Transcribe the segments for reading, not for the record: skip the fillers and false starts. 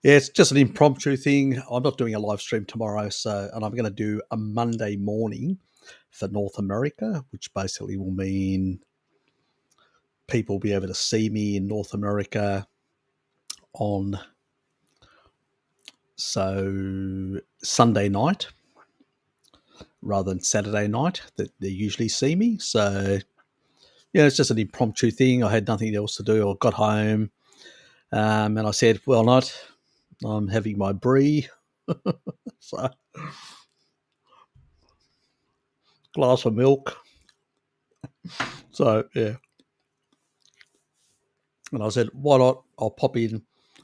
Yeah, it's just an impromptu thing. I'm not doing a live stream tomorrow, and I'm going to do a Monday morning for North America, which basically will mean people will be able to see me in North America on Sunday night rather than Saturday night that they usually see me. So yeah, it's just an impromptu thing. I had nothing else to do. I got home, and I said, "Well, not. I'm having my brie, so glass of milk." So yeah, and I said, "Why not? I'll pop in,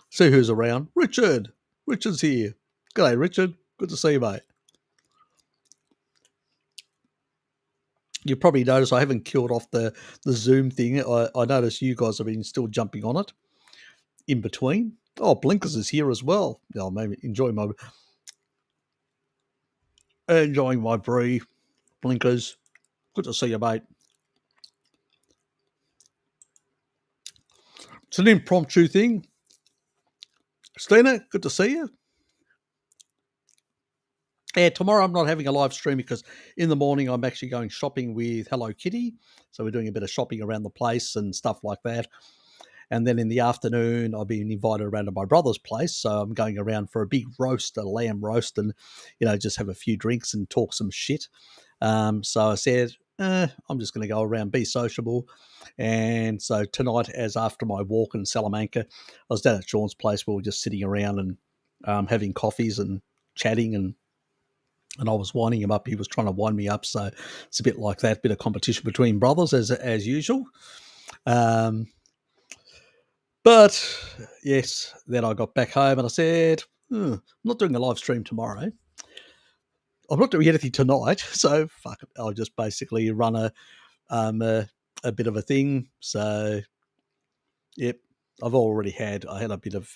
see who's around." Richard, Richard's here. G'day, Richard. Good to see you, mate. You probably noticed I haven't killed off the Zoom thing. I noticed you guys have been still jumping on it in between. Oh, Blinkers is here as well. Oh, maybe enjoying my brie. Blinkers, good to see you, mate. It's an impromptu thing. Stina, good to see you. Yeah, tomorrow I'm not having a live stream because in the morning I'm actually going shopping with Hello Kitty. So we're doing a bit of shopping around the place and stuff like that. And then in the afternoon, I've been invited around to my brother's place. So I'm going around for a big roast, a lamb roast, and, just have a few drinks and talk some shit. So I said, I'm just going to go around, be sociable. And so tonight, as after my walk in Salamanca, I was down at Sean's place. We were just sitting around and having coffees and chatting, and I was winding him up. He was trying to wind me up. So it's a bit like that, bit of competition between brothers as usual. Um, but yes, then I got back home and I said, I'm not doing a live stream tomorrow. I'm not doing anything tonight. So fuck it. I'll just basically run a bit of a thing. So yep, I had a bit of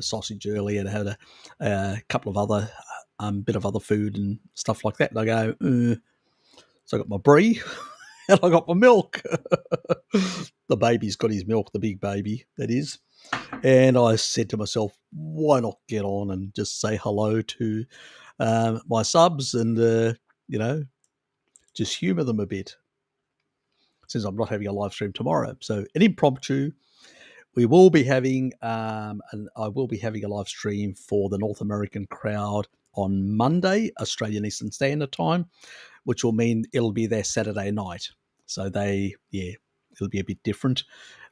sausage earlier and I had a couple of other bit of other food and stuff like that. And I go, so I got my brie and I got my milk. The baby's got his milk, the big baby, that is. And I said to myself, why not get on and just say hello to my subs and, just humour them a bit since I'm not having a live stream tomorrow. So an impromptu. We will be having, and I will be having a live stream for the North American crowd on Monday, Australian Eastern Standard Time, which will mean it'll be their Saturday night. So it'll be a bit different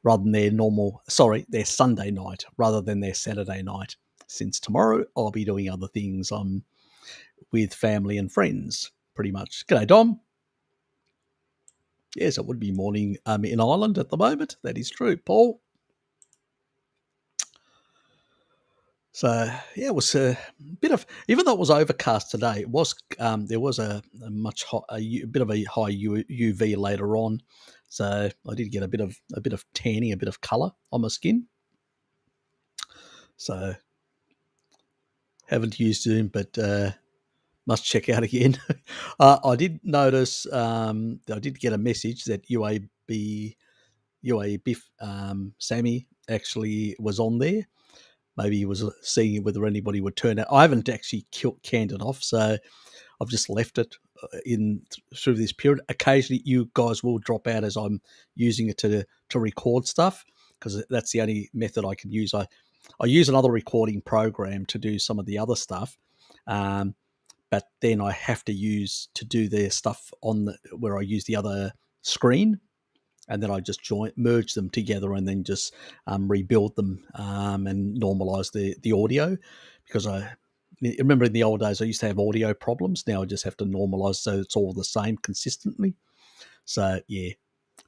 rather than their Sunday night rather than their Saturday night. Since tomorrow I'll be doing other things with family and friends, pretty much. G'day, Dom. Yes, it would be morning in Ireland at the moment. That is true, Paul. So yeah, it was a bit of, even though it was overcast today, it was there was a bit of a high UV later on, so I did get a bit of tanning, a bit of colour on my skin. So haven't used Zoom, but must check out again. I did notice, I did get a message that UA Biff Sammy actually was on there. Maybe he was seeing whether anybody would turn out. I haven't actually canned it off, so I've just left it through this period. Occasionally, you guys will drop out as I'm using it to record stuff because that's the only method I can use. I use another recording program to do some of the other stuff, but then I have to use to do their stuff where I use the other screen, and then I just merge them together, and then just rebuild them and normalize the audio, because I remember in the old days I used to have audio problems. Now I just have to normalize so it's all the same consistently. So yeah.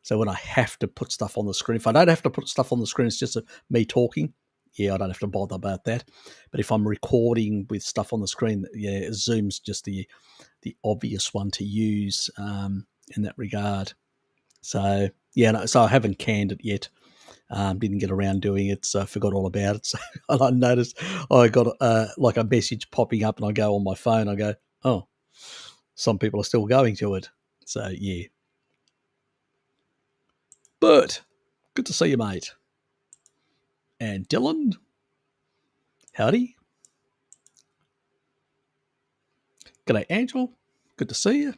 So when I have to put stuff on the screen, if I don't have to put stuff on the screen, it's just me talking. Yeah, I don't have to bother about that. But if I'm recording with stuff on the screen, yeah, Zoom's just the obvious one to use in that regard. So yeah, no, so I haven't canned it yet. Didn't get around doing it, so I forgot all about it. So I noticed I got like a message popping up, and I go on my phone. I go, oh, some people are still going to it. So yeah, but good to see you, mate. And Dylan, Howdy. G'day, Angel. Good to see you.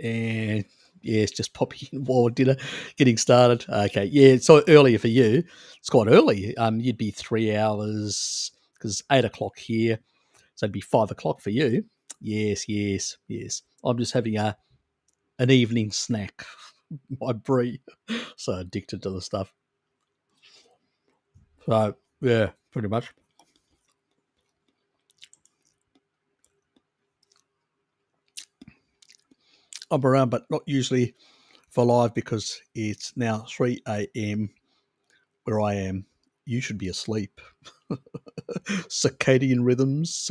And yeah, it's just popping in while dinner, getting started. Okay, yeah, it's so earlier for you. It's quite early. You'd be 3 hours because it's 8 o'clock here, so it'd be 5 o'clock for you. Yes, yes, yes. I'm just having an evening snack. My brie, so addicted to the stuff. So yeah, pretty much. I'm around, but not usually for live because it's now 3 a.m. where I am. You should be asleep. Circadian rhythms.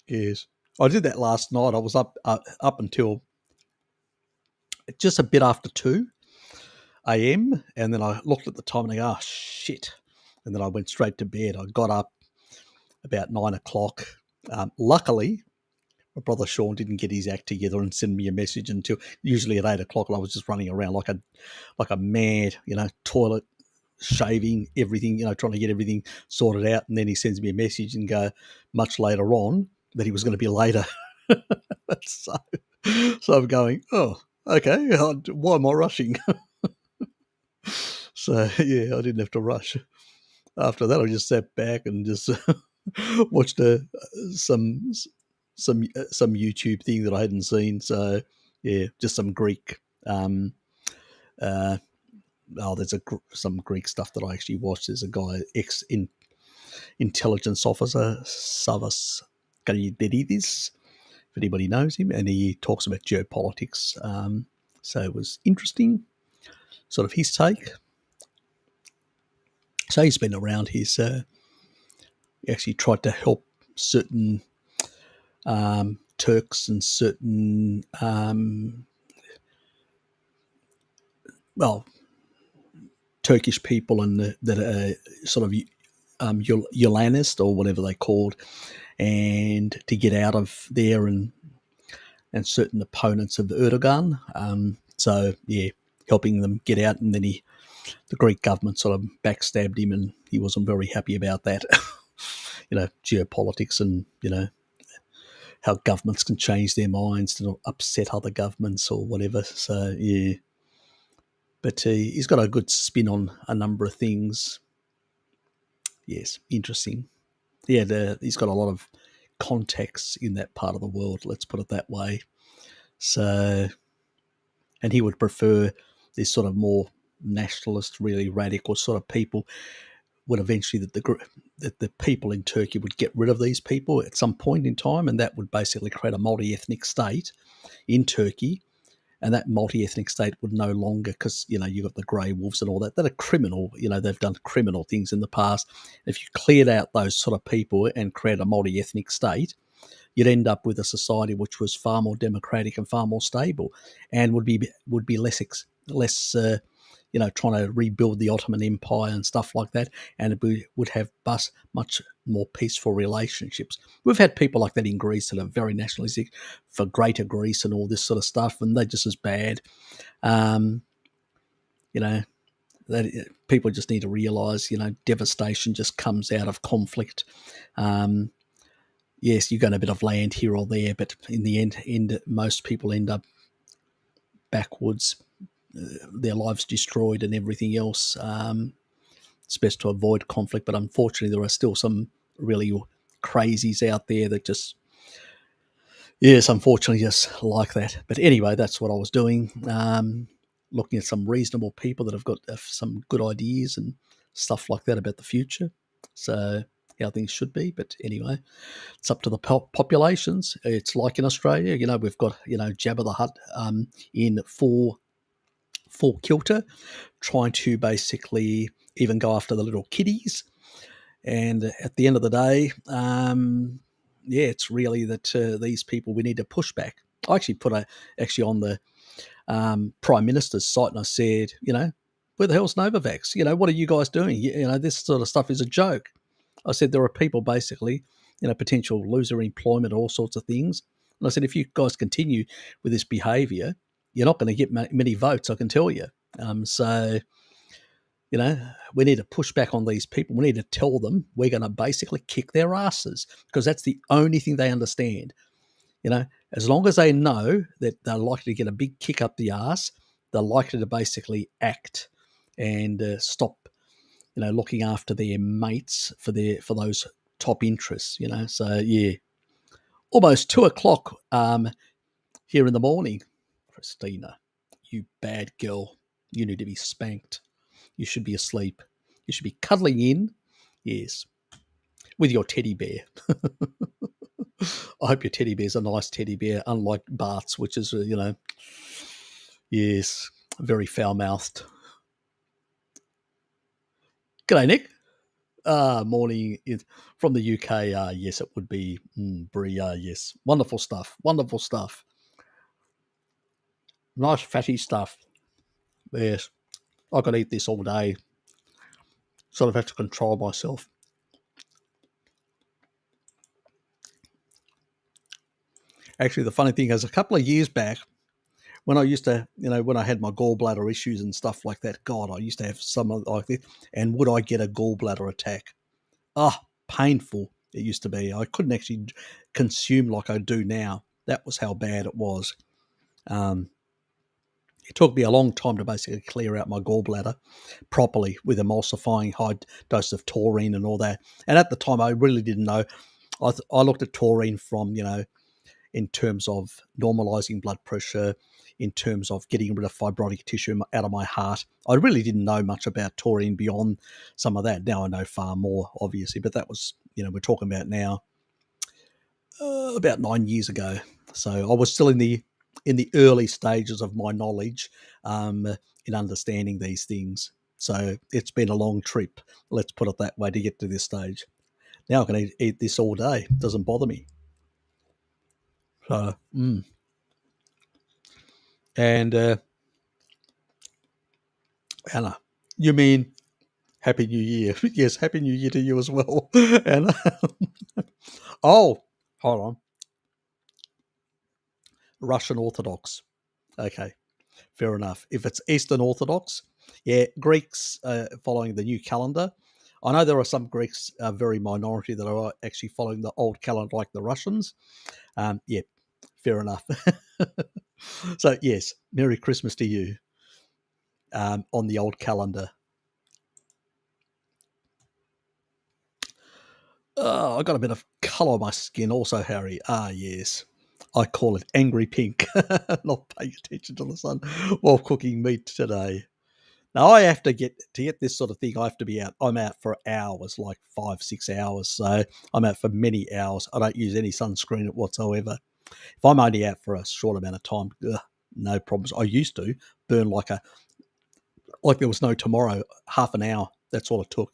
Yes, I did that last night. I was up until just a bit after 2 a.m. and then I looked at the time and I go, oh shit, and then I went straight to bed. I got up about 9 o'clock. Luckily, my brother Sean didn't get his act together and send me a message until usually at 8 o'clock. And I was just running around like a mad, toilet, shaving, everything, trying to get everything sorted out. And then he sends me a message and go much later on that he was going to be later. so, so I'm going, oh, okay, why am I rushing? So yeah, I didn't have to rush. After that, I just sat back and just watched some YouTube thing that I hadn't seen. So yeah, just some Greek. There's some Greek stuff that I actually watched. There's a guy, intelligence officer, Savas Galididis, if anybody knows him, and he talks about geopolitics. So it was interesting, sort of his take. So he's been around. He's actually tried to help certain Turks and certain, Turkish people and that are sort of Yulanist or whatever they called, and to get out of there and certain opponents of Erdogan. So yeah, helping them get out, and then the Greek government sort of backstabbed him, and he wasn't very happy about that. Geopolitics and how governments can change their minds to not upset other governments or whatever. So yeah, but he's got a good spin on a number of things. Yes, interesting. Yeah, he's got a lot of contacts in that part of the world. Let's put it that way. So, and he would prefer this sort of more nationalist, really radical sort of people. Would eventually that the people in Turkey would get rid of these people at some point in time, and that would basically create a multi-ethnic state in Turkey. And that multi-ethnic state would no longer, because you've got the grey wolves and all that are criminal. They've done criminal things in the past. If you cleared out those sort of people and create a multi-ethnic state, you'd end up with a society which was far more democratic and far more stable, and would be less trying to rebuild the Ottoman Empire and stuff like that, and it would have much more peaceful relationships. We've had people like that in Greece that are very nationalistic for Greater Greece and all this sort of stuff, and they're just as bad. That people just need to realise, devastation just comes out of conflict. Yes, you got a bit of land here or there, but in the end, most people end up backwards, their lives destroyed and everything else. It's best to avoid conflict, but unfortunately there are still some really crazies out there that just, yes, unfortunately just like that. But anyway, that's what I was doing, looking at some reasonable people that have got some good ideas and stuff like that about the future. So how things should be. But anyway, it's up to the populations. It's like in Australia, we've got, Jabba the Hutt in for kilter, trying to basically even go after the little kiddies. And at the end of the day, it's really that these people, we need to push back. I actually put on the Prime Minister's site, and I said, where the hell's Novavax? What are you guys doing? This sort of stuff is a joke. I said there are people basically, potential loser employment, all sorts of things. And I said, if you guys continue with this behaviour, you're not going to get many votes, I can tell you. So You know, we need to push back on these people. We need to tell them we're going to basically kick their asses because that's the only thing they understand. You know, as long as they know that they're likely to get a big kick up the ass, they're likely to basically act and stop, looking after their mates for those top interests. So yeah, almost 2 o'clock here in the morning. Christina, you bad girl, you need to be spanked. You should be asleep. You should be cuddling in, yes, with your teddy bear. I hope your teddy bear's a nice teddy bear, unlike Bart's, which is, yes, very foul mouthed. G'day, Nick. Morning from the UK. Yes, it would be Brie. Yes, wonderful stuff. Wonderful stuff. Nice fatty stuff. Yes, I could eat this all day. Sort of have to control myself. Actually, the funny thing is, a couple of years back, when I used to, when I had my gallbladder issues and stuff like that, God, I used to have some like this. And would I get a gallbladder attack? Ah, painful it used to be. I couldn't actually consume like I do now. That was how bad it was. It took me a long time to basically clear out my gallbladder properly with emulsifying high dose of taurine and all that. And at the time, I really didn't know. I looked at taurine from, in terms of normalizing blood pressure, in terms of getting rid of fibrotic tissue out of my heart. I really didn't know much about taurine beyond some of that. Now I know far more, obviously, but that was, we're talking about now about 9 years ago. So I was still in the early stages of my knowledge in understanding these things. So it's been a long trip, let's put it that way, to get to this stage. Now I can eat this all day. It doesn't bother me. So, and Anna, you mean Happy New Year? Yes, Happy New Year to you as well, Anna. Oh, hold on. Russian Orthodox. Okay, fair enough. If it's Eastern Orthodox, yeah, Greeks following the new calendar. I know there are some Greeks, very minority, that are actually following the old calendar like the Russians. Yeah, fair enough. So, yes, Merry Christmas to you on the old calendar. Oh, I got a bit of colour on my skin also, Harry. Ah, yes. I call it angry pink. Not paying attention to the sun while cooking meat today. Now I have to get this sort of thing. I have to be out. I'm out for hours, like 5-6 hours. So I'm out for many hours. I don't use any sunscreen whatsoever. If I'm only out for a short amount of time, no problems. I used to burn like there was no tomorrow. Half an hour. That's all it took.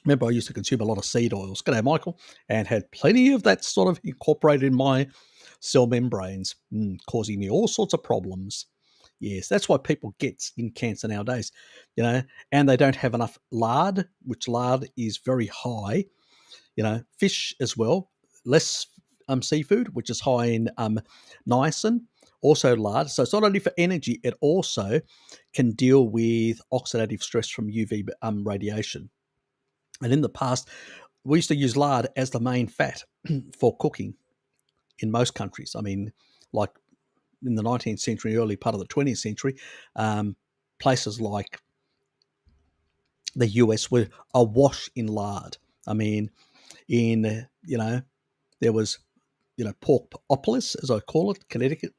Remember, I used to consume a lot of seed oils. G'day, Michael, and had plenty of that sort of incorporated in my cell membranes, causing me all sorts of problems. Yes, that's why people get skin cancer nowadays, and they don't have enough lard, which lard is very high. Fish as well, less seafood, which is high in niacin, also lard. So it's not only for energy, it also can deal with oxidative stress from UV radiation. And in the past, we used to use lard as the main fat for cooking in most countries. I mean, like in the 19th century, early part of the 20th century, places like the US were awash in lard. I mean, there was, Porkopolis, as I call it, Connecticut,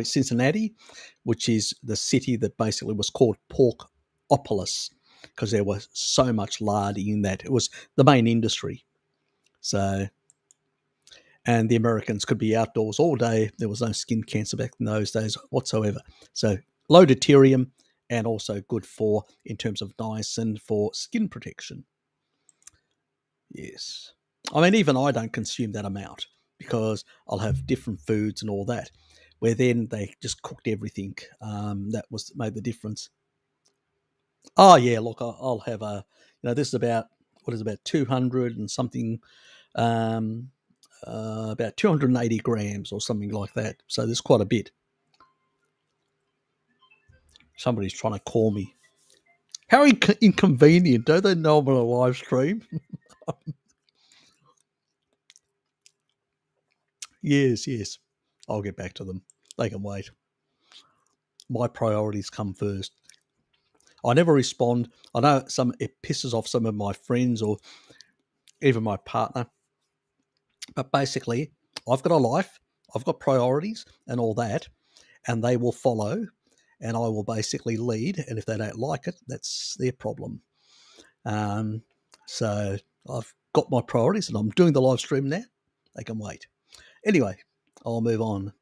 Cincinnati, which is the city that basically was called Porkopolis because there was so much lard in that. It was the main industry. So, and the Americans could be outdoors all day. There was no skin cancer back in those days whatsoever. So low deuterium and also good for, in terms of niacin, for skin protection. Yes. I mean, even I don't consume that amount because I'll have different foods and all that, where then they just cooked everything. That made the difference. Oh, yeah, look, I'll have this is about, what is it, about 200 and something, about 280 grams or something like that. So there's quite a bit. Somebody's trying to call me. How inconvenient. Don't they know I'm on a live stream? Yes. I'll get back to them. They can wait. My priorities come first. I never respond. I know it pisses off some of my friends or even my partner, but basically, I've got a life, I've got priorities and all that, and they will follow, and I will basically lead. And if they don't like it, that's their problem. Um, so I've got my priorities, and I'm doing the live stream now. They can wait. Anyway, I'll move on.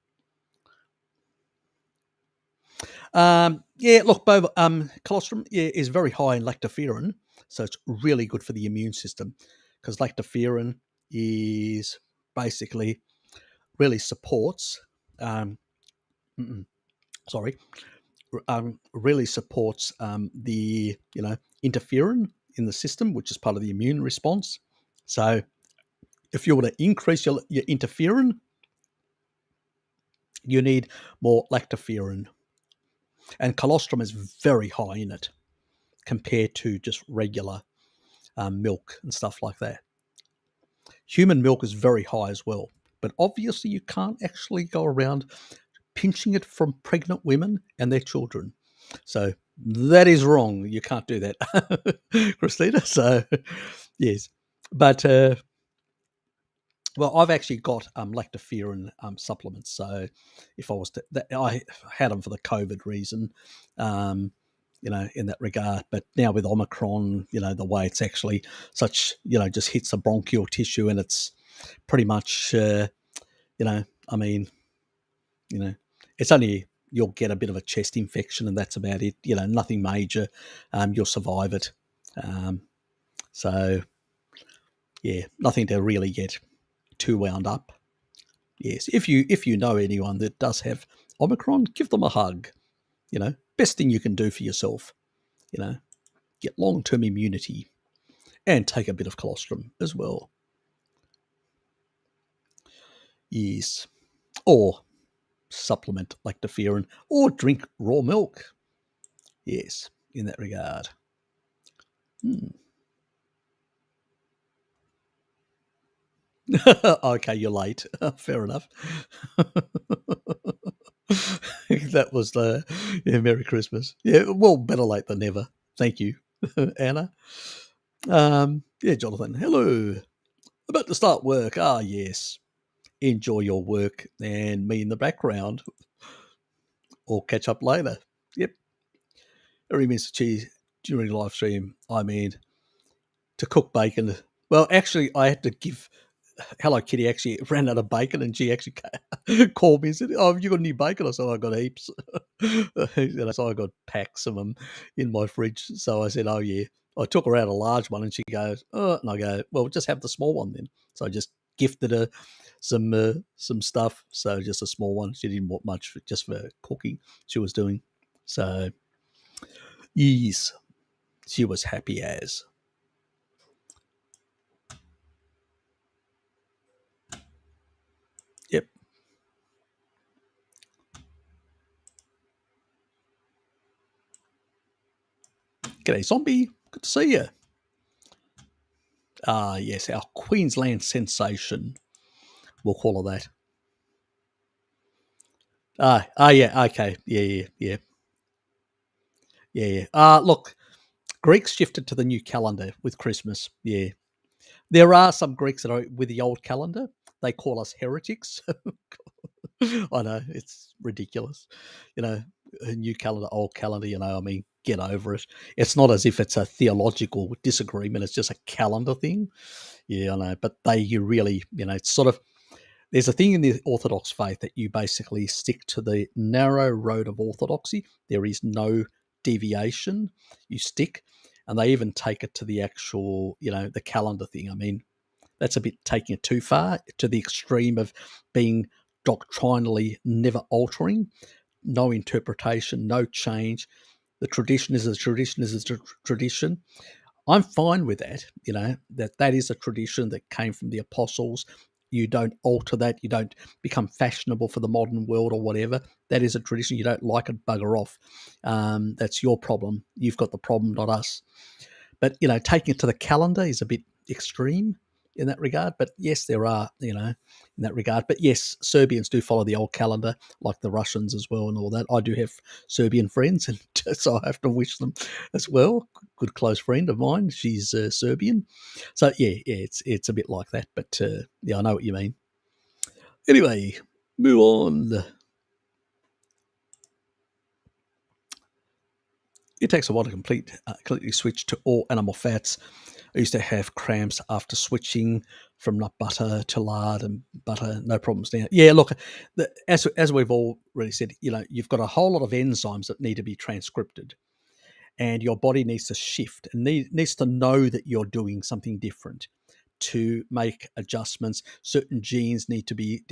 Look, Bob, colostrum is very high in lactoferrin, so it's really good for the immune system because lactoferrin is basically really supports, um, sorry, really supports the interferon in the system, which is part of the immune response. So if you want to increase your interferon, you need more lactoferrin, and colostrum is very high in it compared to just regular milk and stuff like that. Human milk is very high as well, but obviously you can't actually go around pinching it from pregnant women and their children. So that is wrong. You can't do that, Christina. So yes, but well, I've actually got lactoferrin supplements. So if I was to, I had them for the COVID reason, in that regard. But now with Omicron, the way it's actually just hits the bronchial tissue, and it's pretty much, I mean, it's only you'll get a bit of a chest infection, and that's about it. Nothing major. You'll survive it. So yeah, nothing to really get too wound up. Yes, if you know anyone that does have Omicron, give them a hug. Best thing you can do for yourself. Get long-term immunity and take a bit of colostrum as well. Yes, or supplement lactoferrin, or drink raw milk. Yes, in that regard. Okay, you're late. Fair enough. That was the Merry Christmas. Yeah, well, better late than never. Thank you, Anna. Jonathan. Hello. About to start work. Ah, yes. Enjoy your work and me in the background. Or catch up later. Yep. Every Mr. Cheese during live stream. I mean, to cook bacon. Well, actually, I had to give Hello Kitty actually ran out of bacon, and she actually called me and said, "Oh, have you got any bacon?" I said, "I got heaps." So I got packs of them in my fridge. So I said, "Oh yeah." I took her out a large one, and she goes, "Oh," and I go, "Well, just have the small one then." So I just gifted her some stuff. So just a small one. She didn't want much, just for cooking she was doing. So yes, she was happy as. Yep. G'day, zombie. Good to see you. Ah, yes, our Queensland sensation. We'll call her that. Yeah, okay. Yeah. Look, Greeks shifted to the new calendar with Christmas. Yeah. There are some Greeks that are with the old calendar. They call us heretics. I know, it's ridiculous. A new calendar, old calendar, I mean, get over it. It's not as if it's a theological disagreement, it's just a calendar thing. Yeah, I know. But you really, it's sort of, there's a thing in the Orthodox faith that you basically stick to the narrow road of orthodoxy. There is no deviation. You stick, and they even take it to the actual, the calendar thing. I mean, that's a bit taking it too far, to the extreme of being doctrinally never altering, no interpretation, no change. The tradition is a tradition is a tradition. I'm fine with that, that is a tradition that came from the apostles You don't alter that. You don't become fashionable for the modern world or whatever. That is a tradition. You don't like it, bugger off. That's your problem. You've got the problem, not us. But, taking it to the calendar is a bit extreme in that regard. But yes, there are, in that regard. But yes, Serbians do follow the old calendar, like the Russians as well and all that. I do have Serbian friends, and so I have to wish them as well. Good close friend of mine, she's Serbian. So yeah, it's a bit like that. But yeah, I know what you mean. Anyway, move on. It takes a while to completely switch to all animal fats. I used to have cramps after switching from nut butter to lard and butter, no problems now. Yeah, look, as we've already said, you've got a whole lot of enzymes that need to be transcripted, and your body needs to shift and needs to know that you're doing something different to make adjustments. Certain genes need to be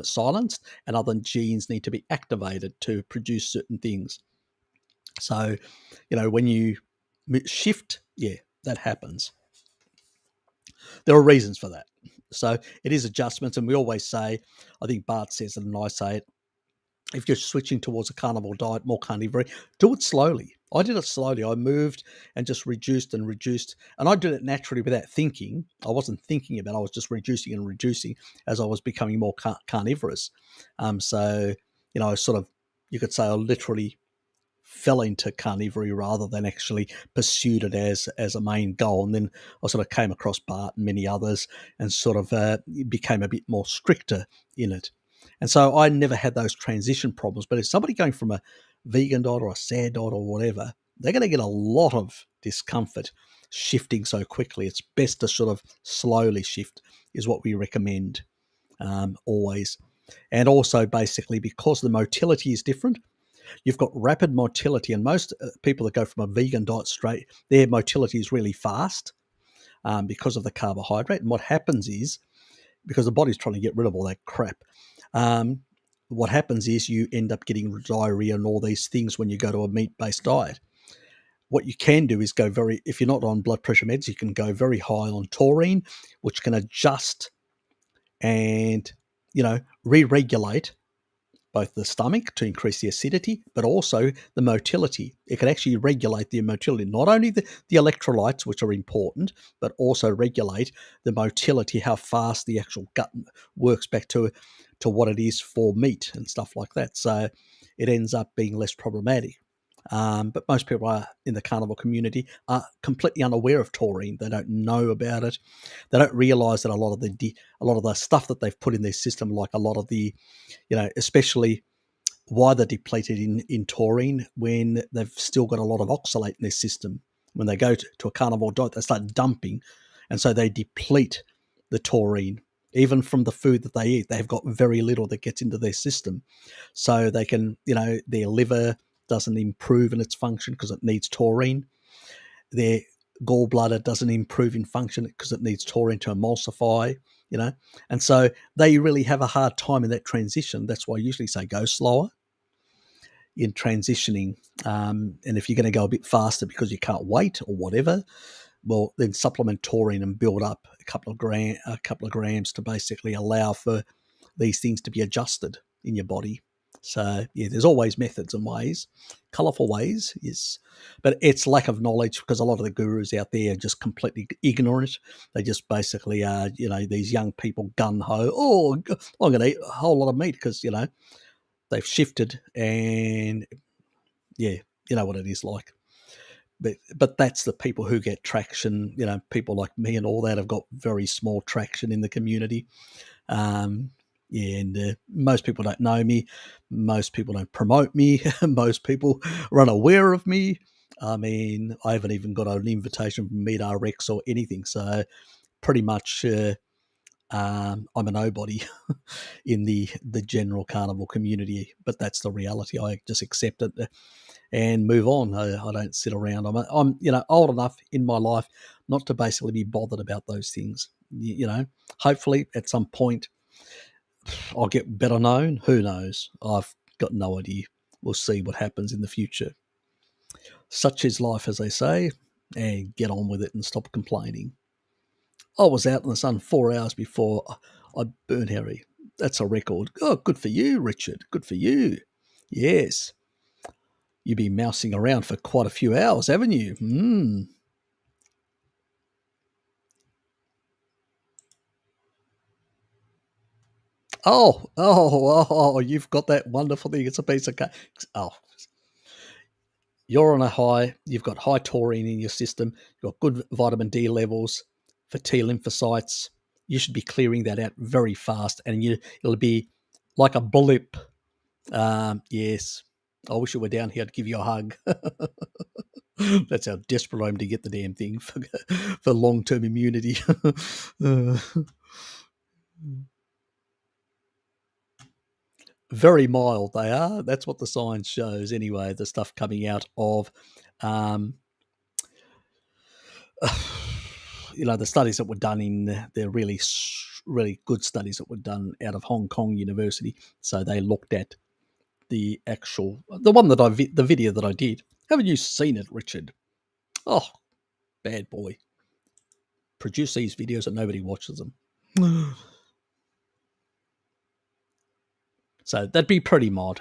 silenced, and other genes need to be activated to produce certain things. So, when you shift, yeah, that happens. There are reasons for that. So it is adjustments. And we always say, I think Bart says it and I say it, if you're switching towards a carnivore diet, more carnivory, do it slowly. I did it slowly. I moved and just reduced and reduced. And I did it naturally without thinking. I wasn't thinking about it. I was just reducing and reducing as I was becoming more carnivorous. So, sort of, you could say I literally fell into carnivory rather than actually pursued it as a main goal. And then I sort of came across Bart and many others and sort of became a bit more stricter in it. And so I never had those transition problems. But if somebody going from a vegan diet or a sad diet or whatever, they're going to get a lot of discomfort shifting so quickly. It's best to sort of slowly shift is what we recommend always. And also basically because the motility is different, you've got rapid motility, and most people that go from a vegan diet straight, their motility is really fast because of the carbohydrate. And what happens is, because the body's trying to get rid of all that crap, what happens is you end up getting diarrhea and all these things when you go to a meat-based diet. What you can do is if you're not on blood pressure meds, you can go very high on taurine, which can adjust and, re-regulate both the stomach to increase the acidity, but also the motility. It can actually regulate the motility, not only the electrolytes, which are important, but also regulate the motility, how fast the actual gut works back to what it is for meat and stuff like that. So it ends up being less problematic. But most people in the carnivore community are completely unaware of taurine. They don't know about it. They don't realise that a lot of the stuff that they've put in their system, like a lot of the, especially why they're depleted in taurine when they've still got a lot of oxalate in their system. When they go to a carnivore diet, they start dumping, and so they deplete the taurine. Even from the food that they eat, they've got very little that gets into their system. So they can, their liver doesn't improve in its function because it needs taurine. Their gallbladder doesn't improve in function because it needs taurine to emulsify, and so they really have a hard time in that transition. That's why I usually say go slower in transitioning. And if you're going to go a bit faster because you can't wait or whatever, well, then supplement taurine and build up a couple of grams to basically allow for these things to be adjusted in your body. So yeah, there's always methods and ways, colourful ways, yes, but it's lack of knowledge because a lot of the gurus out there are just completely ignorant. They just basically are, these young people gun ho. Oh, I'm going to eat a whole lot of meat because they've shifted, and yeah, you know what it is like. But that's the people who get traction. People like me and all that have got very small traction in the community. And most people don't know me. Most people don't promote me. Most people are unaware of me. I mean, I haven't even got an invitation from MeatRx or anything. So pretty much I'm a nobody in the general carnivore community. But that's the reality. I just accept it and move on. I don't sit around. I'm old enough in my life not to basically be bothered about those things. Hopefully at some point I'll get better known. Who knows? I've got no idea. We'll see what happens in the future. Such is life, as they say, and get on with it and stop complaining. I was out in the sun 4 hours before I burn Harry. That's a record. Oh, good for you, Richard. Good for you. Yes. You've been mousing around for quite a few hours, haven't you? Hmm. You've got that wonderful thing. It's a piece of cake. Oh, you're on a high. You've got high taurine in your system. You've got good vitamin D levels for T lymphocytes. You should be clearing that out very fast, and it'll be like a blip. Yes. I wish you were down here to give you a hug. That's how desperate I am to get the damn thing for long term immunity. Uh, very mild they are. That's what the science shows anyway. The stuff coming out of, um, the studies that were done they're really good studies that were done out of Hong Kong University. So they looked at the one that the video that I did. Haven't you seen it, Richard? Oh, bad boy. Produce these videos and nobody watches them. So that'd be pretty mod.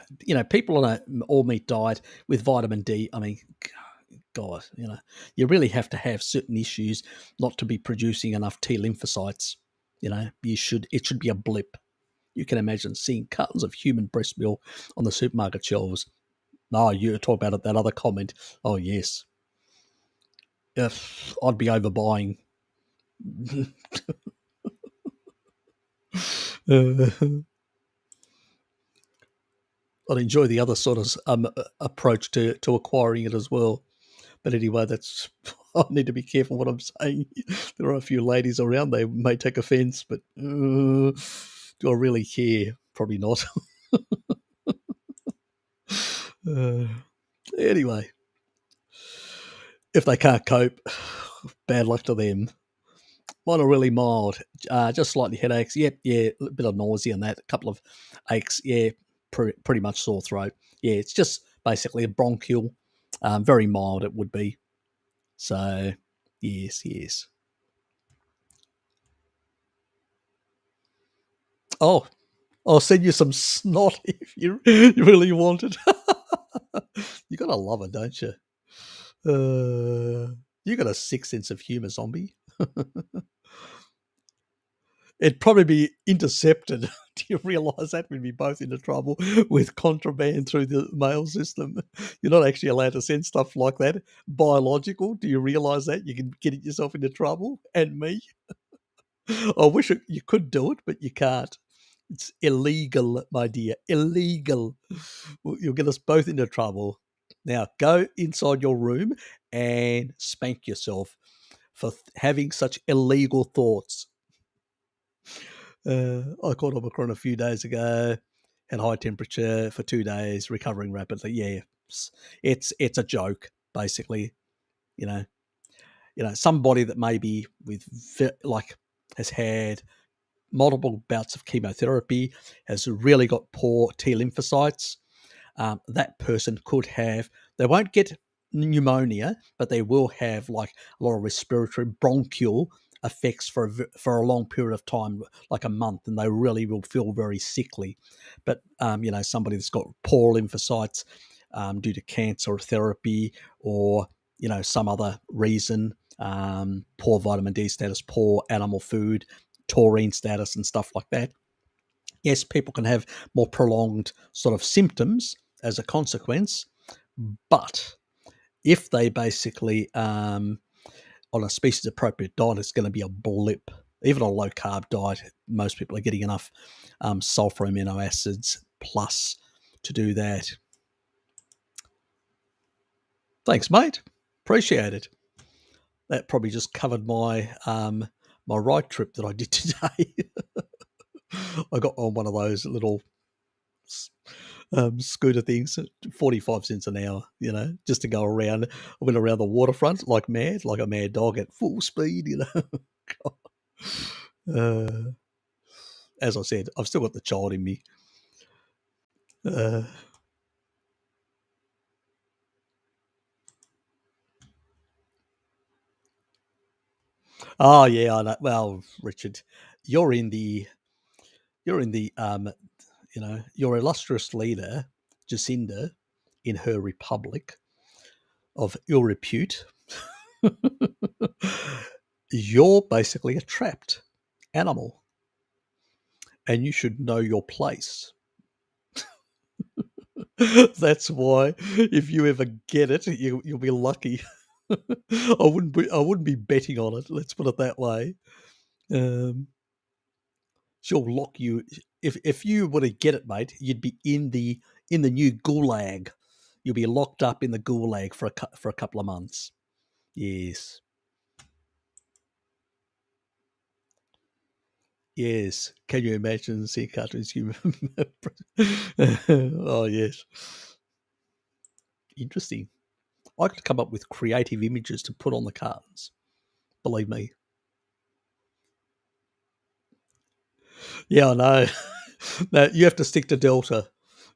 People on an all meat diet with vitamin D. I mean, God, you really have to have certain issues not to be producing enough T lymphocytes. It should be a blip. You can imagine seeing cartons of human breast milk on the supermarket shelves. Oh, you talk about it, that other comment. Oh, yes. I'd be overbuying. I'd enjoy the other sort of approach to acquiring it as well. But anyway, I need to be careful what I'm saying. There are a few ladies around; they may take offence. But do I really care? Probably not. Anyway, if they can't cope, bad luck to them. Mine are really mild, just slightly headaches. Yep, yeah, a bit of nausea and that, a couple of aches. Yeah, pretty much sore throat. Yeah, it's just basically a bronchial, very mild it would be. So, yes, yes. Oh, I'll send you some snot if you really want it. You gotta love it, don't you? You got a sick sense of humour, zombie. It'd probably be intercepted. Do you realise that we'd be both into trouble with contraband through the mail system? You're not actually allowed to send stuff like that. Biological. Do you realise that? You can get yourself into trouble, and me. I wish you could do it, but you can't. It's illegal, my dear. Illegal. You'll get us both into trouble. Now, go inside your room and spank yourself for having such illegal thoughts. I caught Omicron a few days ago, had high temperature for 2 days, recovering rapidly. Yeah, it's a joke, basically. You know, somebody that maybe has had multiple bouts of chemotherapy, has really got poor T lymphocytes. That person could have, they won't get pneumonia, but they will have like a lot of respiratory bronchial effects for a long period of time, like a month, and they really will feel very sickly. But somebody that's got poor lymphocytes due to cancer therapy or some other reason, poor vitamin D status, poor animal food, taurine status, and stuff like that. Yes, people can have more prolonged sort of symptoms as a consequence, but if they basically on a species appropriate diet, it's going to be a blip. Even on a low carb diet, most people are getting enough sulfur amino acids plus to do that. Thanks, mate. Appreciate it. That probably just covered my my ride trip that I did today. I got on one of those little scooter things, 45 cents an hour, just to go around. I went around the waterfront like mad, like a mad dog at full speed, As I said, I've still got the child in me. Uh, oh, yeah, I know. Well, Richard, you're in the you're in the your illustrious leader, Jacinda, in her republic of ill repute, you're basically a trapped animal and you should know your place. That's why if you ever get it, you'll be lucky. I wouldn't be betting on it. Let's put it that way. Um, she'll lock you. If you were to get it, mate, you'd be in the new gulag. You'll be locked up in the gulag for a couple of months. Yes, yes. Can you imagine seeing cartoons? Oh yes, interesting. I could come up with creative images to put on the cartons. Believe me. Yeah, I know. No, you have to stick to Delta,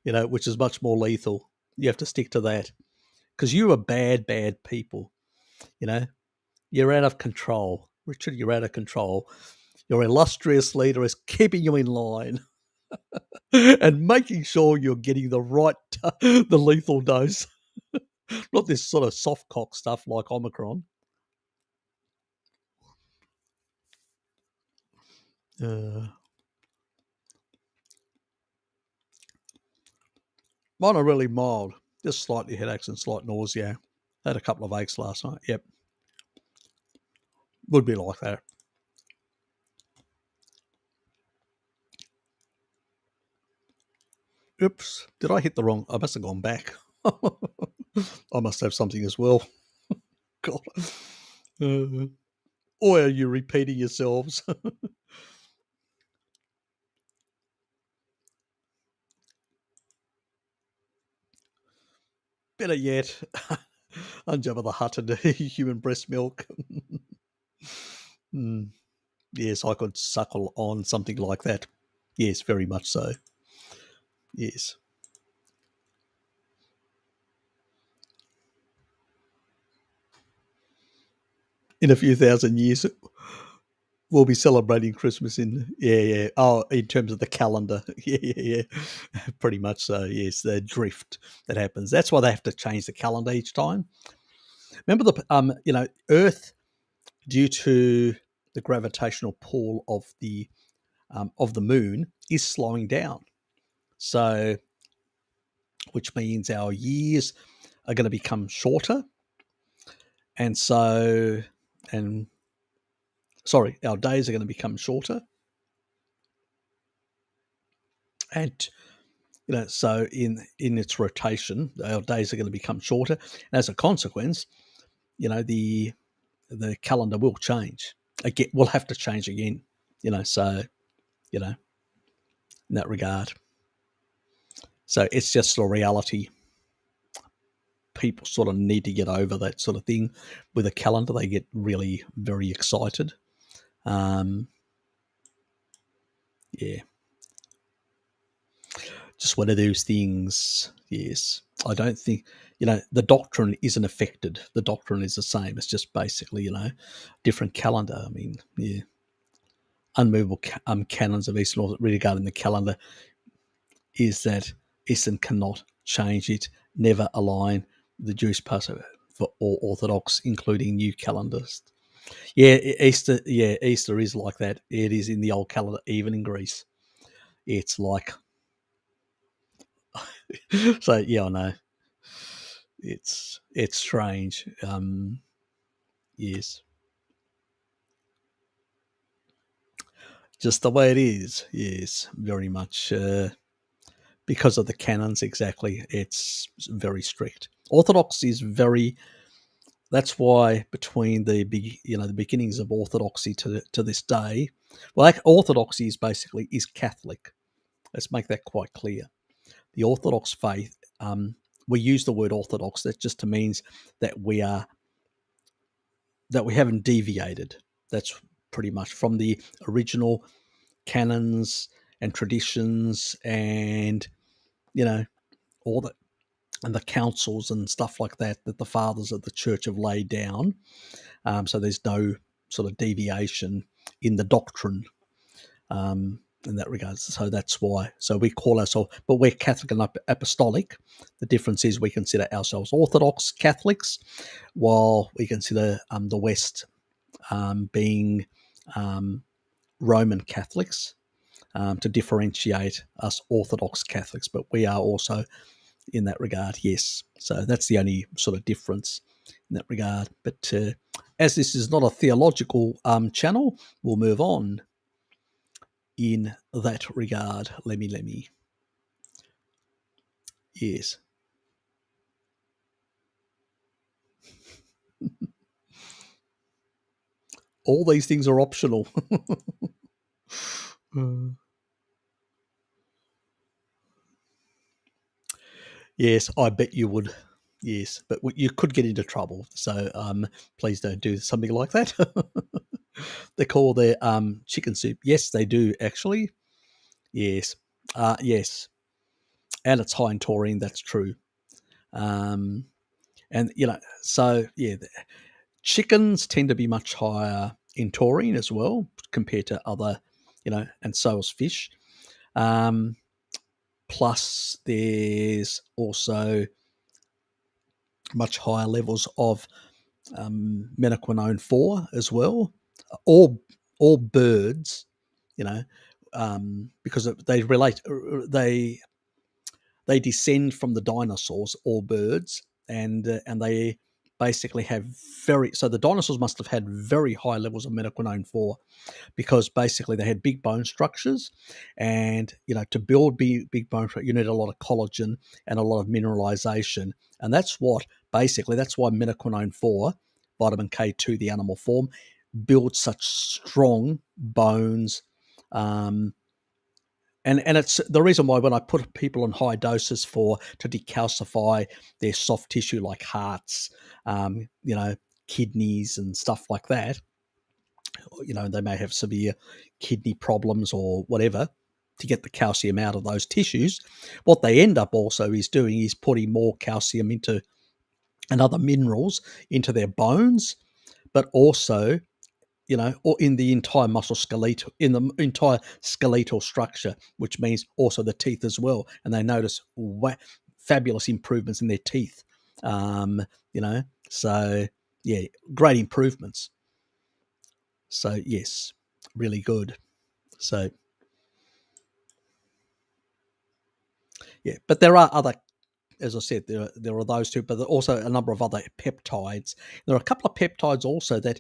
which is much more lethal. You have to stick to that because you are bad, bad people. You know, you're out of control, Richard. You're out of control. Your illustrious leader is keeping you in line and making sure you're getting the lethal dose, not this sort of soft cock stuff like Omicron. Uh, Mine are really mild, just slightly headaches and slight nausea. Had a couple of aches last night. Yep, would be like that. Oops, did I hit the wrong? I must have gone back. I must have something as well. God. Uh, or are you repeating yourselves? Better yet, Unjabba the Hutt and human breast milk. Mm, yes, I could suckle on something like that. Yes, very much so. Yes. In a few thousand years, we'll be celebrating Christmas yeah. Oh, in terms of the calendar. Yeah. Pretty much so, yes. The drift that happens. That's why they have to change the calendar each time. Remember Earth, due to the gravitational pull of the moon, is slowing down. So, which means our years are going to become shorter, and so, and sorry, our days are going to become shorter, and so in its rotation, our days are going to become shorter, and as a consequence, the calendar will change again. We'll have to change again. So in that regard. So it's just a reality. People sort of need to get over that sort of thing with a calendar. They get really very excited. Um, yeah, just one of those things. Yes, I don't think the doctrine isn't affected. The doctrine is the same. It's just basically different calendar. I mean, yeah, unmovable canons of Eastern Orthodox regarding the calendar is that Eastern cannot change it, never align the Jewish Passover for all Orthodox, including new calendars. Yeah, Easter. Yeah, Easter is like that. It is in the old calendar, even in Greece. It's like so. Yeah, I know. It's strange. Yes, just the way it is. Yes, very much because of the canons. Exactly, it's very strict. Orthodox is very. That's why between the beginnings of Orthodoxy to this day, well, like Orthodoxy is Catholic. Let's make that quite clear. The Orthodox faith, we use the word Orthodox. That just means that we haven't deviated. That's pretty much from the original canons and traditions, and you know all the and the councils and stuff like that the fathers of the church have laid down. So there's no sort of deviation in the doctrine. in that regard. So that's why. So we call ourselves, but we're Catholic and Apostolic. The difference is we consider ourselves Orthodox Catholics, while we consider the West being Roman Catholics, to differentiate us Orthodox Catholics. But we are also in that regard, yes. So that's the only sort of difference in that regard. But as this is not a theological channel, we'll move on in that regard. Let me. Yes. All these things are optional. Yes, I bet you would. Yes, but you could get into trouble. So please don't do something like that. They call their chicken soup. Yes, they do actually. Yes, yes, and it's high in taurine. That's true. Um, and so yeah, chickens tend to be much higher in taurine as well compared to other, and so is fish. Plus, there's also much higher levels of menaquinone 4 as well. All birds, because they descend from the dinosaurs, all birds, and they basically have so the dinosaurs must have had very high levels of menaquinone 4, because basically they had big bone structures, and to build big bone structure you need a lot of collagen and a lot of mineralization, and that's why menaquinone 4, vitamin K2, the animal form, builds such strong bones. And it's the reason why when I put people on high doses to decalcify their soft tissue like hearts, kidneys and stuff like that, they may have severe kidney problems or whatever, to get the calcium out of those tissues. What they end up also is doing is putting more calcium and other minerals into their bones, but also or in the entire in the entire skeletal structure, which means also the teeth as well. And they notice fabulous improvements in their teeth. So yeah, great improvements. So yes, really good. So yeah, but there are other, as I said, there are those two, but there are also a number of other peptides. There are a couple of peptides also that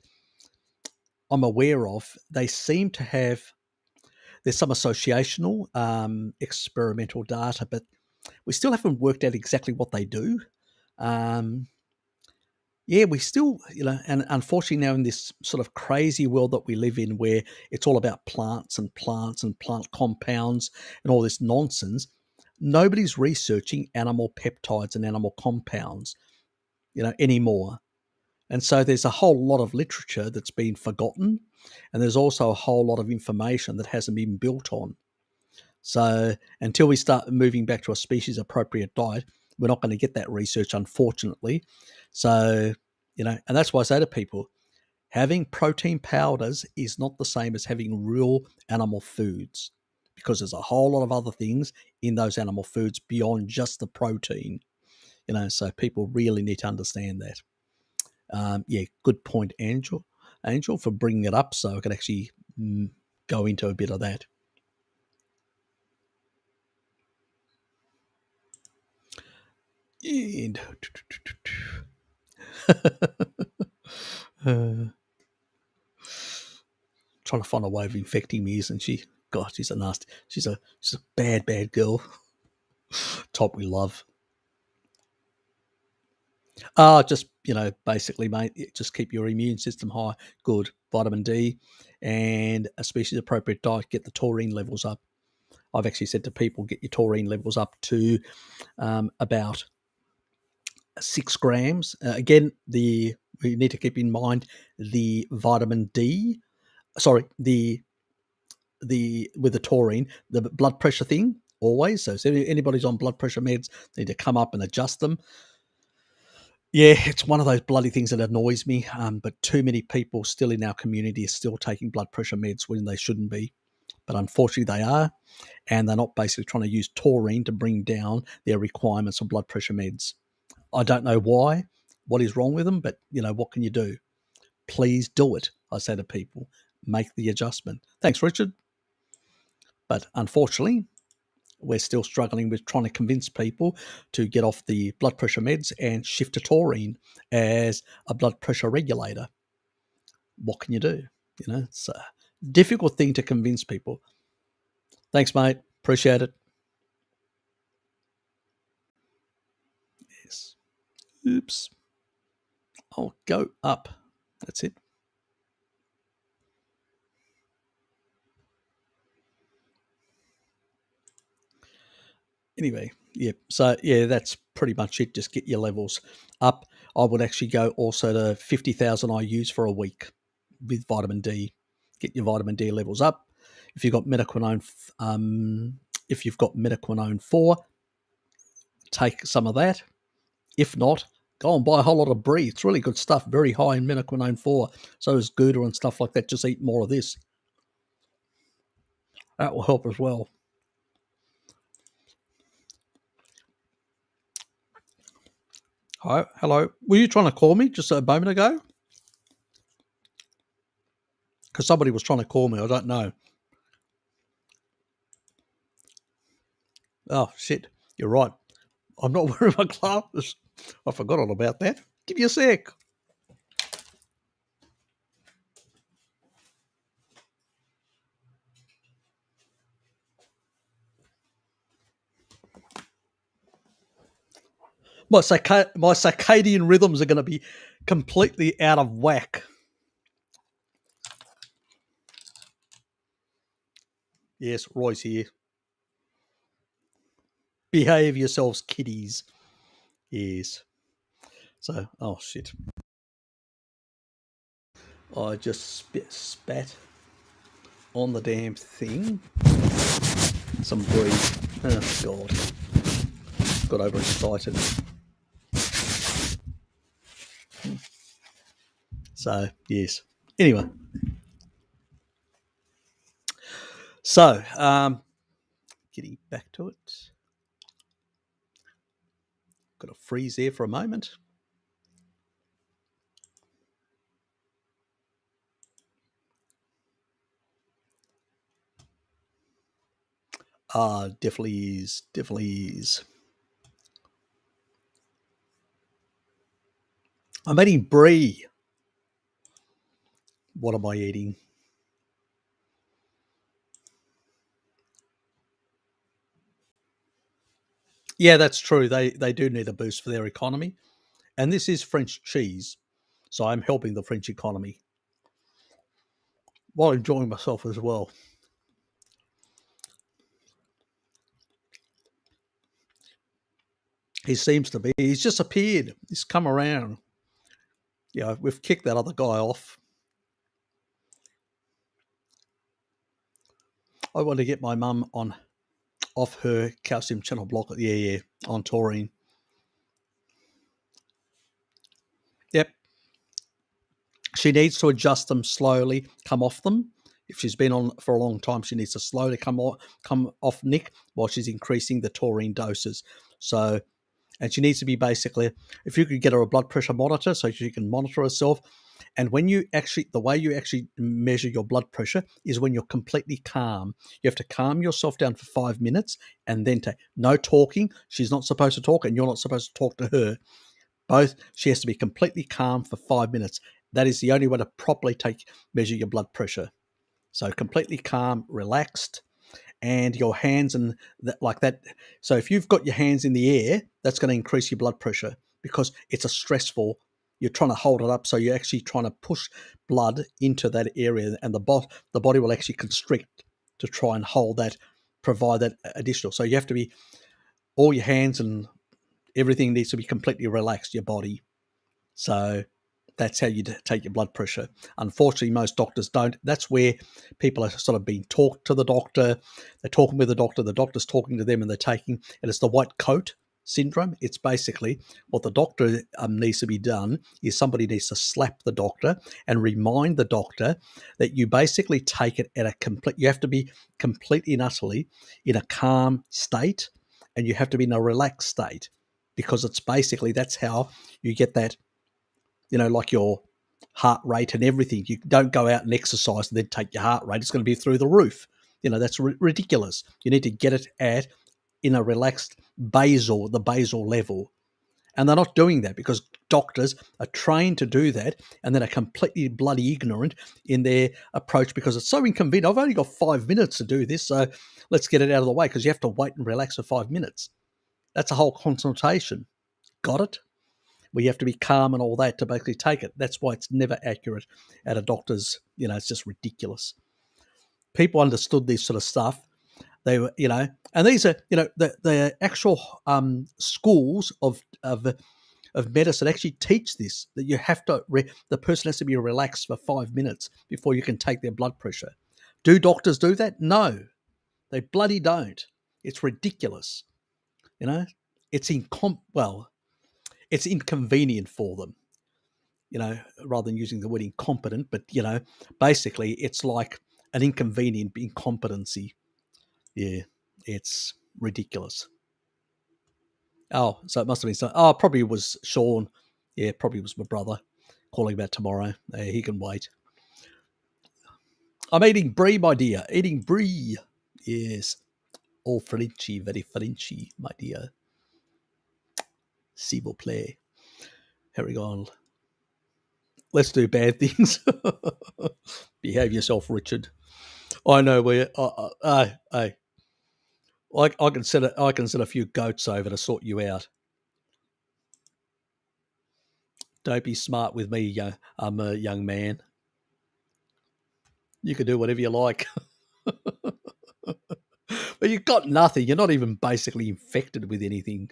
I'm aware of. They seem to have, there's some associational experimental data, but we still haven't worked out exactly what they do. Yeah, we still, and unfortunately now in this sort of crazy world that we live in, where it's all about plants and plant compounds and all this nonsense, nobody's researching animal peptides and animal compounds, anymore. And so there's a whole lot of literature that's been forgotten, and there's also a whole lot of information that hasn't been built on. So until we start moving back to a species appropriate diet, we're not going to get that research, unfortunately. So, and that's why I say to people, having protein powders is not the same as having real animal foods, because there's a whole lot of other things in those animal foods beyond just the protein, so people really need to understand that. Yeah, good point, Angel, for bringing it up, so I can actually go into a bit of that. And trying to find a way of infecting me, isn't she? God, she's a nasty. She's a bad girl. Top we love. Just basically, mate, just keep your immune system high. Good vitamin D, and a species appropriate diet. Get the taurine levels up. I've actually said to people, get your taurine levels up to about 6 grams. Again, we need to keep in mind the vitamin D. Sorry, with the taurine, the blood pressure thing always. So if anybody's on blood pressure meds, they need to come up and adjust them. Yeah, it's one of those bloody things that annoys me. But too many people still in our community are still taking blood pressure meds when they shouldn't be. but unfortunately they are, and they're not basically trying to use taurine to bring down their requirements of blood pressure meds. I don't know why, what is wrong with them, but what can you do? Please do it, I say to people. Make the adjustment. Thanks, Richard. But unfortunately, we're still struggling with trying to convince people to get off the blood pressure meds and shift to taurine as a blood pressure regulator. What can you do? It's a difficult thing to convince people. Thanks, mate. Appreciate it. Yes. Oops. I'll go up. That's it. Anyway, yeah. So, yeah, that's pretty much it. Just get your levels up. I would actually go also to 50,000 IUs for a week with vitamin D. Get your vitamin D levels up. If you've got methaquinone, if you've got methaquinone 4, take some of that. If not, go and buy a whole lot of brie. It's really good stuff. Very high in methaquinone 4. So is Gouda and stuff like that. Just eat more of this. That will help as well. Hi, hello. Were you trying to call me just a moment ago? Because somebody was trying to call me. I don't know. Oh, shit. You're right. I'm not wearing my glasses. I forgot all about that. Give me a sec. My circadian rhythms are going to be completely out of whack. Yes, Roy's here. Behave yourselves, kiddies. Yes. So, oh shit. I just spat on the damn thing. Some brie. Oh god. Got overexcited. So, yes. Anyway. So, getting back to it. Got to freeze there for a moment. Definitely is. Definitely is. I'm eating brie. What am I eating? Yeah, that's true. They do need a boost for their economy. And this is French cheese. So I'm helping the French economy while enjoying myself as well. He seems to be. He's just appeared. He's come around. Yeah, we've kicked that other guy off. I want to get my mum off her calcium channel blocker. Yeah, on taurine. Yep. She needs to adjust them slowly, come off them. If she's been on for a long time, she needs to slowly come off Nick while she's increasing the taurine doses. So, and she needs to be basically, if you could get her a blood pressure monitor so she can monitor herself. And when you actually, the way you actually measure your blood pressure is when you're completely calm. You have to calm yourself down for 5 minutes and then no talking. She's not supposed to talk and you're not supposed to talk to her. She has to be completely calm for 5 minutes. That is the only way to properly measure your blood pressure. So completely calm, relaxed, and your hands and like that. So if you've got your hands in the air, that's going to increase your blood pressure because it's a stressful. You're trying to hold it up, so you're actually trying to push blood into that area, and the body will actually constrict to try and hold that, provide that additional. So you have to be all your hands and everything needs to be completely relaxed. Your body. So that's how you take your blood pressure. Unfortunately, most doctors don't. That's where people are sort of being talked to the doctor. They're talking with the doctor's talking to them and they're taking, and it's the white coat syndrome. It's basically what the doctor needs to be done is somebody needs to slap the doctor and remind the doctor that you basically take it at a complete, you have to be completely and utterly in a calm state, and you have to be in a relaxed state, because it's basically, that's how you get that, like your heart rate and everything. You don't go out and exercise and then take your heart rate. It's going to be through the roof. That's ridiculous. You need to get it at in a relaxed the basal level. And they're not doing that because doctors are trained to do that, and then are completely bloody ignorant in their approach because it's so inconvenient. I've only got 5 minutes to do this, so let's get it out of the way, because you have to wait and relax for 5 minutes. That's a whole consultation. Got it? We have to be calm and all that to basically take it. That's why it's never accurate at a doctor's. It's just ridiculous. People understood this sort of stuff. They were, and these are, the actual schools of medicine actually teach this, that you have to, the person has to be relaxed for 5 minutes before you can take their blood pressure. Do doctors do that? No, they bloody don't. It's ridiculous. It's it's inconvenient for them, rather than using the word incompetent, but, basically it's like an inconvenient incompetency. Yeah, it's ridiculous. Oh, so it must have been probably it was Sean. Yeah, probably was my brother calling about tomorrow. He can wait. I'm eating brie, my dear. Eating brie. Yes. All Frenchy, very Frenchy, my dear. S'il vous plaît. Harry on. Let's do bad things. Behave yourself, Richard. I know where. I can send a few goats over to sort you out. Don't be smart with me, I'm a young man. You can do whatever you like. But you've got nothing. You're not even basically infected with anything.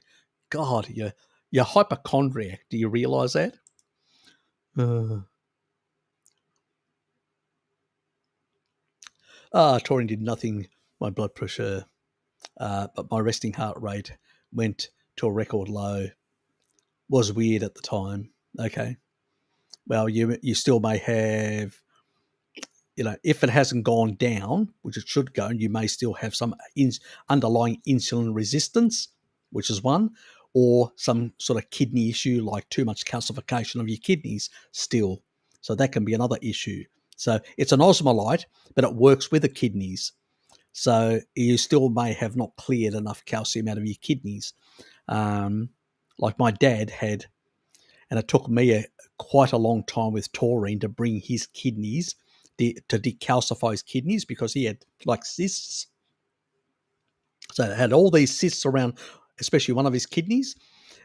God, you're hypochondriac. Do you realise that? Taurine did nothing. My blood pressure, but my resting heart rate went to a record low. Was weird at the time. Okay. Well, you still may have, if it hasn't gone down, which it should go, you may still have some underlying insulin resistance, which is one, or some sort of kidney issue like too much calcification of your kidneys still. So that can be another issue. So it's an osmolyte, but it works with the kidneys. So you still may have not cleared enough calcium out of your kidneys. Like my dad had, and it took me quite a long time with taurine to bring his kidneys, to decalcify his kidneys, because he had like cysts. So it had all these cysts around, especially one of his kidneys,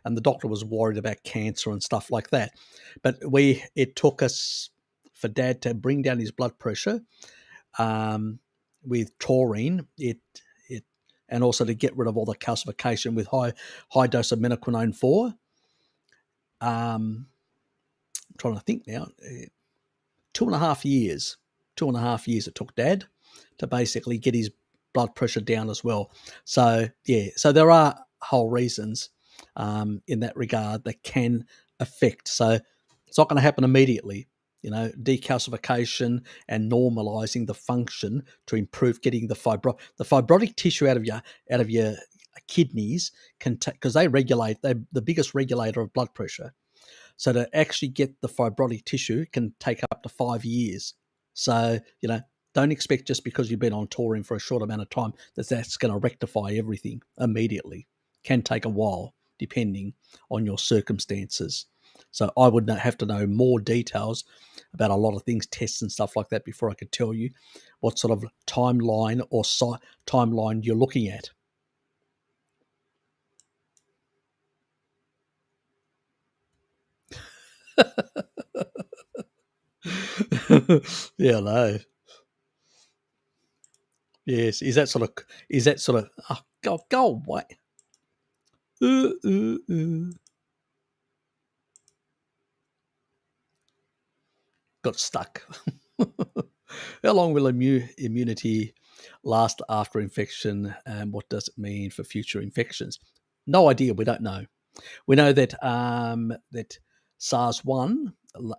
and the doctor was worried about cancer and stuff like that. But it took us for Dad to bring down his blood pressure with taurine, and also to get rid of all the calcification with high dose of menaquinone 4. I'm trying to think now. 2.5 years. 2.5 years it took Dad to basically get his blood pressure down as well. So yeah, so there are whole reasons in that regard that can affect. So it's not going to happen immediately. Decalcification and normalizing the function to improve getting the fibrotic tissue out of your kidneys can because they're the biggest regulator of blood pressure. So to actually get the fibrotic tissue can take up to 5 years. So, don't expect just because you've been on taurine for a short amount of time that's going to rectify everything immediately. Can take a while depending on your circumstances. So I would have to know more details about a lot of things, tests and stuff like that, before I could tell you what sort of timeline or timeline you're looking at. Yeah, I know. Yes, is that sort of? Oh, go away. Got stuck. How long will immunity last after infection, and what does it mean for future infections? No idea. We don't know. We know that that SARS-1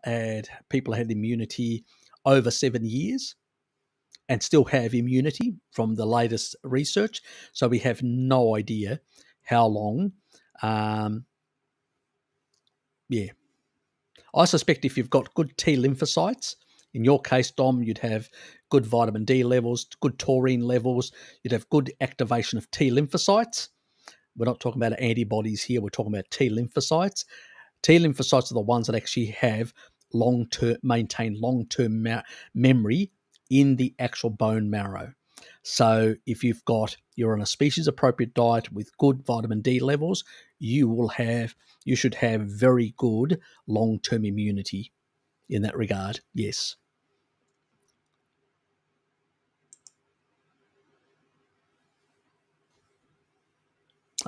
had people had immunity over 7 years and still have immunity from the latest research. So we have no idea how long. Yeah, I suspect if you've got good T lymphocytes, in your case, Dom, you'd have good vitamin D levels, good taurine levels, you'd have good activation of T lymphocytes. We're not talking about antibodies here, we're talking about T lymphocytes. T lymphocytes are the ones that actually have maintain long-term memory in the actual bone marrow. So if you're on a species appropriate diet with good vitamin D levels, you should have very good long-term immunity in that regard. Yes.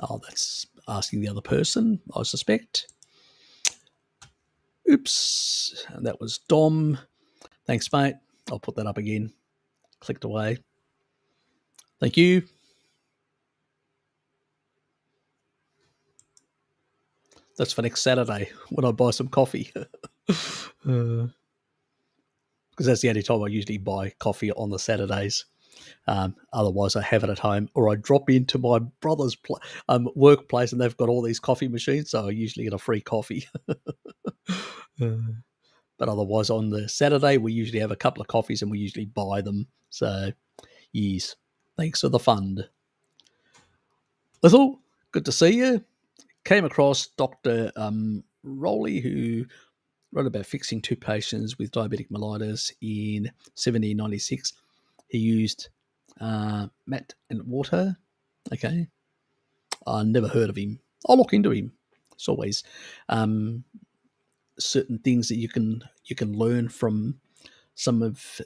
Oh, that's asking the other person, I suspect. Oops, that was Dom. Thanks, mate. I'll put that up again. Clicked away. Thank you. That's for next Saturday when I buy some coffee. Because that's the only time I usually buy coffee on the Saturdays. Otherwise, I have it at home, or I drop into my brother's workplace, and they've got all these coffee machines, so I usually get a free coffee. But otherwise, on the Saturday, we usually have a couple of coffees, and we usually buy them. So, yes, thanks for the fund. Little, good to see you. Came across Dr. Rowley, who wrote about fixing two patients with diabetic mellitus in 1796. He used mat and water. Okay. I never heard of him. I'll look into him. It's always certain things that you can learn from some of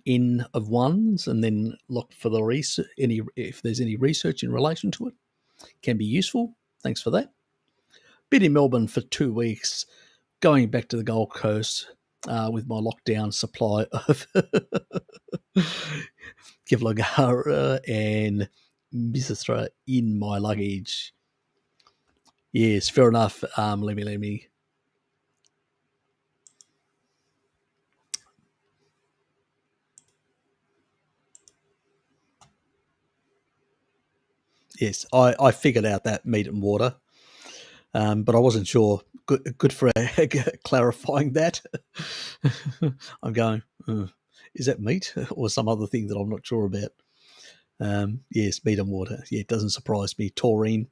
N of ones, and then look for the research. If there's any research in relation to it, can be useful. Thanks for that. Been in Melbourne for 2 weeks, going back to the Gold Coast with my lockdown supply of Kevlar and Mistra in my luggage. Yes, fair enough. Let me. Yes, I figured out that meat and water, but I wasn't sure. Good for clarifying that. I'm going, is that meat or some other thing that I'm not sure about? Yes, meat and water. Yeah, it doesn't surprise me. Taurine.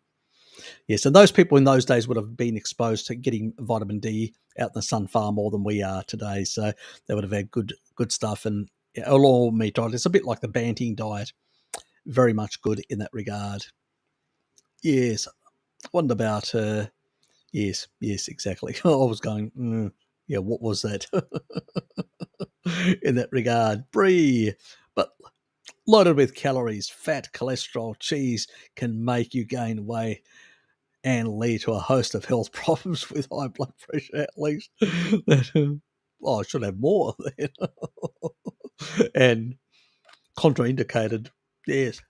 Yes, and those people in those days would have been exposed to getting vitamin D out in the sun far more than we are today. So they would have had good stuff. And a raw meat diet, it's a bit like the Banting diet. Very much good in that regard. Yes, what about? Yes, exactly. I was going. Yeah, what was that in that regard? Brie, but loaded with calories, fat, cholesterol, cheese can make you gain weight and lead to a host of health problems with high blood pressure, at least. Oh, I should have more then. And contraindicated. Yes.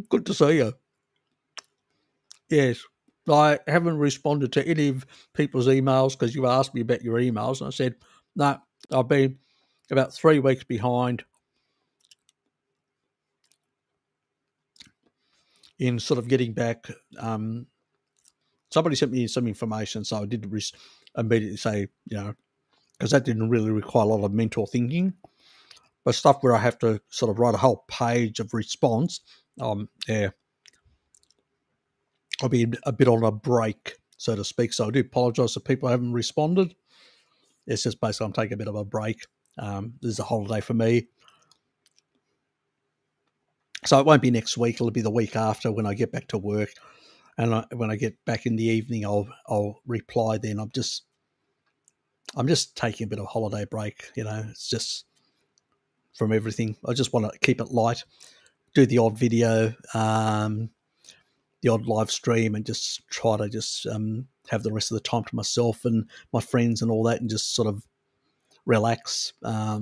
Good to see you. Yes. I haven't responded to any of people's emails because you asked me about your emails. And I said, no, I've been about 3 weeks behind in sort of getting back. Somebody sent me some information, so I did immediately say, because that didn't really require a lot of mental thinking, but stuff where I have to sort of write a whole page of response. Yeah, I'll be a bit on a break, so to speak. So I do apologise if people haven't responded. It's just basically I'm taking a bit of a break. This is a holiday for me. So it won't be next week. It'll be the week after when I get back to work. And when I get back in the evening, I'll reply then. I'm just taking a bit of a holiday break. It's just from everything. I just want to keep it light, do the odd video, the odd live stream, and just try to just have the rest of the time to myself and my friends and all that, and just sort of relax. I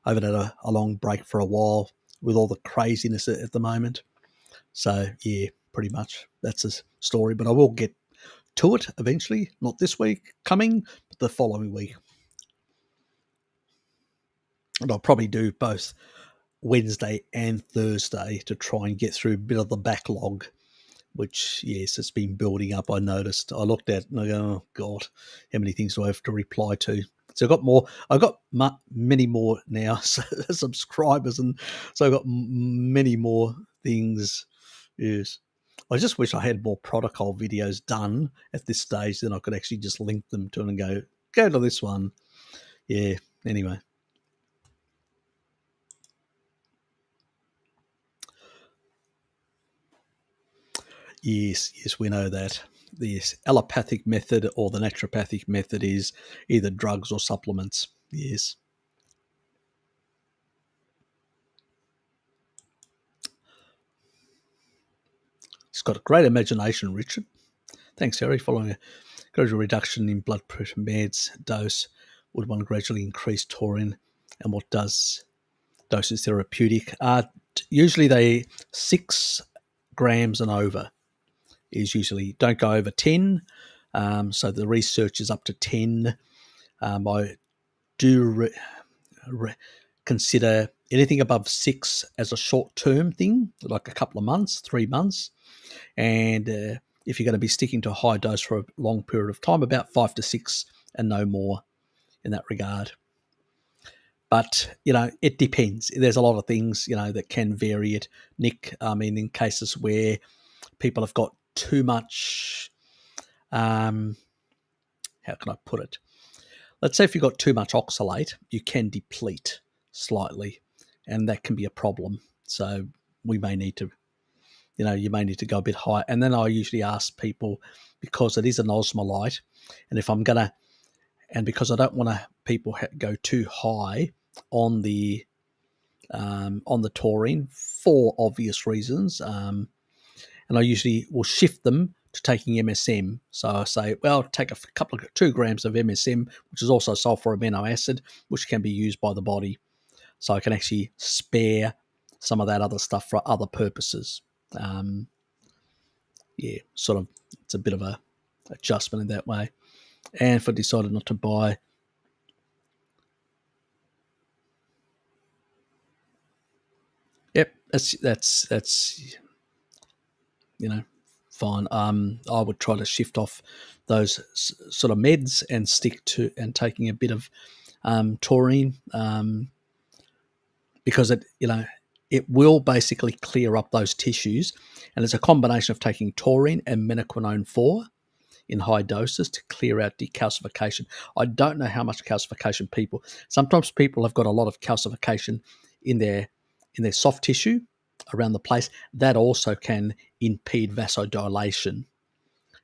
haven't had a long break for a while with all the craziness at the moment. So, yeah, pretty much that's a story. But I will get to it eventually, not this week coming, but the following week. And I'll probably do both Wednesday and Thursday to try and get through a bit of the backlog, which, yes, it's been building up. I noticed. I looked at it and I go, oh, God, how many things do I have to reply to? So I've got many more now subscribers, and so I've got many more things. Yes. I just wish I had more protocol videos done at this stage, then I could actually just link them to it and go to this one. Yeah, anyway. Yes, we know that. The allopathic method or the naturopathic method is either drugs or supplements. Yes. He's got a great imagination, Richard. Thanks, Harry. Following a gradual reduction in blood pressure meds dose, would one gradually increase taurine? And what dose is therapeutic? Usually they 6 grams and over is usually, don't go over 10. So the research is up to 10. I do consider anything above 6 as a short-term thing, like a couple of months, 3 months. And if you're going to be sticking to a high dose for a long period of time, about 5 to 6 and no more in that regard. But, it depends. There's a lot of things, that can vary it, Nick. I mean, in cases where people have got too much, how can I put it? Let's say if you've got too much oxalate, you can deplete slightly, and that can be a problem. So we may need to, you may need to go a bit higher. And then I usually ask people, because it is an osmolite, and if I'm going to, and because I don't want people go too high on the taurine for obvious reasons, and I usually will shift them to taking MSM. So I say, well, take 2 grams of MSM, which is also sulfur amino acid, which can be used by the body. So I can actually spare some of that other stuff for other purposes. Sort of, it's a bit of a adjustment in that way. And if I decided not to buy, yep, that's fine. I would try to shift off those sort of meds and stick to and taking a bit of taurine, because it will basically clear up those tissues, and it's a combination of taking taurine and menaquinone 4 in high doses to clear out decalcification. I don't know how much calcification sometimes people have got a lot of calcification in their soft tissue around the place. That also can impede vasodilation,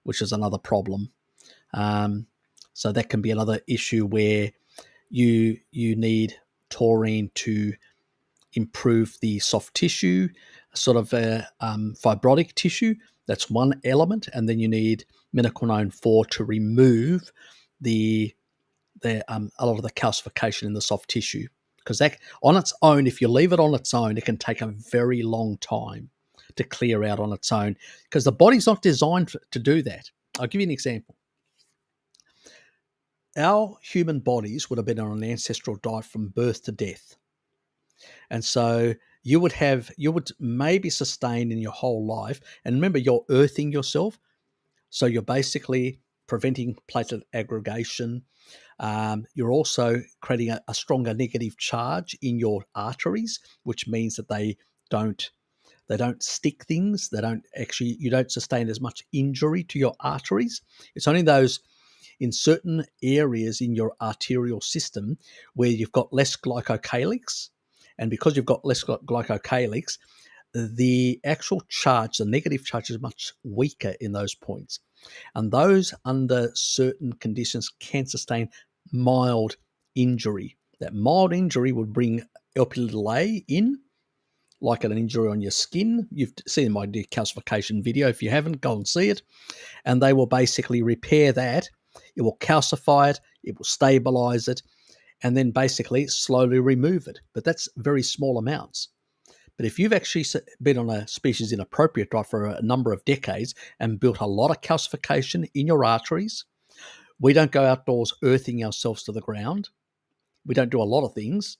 which is another problem. So that can be another issue where you need taurine to improve the soft tissue, sort of fibrotic tissue. That's one element. And then you need menaquinone 4 to remove a lot of the calcification in the soft tissue. Because that, on its own, if you leave it on its own, it can take a very long time to clear out on its own, because the body's not designed to do that. I'll give you an example. Our human bodies would have been on an ancestral diet from birth to death. And so you would maybe sustain in your whole life. And remember, you're earthing yourself. So you're basically preventing platelet aggregation. You're also creating a stronger negative charge in your arteries, which means that they don't stick things. You don't sustain as much injury to your arteries. It's only those in certain areas in your arterial system where you've got less glycocalyx. And because you've got less glycocalyx, the actual charge, the negative charge, is much weaker in those points. And those, under certain conditions, can sustain mild injury. That mild injury would bring LP(a) in, like an injury on your skin. You've seen my decalcification video. If you haven't, go and see it. And they will basically repair that. It will calcify it. It will stabilize it. And then basically slowly remove it. But that's very small amounts. But if you've actually been on a species inappropriate diet for a number of decades and built a lot of calcification in your arteries, we don't go outdoors earthing ourselves to the ground. We don't do a lot of things.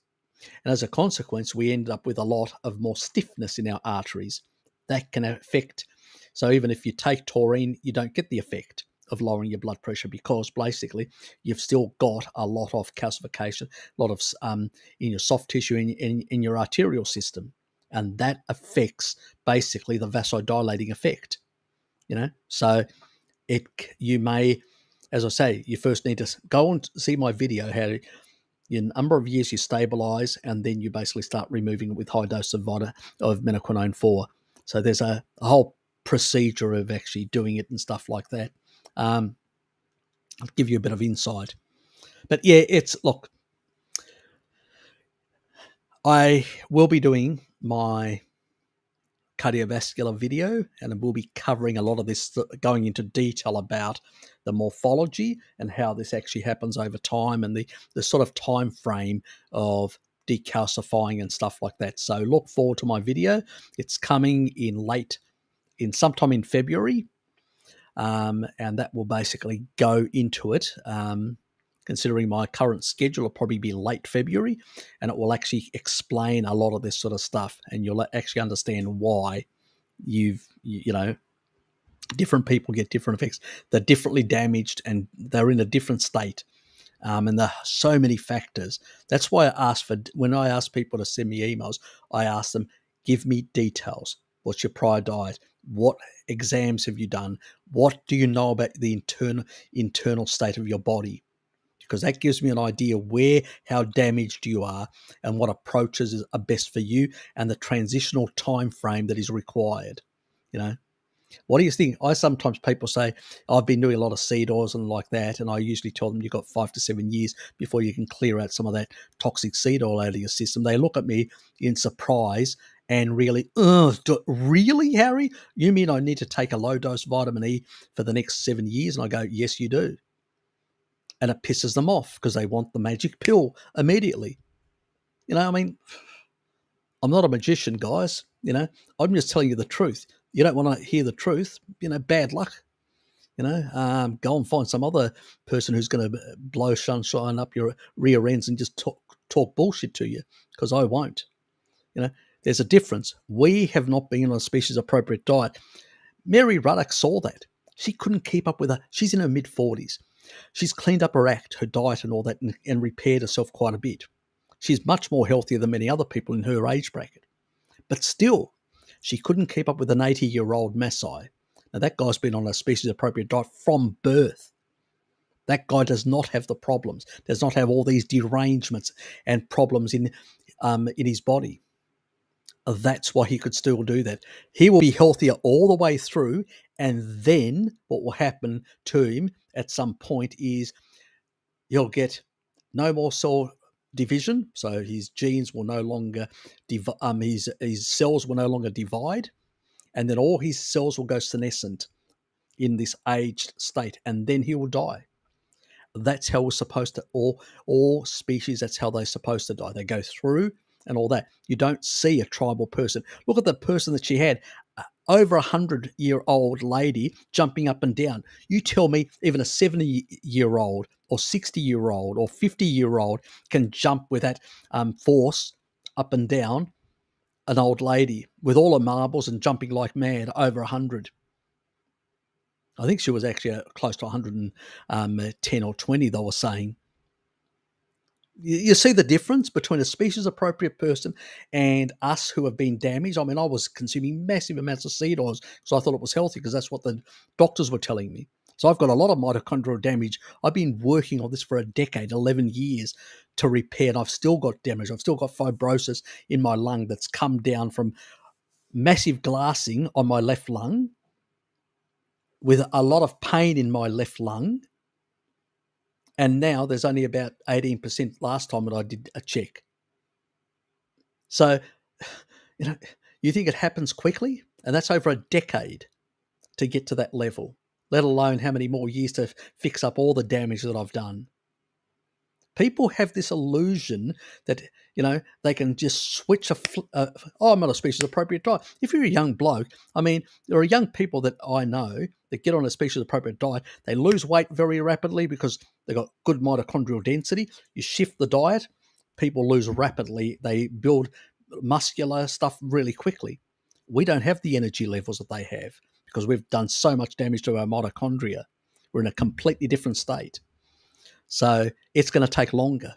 And as a consequence, we end up with a lot of more stiffness in our arteries. That can affect. So even if you take taurine, you don't get the effect of lowering your blood pressure because basically you've still got a lot of calcification, a lot of in your soft tissue, in your arterial system. And that affects basically the vasodilating effect, So you may, as I say, you first need to go and see my video how to, in a number of years you stabilize and then you basically start removing it with high dose of menaquinone 4. So there's a whole procedure of actually doing it and stuff like that. I'll give you a bit of insight. But yeah, look, I will be doing my cardiovascular video and we'll be covering a lot of this, going into detail about the morphology and how this actually happens over time and the sort of time frame of decalcifying and stuff like that. So look forward to my video. It's coming in sometime in February, and that will basically go into it. Considering my current schedule, will probably be late February, and it will actually explain a lot of this sort of stuff, and you'll actually understand why different people get different effects. They're differently damaged, and they're in a different state, and there are so many factors. That's why when I ask people to send me emails, I ask them, give me details. What's your prior diet? What exams have you done? What do you know about the internal state of your body? Because that gives me an idea how damaged you are and what approaches are best for you and the transitional time frame that is required. What do you think? Sometimes people say, I've been doing a lot of seed oils and like that, and I usually tell them you've got 5 to 7 years before you can clear out some of that toxic seed oil out of your system. They look at me in surprise and really, really, Harry? You mean I need to take a low-dose vitamin E for the next 7 years? And I go, yes, you do. And it pisses them off because they want the magic pill immediately. I'm not a magician, guys. I'm just telling you the truth. You don't want to hear the truth, bad luck. Go and find some other person who's going to blow sunshine up your rear ends and just talk bullshit to you, because I won't. There's a difference. We have not been on a species-appropriate diet. Mary Ruddock saw that. She couldn't keep up with her. She's in her mid-40s. She's cleaned up her diet and all that and repaired herself quite a bit. She's much more healthier than many other people in her age bracket. But still, she couldn't keep up with an 80-year-old Maasai. Now, that guy's been on a species-appropriate diet from birth. That guy does not have the problems, does not have all these derangements and problems in his body. That's why he could still do that. He will be healthier all the way through, and then what will happen to him at some point is he'll get no more cell division, so his genes will no longer his cells will no longer divide, and then all his cells will go senescent in this aged state, and then he will die. That's how we're supposed to, all species, that's how they're supposed to die. They go through and all that. You don't see a tribal person. Look at the person that she had, over 100-year-old lady jumping up and down. You tell me even a 70-year-old or 60-year-old or 50-year-old can jump with that force up and down an old lady with all her marbles and jumping like mad over 100. I think she was actually close to 110 or 20, they were saying. You see the difference between a species-appropriate person and us who have been damaged? I mean, I was consuming massive amounts of seed oils because I thought it was healthy, because that's what the doctors were telling me. So I've got a lot of mitochondrial damage. I've been working on this for a decade, 11 years, to repair, and I've still got damage. I've still got fibrosis in my lung that's come down from massive glassing on my left lung, with a lot of pain in my left lung. And now there's only about 18% last time that I did a check. So, you think it happens quickly? And that's over a decade to get to that level, let alone how many more years to fix up all the damage that I've done. People have this illusion that, they can just switch I'm on a species appropriate diet. If you're a young bloke, I mean, there are young people that I know that get on a species appropriate diet. They lose weight very rapidly because they've got good mitochondrial density. You shift the diet, people lose rapidly. They build muscular stuff really quickly. We don't have the energy levels that they have because we've done so much damage to our mitochondria. We're in a completely different state. So it's going to take longer.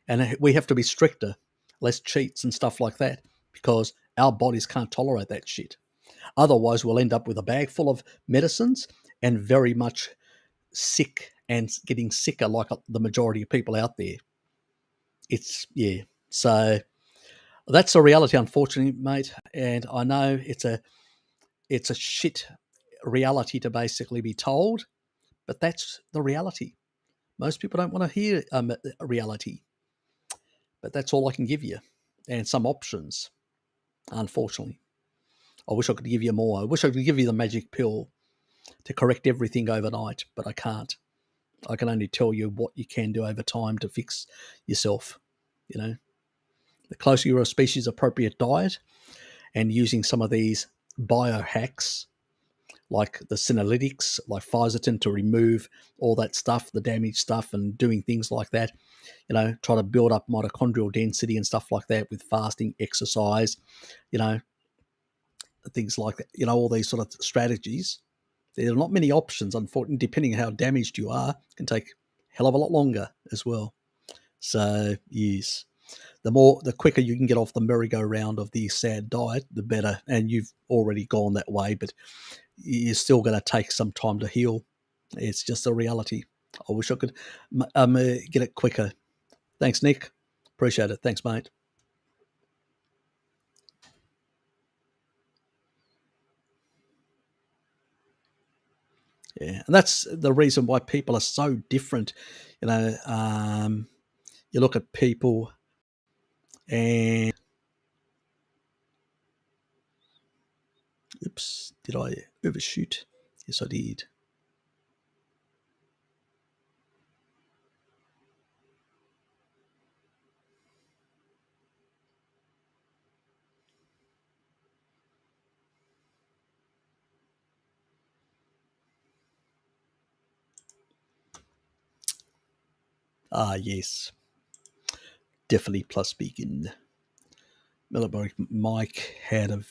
And we have to be stricter, less cheats and stuff like that, because our bodies can't tolerate that shit. Otherwise, we'll end up with a bag full of medicines and very much sick and getting sicker like the majority of people out there. Yeah. So that's a reality, unfortunately, mate. And I know it's a shit reality to basically be told, but that's the reality. Most people don't want to hear a reality. But that's all I can give you, and some options, unfortunately. I wish I could give you more. I wish I could give you the magic pill to correct everything overnight, but I can't. I can only tell you what you can do over time to fix yourself. The closer you're a species appropriate diet and using some of these biohacks like the senolytics, like Physitin, to remove all that stuff, the damaged stuff, and doing things like that. Try to build up mitochondrial density and stuff like that with fasting, exercise, things like that, all these sort of strategies. There are not many options, unfortunately, depending on how damaged you are. It can take a hell of a lot longer as well. So, yes, the quicker you can get off the merry-go-round of the sad diet, the better. And you've already gone that way, but you're still going to take some time to heal. It's just a reality. I wish I could get it quicker. Thanks, Nick. Appreciate it. Thanks, mate. Yeah, and that's the reason why people are so different. You look at people and oops, did I overshoot? Yes, I did. Yes, definitely plus vegan. Metabolic Mike had of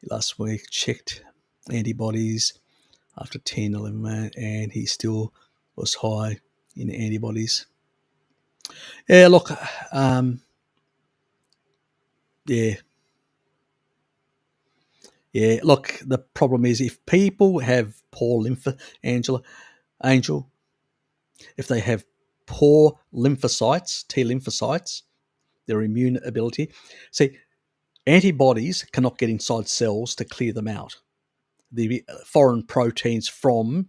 last week checked antibodies after 10, 11 minutes, and he still was high in antibodies. Yeah, look, yeah. Yeah, look, the problem is if people have poor Angel, if they have poor lymphocytes, T lymphocytes, their immune ability. See, antibodies cannot get inside cells to clear them out. The foreign proteins from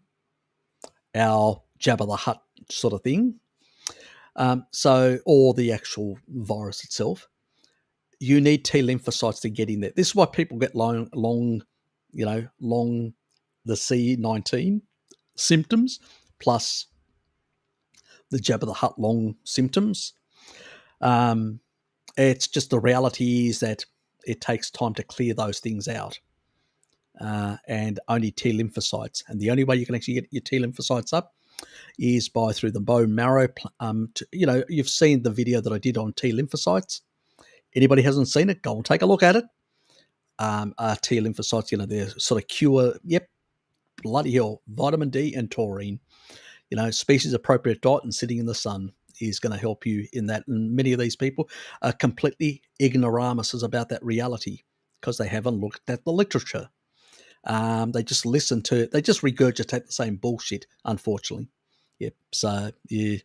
our Jabba the Hutt sort of thing, or the actual virus itself, you need T lymphocytes to get in there. This is why people get long the C19 symptoms plus the Jabba the Hutt long symptoms. It's just the reality is that it takes time to clear those things out. And only T lymphocytes. And the only way you can actually get your T lymphocytes up is through the bone marrow. You've seen the video that I did on T lymphocytes. Anybody hasn't seen it, go and take a look at it. T lymphocytes, they're sort of cure. Yep, bloody hell, vitamin D and taurine. Species appropriate diet and sitting in the sun is going to help you in that. And many of these people are completely ignoramuses about that reality because they haven't looked at the literature. They just they just regurgitate the same bullshit, unfortunately. Yep. So, yeah.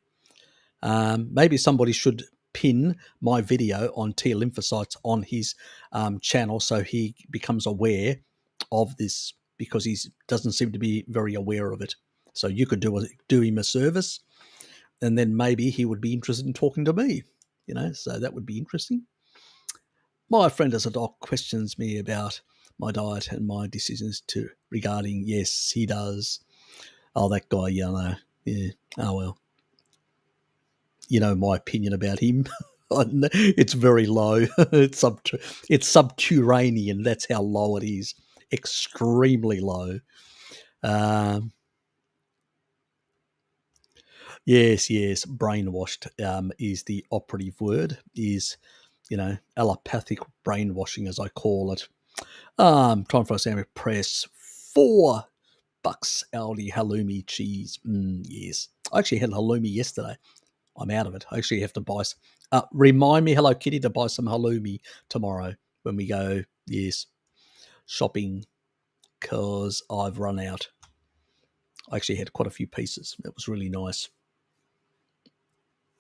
Maybe somebody should pin my video on T lymphocytes on his channel so he becomes aware of this, because he doesn't seem to be very aware of it. So you could do him a service, and then maybe he would be interested in talking to me, so that would be interesting. My friend as a doc questions me about my diet and my decisions regarding, yes, he does. Oh, that guy, yeah. Oh, well. My opinion about him. It's very low. It's subterranean. That's how low it is. Extremely low. Um, yes, yes. Brainwashed is the operative word. Is allopathic brainwashing, as I call it. Time for a sandwich. Press $4 Aldi halloumi cheese. Yes, I actually had halloumi yesterday. I'm out of it. I actually have to buy. Remind me, Hello Kitty, to buy some halloumi tomorrow when we go. Yes, shopping, because I've run out. I actually had quite a few pieces. It was really nice.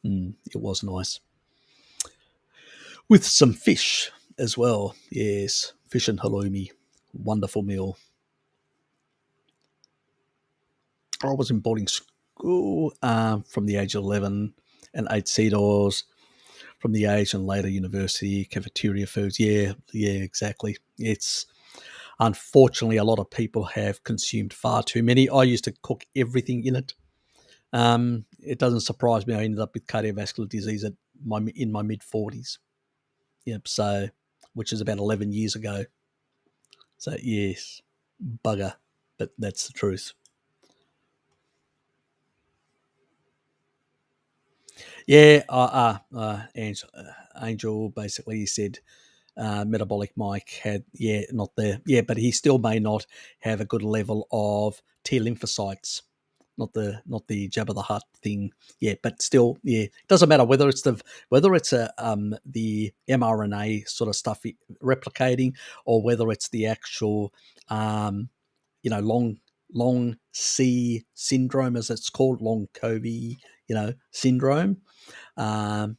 It was nice with some fish as well. Yes, fish and halloumi, wonderful meal. I was in boarding school from the age of 11 and ate Cedos from the age and later university cafeteria foods. Yeah, yeah, exactly. It's unfortunately a lot of people have consumed far too many. I used to cook everything in it. It doesn't surprise me I ended up with cardiovascular disease in my mid 40s. Yep. So, which is about 11 years ago. So yes, bugger, but that's the truth. Yeah. Angel basically said metabolic Mike had, not there, but he still may not have a good level of T lymphocytes, not the Jabba the Hutt thing, but still, doesn't matter whether it's the mRNA sort of stuff replicating, or whether it's the actual long C syndrome, as it's called, long COVID syndrome, um,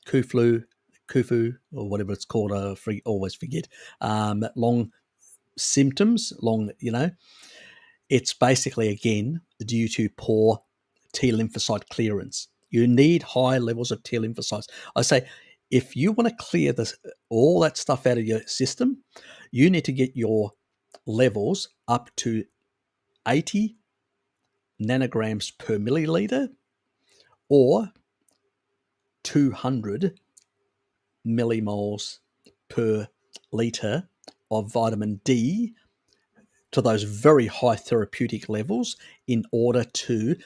Kuflu, Kufu, or whatever it's called. I always forget. Long symptoms, it's basically, again, due to poor T lymphocyte clearance. You need high levels of T lymphocytes. I say, if you want to clear all that stuff out of your system, you need to get your levels up to 80 nanograms per milliliter or 200 millimoles per liter of vitamin D, to those very high therapeutic levels, in order to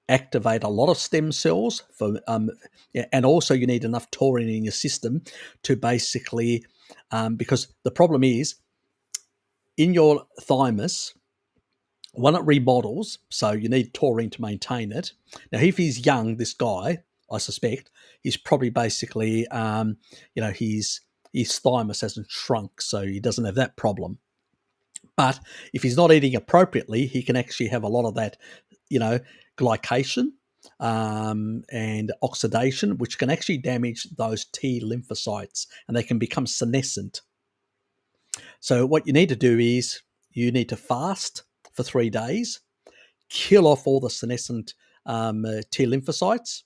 activate a lot of stem cells and also you need enough taurine in your system to basically, because the problem is, in your thymus, when it remodels, so you need taurine to maintain it. Now, if he's young, this guy, I suspect, he's probably basically, his thymus hasn't shrunk, so he doesn't have that problem. But if he's not eating appropriately, he can actually have a lot of that, glycation and oxidation, which can actually damage those T lymphocytes, and they can become senescent. So what you need to do is you need to fast for 3 days, kill off all the senescent T lymphocytes,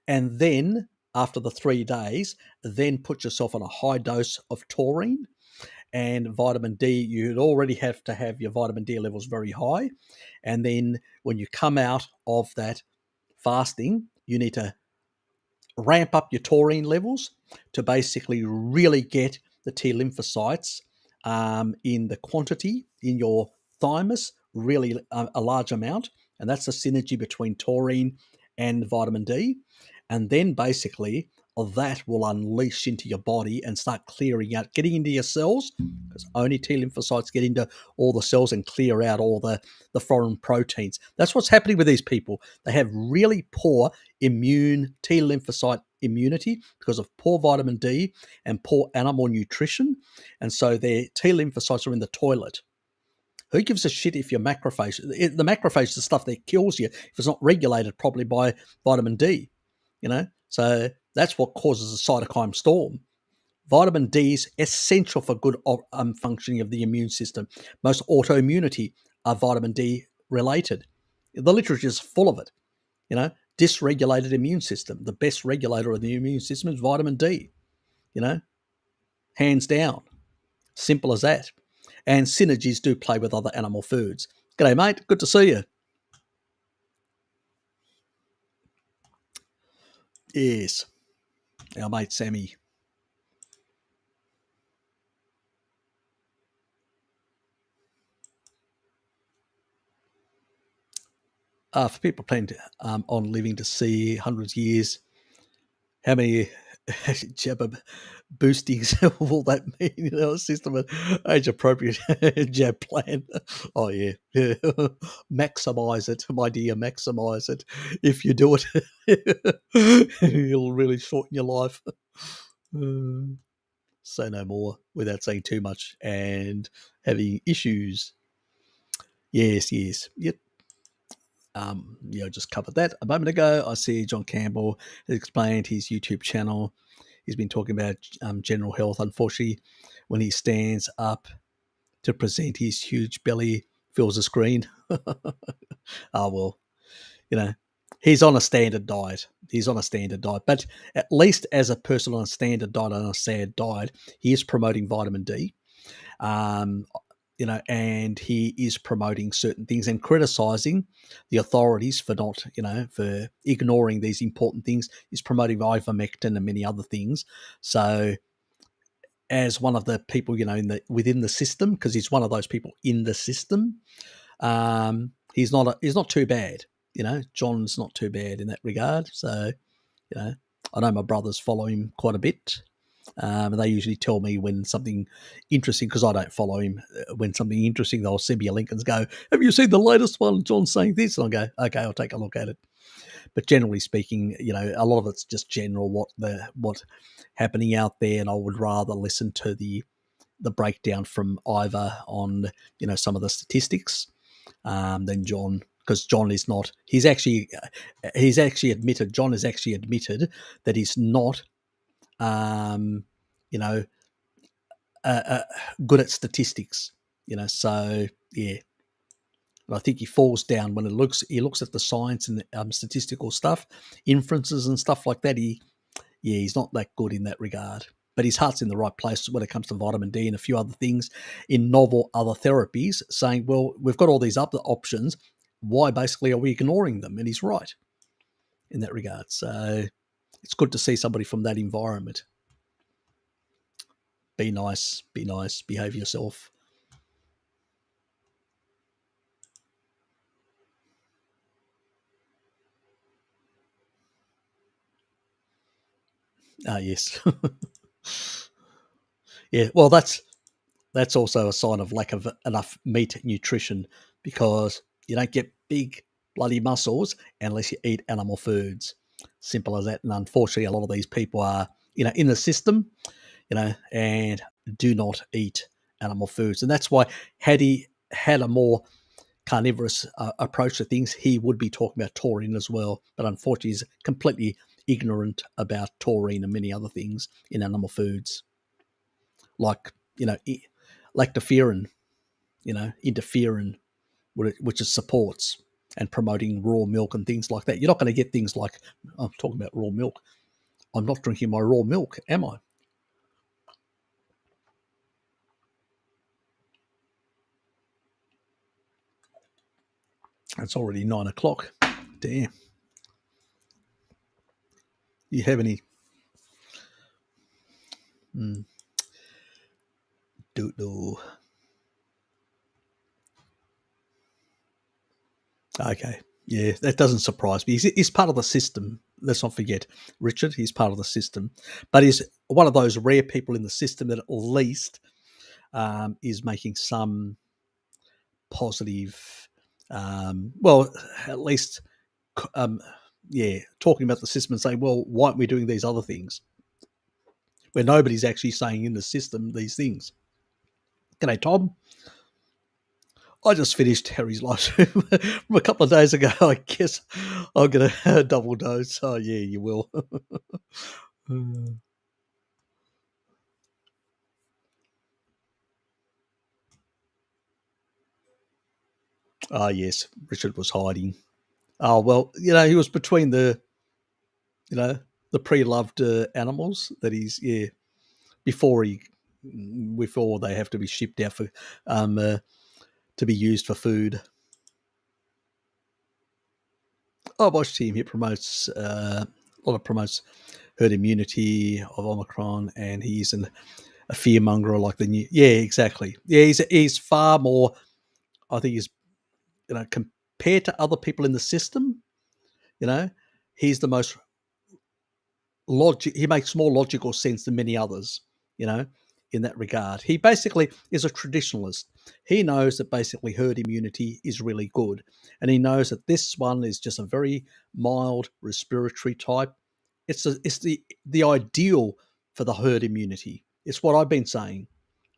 and then after the 3 days, then put yourself on a high dose of taurine and vitamin D. You'd already have to have your vitamin D levels very high. And then when you come out of that fasting, you need to ramp up your taurine levels to basically really get the T lymphocytes in the quantity in your thymus, really a large amount. And that's the synergy between taurine and vitamin D. And then basically that will unleash into your body and start clearing out, getting into your cells, because only T lymphocytes get into all the cells and clear out all the foreign proteins. That's what's happening with these people. They have really poor T lymphocyte immunity because of poor vitamin D and poor animal nutrition. And so their T lymphocytes are in the toilet. Who gives a shit if your macrophage, the macrophage is the stuff that kills you if it's not regulated properly by vitamin D, So that's what causes a cytokine storm. Vitamin D is essential for good functioning of the immune system. Most autoimmunity are vitamin D related. The literature is full of it. Dysregulated immune system. The best regulator of the immune system is vitamin D. Hands down. Simple as that. And synergies do play with other animal foods. G'day, mate. Good to see you. Yes. our mate Sammy. For people planning on living to see hundreds of years, how many jab boostings will that mean in our system? An age appropriate jab plan. Oh yeah, yeah. Maximize it, my dear. Maximize it. If you do it, you'll really shorten your life. Say no more without saying too much and having issues. Yes, yes, yep. Just covered that a moment ago. I see John Campbell has explained his YouTube channel. He's been talking about general health. Unfortunately, when he stands up to present, his huge belly fills the screen. Oh, well, you know, he's on a standard diet. He's on a standard diet. But at least as a person on a standard diet, on a sad diet, he is promoting vitamin D. Um, and he is promoting certain things and criticizing the authorities for not, for ignoring these important things. He's promoting ivermectin and many other things. So, as one of the people, within the system, because he's one of those people in the system, he's not too bad. John's not too bad in that regard. So, I know my brothers follow him quite a bit. And they usually tell me when something interesting, because I don't follow him, when something interesting, they'll send me a link and go, "Have you seen the latest one? John's saying this." And I go, "Okay, I'll take a look at it." But generally speaking, a lot of it's just general what's happening out there, and I would rather listen to the breakdown from Ivor on some of the statistics than John, because John is not. He's actually admitted. John has actually admitted that he's not. Um, you know, good at statistics. So yeah. And I think he falls down when he looks at the science and the, statistical stuff, inferences and stuff like that. He's not that good in that regard. But his heart's in the right place when it comes to vitamin D and a few other things in novel other therapies, saying, well, we've got all these other options. Why basically are we ignoring them? And he's right in that regard. So it's good to see somebody from that environment. Be nice, behave yourself. Yes. Yeah, well, that's also a sign of lack of enough meat nutrition, because you don't get big bloody muscles unless you eat animal foods. Simple as that. And unfortunately, a lot of these people are, in the system, and do not eat animal foods. And that's why, had he had a more carnivorous approach to things, he would be talking about taurine as well. But unfortunately, he's completely ignorant about taurine and many other things in animal foods, like lactoferrin, interferon, which is supports and promoting raw milk and things like that. You're not going to get things like, I'm talking about raw milk. I'm not drinking my raw milk, am I? It's already 9 o'clock. Damn. You have any? Do. Okay. Yeah, that doesn't surprise me. He's part of the system. Let's not forget, Richard. He's part of the system, but he's one of those rare people in the system that at least is making some positive. Well, at least, um, talking about the system and saying, well, why aren't we doing these other things? Where nobody's actually saying in the system these things. G'day, Tom. I just finished Harry's live stream from a couple of days ago. I guess I'm going to double dose. Oh, yeah, you will. Ah, yes, Richard was hiding. Oh, well, he was between you know, the pre-loved animals that he's, before they have to be shipped out for, to be used for food. I watched him. He promotes, a lot of promotes herd immunity of Omicron, and he's a fear monger like the new. Yeah, exactly. Yeah, he's far more. I think he's, compared to other people in the system, you know, he's the most logic. He makes more logical sense than many others, you know, in that regard. He basically is a traditionalist. He knows that basically herd immunity is really good, and he knows that this one is just a very mild respiratory type. It's the ideal for the herd immunity. It's what I've been saying.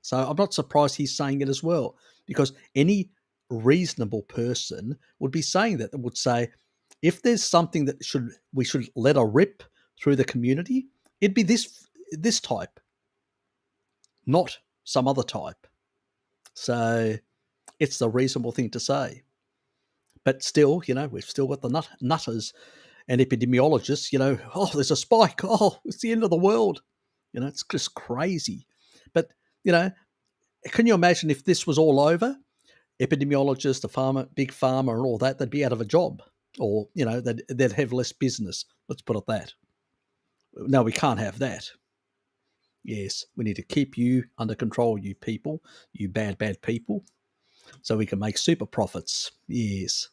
So I'm not surprised he's saying it as well, because any reasonable person would be saying that. That would say, if there's something that we should let a rip through the community, it'd be this type, not some other type. So it's the reasonable thing to say. But still, we've still got the nutters and epidemiologists, oh, there's a spike. Oh, it's the end of the world. It's just crazy. But, can you imagine if this was all over? Epidemiologists, the farmer, big pharma, and all that, they'd be out of a job, or they'd have less business. Let's put it that. No, we can't have that. Yes, we need to keep you under control, you people, you bad people, so we can make super profits. Yes.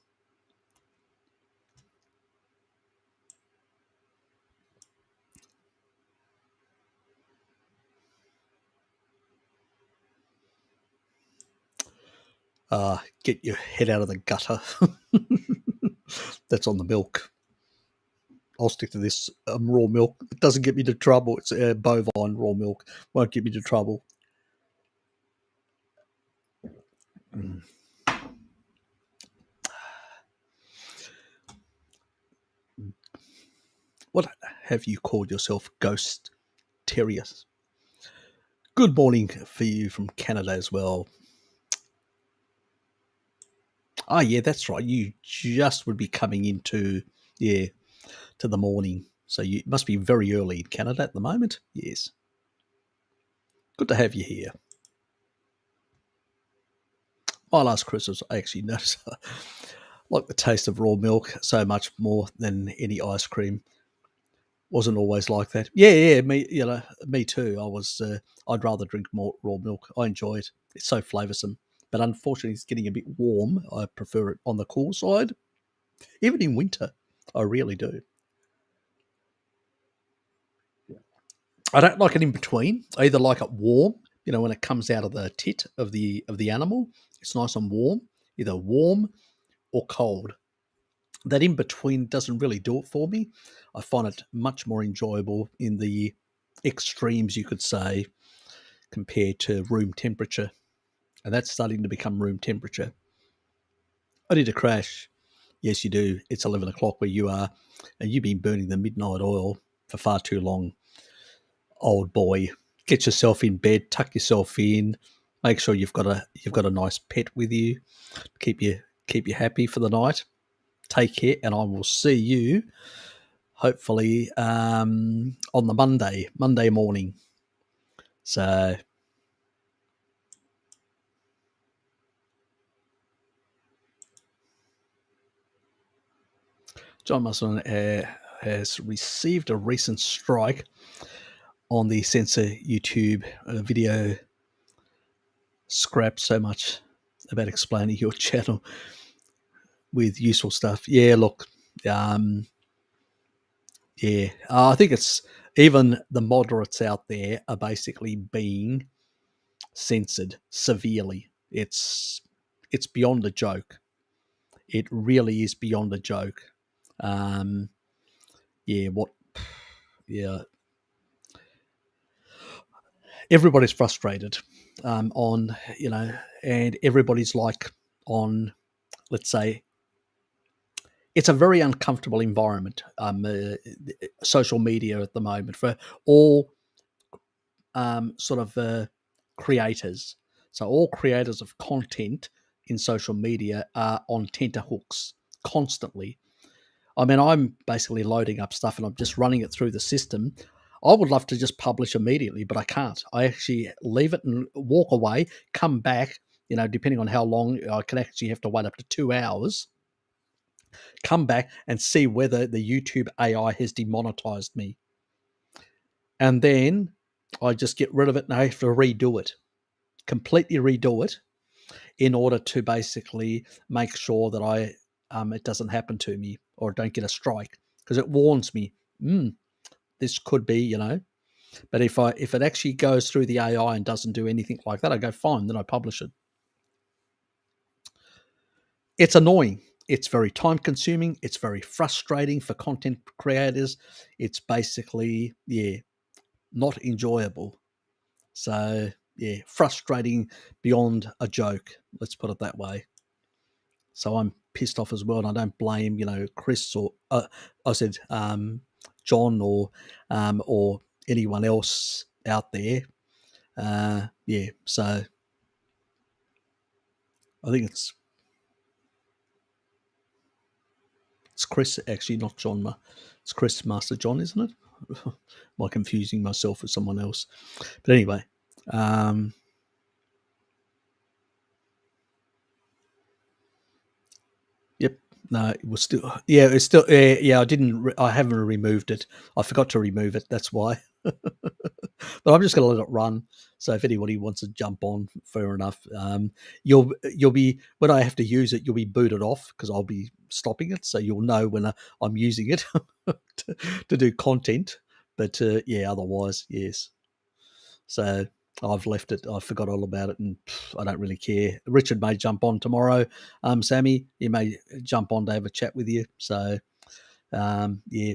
Get your head out of the gutter. That's on the milk. I'll stick to this raw milk. It doesn't get me to trouble. It's bovine raw milk. Won't get me to trouble. Mm. What have you called yourself, Ghost Terriers? Good morning for you from Canada as well. Oh, yeah, that's right. You just would be coming into, to the morning. So you must be very early in Canada at the moment. Yes. Good to have you here. My last Christmas, I actually noticed I like the taste of raw milk so much more than any ice cream. Wasn't always like that. Yeah, me too. I'd rather drink more raw milk. I enjoy it. It's so flavoursome. But unfortunately, it's getting a bit warm. I prefer it on the cool side. Even in winter, I really do. I don't like it in between. I either like it warm, when it comes out of the tit of the animal, it's nice and warm, either warm or cold. That in between doesn't really do it for me. I find it much more enjoyable in the extremes, you could say, compared to room temperature. And that's starting to become room temperature. I need a crash. Yes, you do. It's 11 o'clock where you are, and you've been burning the midnight oil for far too long. Old boy, get yourself in bed, tuck yourself in, make sure you've got a nice pet with you, keep you happy for the night. Take care, and I will see you hopefully on the Monday morning. So John Musselman has received a recent strike on the censor YouTube video scrap so much about explaining your channel with useful stuff. Yeah, look, I think it's even the moderates out there are basically being censored severely. It's beyond a joke. It really is beyond a joke. Everybody's frustrated on, and everybody's like on, let's say, it's a very uncomfortable environment, social media at the moment for all sort of creators. So all creators of content in social media are on tenterhooks constantly. I mean, I'm basically loading up stuff and I'm just running it through the system. I would love to just publish immediately, but I can't. I actually leave it and walk away, come back, depending on how long, I can actually have to wait up to 2 hours, come back and see whether the YouTube AI has demonetized me. and then I just get rid of it and I have to redo it, completely redo it, in order to basically make sure that it doesn't happen to me or don't get a strike, because it warns me, this could be, But if it actually goes through the AI and doesn't do anything like that, I go fine, then I publish it. It's annoying. It's very time consuming. It's very frustrating for content creators. It's basically, not enjoyable. So, frustrating beyond a joke. Let's put it that way. So I'm pissed off as well, and I don't blame, Chris or I said John or anyone else out there. So I think it's Chris, actually, not John. It's Chris, Master John, isn't it? Am I confusing myself with someone else? But anyway, yep. No, it was still. Yeah, it's still. Yeah, I haven't removed it. I forgot to remove it. That's why. But I'm just going to let it run. So if anybody wants to jump on, fair enough. You'll be, when I have to use it, you'll be booted off because I'll be stopping it. So you'll know when I'm using it to do content. But otherwise, yes. So I've left it. I forgot all about it, and I don't really care. Richard may jump on tomorrow. Sammy, he may jump on to have a chat with you. So, yeah.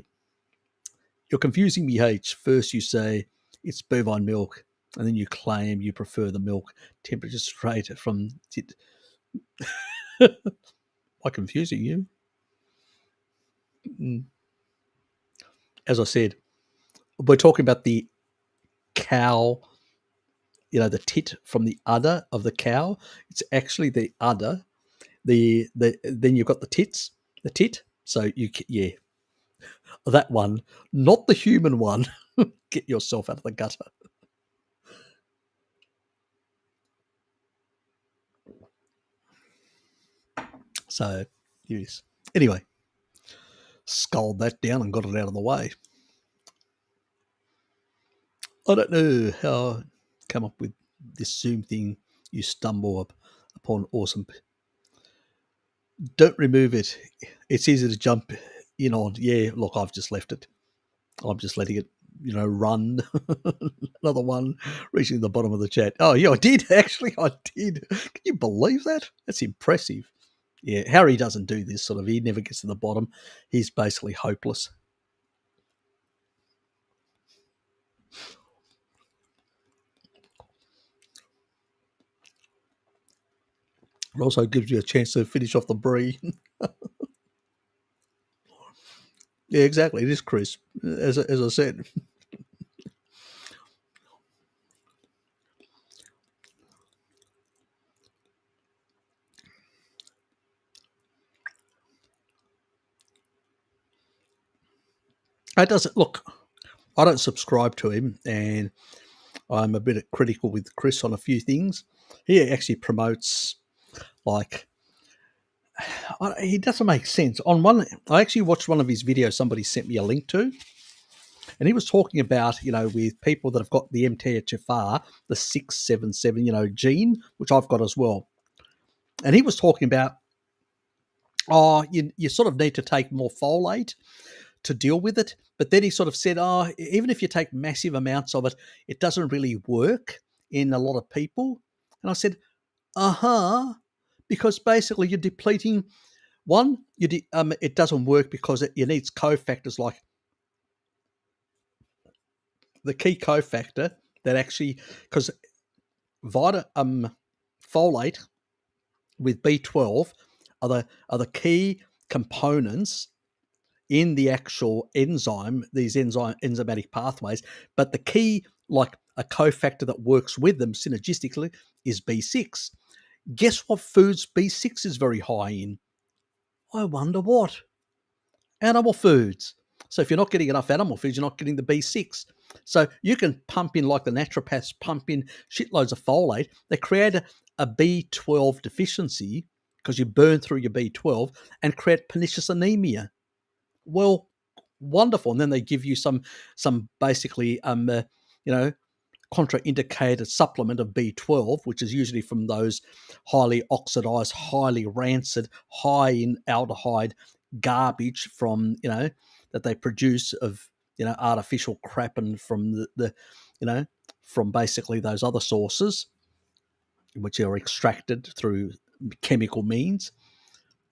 You're confusing me, H. First you say it's bovine milk, and then you claim you prefer the milk temperature straight from... Am I confusing you? As I said, we're talking about the cow, the tit from the udder of the cow. It's actually the udder. Then you've got the tit. So that one, not the human one. Get yourself out of the gutter. So, yes. Anyway, sculled that down and got it out of the way. I don't know how I come up with this Zoom thing. You stumble upon awesome. Don't remove it. It's easy to jump in on. Yeah, look, I've just left it. I'm just letting it, run. Another one reaching the bottom of the chat. Oh, yeah, I did. Actually, I did. Can you believe that? That's impressive. Yeah, Harry doesn't do this sort of. He never gets to the bottom. He's basically hopeless. It also gives you a chance to finish off the brie. Yeah, exactly. It is crisp, as I said. It doesn't look. I don't subscribe to him, and I'm a bit critical with Chris on a few things. He actually promotes, like, he doesn't make sense. I actually watched one of his videos. Somebody sent me a link to, and he was talking about, with people that have got the MTHFR, the 677, gene, which I've got as well. And he was talking about, you sort of need to take more folate to deal with it. But then he sort of said, even if you take massive amounts of it, it doesn't really work in a lot of people. And I said, because basically you're depleting. One, it doesn't work because it needs cofactors like the key cofactor that actually, because folate with B12 are the key components in the actual enzyme, these enzymatic pathways. But the key, like a cofactor that works with them synergistically, is B6. Guess what foods B6 is very high in? I wonder what? Animal foods. So if you're not getting enough animal foods, you're not getting the B6. So you can pump in, like the naturopaths pump in shitloads of folate. They create a B12 deficiency because you burn through your B12 and create pernicious anemia. Well, wonderful. And then they give you some basically you know, contraindicated supplement of B12, which is usually from those highly oxidized, highly rancid, high in aldehyde garbage from, that they produce of, artificial crap, and from the from basically those other sources, which are extracted through chemical means.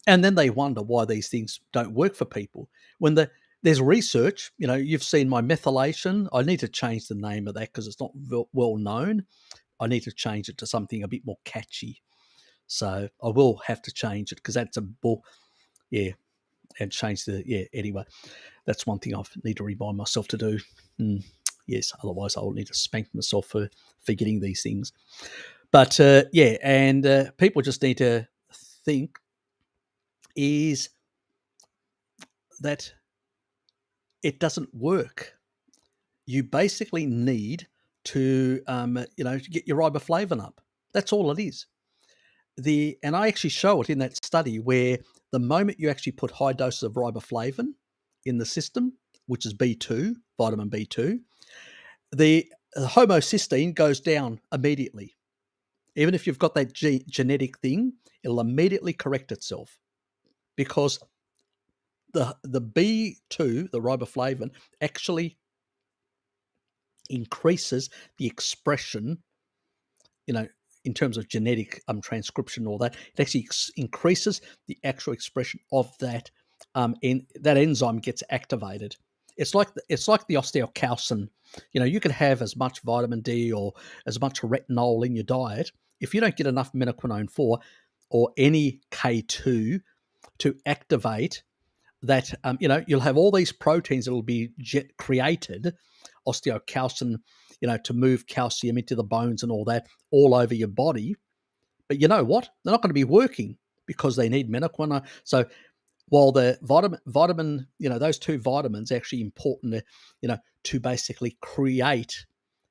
And then they wonder why these things don't work for people. When there's research, you've seen my methylation. I need to change the name of that because it's not well known. I need to change it to something a bit more catchy. So I will have to change it because that's a bull. Yeah, and change anyway. That's one thing I need to remind myself to do. Yes, otherwise I'll need to spank myself for forgetting these things. But and people just need to think is that it doesn't work. You basically need to, get your riboflavin up. That's all it is. And I actually show it in that study where the moment you actually put high doses of riboflavin in the system, which is B2, vitamin B2, the homocysteine goes down immediately. Even if you've got that genetic thing, it'll immediately correct itself because the B2, the riboflavin, actually increases the expression, in terms of genetic transcription and all that. It actually increases the actual expression of that, and that enzyme gets activated. It's like the osteocalcin. You can have as much vitamin D or as much retinol in your diet. If you don't get enough menaquinone 4 or any K2 to activate that, you'll have all these proteins that will be created, osteocalcin, to move calcium into the bones and all that, all over your body. But you know what? They're not going to be working because they need menaquinone. So while the vitamin, those two vitamins are actually important, to basically create,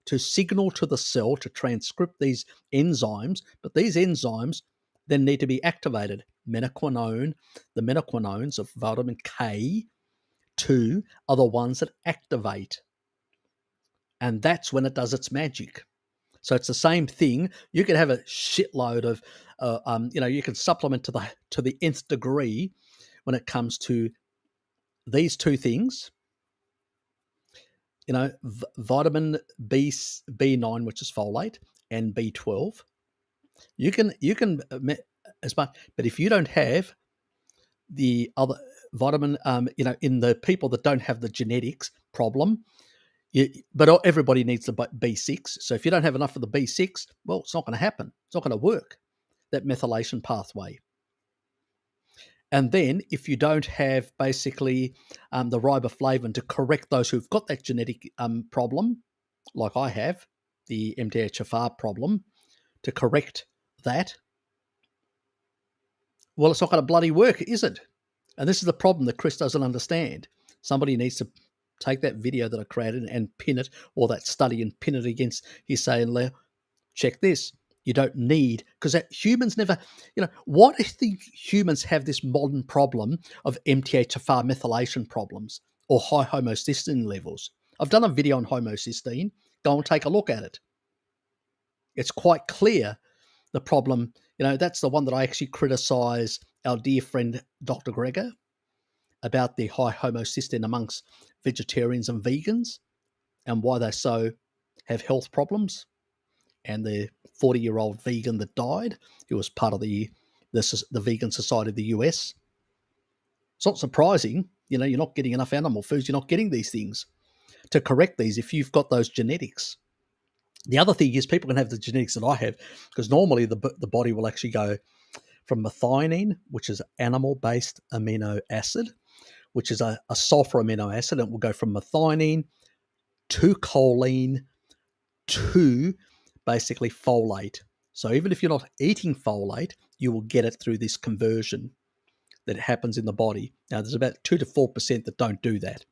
to signal to the cell to transcript these enzymes, but these enzymes then need to be activated. Menaquinone, the menaquinones of vitamin K2 are the ones that activate. And that's when it does its magic. So it's the same thing. You can have a shitload of, you can supplement to the nth degree when it comes to these two things. Vitamin B9, which is folate, and B12. You can as much, but if you don't have the other vitamin, in the people that don't have the genetics problem, but everybody needs the B6. So if you don't have enough of the B6, well, it's not going to happen. It's not going to work, that methylation pathway. And then if you don't have basically the riboflavin to correct those who've got that genetic problem, like I have, the MTHFR problem, to correct that, well, it's not going to bloody work, is it? And this is the problem that Chris doesn't understand. Somebody needs to take that video that I created and pin it, or that study and pin it against. He's saying, check this. You don't need, because humans never, what if the humans have this modern problem of MTHFR methylation problems or high homocysteine levels? I've done a video on homocysteine. Go and take a look at it. It's quite clear the problem. That's the one that I actually criticize our dear friend Dr. Greger about the high homocysteine amongst vegetarians and vegans and why they have health problems. And the 40-year-old vegan that died, who was part of the Vegan Society of the US. It's not surprising, you're not getting enough animal foods, you're not getting these things to correct these if you've got those genetics. The other thing is people can have the genetics that I have, because normally the body will actually go from methionine, which is animal-based amino acid, which is a sulfur amino acid, and it will go from methionine to choline to basically folate. So even if you're not eating folate, you will get it through this conversion that happens in the body. Now, there's about 2 to 4% that don't do that,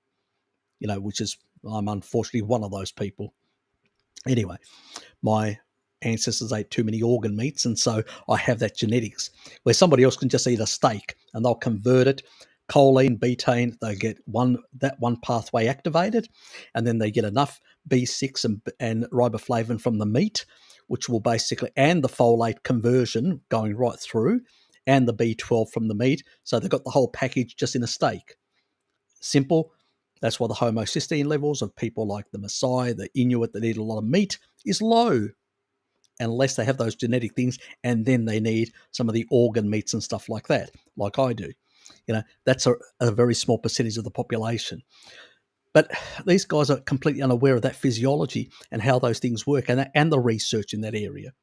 which is, I'm unfortunately one of those people. Anyway, my ancestors ate too many organ meats, and so I have that genetics where somebody else can just eat a steak and they'll convert it choline, betaine, they get that one pathway activated, and then they get enough B6 and riboflavin from the meat, which will basically, and the folate conversion going right through, and the B12 from the meat. So they've got the whole package just in a steak. Simple. That's why the homocysteine levels of people like the Maasai, the Inuit that eat a lot of meat is low, unless they have those genetic things, and then they need some of the organ meats and stuff like that, like I do. That's a very small percentage of the population. But these guys are completely unaware of that physiology and how those things work, and the research in that area.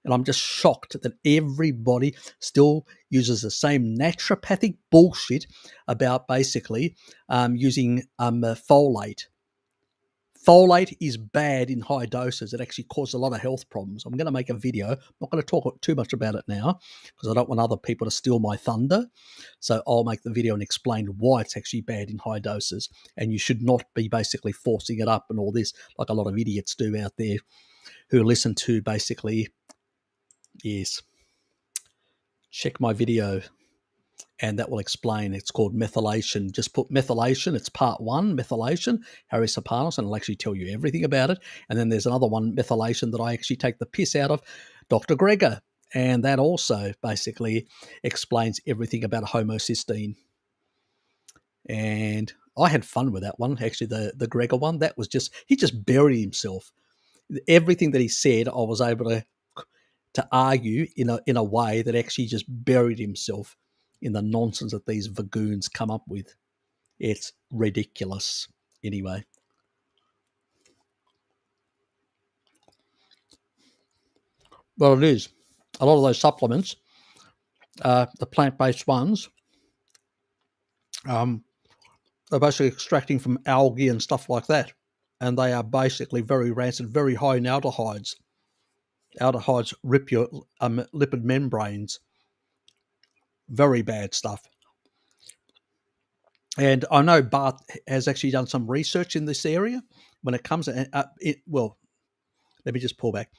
And I'm just shocked that everybody still uses the same naturopathic bullshit about basically using folate. Folate is bad in high doses. It actually causes a lot of health problems. I'm going to make a video. I'm not going to talk too much about it now because I don't want other people to steal my thunder. So I'll make the video and explain why it's actually bad in high doses. And you should not be basically forcing it up and all this like a lot of idiots do out there who listen to basically, yes, check my video. And that will explain. It's called methylation. Just put methylation. It's part 1, methylation, Harry Sopanos, and it'll actually tell you everything about it. And then there's another one, methylation, that I actually take the piss out of, Dr. Greger. And that also basically explains everything about homocysteine. And I had fun with that one, actually, the Greger one. That was he just buried himself. Everything that he said, I was able to argue in a way that actually just buried himself in the nonsense that these vagoons come up with. It's ridiculous. Anyway. Well, it is. A lot of those supplements, the plant-based ones, they're basically extracting from algae and stuff like that. And they are basically very rancid, very high in aldehydes. Aldehydes rip your lipid membranes. Very bad stuff. And I know Bart has actually done some research in this area when it comes to well, let me just pull back.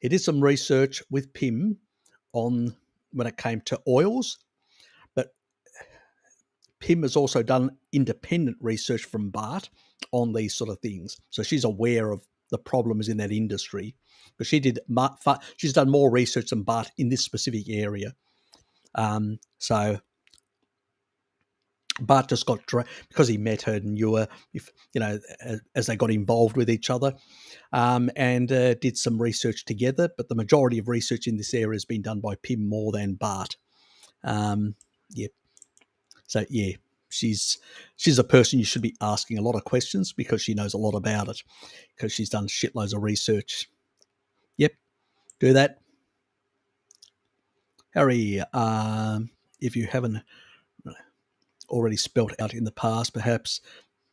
He did some research with Pim on when it came to oils, but Pim has also done independent research from Bart on these sort of things. So she's aware of the problems in that industry. But she's done more research than Bart in this specific area. So Bart just got because he met her and knew her, as they got involved with each other, and did some research together. But the majority of research in this area has been done by Pim more than Bart. So yeah, she's a person you should be asking a lot of questions because she knows a lot about it because she's done shitloads of research. Yep, do that, Harry. If you haven't already spelt out in the past, perhaps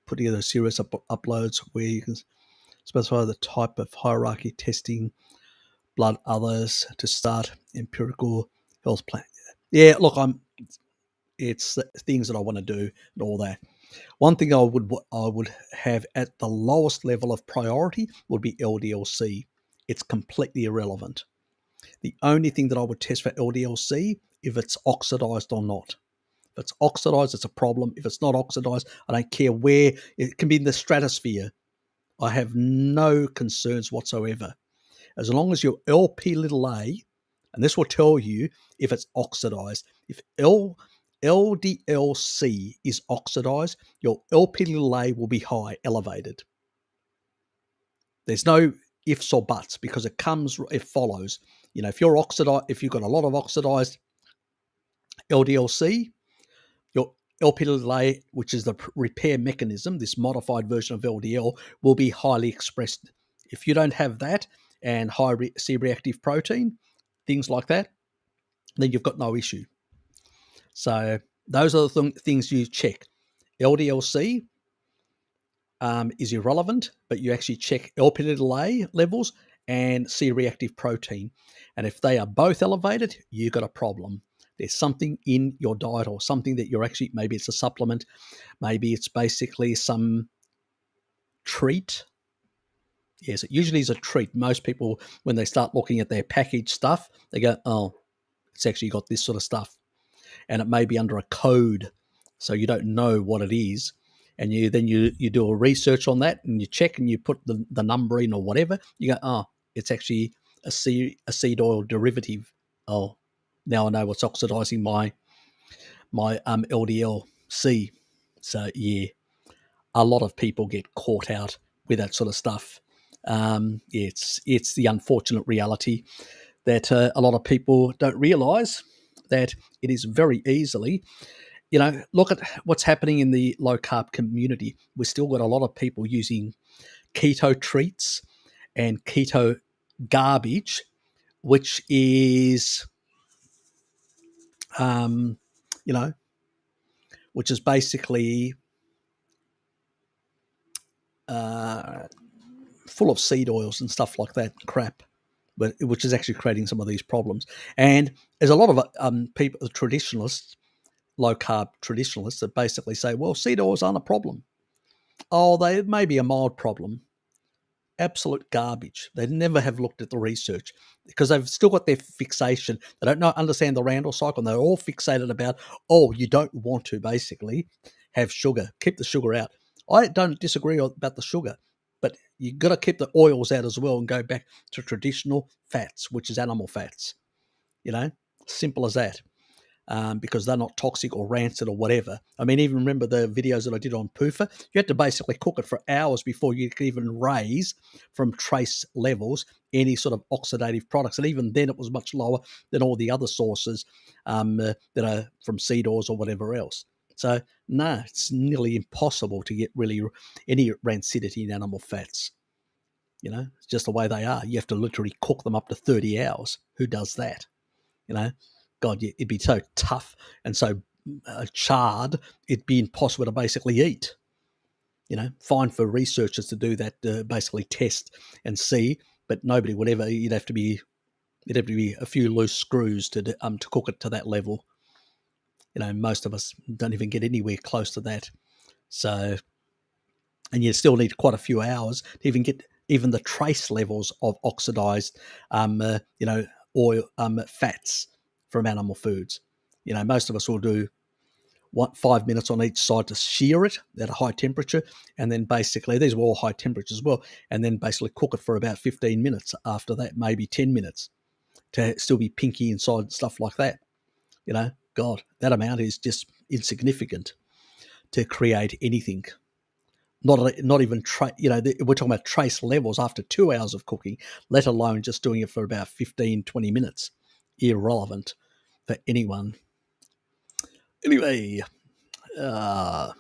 put together a series of uploads where you can specify the type of hierarchy testing, blood others to start empirical health plan. Yeah, look, it's things that I want to do and all that. One thing I would have at the lowest level of priority would be LDLC. It's completely irrelevant. The only thing that I would test for LDLC if it's oxidized or not. If it's oxidized, it's a problem. If it's not oxidized, I don't care where. It can be in the stratosphere. I have no concerns whatsoever. As long as your LP(a), and this will tell you if it's oxidized. If LDLC is oxidized, your LP(a) will be high, elevated. There's no ifs or buts because it follows. If you're oxidized, if you've got a lot of oxidized LDLC, your LP(a), which is the repair mechanism, this modified version of LDL, will be highly expressed. If you don't have that and high C-reactive protein, things like that, then you've got no issue. So those are the things you check. LDLC is irrelevant, but you actually check LP(a) levels and C-reactive protein. And if they are both elevated, you've got a problem. There's something in your diet or something that you're actually, maybe it's a supplement, maybe it's basically some treat. Yes, it usually is a treat. Most people, when they start looking at their packaged stuff, they go, oh, it's actually got this sort of stuff. And it may be under a code so you don't know what it is. And you do a research on that, and you check, and you put the number in or whatever. You go, oh, it's actually a seed oil derivative. Oh, now I know what's oxidizing my LDLC. So yeah, a lot of people get caught out with that sort of stuff. It's the unfortunate reality that a lot of people don't realise that it is very easily. Look at what's happening in the low carb community. We've still got a lot of people using keto treats and keto garbage, which is, um, you know, which is basically full of seed oils and stuff like that crap, but which is actually creating some of these problems. And there's a lot of people, the traditionalists, low carb traditionalists, that basically say, well, seed oils aren't a problem. Oh, they may be a mild problem. Absolute garbage. They never have looked at the research because they've still got their fixation. They don't understand the Randall cycle, and they're all fixated about, oh, you don't want to basically have sugar. Keep the sugar out. I don't disagree about the sugar, but you've got to keep the oils out as well and go back to traditional fats, which is animal fats. Simple as that. Because they're not toxic or rancid or whatever. I mean, even remember the videos that I did on PUFA? You had to basically cook it for hours before you could even raise from trace levels any sort of oxidative products. And even then it was much lower than all the other sources that are from seed oils or whatever else. So, no, it's nearly impossible to get really any rancidity in animal fats. It's just the way they are. You have to literally cook them up to 30 hours. Who does that? God, it'd be so tough and so charred, it'd be impossible to basically eat. Fine for researchers to do that, basically test and see, but nobody would ever. It'd have to be a few loose screws to cook it to that level. Most of us don't even get anywhere close to that. So, and you still need quite a few hours to even get even the trace levels of oxidized, oil, fats from animal foods. Most of us will do 5 minutes on each side to shear it at a high temperature, and then basically these were all high temperatures as well, and then basically cook it for about 15 minutes. After that, maybe 10 minutes to still be pinky inside and stuff like that. God, that amount is just insignificant to create anything. Not even we're talking about trace levels after 2 hours of cooking, let alone just doing it for about 15, 20 minutes. Irrelevant for anyone. Anyway, not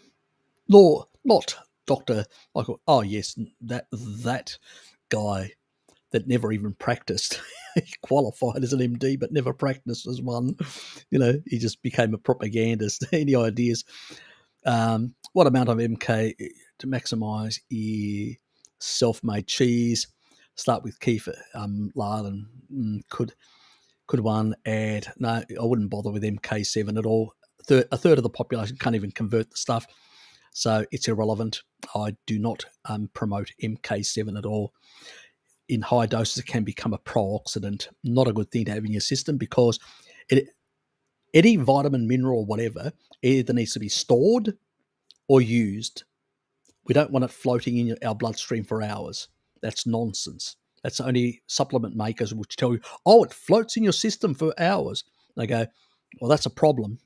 Dr. Michael. Oh, yes, that guy that never even practiced. He qualified as an MD, but never practiced as one. He just became a propagandist. Any ideas? What amount of MK to maximise self-made cheese? Start with kefir, lard, and could one add? No, I wouldn't bother with MK7 at all. A third of the population can't even convert the stuff, so it's irrelevant. I do not promote MK7 at all. In high doses, it can become a pro-oxidant. Not a good thing to have in your system because any vitamin, mineral, or whatever either needs to be stored or used. We don't want it floating in our bloodstream for hours. That's nonsense. That's only supplement makers which tell you, oh, it floats in your system for hours. And they go, well, that's a problem.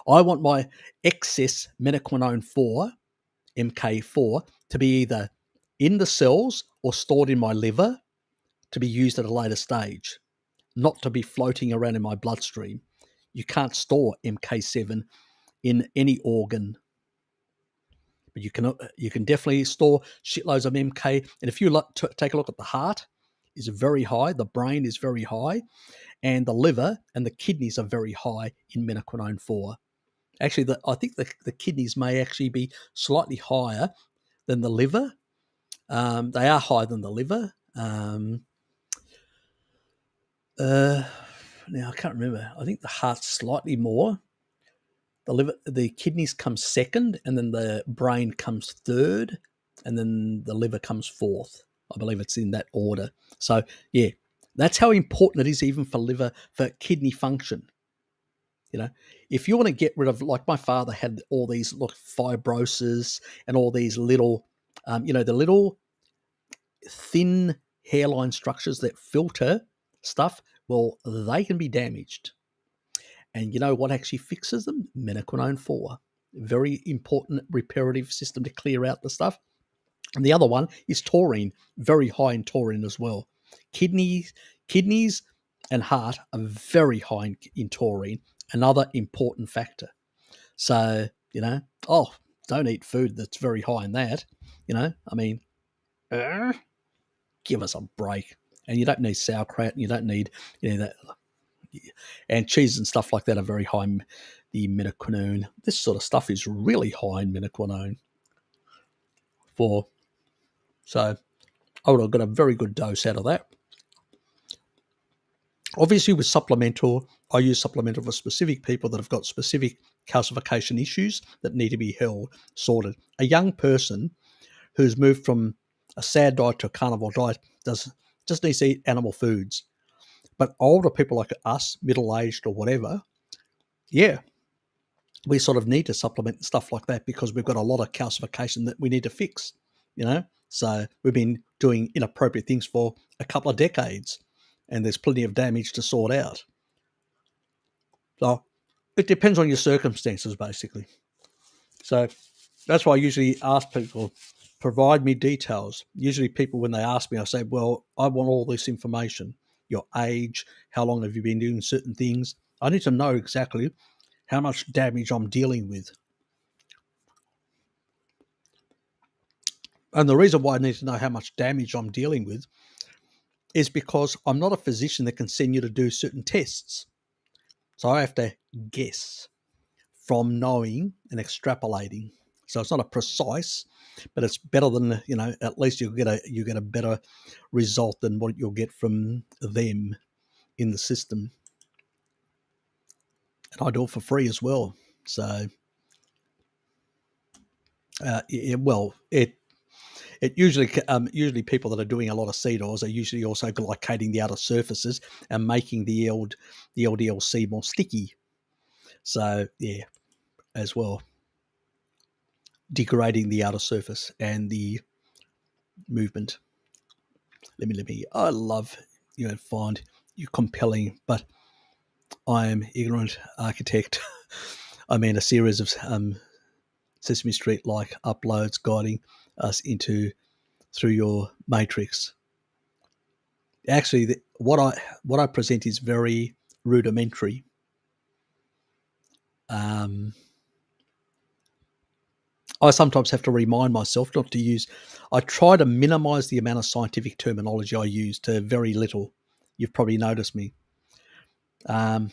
I want my excess menaquinone 4, MK4, to be either in the cells or stored in my liver to be used at a later stage, not to be floating around in my bloodstream. You can't store MK7 in any organ, but you can definitely store shitloads of MK. And if you take a look at the heart, is very high, the brain is very high, and the liver and the kidneys are very high in menaquinone 4. Actually, I think the kidneys may actually be slightly higher than the liver. They are higher than the liver. Now I can't remember. I think the heart's slightly more. The kidneys come second, and then the brain comes third, and then the liver comes fourth. I believe it's in that order. So yeah, that's how important it is even for kidney function. if you want to get rid of, like my father had all these fibrosis and all these little, the little thin hairline structures that filter stuff, well, they can be damaged. And you know what actually fixes them? Menaquinone 4. Very important reparative system to clear out the stuff. And the other one is taurine, very high in taurine as well. Kidneys and heart are very high in taurine, another important factor. So, don't eat food that's very high in that. I mean, give us a break. And you don't need sauerkraut, and you don't need, that. And cheese and stuff like that are very high in the menaquinone. This sort of stuff is really high in menaquinone. So I would have got a very good dose out of that. Obviously, with supplemental, I use supplemental for specific people that have got specific calcification issues that need to be sorted. A young person who's moved from a sad diet to a carnivore diet just needs to eat animal foods. But older people like us, middle-aged or whatever, we sort of need to supplement stuff like that because we've got a lot of calcification that we need to fix, So we've been doing inappropriate things for a couple of decades, and there's plenty of damage to sort out. So it depends on your circumstances, basically. So that's why I usually ask people, provide me details. Usually people, when they ask me, I say, well, I want all this information, your age, how long have you been doing certain things. I need to know exactly how much damage I'm dealing with. And the reason why I need to know how much damage I'm dealing with is because I'm not a physician that can send you to do certain tests. So I have to guess from knowing and extrapolating. So it's not a precise, but it's better than, at least you get a better result than what you'll get from them in the system. And I do it for free as well. So, it usually people that are doing a lot of seed oils are usually also glycating the outer surfaces and making the LDLC more sticky. So yeah, as well, degrading the outer surface and the movement. Let me. I love find you compelling, but I am ignorant architect. I mean, a series of Sesame Street like uploads guiding us through your matrix. Actually, what I present is very rudimentary. I sometimes have to remind myself not to use. I try to minimize the amount of scientific terminology I use to very little. You've probably noticed me. But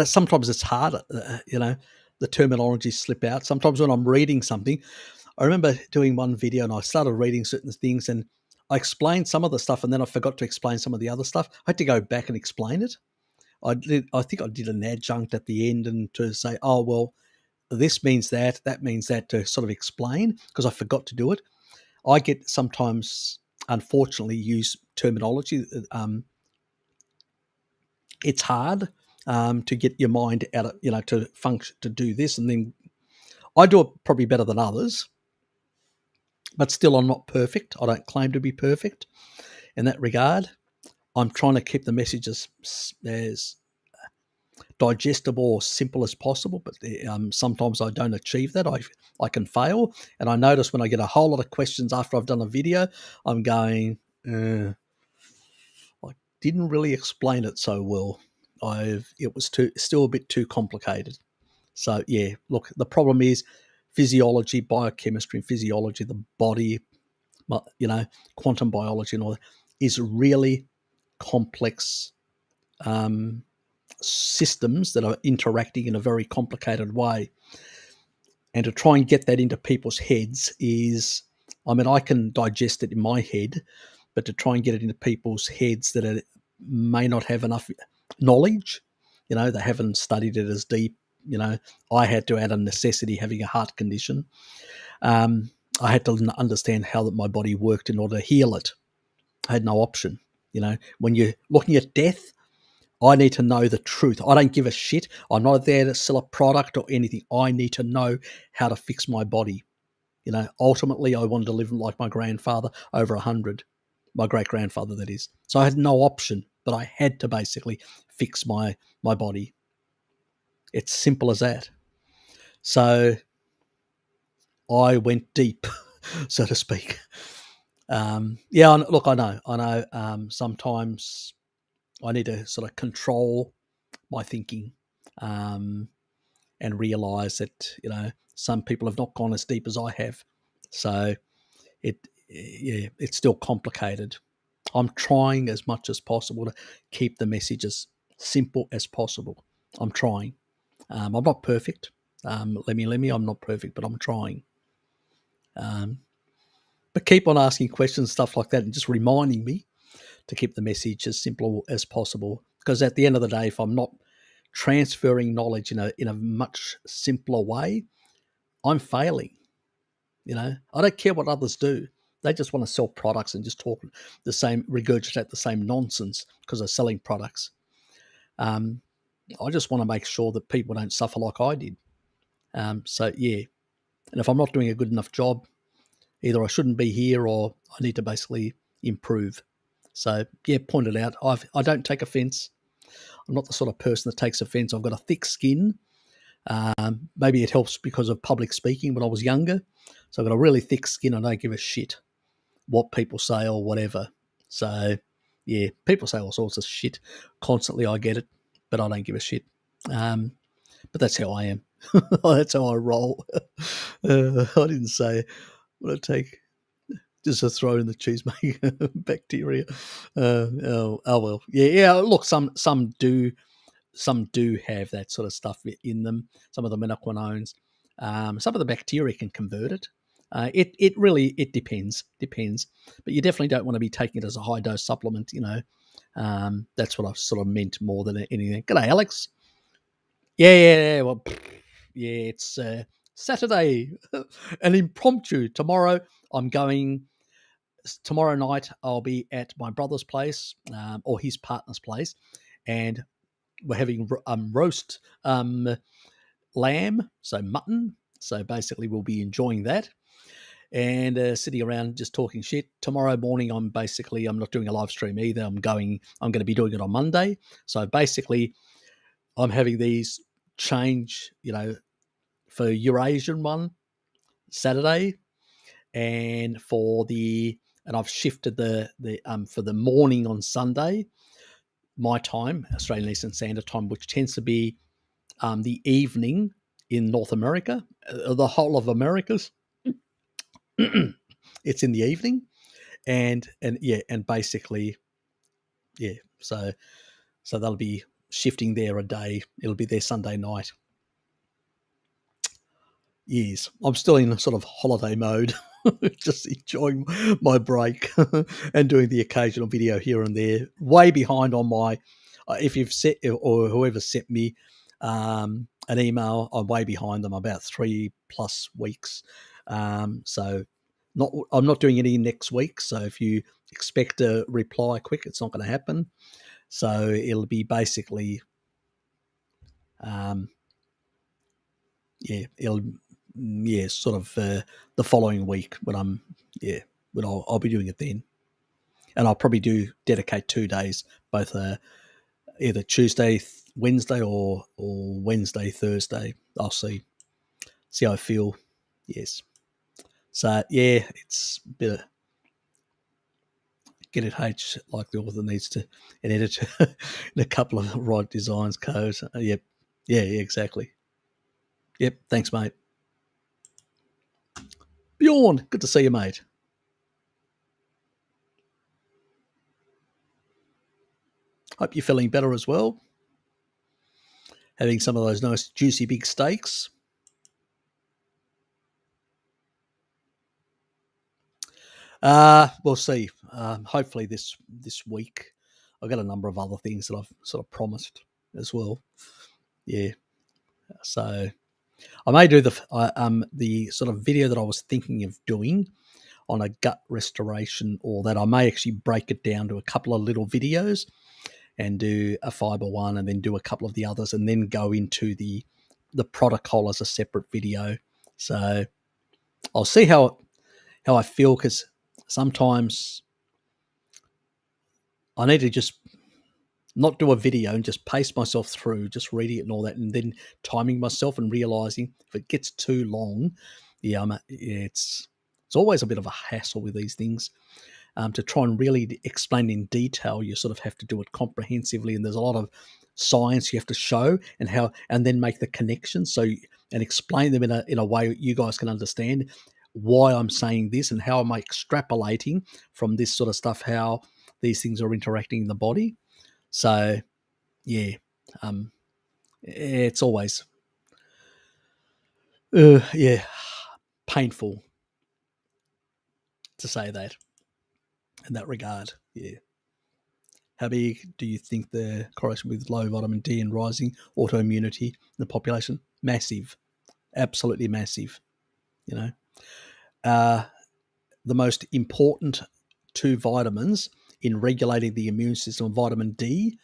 sometimes it's harder. The terminology slip out. Sometimes when I'm reading something, I remember doing one video and I started reading certain things and I explained some of the stuff and then I forgot to explain some of the other stuff. I had to go back and explain it. I think I did an adjunct at the end and to say, oh, well, this means that means that, to sort of explain, because I forgot to do it. I get sometimes, unfortunately, use terminology. It's hard to get your mind out of, to function, to do this. And then I do it probably better than others, but still I'm not perfect. I don't claim to be perfect in that regard. I'm trying to keep the message as digestible or simple as possible, but sometimes I don't achieve that. I can fail, and I notice when I get a whole lot of questions after I've done a video, I'm going, I didn't really explain it so well. It was still a bit too complicated. So yeah, look, the problem is physiology, biochemistry, and physiology, the body, quantum biology, and all that is really complex systems that are interacting in a very complicated way. And to try and get that into people's heads I can digest it in my head, but to try and get it into people's heads that may not have enough knowledge, they haven't studied it as deep. I had to, out of necessity, having a heart condition, I had to understand how that my body worked in order to heal it. I had no option. When you're looking at death, I need to know the truth. I don't give a shit. I'm not there to sell a product or anything. I need to know how to fix my body. Ultimately, I wanted to live like my grandfather, over 100, my great-grandfather, that is. So I had no option, but I had to basically fix my body. It's simple as that. So I went deep, so to speak. Look, I know. Sometimes I need to sort of control my thinking, and realize that some people have not gone as deep as I have. So it's still complicated. I'm trying as much as possible to keep the message as simple as possible. I'm trying. I'm not perfect. Let me. I'm not perfect, but I'm trying. But keep on asking questions, stuff like that, and just reminding me to keep the message as simple as possible. Because at the end of the day, if I'm not transferring knowledge in a much simpler way, I'm failing. I don't care what others do. They just want to sell products and just regurgitate the same nonsense because they're selling products. I just want to make sure that people don't suffer like I did. So yeah, and if I'm not doing a good enough job, either I shouldn't be here or I need to basically improve. So yeah, point it out. I don't take offence. I'm not the sort of person that takes offence. I've got a thick skin. Maybe it helps because of public speaking when I was younger. So I've got a really thick skin. I don't give a shit what people say or whatever. So yeah, people say all sorts of shit constantly. I get it, but I don't give a shit. But that's how I am. That's how I roll. I didn't say what I take. Just a throw in the cheesemaker bacteria. Oh well. Yeah. Look, some do have that sort of stuff in them. Some of the minoquinones. Some of the bacteria can convert it. It really depends, but you definitely don't want to be taking it as a high dose supplement. That's what I sort of meant more than anything. G'day, Alex. Yeah. Well, yeah, it's Saturday, an impromptu tomorrow. I'm going. Tomorrow night, I'll be at my brother's place, or his partner's place, and we're having roast lamb, so mutton. So basically, we'll be enjoying that and sitting around just talking shit. Tomorrow morning, I'm not doing a live stream either. I'm going to be doing it on Monday. So basically, I'm having these change, for Eurasian one Saturday, and I've shifted the for the morning on Sunday, my time, Australian Eastern Standard Time, which tends to be the evening in North America, the whole of Americas. It's in the evening, and basically, yeah. So they'll be shifting there a day. It'll be their Sunday night. Yes, I'm still in a sort of holiday mode, just enjoying my break and doing the occasional video here and there. Way behind on my, if you've set or whoever sent me an email, I'm way behind them, about 3+ weeks. So I'm not doing any next week. So if you expect a reply quick, it's not going to happen. So it'll be basically, sort of the following week when I'll be doing it then, and I'll probably dedicate 2 days, both either Tuesday, Wednesday, or Wednesday, Thursday. I'll see how I feel. Yes. So yeah, it's a bit of get it H, like the author needs to an editor in a couple of right designs codes. Yep. Yeah, exactly. Yep. Thanks, mate. Bjorn, good to see you, mate. Hope you're feeling better as well. Having some of those nice juicy big steaks. We'll see. Hopefully this week. I've got a number of other things that I've sort of promised as well. Yeah. So I may do the sort of video that I was thinking of doing on a gut restoration, or that I may actually break it down to a couple of little videos and do a fiber one and then do a couple of the others and then go into the protocol as a separate video. So I'll see how I feel, because sometimes I need to just not do a video and just pace myself through, just reading it and all that, and then timing myself and realizing if it gets too long, it's always a bit of a hassle with these things. To try and really explain in detail, you sort of have to do it comprehensively, and there's a lot of science you have to show and then make the connections, and explain them in a way you guys can understand why I'm saying this and how am I extrapolating from this sort of stuff, how these things are interacting in the body. So, yeah, it's always, painful to say that in that regard. Yeah. How big do you think the correlation with low vitamin D and rising autoimmunity in the population? Massive, absolutely massive. The most important two vitamins in regulating the immune system, vitamin D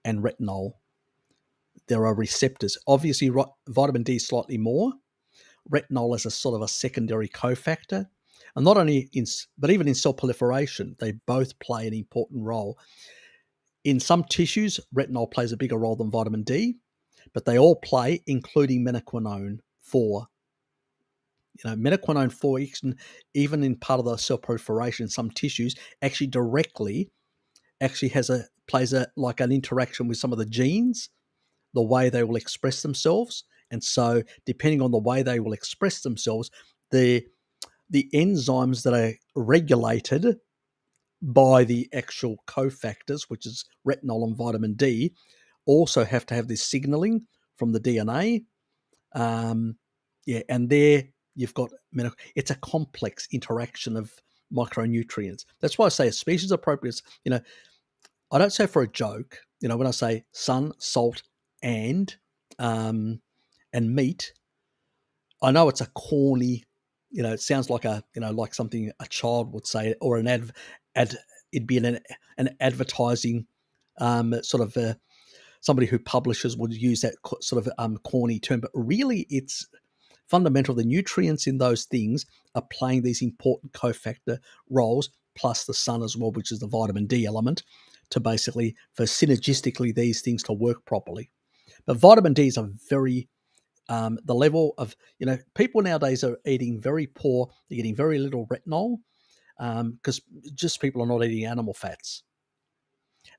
and retinol. There are receptors. Obviously, vitamin D slightly more. Retinol is a sort of a secondary cofactor. And not only but even in cell proliferation, they both play an important role. In some tissues, retinol plays a bigger role than vitamin D, but they all play, including menaquinone 4. Menaquinone 4, even in part of the cell proliferation in some tissues, actually directly plays like an interaction with some of the genes, the way they will express themselves. And so depending on the way they will express themselves, the enzymes that are regulated by the actual cofactors, which is retinol and vitamin D, also have to have this signaling from the DNA. And there you've got, it's a complex interaction of micronutrients. That's why I say a species appropriate, I don't say for a joke, when I say sun, salt, and meat, I know it's a corny, it sounds like like something a child would say, or it'd be an advertising sort of somebody who publishes would use that sort of corny term, but really it's fundamental. The nutrients in those things are playing these important cofactor roles, plus the sun as well, which is the vitamin D element, to basically, for synergistically these things to work properly. But vitamin D is a very, the level of, people nowadays are eating very poor, they're getting very little retinol, because just people are not eating animal fats.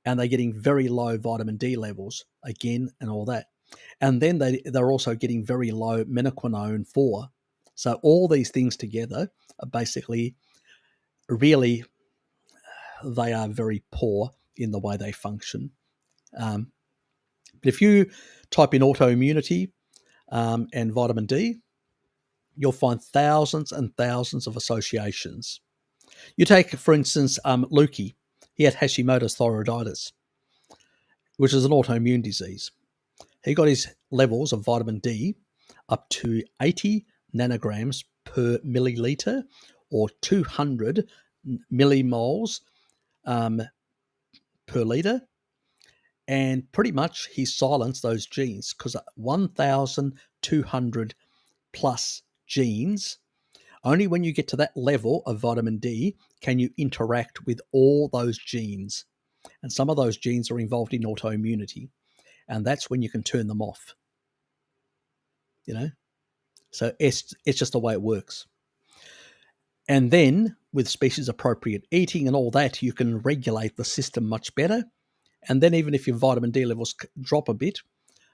And they're getting very low vitamin D levels again and all that. And then they're also getting very low menaquinone 4. So all these things together are basically really, they are very poor in the way they function. But if you type in autoimmunity and vitamin D, you'll find thousands and thousands of associations. You take, for instance, Lukey. He had Hashimoto's thyroiditis, which is an autoimmune disease. He got his levels of vitamin D up to 80 nanograms per milliliter, or 200 millimoles per liter. And pretty much he silenced those genes, because 1,200 plus genes, only when you get to that level of vitamin D can you interact with all those genes. And some of those genes are involved in autoimmunity. And that's when you can turn them off. So it's just the way it works. And then with species appropriate eating and all that, you can regulate the system much better. And then even if your vitamin D levels drop a bit,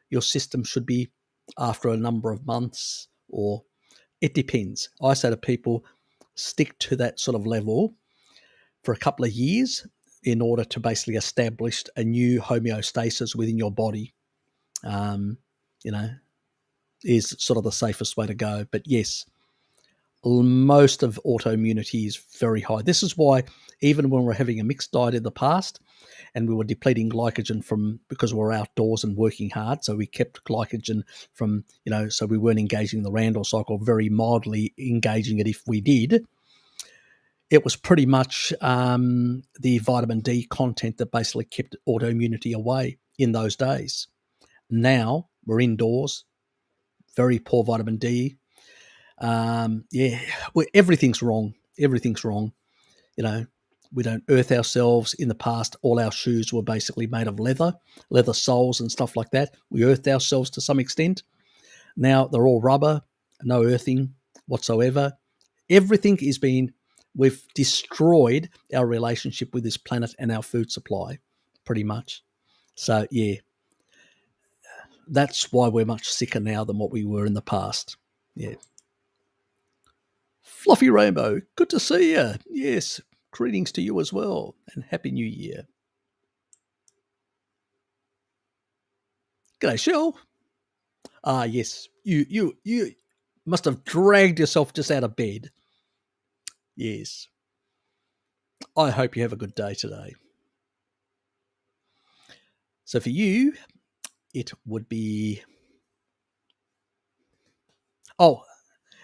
your system should be, after a number of months, or it depends. I say to people, stick to that sort of level for a couple of years in order to basically establish a new homeostasis within your body. Is sort of the safest way to go. But yes, most of autoimmunity is very high. This is why even when we're having a mixed diet in the past and we were depleting glycogen because we're outdoors and working hard, so we kept glycogen from, so we weren't engaging the Randall cycle, very mildly engaging it if we did, it was pretty much the vitamin D content that basically kept autoimmunity away in those days. Now we're indoors, very poor vitamin D. Everything's wrong. Everything's wrong. You know, we don't earth ourselves. In the past, all our shoes were basically made of leather soles and stuff like that. We earthed ourselves to some extent. Now they're all rubber, no earthing whatsoever. Everything is being, we've destroyed our relationship with this planet and our food supply, pretty much. So, yeah, that's why we're much sicker now than what we were in the past. Yeah. Fluffy Rainbow, good to see you. Yes, greetings to you as well, and Happy New Year. G'day, Shell. Ah, yes, you must have dragged yourself just out of bed. Yes. I hope you have a good day today. So for you, it would be... Oh,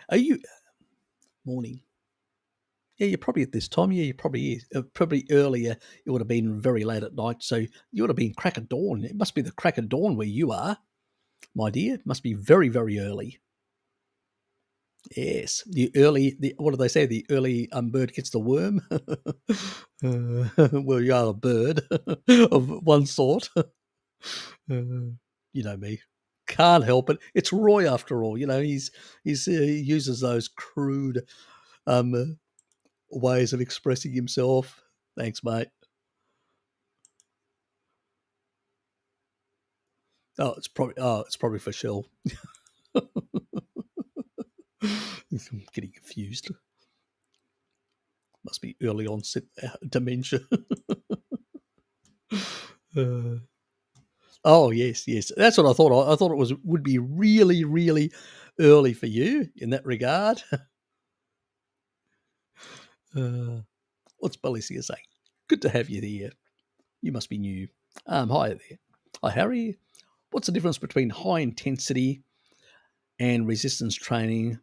are you... Morning. Yeah, you're probably at this time. Yeah, you probably is. Probably earlier, it would have been very late at night. So you would have been crack of dawn. It must be the crack of dawn where you are, my dear. It must be very, very early. Yes, what do they say? The early bird gets the worm. Well, you are a bird of one sort. You know me. Can't help it. It's Roy after all. You know, he uses those crude ways of expressing himself. Thanks, mate. Oh, it's probably for Shell. I'm getting confused. Must be early onset dementia. Oh yes. That's what I thought. I thought it would be really, really early for you in that regard. What's Belicia saying? Good to have you there. You must be new. Hi there. Hi, Harry. What's the difference between high intensity and resistance training?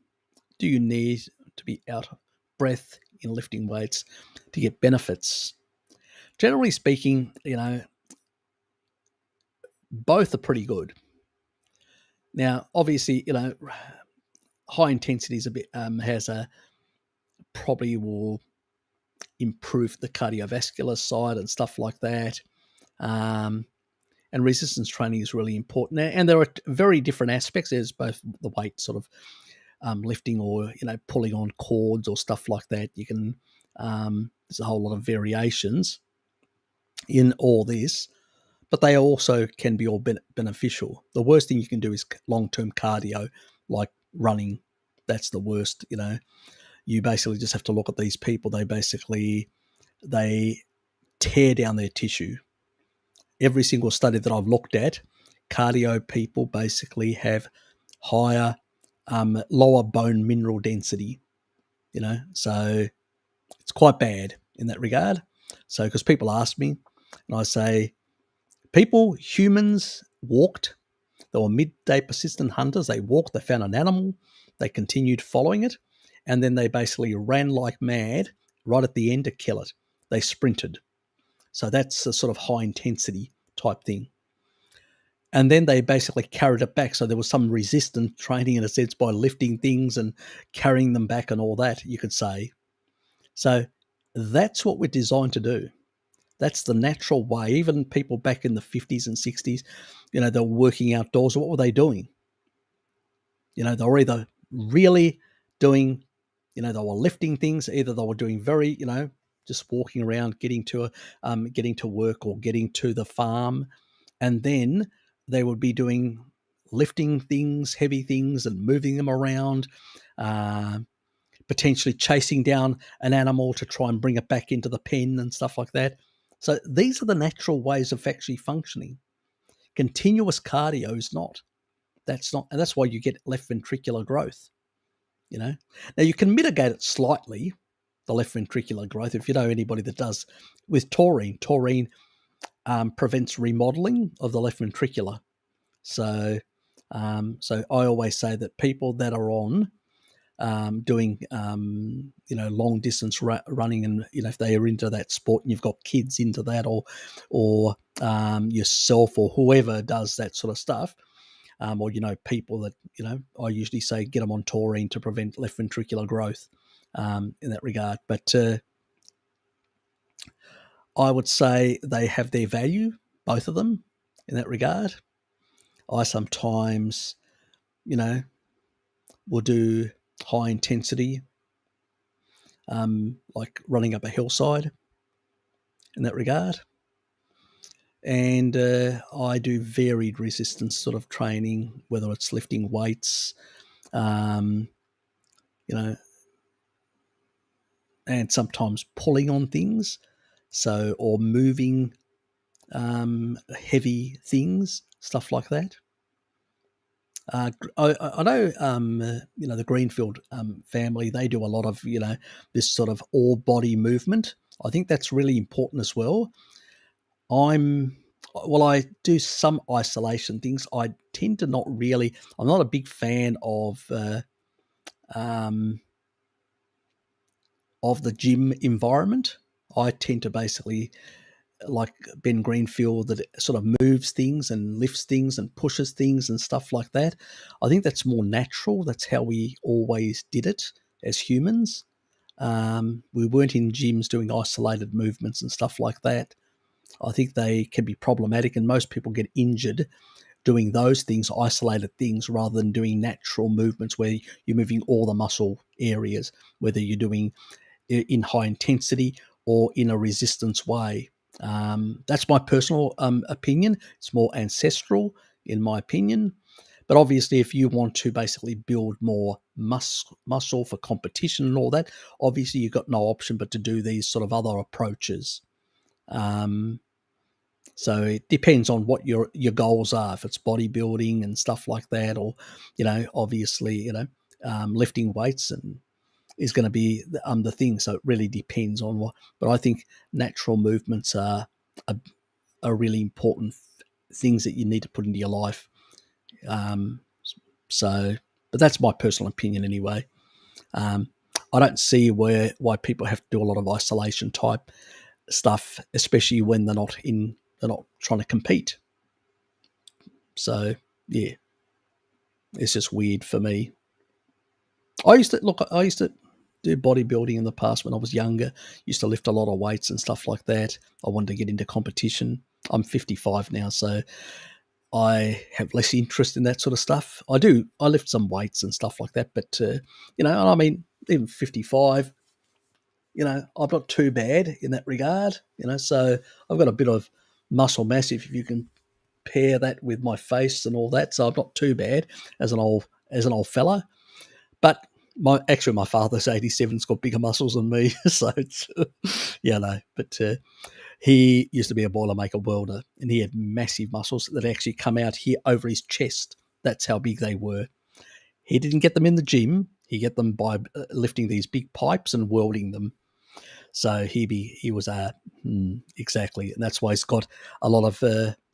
Do you need to be out of breath in lifting weights to get benefits? Generally speaking, both are pretty good. Now, obviously, high intensity is a bit probably will improve the cardiovascular side and stuff like that. And resistance training is really important. And there are very different aspects. There's both the weight sort of lifting or, pulling on cords or stuff like that. You can, there's a whole lot of variations in all this, but they also can be all beneficial. The worst thing you can do is long-term cardio, like running. That's the worst, You basically just have to look at these people. They tear down their tissue. Every single study that I've looked at, cardio people basically have higher, lower bone mineral density, so it's quite bad in that regard. So, because people ask me, and I say, humans walked. They were midday persistent hunters. They walked, they found an animal, they continued following it, and then they basically ran like mad right at the end to kill it. They sprinted. So that's a sort of high intensity type thing. And then they basically carried it back. So there was some resistant training in a sense by lifting things and carrying them back and all that, you could say. So that's what we're designed to do. That's the natural way. Even people back in the 50s and 60s, they were working outdoors. What were they doing? They were either really doing, they were lifting things. Either they were doing very, just walking around, getting to work or getting to the farm, and then they would be doing lifting things, heavy things, and moving them around, potentially chasing down an animal to try and bring it back into the pen and stuff like that. So these are the natural ways of actually functioning. Continuous cardio is not. That's not, and that's why you get left ventricular growth. Now you can mitigate it slightly, the left ventricular growth, if you know anybody that does, with taurine. Taurine prevents remodeling of the left ventricular. So I always say that people that are on doing long distance running, and if they are into that sport, and you've got kids into that, or yourself, or whoever does that sort of stuff, or people that I usually say get them on taurine to prevent left ventricular growth in that regard. But I would say they have their value, both of them, in that regard. I sometimes, will do high intensity, like running up a hillside in that regard. And I do varied resistance sort of training, whether it's lifting weights, and sometimes pulling on things, or moving heavy things, stuff like that. I know, the Greenfield family, they do a lot of, this sort of all body movement. I think that's really important as well. I do some isolation things. I tend to I'm not a big fan of the gym environment. I tend to basically, like Ben Greenfield, that sort of moves things and lifts things and pushes things and stuff like that. I think that's more natural. That's how we always did it as humans. We weren't in gyms doing isolated movements and stuff like that. I think they can be problematic, and most people get injured doing those things, isolated things, rather than doing natural movements where you're moving all the muscle areas, whether you're doing in high intensity or in a resistance way. That's my personal opinion. It's more ancestral, in my opinion. But obviously, if you want to basically build more muscle for competition and all that, obviously you've got no option but to do these sort of other approaches. So it depends on what your goals are. If it's bodybuilding and stuff like that, or obviously lifting weights and is going to be the thing. So it really depends on what. But I think natural movements are really important things that you need to put into your life. But that's my personal opinion anyway. I don't see why people have to do a lot of isolation type stuff, especially when they're not trying to compete. So yeah, it's just weird for me. I used to do bodybuilding in the past when I was younger. Used to lift a lot of weights and stuff like that. I wanted to get into competition. I'm 55 now, so I have less interest in that sort of stuff. I lift some weights and stuff like that, but I mean, even 55, I'm not too bad in that regard. So I've got a bit of muscle mass, if you can pair that with my face and all that. So I'm not too bad as an old fella. But my father's 87's got bigger muscles than me, so it's But he used to be a Boilermaker welder, and he had massive muscles that actually come out here over his chest. That's how big they were. He didn't get them in the gym. He get them by lifting these big pipes and welding them. So he was exactly, and that's why he's got a lot of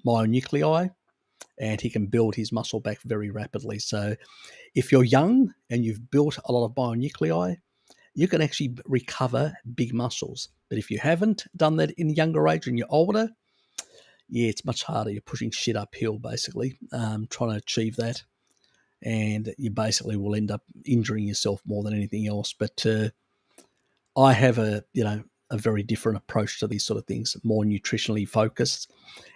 myonuclei, and he can build his muscle back very rapidly. So if you're young and you've built a lot of myonuclei, you can actually recover big muscles. But if you haven't done that in a younger age and you're older, yeah, it's much harder. You're pushing shit uphill, basically, trying to achieve that. And you basically will end up injuring yourself more than anything else. But I have a very different approach to these sort of things, more nutritionally focused.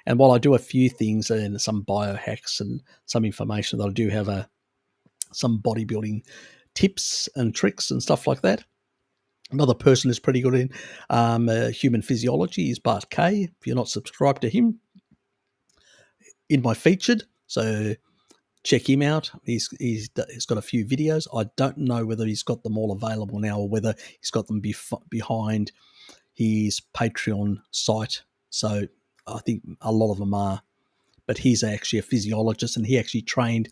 And while I do a few things and some biohacks and some information, that I do have some bodybuilding tips and tricks and stuff like that. Another person who's pretty good in human physiology is Bart Kay. If you're not subscribed to him, in my featured, so check him out. He's got a few videos. I don't know whether he's got them all available now or whether he's got them behind his Patreon site. So I think a lot of them are. But he's actually a physiologist, and he actually trained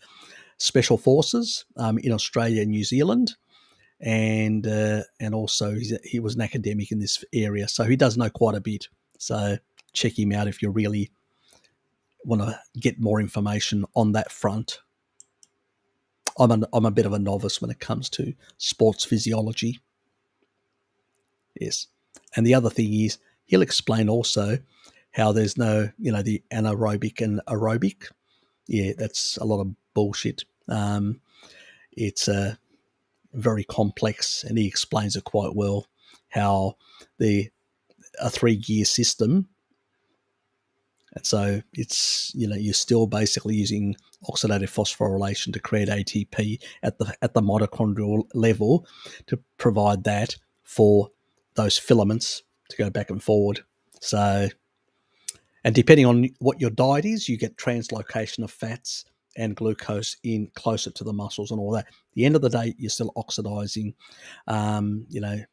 special forces in Australia and New Zealand. And also he was an academic in this area, so he does know quite a bit. So check him out if you really want to get more information on that front. I'm a bit of a novice when it comes to sports physiology. Yes. And the other thing is, he'll explain also how there's no, the anaerobic and aerobic. Yeah, that's a lot of bullshit. It's very complex, and he explains it quite well, how a 3-gear system. And so it's, you're still basically using oxidative phosphorylation to create ATP at the mitochondrial level to provide that for those filaments to go back and forward. So, and depending on what your diet is, you get translocation of fats and glucose in closer to the muscles and all that. At the end of the day, you're still oxidizing. The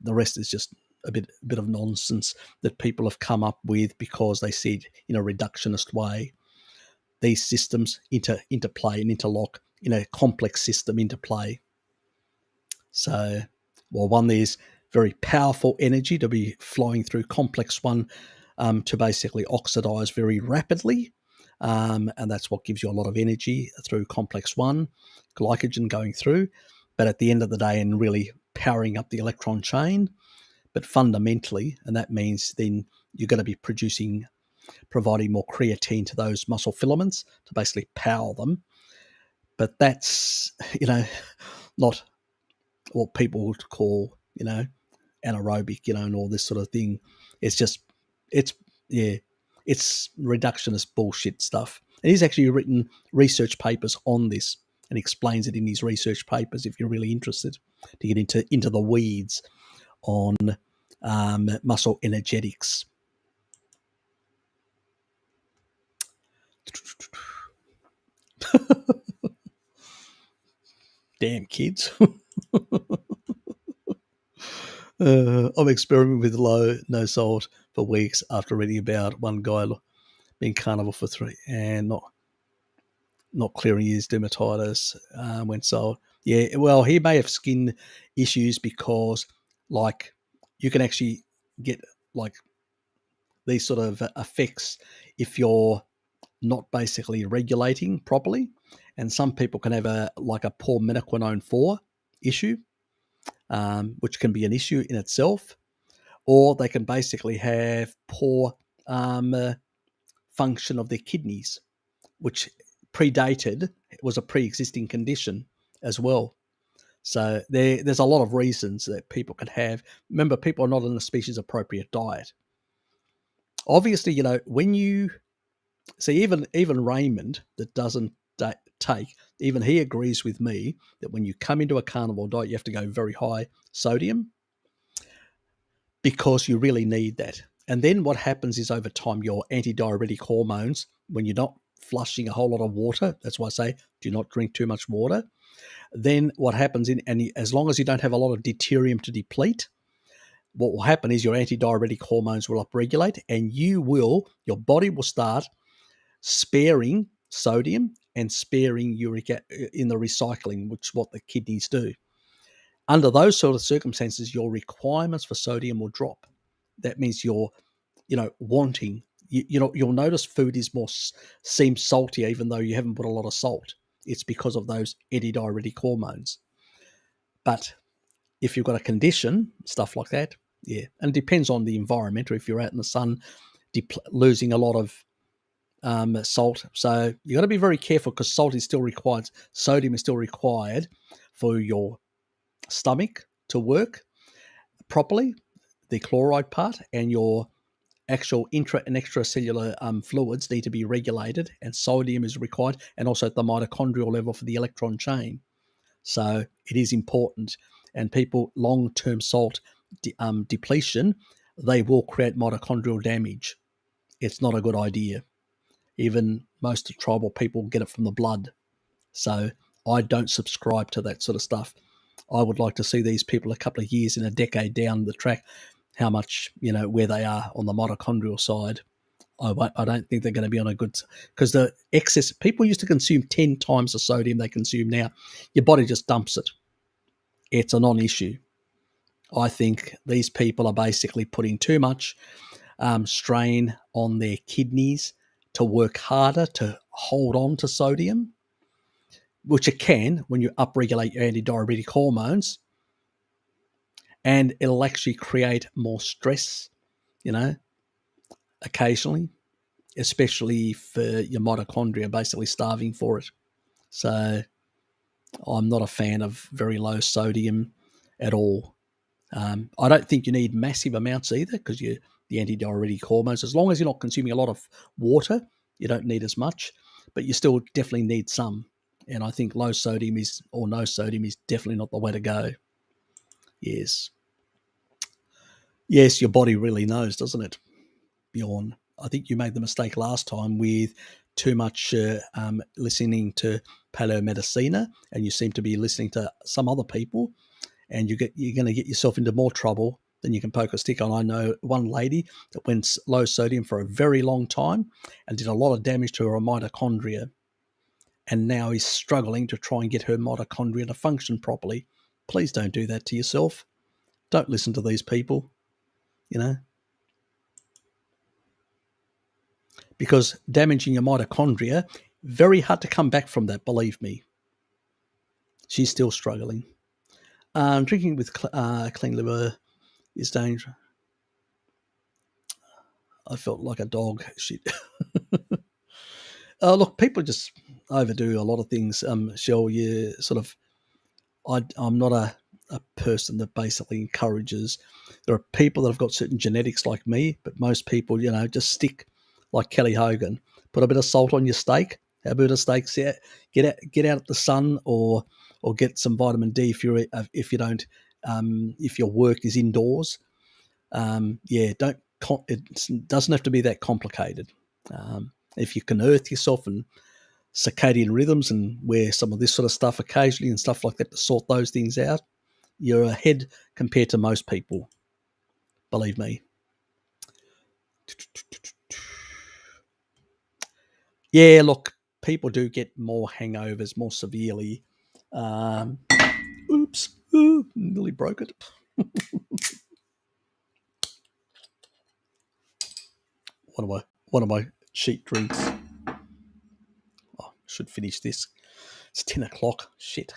rest is just a bit of nonsense that people have come up with because they see it in a reductionist way. These systems interplay and interlock in a complex system interplay. So, one, there's very powerful energy to be flowing through complex one to basically oxidize very rapidly. And that's what gives you a lot of energy through complex one, glycogen going through. But at the end of the day, and really powering up the electron chain, but fundamentally, and that means then you're going to be providing more creatine to those muscle filaments to basically power them. But that's, not what people would call, anaerobic, and all this sort of thing. It's just, it's reductionist bullshit stuff. And he's actually written research papers on this and explains it in his research papers if you're really interested to get into the weeds on muscle energetics. Damn kids. I'm experimenting with no salt for weeks after reading about one guy being carnivore for 3 and not clearing his dermatitis when salt. Yeah, well, he may have skin issues because, you can actually get these sort of effects if you're not basically regulating properly, and some people can have a poor menaquinone 4 issue, which can be an issue in itself, or they can basically have poor function of their kidneys, which was a pre-existing condition as well. So there's a lot of reasons that people can have. Remember, people are not on a species appropriate diet. Obviously, when you see, even Raymond, that doesn't take, even he agrees with me that when you come into a carnivore diet, you have to go very high sodium because you really need that. And then what happens is, over time, your antidiuretic hormones, when you're not flushing a whole lot of water, that's why I say do not drink too much water. Then what happens, as long as you don't have a lot of deuterium to deplete, what will happen is your antidiuretic hormones will upregulate, and your body will start sparing sodium and sparing uric in the recycling, which is what the kidneys do. Under those sort of circumstances, your requirements for sodium will drop. That means you're, wanting. You'll notice food seems salty even though you haven't put a lot of salt. It's because of those antidiuretic hormones. But if you've got a condition, stuff like that, yeah, and it depends on the environment, or if you're out in the sun, losing a lot of salt. So you got to be very careful because salt is still required. Sodium is still required for your stomach to work properly, the chloride part, and your actual intra and extracellular fluids need to be regulated, and sodium is required, and also at the mitochondrial level for the electron chain. So it is important. And people, long-term salt depletion, they will create mitochondrial damage. It's not a good idea. Even most tribal people get it from the blood. So I don't subscribe to that sort of stuff. I would like to see these people a couple of years, in a decade down the track, how much, where they are on the mitochondrial side. I don't think they're going to be on a good, because the excess, people used to consume 10 times the sodium they consume now. Your body just dumps it. It's a non-issue. I think these people are basically putting too much strain on their kidneys to work harder to hold on to sodium. which it can when you upregulate your antidiuretic hormones, and it'll actually create more stress, occasionally, especially for your mitochondria basically starving for it. So I'm not a fan of very low sodium at all. I don't think you need massive amounts either, because the antidiuretic hormones, as long as you're not consuming a lot of water, you don't need as much, but you still definitely need some. And I think low sodium or no sodium is definitely not the way to go. Yes. Yes, your body really knows, doesn't it, Bjorn? I think you made the mistake last time with too much listening to Paleomedicina, and you seem to be listening to some other people, and you're going to get yourself into more trouble than you can poke a stick on. I know one lady that went low sodium for a very long time and did a lot of damage to her mitochondria, and now is struggling to try and get her mitochondria to function properly. Please don't do that to yourself. Don't listen to these people, because damaging your mitochondria, very hard to come back from that, believe me. She's still struggling. Drinking with clean liver is dangerous. I felt like a dog. Shit. Look, people just overdo a lot of things. Shell, I'm not a person that basically encourages. There are people that have got certain genetics like me, but most people, just stick like Kelly Hogan. Put a bit of salt on your steak. Have a bit of steak. Get out at the sun, or get some vitamin D if your work is indoors. It doesn't have to be that complicated. If you can earth yourself and circadian rhythms and wear some of this sort of stuff occasionally and stuff like that to sort those things out, you're ahead compared to most people. Believe me. Yeah, look, people do get more hangovers more severely. Oops, nearly broke it. One of my cheap drinks. Oh, should finish this. It's 10 o'clock. Shit.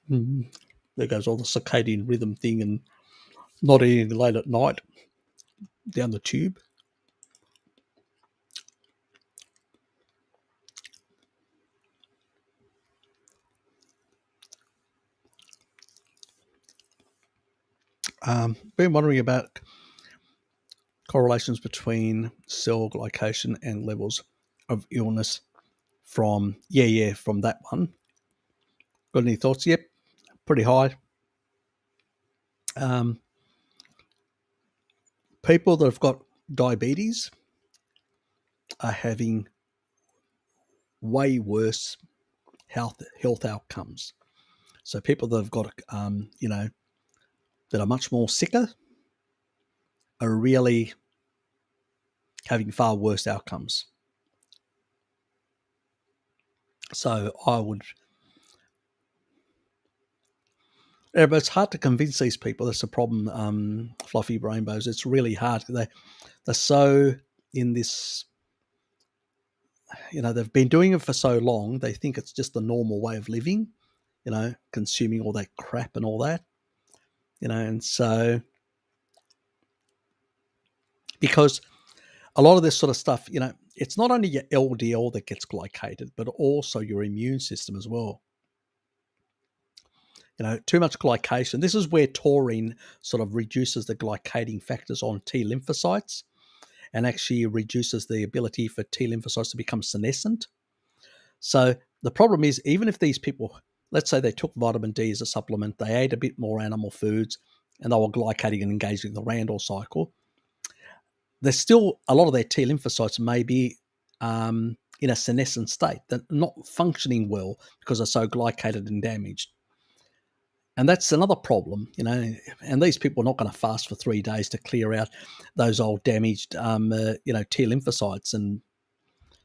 There goes all the circadian rhythm thing and not eating late at night down the tube. Been wondering about correlations between cell glycation and levels of illness from that one. Got any thoughts? Yep, pretty high. People that have got diabetes are having way worse health outcomes. So people that have got, that are much more sicker are really having far worse outcomes. So but it's hard to convince these people. That's the problem, fluffy rainbows. It's really hard. They're so in this, they've been doing it for so long, they think it's just the normal way of living, consuming all that crap and all that, and so because a lot of this sort of stuff, it's not only your LDL that gets glycated, but also your immune system as well. Too much glycation. This is where taurine sort of reduces the glycating factors on T lymphocytes and actually reduces the ability for T lymphocytes to become senescent. So the problem is, even if these people, let's say they took vitamin D as a supplement, they ate a bit more animal foods, and they were glycating and engaging the Randall cycle, there's still a lot of their T lymphocytes may be in a senescent state. They're not functioning well because they're so glycated and damaged. And that's another problem, and these people are not going to fast for 3 days to clear out those old damaged, T lymphocytes. And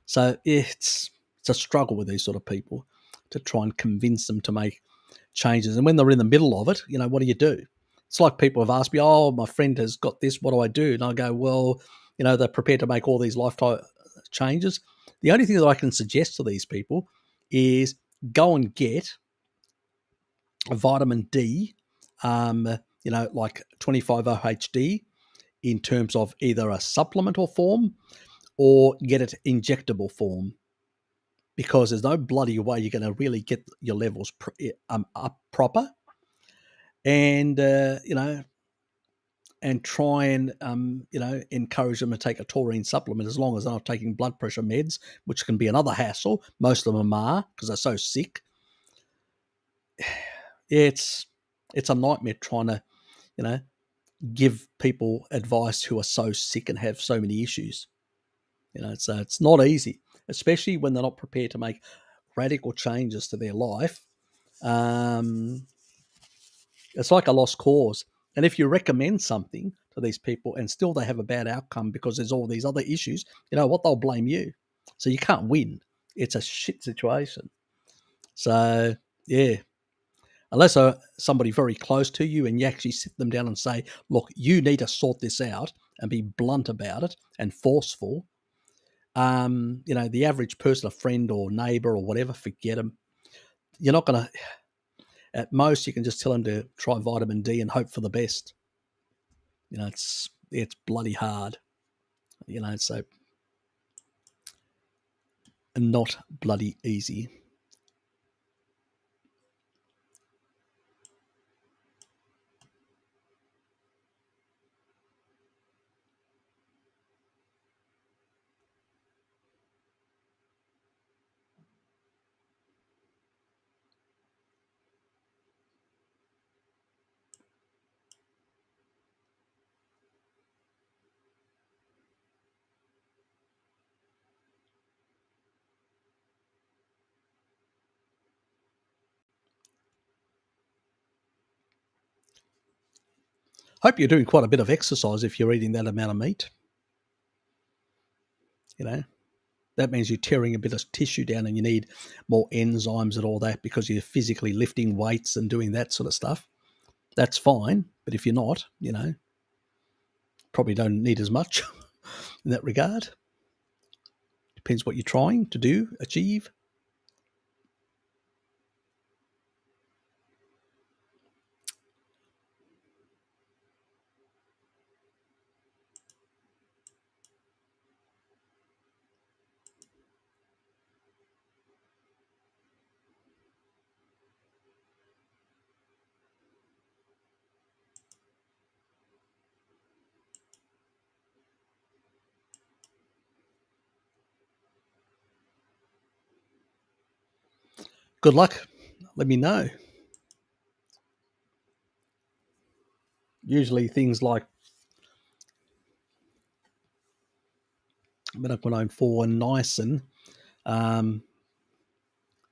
so it's a struggle with these sort of people to try and convince them to make changes. And when they're in the middle of it, what do you do? It's like people have asked me, oh, my friend has got this, what do I do? And I go, well, they're prepared to make all these lifetime changes. The only thing that I can suggest to these people is go and get a vitamin D, like 25-OHD in terms of either a supplemental form or get it injectable form, because there's no bloody way you're going to really get your levels up proper. And, and try and, encourage them to take a taurine supplement as long as they're not taking blood pressure meds, which can be another hassle. Most of them are because they're so sick. It's a nightmare trying to, give people advice who are so sick and have so many issues. So it's not easy, especially when they're not prepared to make radical changes to their life. It's like a lost cause. And if you recommend something to these people and still they have a bad outcome because there's all these other issues, you know what? They'll blame you. So you can't win. It's a shit situation. So, yeah. Unless somebody very close to you and you actually sit them down and say, look, you need to sort this out and be blunt about it and forceful. The average person, a friend or neighbor or whatever, forget them. You're not going to, at most, you can just tell them to try vitamin D and hope for the best. It's bloody hard. So not bloody easy. Hope you're doing quite a bit of exercise if you're eating that amount of meat. That means you're tearing a bit of tissue down and you need more enzymes and all that because you're physically lifting weights and doing that sort of stuff. That's fine. But if you're not, probably don't need as much in that regard. Depends what you're trying to achieve. Good luck. Let me know. Usually things like minoquinone 4 and niacin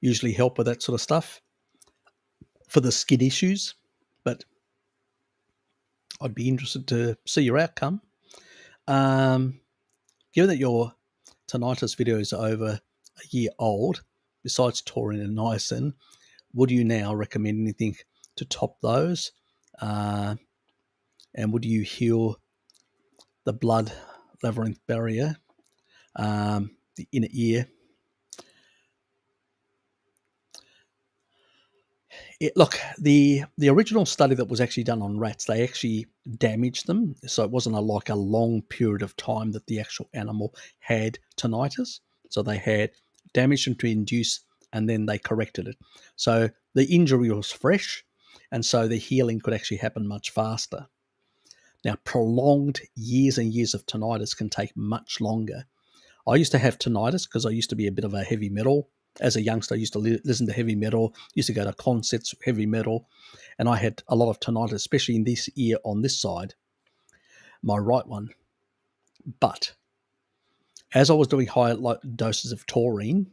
usually help with that sort of stuff for the skin issues. But I'd be interested to see your outcome. Given that your tinnitus video is over a year old, besides taurine and niacin, would you now recommend anything to top those? And would you heal the blood labyrinth barrier, the inner ear? Look, the original study that was actually done on rats, they actually damaged them. So it wasn't like a long period of time that the actual animal had tinnitus. So they had damage to induce and then they corrected it. So the injury was fresh and so the healing could actually happen much faster. Now, prolonged years and years of tinnitus can take much longer. I used to have tinnitus because I used to be a bit of a heavy metal. As a youngster, I used to listen to heavy metal, used to go to concerts, heavy metal, and I had a lot of tinnitus, especially in this ear on this side, my right one. But as I was doing high doses of taurine,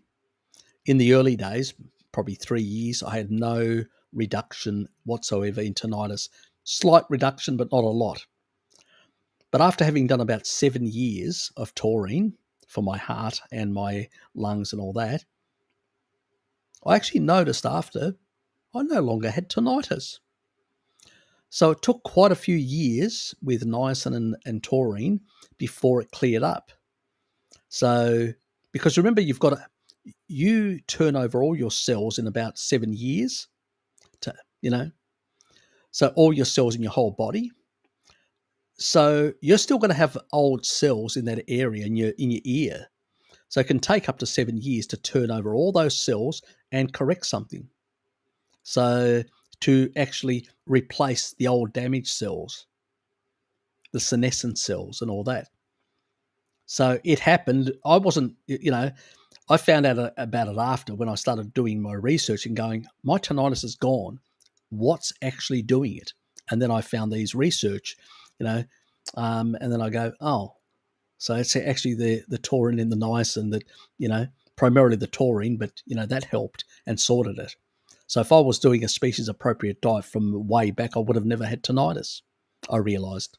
in the early days, probably 3 years, I had no reduction whatsoever in tinnitus. Slight reduction, but not a lot. But after having done about 7 years of taurine for my heart and my lungs and all that, I actually noticed after I no longer had tinnitus. So it took quite a few years with niacin and taurine before it cleared up. So because remember, you turn over all your cells in about 7 years, to, so all your cells in your whole body. So you're still going to have old cells in that area in your ear. So it can take up to 7 years to turn over all those cells and correct something. So to actually replace the old damaged cells, the senescent cells and all that. So it happened. I wasn't, I found out about it after, when I started doing my research and going, my tinnitus is gone. What's actually doing it? And then I found these research, and then I go, oh, so it's actually the taurine in the niacin that, primarily the taurine, but, that helped and sorted it. So if I was doing a species appropriate diet from way back, I would have never had tinnitus, I realized.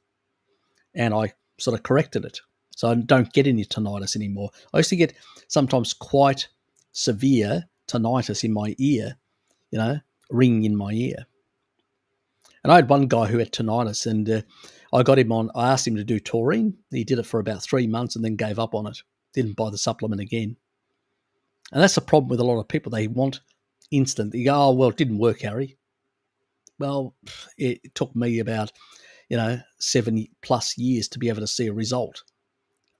And I sort of corrected it. So I don't get any tinnitus anymore. I used to get sometimes quite severe tinnitus in my ear, ringing in my ear. And I had one guy who had tinnitus, and I asked him to do taurine. He did it for about 3 months and then gave up on it. Didn't buy the supplement again. And that's the problem with a lot of people. They want instant. They go, oh, well, it didn't work, Harry. Well, it took me about, 70 plus years to be able to see a result.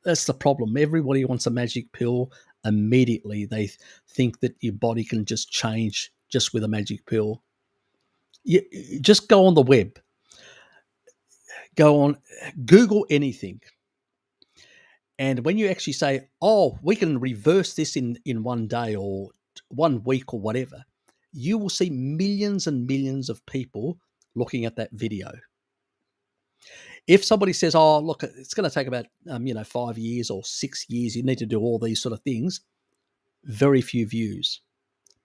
That's the problem. Everybody wants a magic pill immediately. They think that your body can just change just with a magic pill. You just go on the web. Go on, Google anything. And when you actually say, oh, we can reverse this in 1 day or 1 week or whatever, you will see millions and millions of people looking at that video. If somebody says, oh, look, it's going to take about, 5 years or 6 years, you need to do all these sort of things, very few views.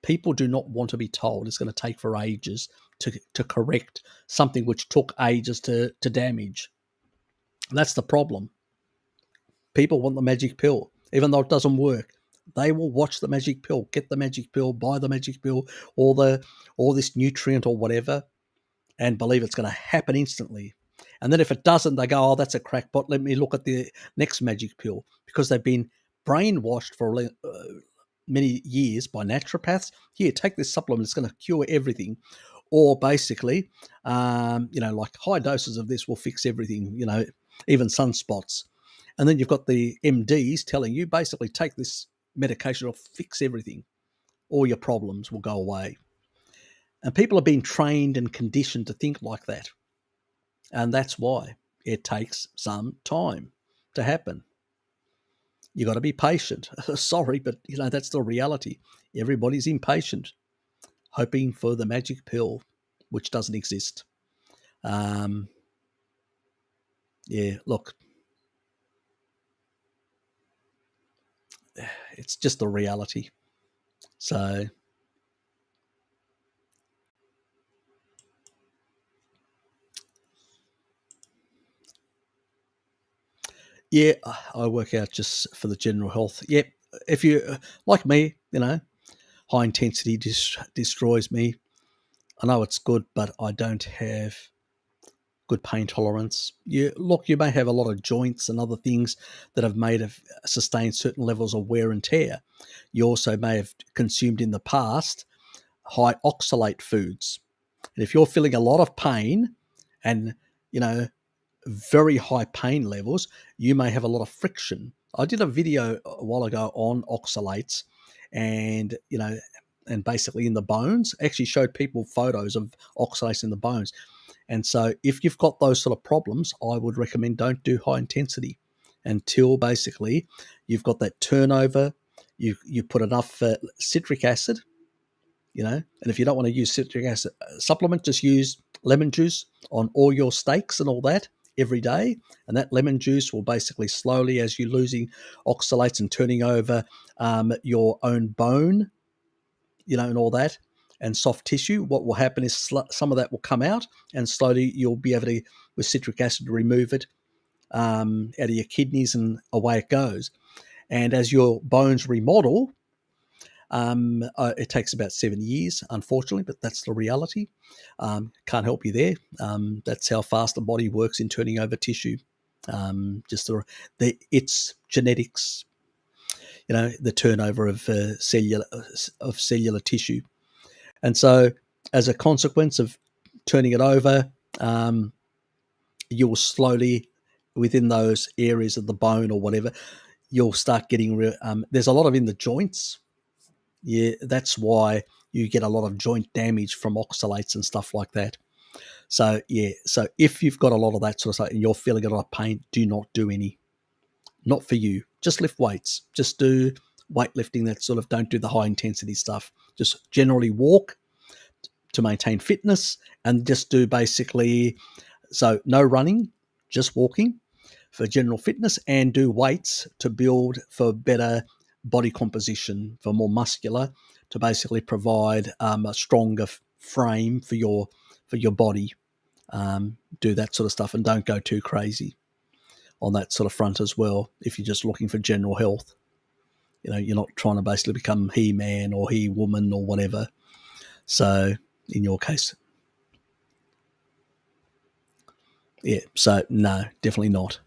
People do not want to be told it's going to take for ages to correct something which took ages to damage. And that's the problem. People want the magic pill, even though it doesn't work. They will watch the magic pill, get the magic pill, buy the magic pill, or this nutrient or whatever, and believe it's going to happen instantly. And then if it doesn't, they go, oh, that's a crackpot. Let me look at the next magic pill, because they've been brainwashed for many years by naturopaths. Here, take this supplement. It's going to cure everything. Or basically, like high doses of this will fix everything, even sunspots. And then you've got the MDs telling you, basically, take this medication, it'll fix everything. All your problems will go away. And people are being trained and conditioned to think like that. And that's why it takes some time to happen. You got to be patient. Sorry, but that's the reality. Everybody's impatient, hoping for the magic pill, which doesn't exist. Look, it's just the reality. So yeah, I work out just for the general health. Yep. If you like me, high intensity destroys me. I know it's good, but I don't have good pain tolerance. You may have a lot of joints and other things that have sustained certain levels of wear and tear. You also may have consumed in the past high oxalate foods. And if you're feeling a lot of pain and, very high pain levels, you may have a lot of friction. I did a video a while ago on oxalates and, and basically in the bones, actually showed people photos of oxalates in the bones. And so if you've got those sort of problems, I would recommend don't do high intensity until basically you've got that turnover, you put enough citric acid, and if you don't want to use citric acid supplement, just use lemon juice on all your steaks and all that every day. And that lemon juice will basically slowly, as you're losing oxalates and turning over your own bone, and all that, and soft tissue, what will happen is some of that will come out, and slowly you'll be able to, with citric acid, remove it out of your kidneys, and away it goes. And as your bones remodel, it takes about 7 years, unfortunately, but that's the reality. Can't help you there. That's how fast the body works in turning over tissue. It's genetics. the turnover of cellular tissue. And so, as a consequence of turning it over, you will slowly, within those areas of the bone or whatever, you'll start getting. There's a lot of in the joints. Yeah, that's why you get a lot of joint damage from oxalates and stuff like that. So yeah, so if you've got a lot of that sort of stuff and you're feeling a lot of pain, do not do any. Not for you. Just lift weights. Just do weightlifting. That sort of, don't do the high intensity stuff. Just generally walk to maintain fitness, and just do basically, so no running, just walking for general fitness, and do weights to build for better body composition, for more muscular, to basically provide a stronger frame for your body. Do that sort of stuff, and don't go too crazy on that sort of front as well. If you're just looking for general health, you're not trying to basically become He-Man or He-Woman or whatever. So in your case, yeah. So no, definitely not.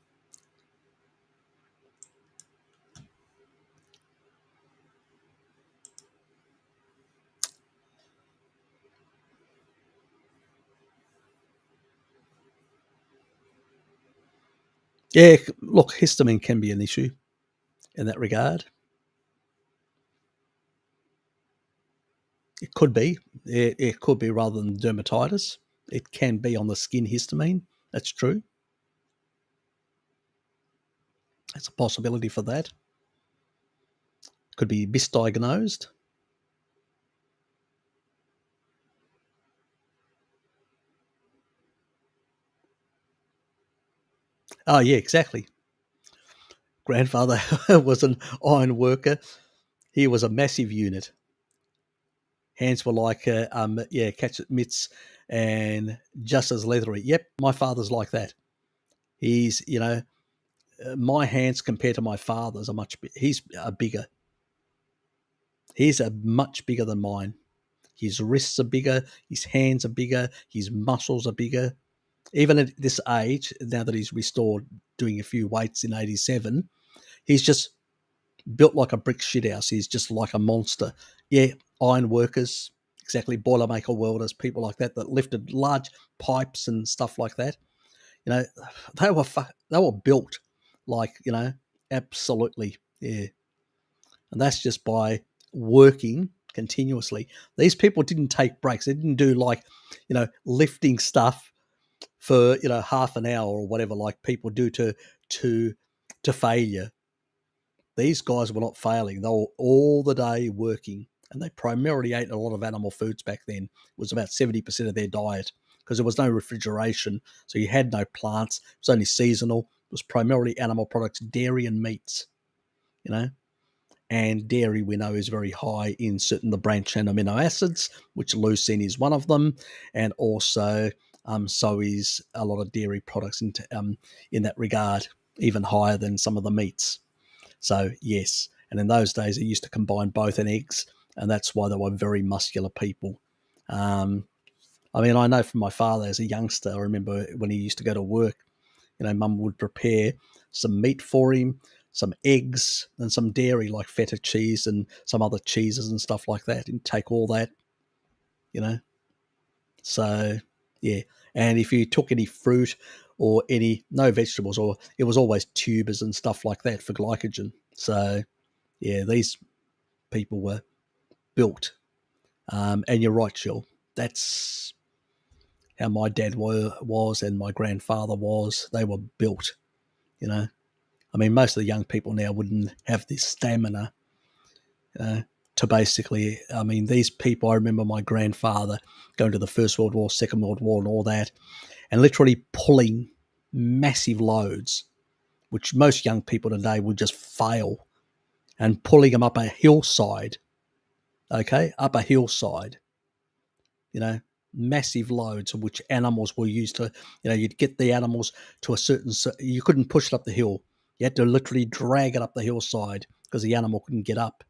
Yeah, look, histamine can be an issue in that regard. It could be. It could be, rather than dermatitis. It can be on the skin, histamine. That's true. That's a possibility for that. Could be misdiagnosed. Oh, yeah, exactly. Grandfather was an iron worker. He was a massive unit. Hands were like, catch mitts, and just as leathery. Yep, my father's like that. He's, my hands compared to my father's are he's a bigger. He's a much bigger than mine. His wrists are bigger. His hands are bigger. His muscles are bigger. Even at this age, now that he's restored, doing a few weights in 87, he's just built like a brick shithouse. He's just like a monster. Yeah, iron workers, exactly, boilermaker welders, people like that lifted large pipes and stuff like that. They were built like, absolutely, yeah. And that's just by working continuously. These people didn't take breaks. They didn't do like, lifting stuff for, half an hour or whatever, like people do to failure. These guys were not failing. They were all the day working, and they primarily ate a lot of animal foods back then. It was about 70% of their diet, because there was no refrigeration, so you had no plants. It was only seasonal. It was primarily animal products, dairy and meats, and dairy, we know, is very high in certain the branched-chain amino acids, which leucine is one of them, and also so is a lot of dairy products in that regard, even higher than some of the meats. So yes, and in those days they used to combine both in eggs, and that's why they were very muscular people. I know from my father as a youngster, I remember when he used to go to work, Mum would prepare some meat for him, some eggs, and some dairy like feta cheese and some other cheeses and stuff like that, and take all that, So, yeah. And if you took any fruit or no vegetables, or it was always tubers and stuff like that for glycogen. So, yeah, these people were built. And you're right, Jill. That's how my dad was and my grandfather was. They were built, most of the young people now wouldn't have this stamina to basically, these people, I remember my grandfather going to the First World War, Second World War and all that, and literally pulling massive loads, which most young people today would just fail, and pulling them up a hillside, up a hillside, massive loads, of which animals were used to, you'd get the animals to a certain, you couldn't push it up the hill. You had to literally drag it up the hillside because the animal couldn't get up.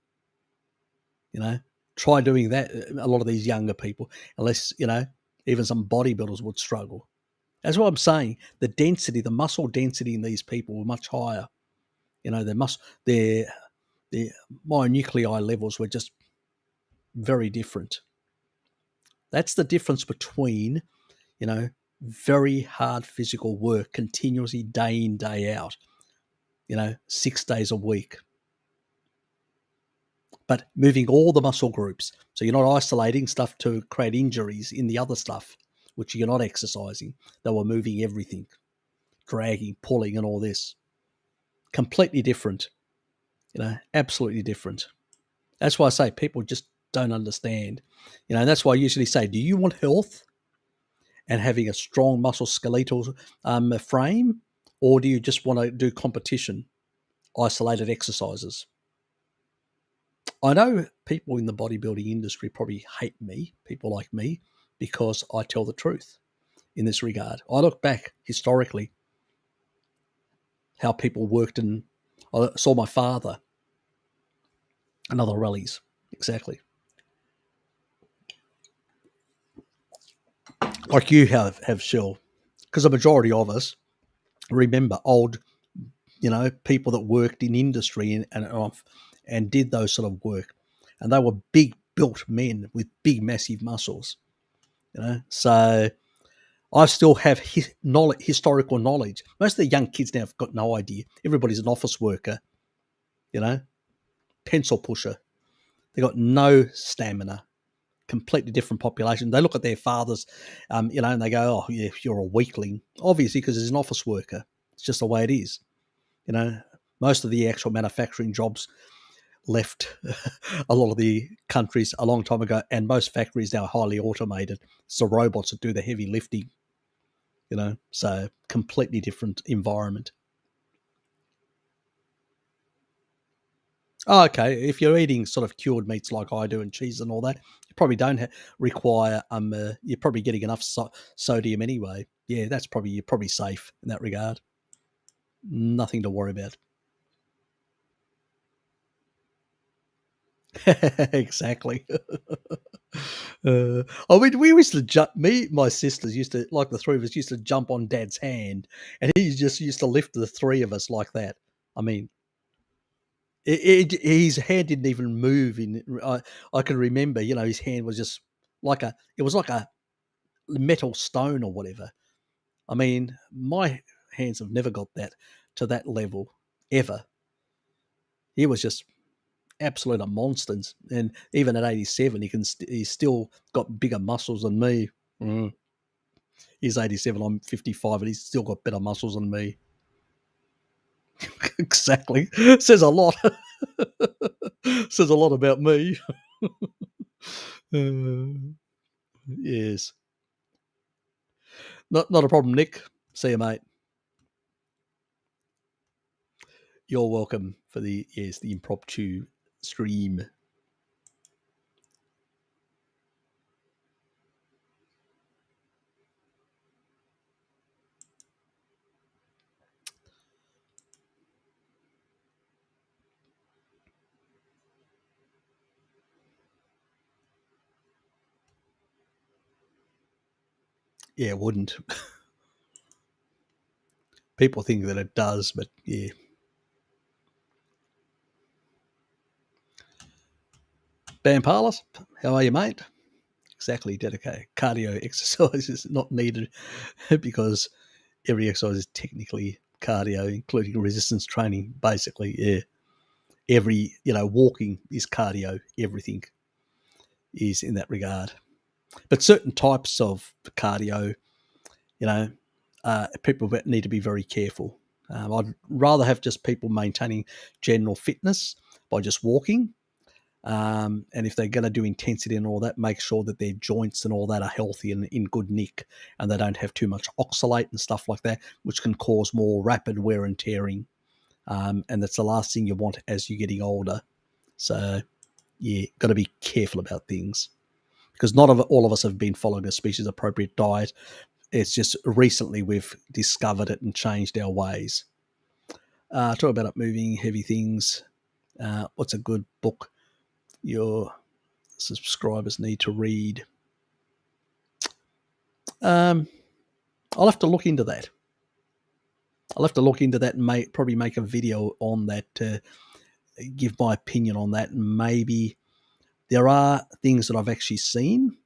Try doing that. A lot of these younger people, unless, even some bodybuilders would struggle. That's what I'm saying. The density, the muscle density in these people were much higher. Their my nuclei levels were just very different. That's the difference between, very hard physical work continuously day in, day out, 6 days a week. But moving all the muscle groups. So you're not isolating stuff to create injuries in the other stuff, which you're not exercising. They were moving everything, dragging, pulling, and all this. Completely different, absolutely different. That's why I say people just don't understand, and that's why I usually say, do you want health and having a strong muscle skeletal frame, or do you just want to do competition, isolated exercises? I know people in the bodybuilding industry probably hate me, people like me, because I tell the truth in this regard. I look back historically how people worked, and I saw my father and other rallies. Exactly. Like you have Shell, because the majority of us remember old, people that worked in industry and did those sort of work, and they were big built men with big massive muscles, So I still have historical knowledge. Most of the young kids now have got no idea. Everybody's an office worker, pencil pusher. They got no stamina. Completely different population. They look at their fathers, and they go, "Oh, yeah, you're a weakling." Obviously, because he's an office worker. It's just the way it is. Most of the actual manufacturing jobs left a lot of the countries a long time ago, and most factories now are highly automated. It's the robots that do the heavy lifting. So completely different environment. Oh, okay. If you're eating sort of cured meats like I do and cheese and all that, you probably don't require. You're probably getting enough sodium anyway. Yeah, you're probably safe in that regard. Nothing to worry about. Exactly. I mean, we used to jump. My sisters used to, like the three of us, used to jump on Dad's hand, and he just used to lift the three of us like that. I mean, his hand didn't even move. I can remember, his hand was just it was like a metal stone or whatever. I mean, my hands have never got that to that level ever. He was just absolute a monster, and even at 87, he's still got bigger muscles than me. Mm. He's 87, I'm 55, and he's still got better muscles than me. Exactly, says a lot. Says a lot about me. Yes. Not a problem, Nick. See you, mate. You're welcome for the impromptu stream. Yeah, it wouldn't. People think that it does, but yeah. Bam Parlis, how are you, mate? Exactly, dedicated. Cardio exercise is not needed because every exercise is technically cardio, including resistance training, basically, yeah. Every, walking is cardio. Everything is in that regard. But certain types of cardio, people need to be very careful. I'd rather have just people maintaining general fitness by just walking. And if they're going to do intensity and all that, make sure that their joints and all that are healthy and in good nick, and they don't have too much oxalate and stuff like that, which can cause more rapid wear and tearing. And that's the last thing you want as you're getting older. So, yeah, got to be careful about things, because not all of us have been following a species appropriate diet. It's just recently we've discovered it and changed our ways. Talk about it, moving heavy things. What's a good book your subscribers need to read? I'll have to look into that. And probably make a video on that. give my opinion on that. And maybe there are things that I've actually seen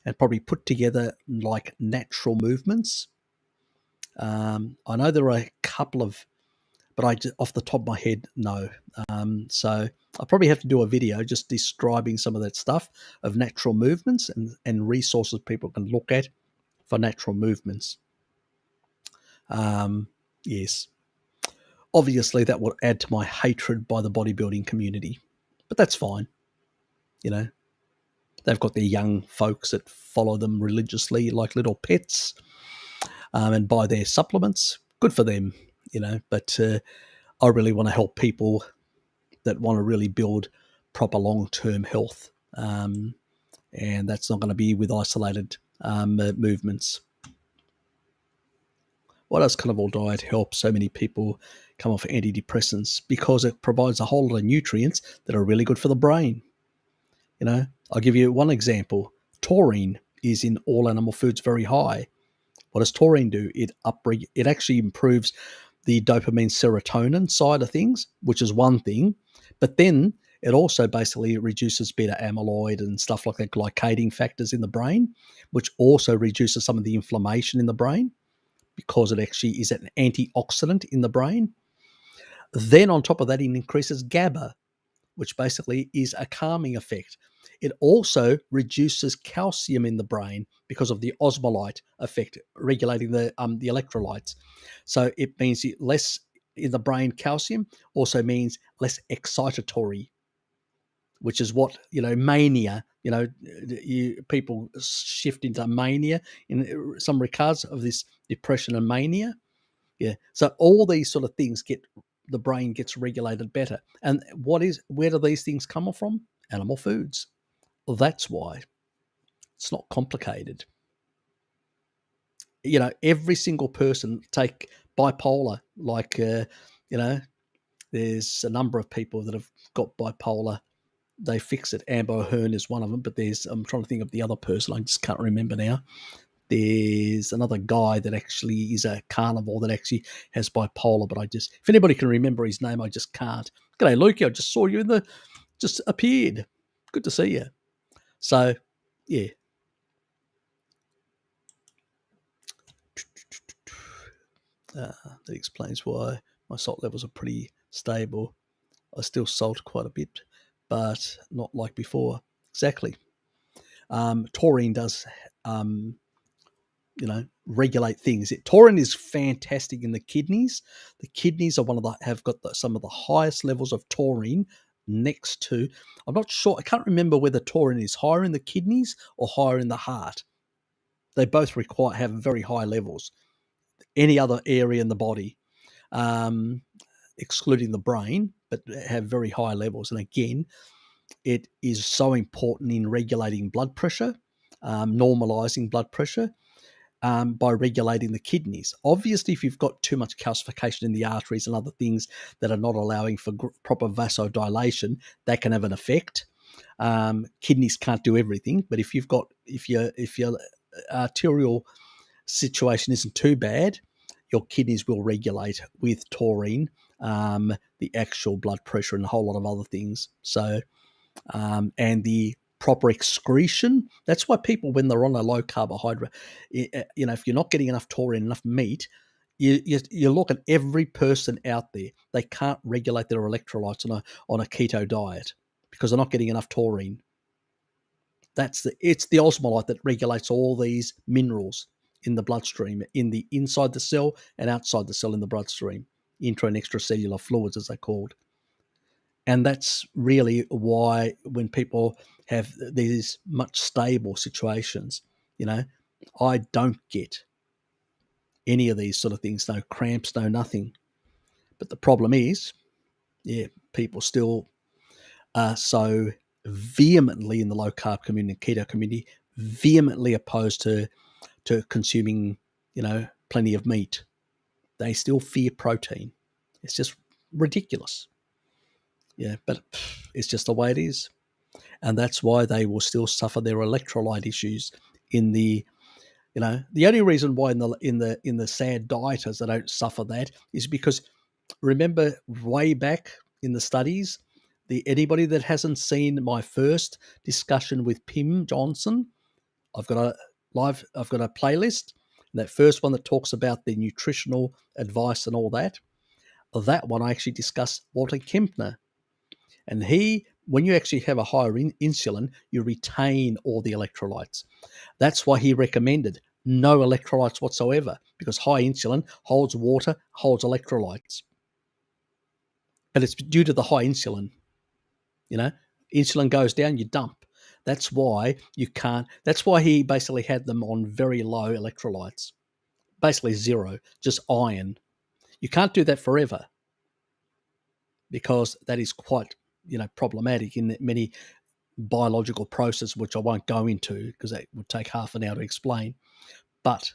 and probably put together like natural movements. I know there are a couple of, but off the top of my head, no. So I probably have to do a video just describing some of that stuff of natural movements and resources people can look at for natural movements. Yes. Obviously, that would add to my hatred by the bodybuilding community, but that's fine. You know, they've got their young folks that follow them religiously like little pets, and buy their supplements. Good for them, but I really want to help people that want to really build proper long-term health, and that's not going to be with isolated movements. Why does carnivore diet help so many people come off antidepressants? Because it provides a whole lot of nutrients that are really good for the brain. I'll give you one example. Taurine is in all animal foods very high. What does taurine do? It actually improves the dopamine serotonin side of things, which is one thing. But then it also basically reduces beta amyloid and stuff like that, glycating factors in the brain, which also reduces some of the inflammation in the brain because it actually is an antioxidant in the brain. Then on top of that, it increases GABA, which basically is a calming effect. It also reduces calcium in the brain because of the osmolyte effect, regulating the electrolytes. So it means less in the brain calcium also means less excitatory, which is what, mania, people shift into mania in some regards of this depression and mania. Yeah. So all these sort of things the brain gets regulated better. And where do these things come from? Animal foods. Well, that's why. It's not complicated. Every single person, take bipolar, there's a number of people that have got bipolar. They fix it. Amber O'Hearn is one of them, but I'm trying to think of the other person. I just can't remember now. There's another guy that actually is a carnivore that actually has bipolar, but if anybody can remember his name, I just can't. G'day, Lukey. I just saw you just appeared. Good to see you. So, yeah. That explains why my salt levels are pretty stable. I still salt quite a bit, but not like before. Exactly. Taurine does, regulate things. Taurine is fantastic in the kidneys. The kidneys are have got some of the highest levels of taurine next to, I'm not sure, I can't remember whether taurine is higher in the kidneys or higher in the heart. They both have very high levels. Any other area in the body, excluding the brain, but have very high levels. And again, it is so important in regulating blood pressure, normalizing blood pressure, by regulating the kidneys. Obviously, if you've got too much calcification in the arteries and other things that are not allowing for proper vasodilation, that can have an effect. Kidneys can't do everything, but if your arterial situation isn't too bad, your kidneys will regulate with taurine the actual blood pressure and a whole lot of other things. So, and the proper excretion. That's why people, when they're on a low carbohydrate, if you're not getting enough taurine, enough meat, you look at every person out there. They can't regulate their electrolytes on a keto diet because they're not getting enough taurine. It's the osmolyte that regulates all these minerals in the bloodstream, inside the cell and outside the cell in the bloodstream, intra and extracellular fluids, as they're called. And that's really why when people have these much stable situations, I don't get any of these sort of things, no cramps, no nothing. But the problem is, people still are so vehemently in the low carb community, keto community, vehemently opposed to consuming, plenty of meat. They still fear protein. It's just ridiculous. Yeah, but it's just the way it is. And that's why they will still suffer their electrolyte issues in the only reason why in the sad dieters they don't suffer that is because, remember way back in the studies. Anybody that hasn't seen my first discussion with Pim Johnson, I've got a playlist. And that first one that talks about the nutritional advice and all that. That one I actually discuss Walter Kempner. And when you actually have a higher insulin, you retain all the electrolytes. That's why he recommended no electrolytes whatsoever, because high insulin holds water, holds electrolytes. But it's due to the high insulin. Insulin goes down, you dump. That's why you can't. That's why he basically had them on very low electrolytes, basically zero, just iron. You can't do that forever because that is quite, problematic in many biological processes, which I won't go into because that would take half an hour to explain. But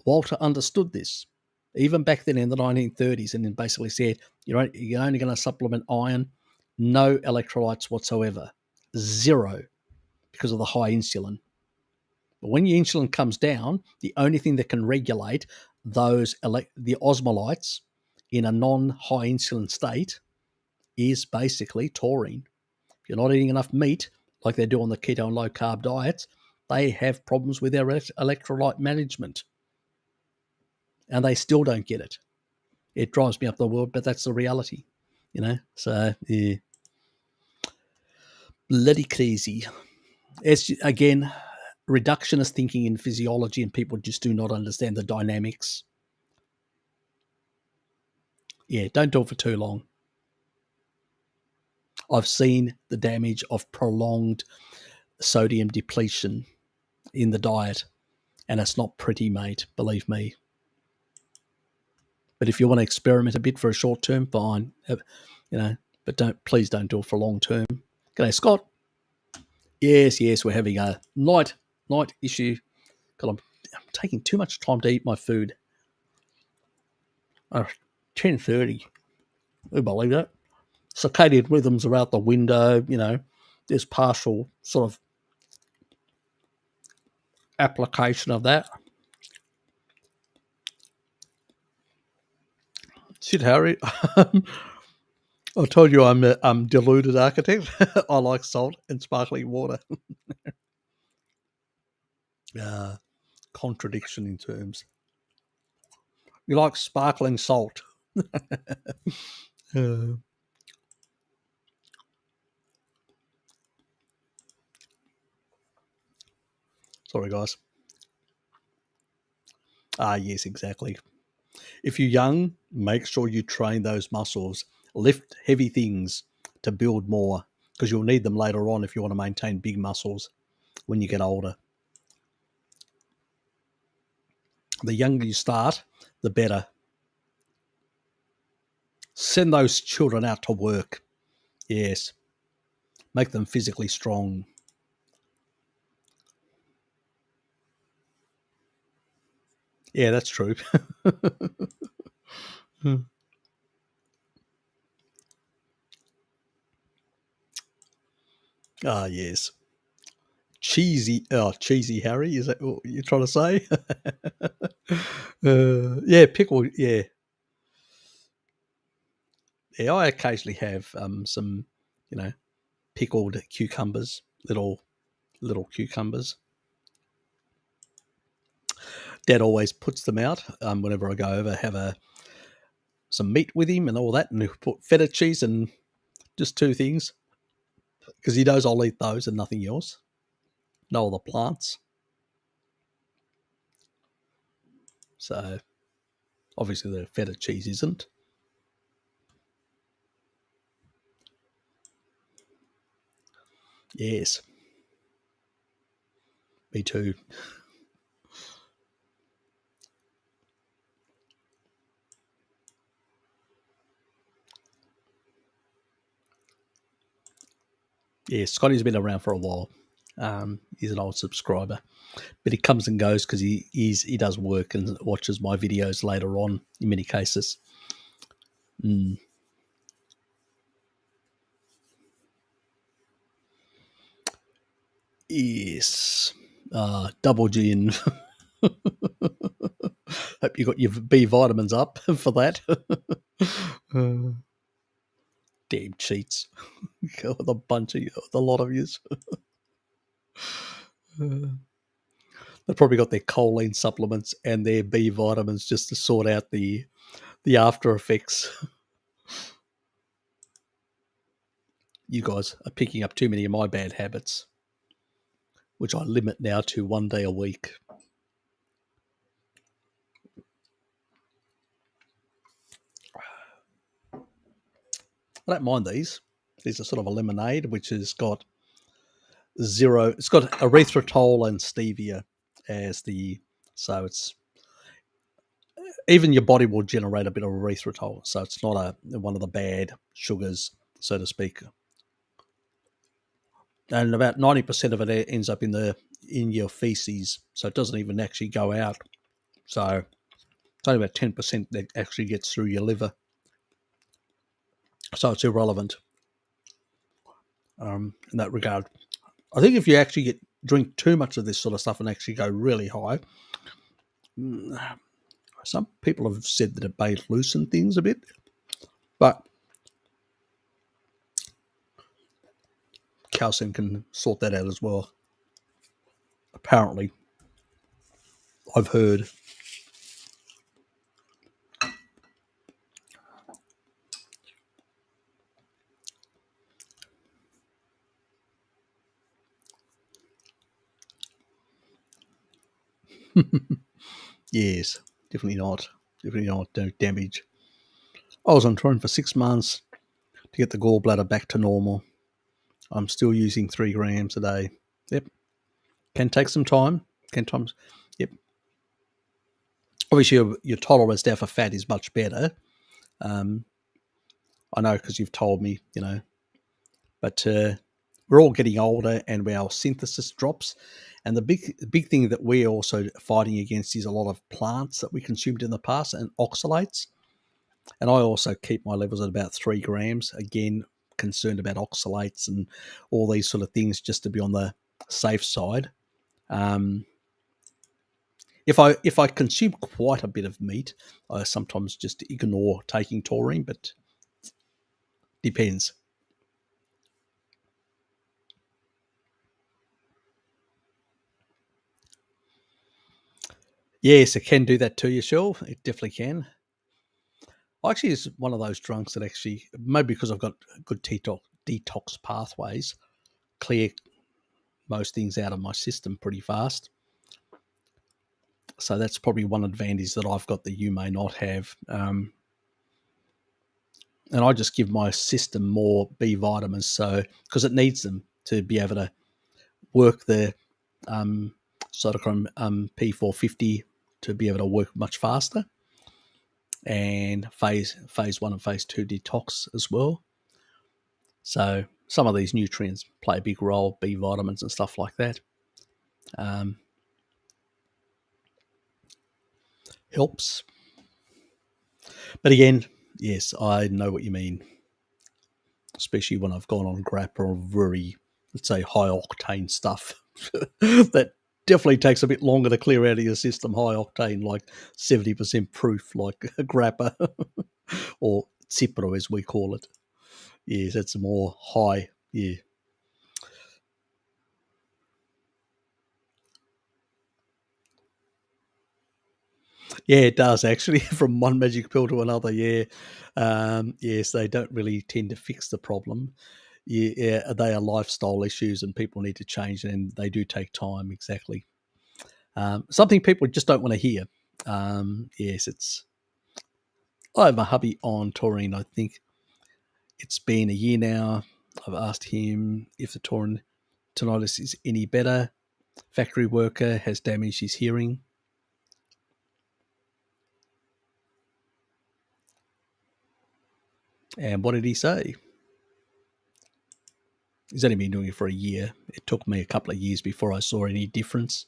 Walter understood this even back then in the 1930s, and then basically said, you're only going to supplement iron, no electrolytes whatsoever, zero, because of the high insulin. But when your insulin comes down, the only thing that can regulate the osmolytes in a non-high insulin state is basically taurine. If you're not eating enough meat, like they do on the keto and low-carb diets, they have problems with their electrolyte management. And they still don't get it. It drives me up the world, but that's the reality, So, yeah. Bloody crazy. It's, again, reductionist thinking in physiology, and people just do not understand the dynamics. Yeah, don't do it for too long. I've seen the damage of prolonged sodium depletion in the diet, and it's not pretty, mate, believe me. But if you want to experiment a bit for a short term, fine, but please don't do it for long term. G'day, Scott. Yes, we're having a night issue because I'm taking too much time to eat my food. 10:30. Who believe that? Circadian rhythms are out the window. There's partial sort of application of that. Shit, Harry. I told you I'm a deluded architect. I like salt and sparkling water. Contradiction in terms. You like sparkling salt. Sorry, guys. Yes, exactly. If you're young, make sure you train those muscles. Lift heavy things to build more, because you'll need them later on if you want to maintain big muscles when you get older. The younger you start, the better. Send those children out to work. Yes. Make them physically strong. Yeah, that's true. Yes. Cheesy Harry, is that what you're trying to say? Yeah, pickle, yeah. Yeah, I occasionally have some, pickled cucumbers, little cucumbers. Dad always puts them out whenever I go over, have some meat with him and all that, and he'll put feta cheese and just two things, because he knows I'll eat those and nothing else. No other plants. So, obviously the feta cheese isn't. Yes. Me too. Yeah, Scotty's been around for a while. He's an old subscriber, but he comes and goes because he does work and watches my videos later on in many cases. Yes. Double G and hope you got your B vitamins up for that. Damn cheats. With a lot of yous. They've probably got their choline supplements and their B vitamins just to sort out the after effects. You guys are picking up too many of my bad habits, which I limit now to 1 day a week. I don't mind these. These are sort of a lemonade, which has got zero. It's got erythritol and stevia as so it's even your body will generate a bit of erythritol, so it's not one of the bad sugars, so to speak. And about 90% of it ends up in your feces, so it doesn't even actually go out. So it's only about 10% that actually gets through your liver. So it's irrelevant in that regard. I think if you actually drink too much of this sort of stuff and actually go really high, some people have said that it may loosen things a bit, but calcium can sort that out as well. Apparently, I've heard. Yes, definitely not. Definitely not. No damage. I was on tour for 6 months to get the gallbladder back to normal. I'm still using 3 grams a day. Yep. Can take some time. Yep. Obviously, your tolerance now for fat is much better. I know because you've told me, but we're all getting older and our synthesis drops. And the big thing that we're also fighting against is a lot of plants that we consumed in the past and oxalates. And I also keep my levels at about 3 grams. Again, concerned about oxalates and all these sort of things just to be on the safe side. If I consume quite a bit of meat, I sometimes just ignore taking taurine, but depends. Yes, it can do that to you, Shell. It definitely can. Actually, it's one of those drunks that actually, maybe because I've got good detox pathways, clear most things out of my system pretty fast. So that's probably one advantage that I've got that you may not have. And I just give my system more B vitamins, so because it needs them to be able to work the cytochrome P450 to be able to work much faster, and phase 1 and phase 2 detox as well. So some of these nutrients play a big role, B vitamins and stuff like that. Helps. But again, yes, I know what you mean, especially when I've gone on grappa or very, let's say, high octane stuff that definitely takes a bit longer to clear out of your system. High octane, like 70% proof, like grappa or cipro as we call it. Yes, that's more high. Yeah. Yeah, it does actually, from one magic pill to another. Yeah, yes, they don't really tend to fix the problem. Yeah, they are lifestyle issues, and people need to change, and they do take time. Exactly, something people just don't want to hear. Yes, I have a hubby on taurine. I think it's been a year now. I've asked him if the taurine tinnitus is any better. Factory worker has damaged his hearing. And what did he say? He's only been doing it for a year. It took me a couple of years before I saw any difference.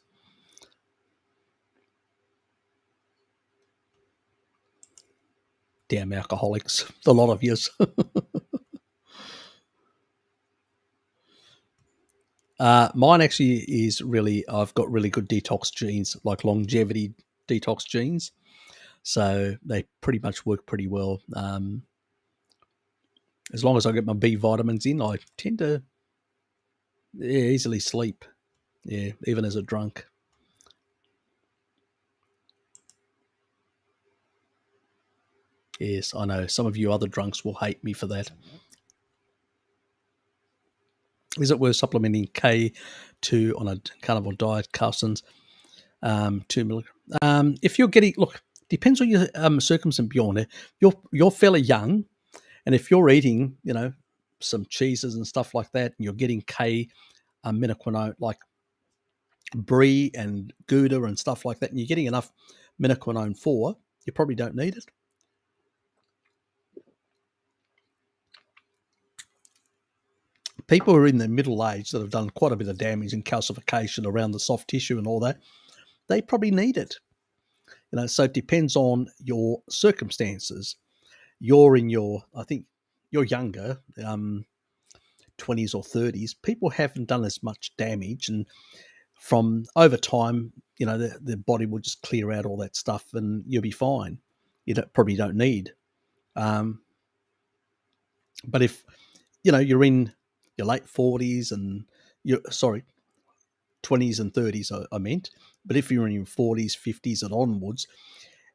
Damn alcoholics. A lot of yous. Mine actually is really, I've got really good detox genes, like longevity detox genes. So they pretty much work pretty well. As long as I get my B vitamins in, I tend to easily sleep. Yeah, even as a drunk. Yes, I know. Some of you other drunks will hate me for that. Is it worth supplementing K2 on a carnivore diet, Carlson's 2 milligram? If you're getting, look, depends on your circumstance, Bjorn. You're fairly young, and if you're eating, some cheeses and stuff like that, and you're getting K minoquinone, like brie and gouda and stuff like that, and you're getting enough minoquinone 4, you probably don't need it. People who are in their middle age that have done quite a bit of damage and calcification around the soft tissue and all that, they probably need it. So it depends on your circumstances. I think you're younger, 20s or 30s. People haven't done as much damage, and from over time, the body will just clear out all that stuff, and you'll be fine. You probably don't need. But if you're in your late 40s and 20s and 30s, I meant. But if you're in your 40s, 50s, and onwards,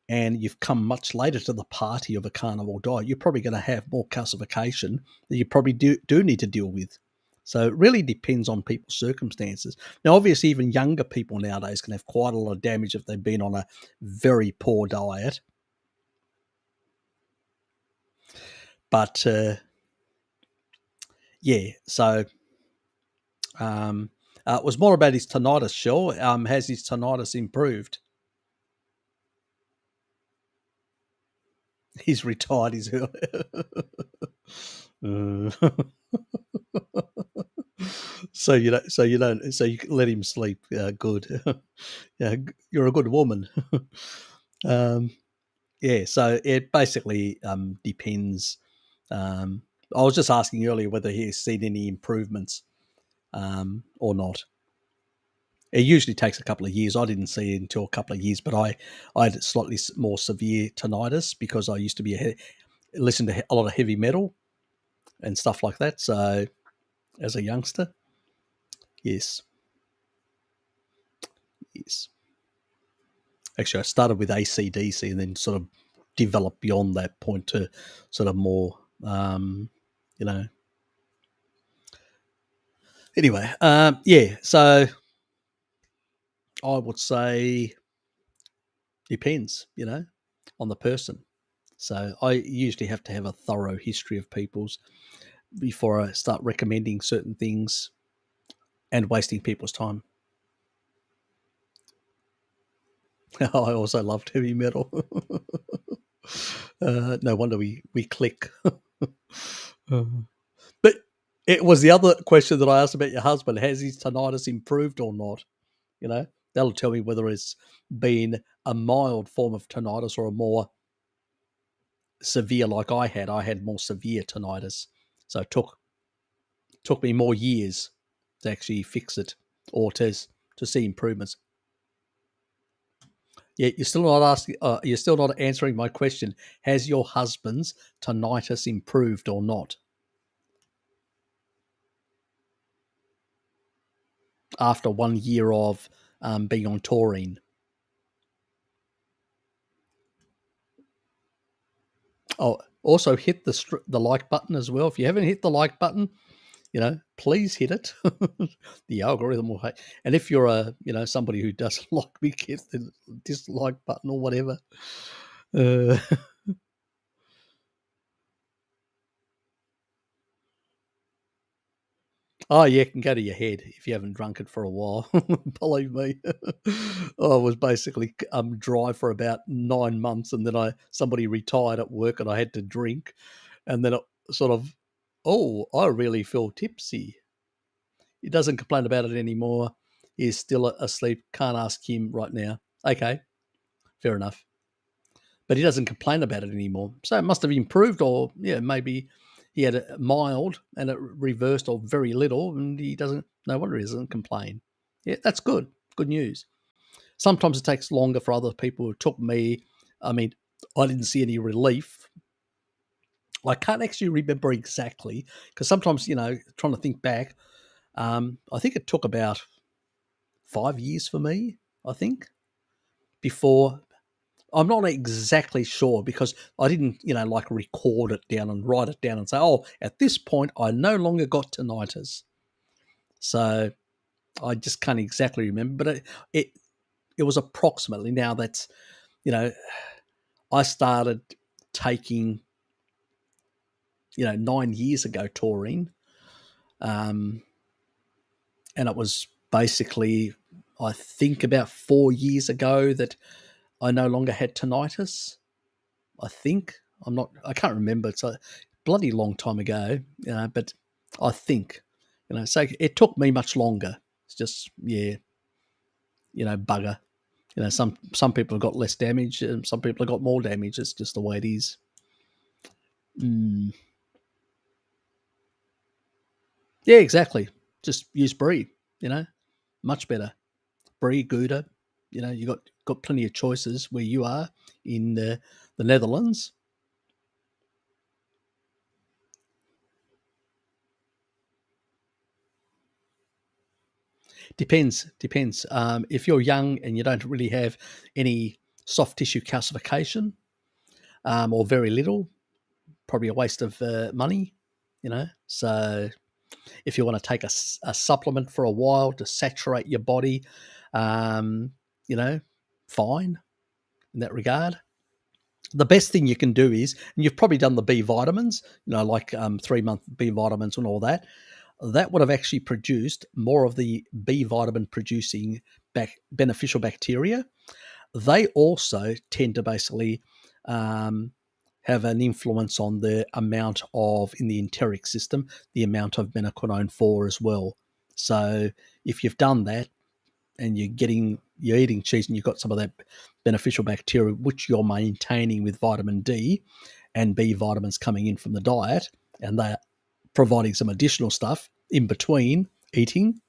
and you've come much later to the party of a carnivore diet, you're probably going to have more calcification that you probably do need to deal with. So it really depends on people's circumstances. Now, obviously, even younger people nowadays can have quite a lot of damage if they've been on a very poor diet. But, yeah, so it was more about his tinnitus, Shell. Has his tinnitus improved? He's retired. He's so you let him sleep. Good. Yeah, you're a good woman. Yeah. So it basically depends. I was just asking earlier whether he's seen any improvements or not. It usually takes a couple of years. I didn't see it until a couple of years, but I had slightly more severe tinnitus because I used to listen to a lot of heavy metal and stuff like that. So as a youngster, yes. Actually, I started with AC/DC and then sort of developed beyond that point to sort of more, Anyway, yeah. So I would say depends, on the person. So I usually have to have a thorough history of people's before I start recommending certain things and wasting people's time. I also loved heavy metal. No wonder we click. But it was the other question that I asked about your husband. Has his tinnitus improved or not? That'll tell me whether it's been a mild form of tinnitus or a more severe like I had. I had more severe tinnitus. So it took me more years to actually fix it or to see improvements. Yeah, you're still not asking. You're still not answering my question. Has your husband's tinnitus improved or not after 1 year of being on taurine? Oh, also hit the like button as well. If you haven't hit the like button, please hit it. The algorithm will hate. And if you're somebody who doesn't like me, hit the dislike button or whatever. Oh, yeah, it can go to your head if you haven't drunk it for a while. Believe me. I was basically dry for about 9 months, and then somebody retired at work and I had to drink. And then it sort of, I really feel tipsy. He doesn't complain about it anymore. He's still asleep. Can't ask him right now. Okay, fair enough. But he doesn't complain about it anymore. So it must have improved, or maybe he had a mild and it reversed, or very little, and he doesn't. No wonder he doesn't complain. Yeah, that's good. Good news. Sometimes it takes longer for other people. It took me. I mean, I didn't see any relief I can't actually remember exactly because sometimes, trying to think back, I think it took about 5 years for me, I think, before. I'm not exactly sure because I didn't, like record it down and write it down and say, oh, at this point, I no longer got tinnitus. So I just can't exactly remember, but it, it was approximately. Now that's, you know, I started taking, 9 years ago taurine, um, and it was basically, I think, about 4 years ago that I no longer had tinnitus. I think I can't remember. It's a bloody long time ago, but I think, so it took me much longer. It's just, yeah, bugger. Some people have got less damage, and some people have got more damage. It's just the way it is. Mm. Yeah, exactly. Just use brie. Much better. Brie, Gouda. You got plenty of choices where you are in the Netherlands. Depends. If you're young and you don't really have any soft tissue calcification, or very little, probably a waste of money. So if you want to take a supplement for a while to saturate your body, um, you know, fine in that regard. The best thing you can do is, and you've probably done the B vitamins, like 3 month B vitamins and all that. That would have actually produced more of the B vitamin producing beneficial bacteria. They also tend to basically um, have an influence on the amount of, in the enteric system, the amount of menaquinone 4 as well. So if you've done that and you're eating cheese and you've got some of that beneficial bacteria, which you're maintaining with vitamin D and B vitamins coming in from the diet, and they're providing some additional stuff in between eating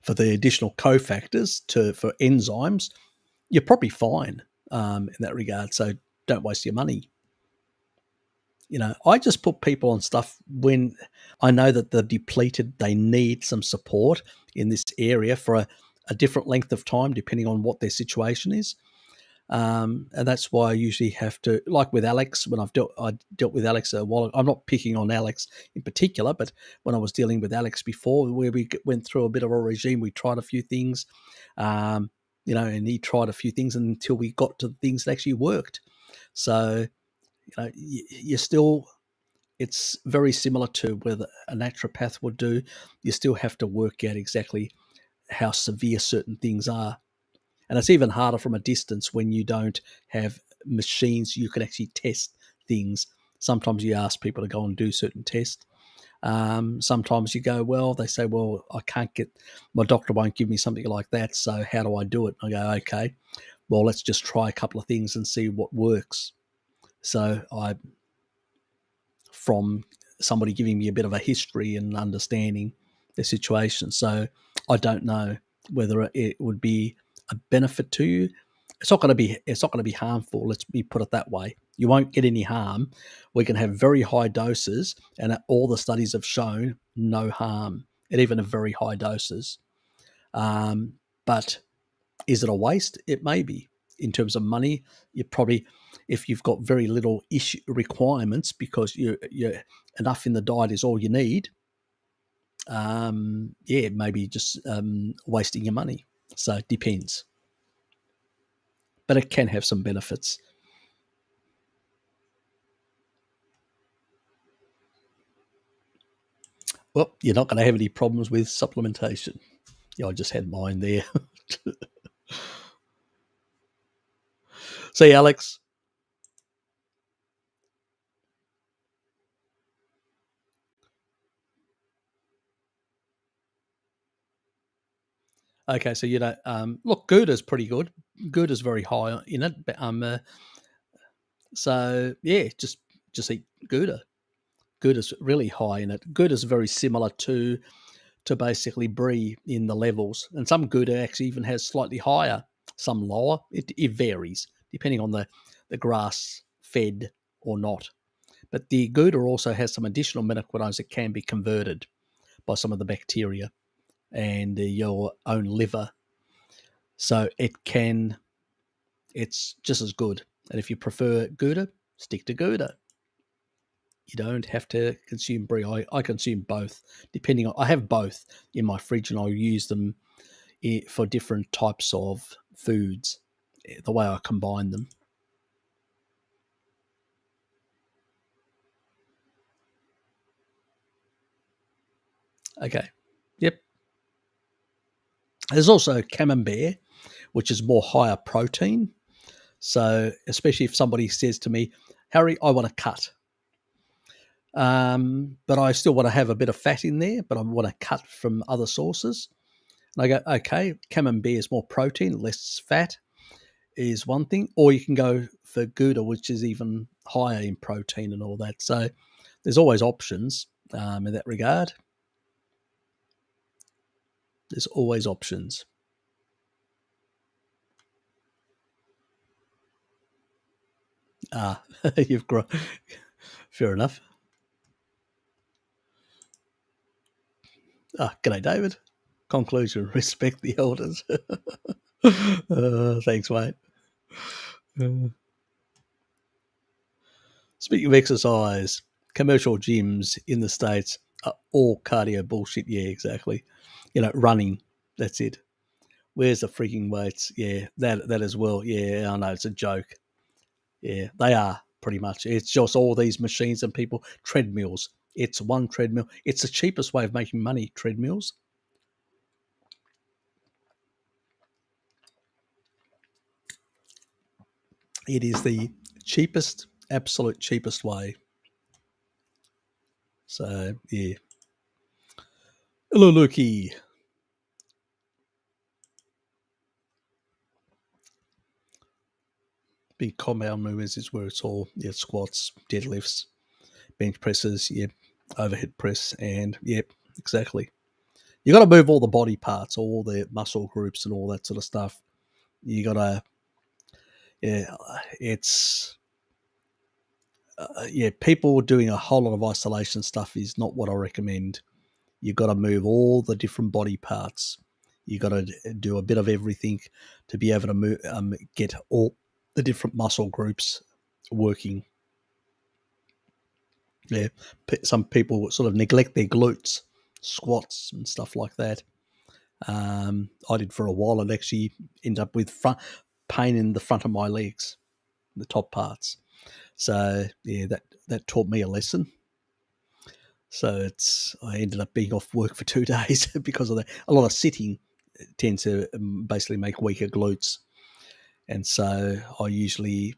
for the additional cofactors for enzymes, you're probably fine in that regard. So don't waste your money. I just put people on stuff when I know that they're depleted, they need some support in this area for a different length of time, depending on what their situation is. And that's why I usually have to, like with Alex, when I dealt with Alex a while. I'm not picking on Alex in particular, but when I was dealing with Alex before, where we went through a bit of a regime, we tried a few things, and he tried a few things until we got to things that actually worked. So, you still, it's very similar to whether a naturopath would do. You still have to work out exactly how severe certain things are. And it's even harder from a distance when you don't have machines you can actually test things. Sometimes you ask people to go and do certain tests. Sometimes you go, well, they say, well, I can't get, my doctor won't give me something like that. So how do I do it? I go, okay, well, let's just try a couple of things and see what works. So from somebody giving me a bit of a history and understanding the situation. So I don't know whether it would be a benefit to you. It's not going to be. It's not going to be harmful. Let's be put it that way. You won't get any harm. We can have very high doses, and all the studies have shown no harm at even at very high doses. But is it a waste? It may be. In terms of money, you probably, if you've got very little issue requirements because you're enough in the diet is all you need. Yeah, maybe just wasting your money. So it depends, but it can have some benefits. Well, you're not going to have any problems with supplementation. Yeah, I just had mine there. See, Alex. Okay, so look, Gouda's pretty good. Gouda's very high in it. But, so yeah, just eat Gouda. Gouda's really high in it. Gouda's very similar to basically brie in the levels, and some Gouda actually even has slightly higher, some lower. It varies depending on the grass fed or not. But the Gouda also has some additional metacodons that can be converted by some of the bacteria and your own liver. So it's just as good. And if you prefer Gouda, stick to Gouda. You don't have to consume brie. I consume both, depending on. I have both in my fridge, and I use them for different types of foods. The way I combine them. Okay. Yep. There's also camembert, which is more higher protein. So, especially if somebody says to me, Harry, I want to cut, but I still want to have a bit of fat in there, but I want to cut from other sources. And I go, okay, camembert is more protein, less fat is one thing, or you can go for Gouda, which is even higher in protein and all that. So there's always options in that regard. There's always options. You've grown. Fair enough. G'day, David. Conclusion: respect the elders. Thanks, mate. Speaking of exercise, commercial gyms in the States are all cardio bullshit. Yeah, exactly. Running. That's it. Where's the freaking weights? Yeah, that as well. Yeah, I know it's a joke. Yeah, they are pretty much. It's just all these machines and people. Treadmills. It's one treadmill. It's the cheapest way of making money, treadmills. It is the cheapest, absolute cheapest way. So, yeah. Hello, Lukey. Big compound movements is where it's all, squats, deadlifts, bench presses, overhead press, and, exactly. You got to move all the body parts, all the muscle groups, and all that sort of stuff. You got to, it's, people doing a whole lot of isolation stuff is not what I recommend. You've got to move all the different body parts. You got to do a bit of everything to be able to move, get all the different muscle groups working. Yeah, some people sort of neglect their glutes, squats, and stuff like that. I did for a while, and actually ended up with pain in the front of my legs, the top parts. So yeah, that taught me a lesson. So I ended up being off work for 2 days because of that. A lot of sitting tends to basically make weaker glutes, and so you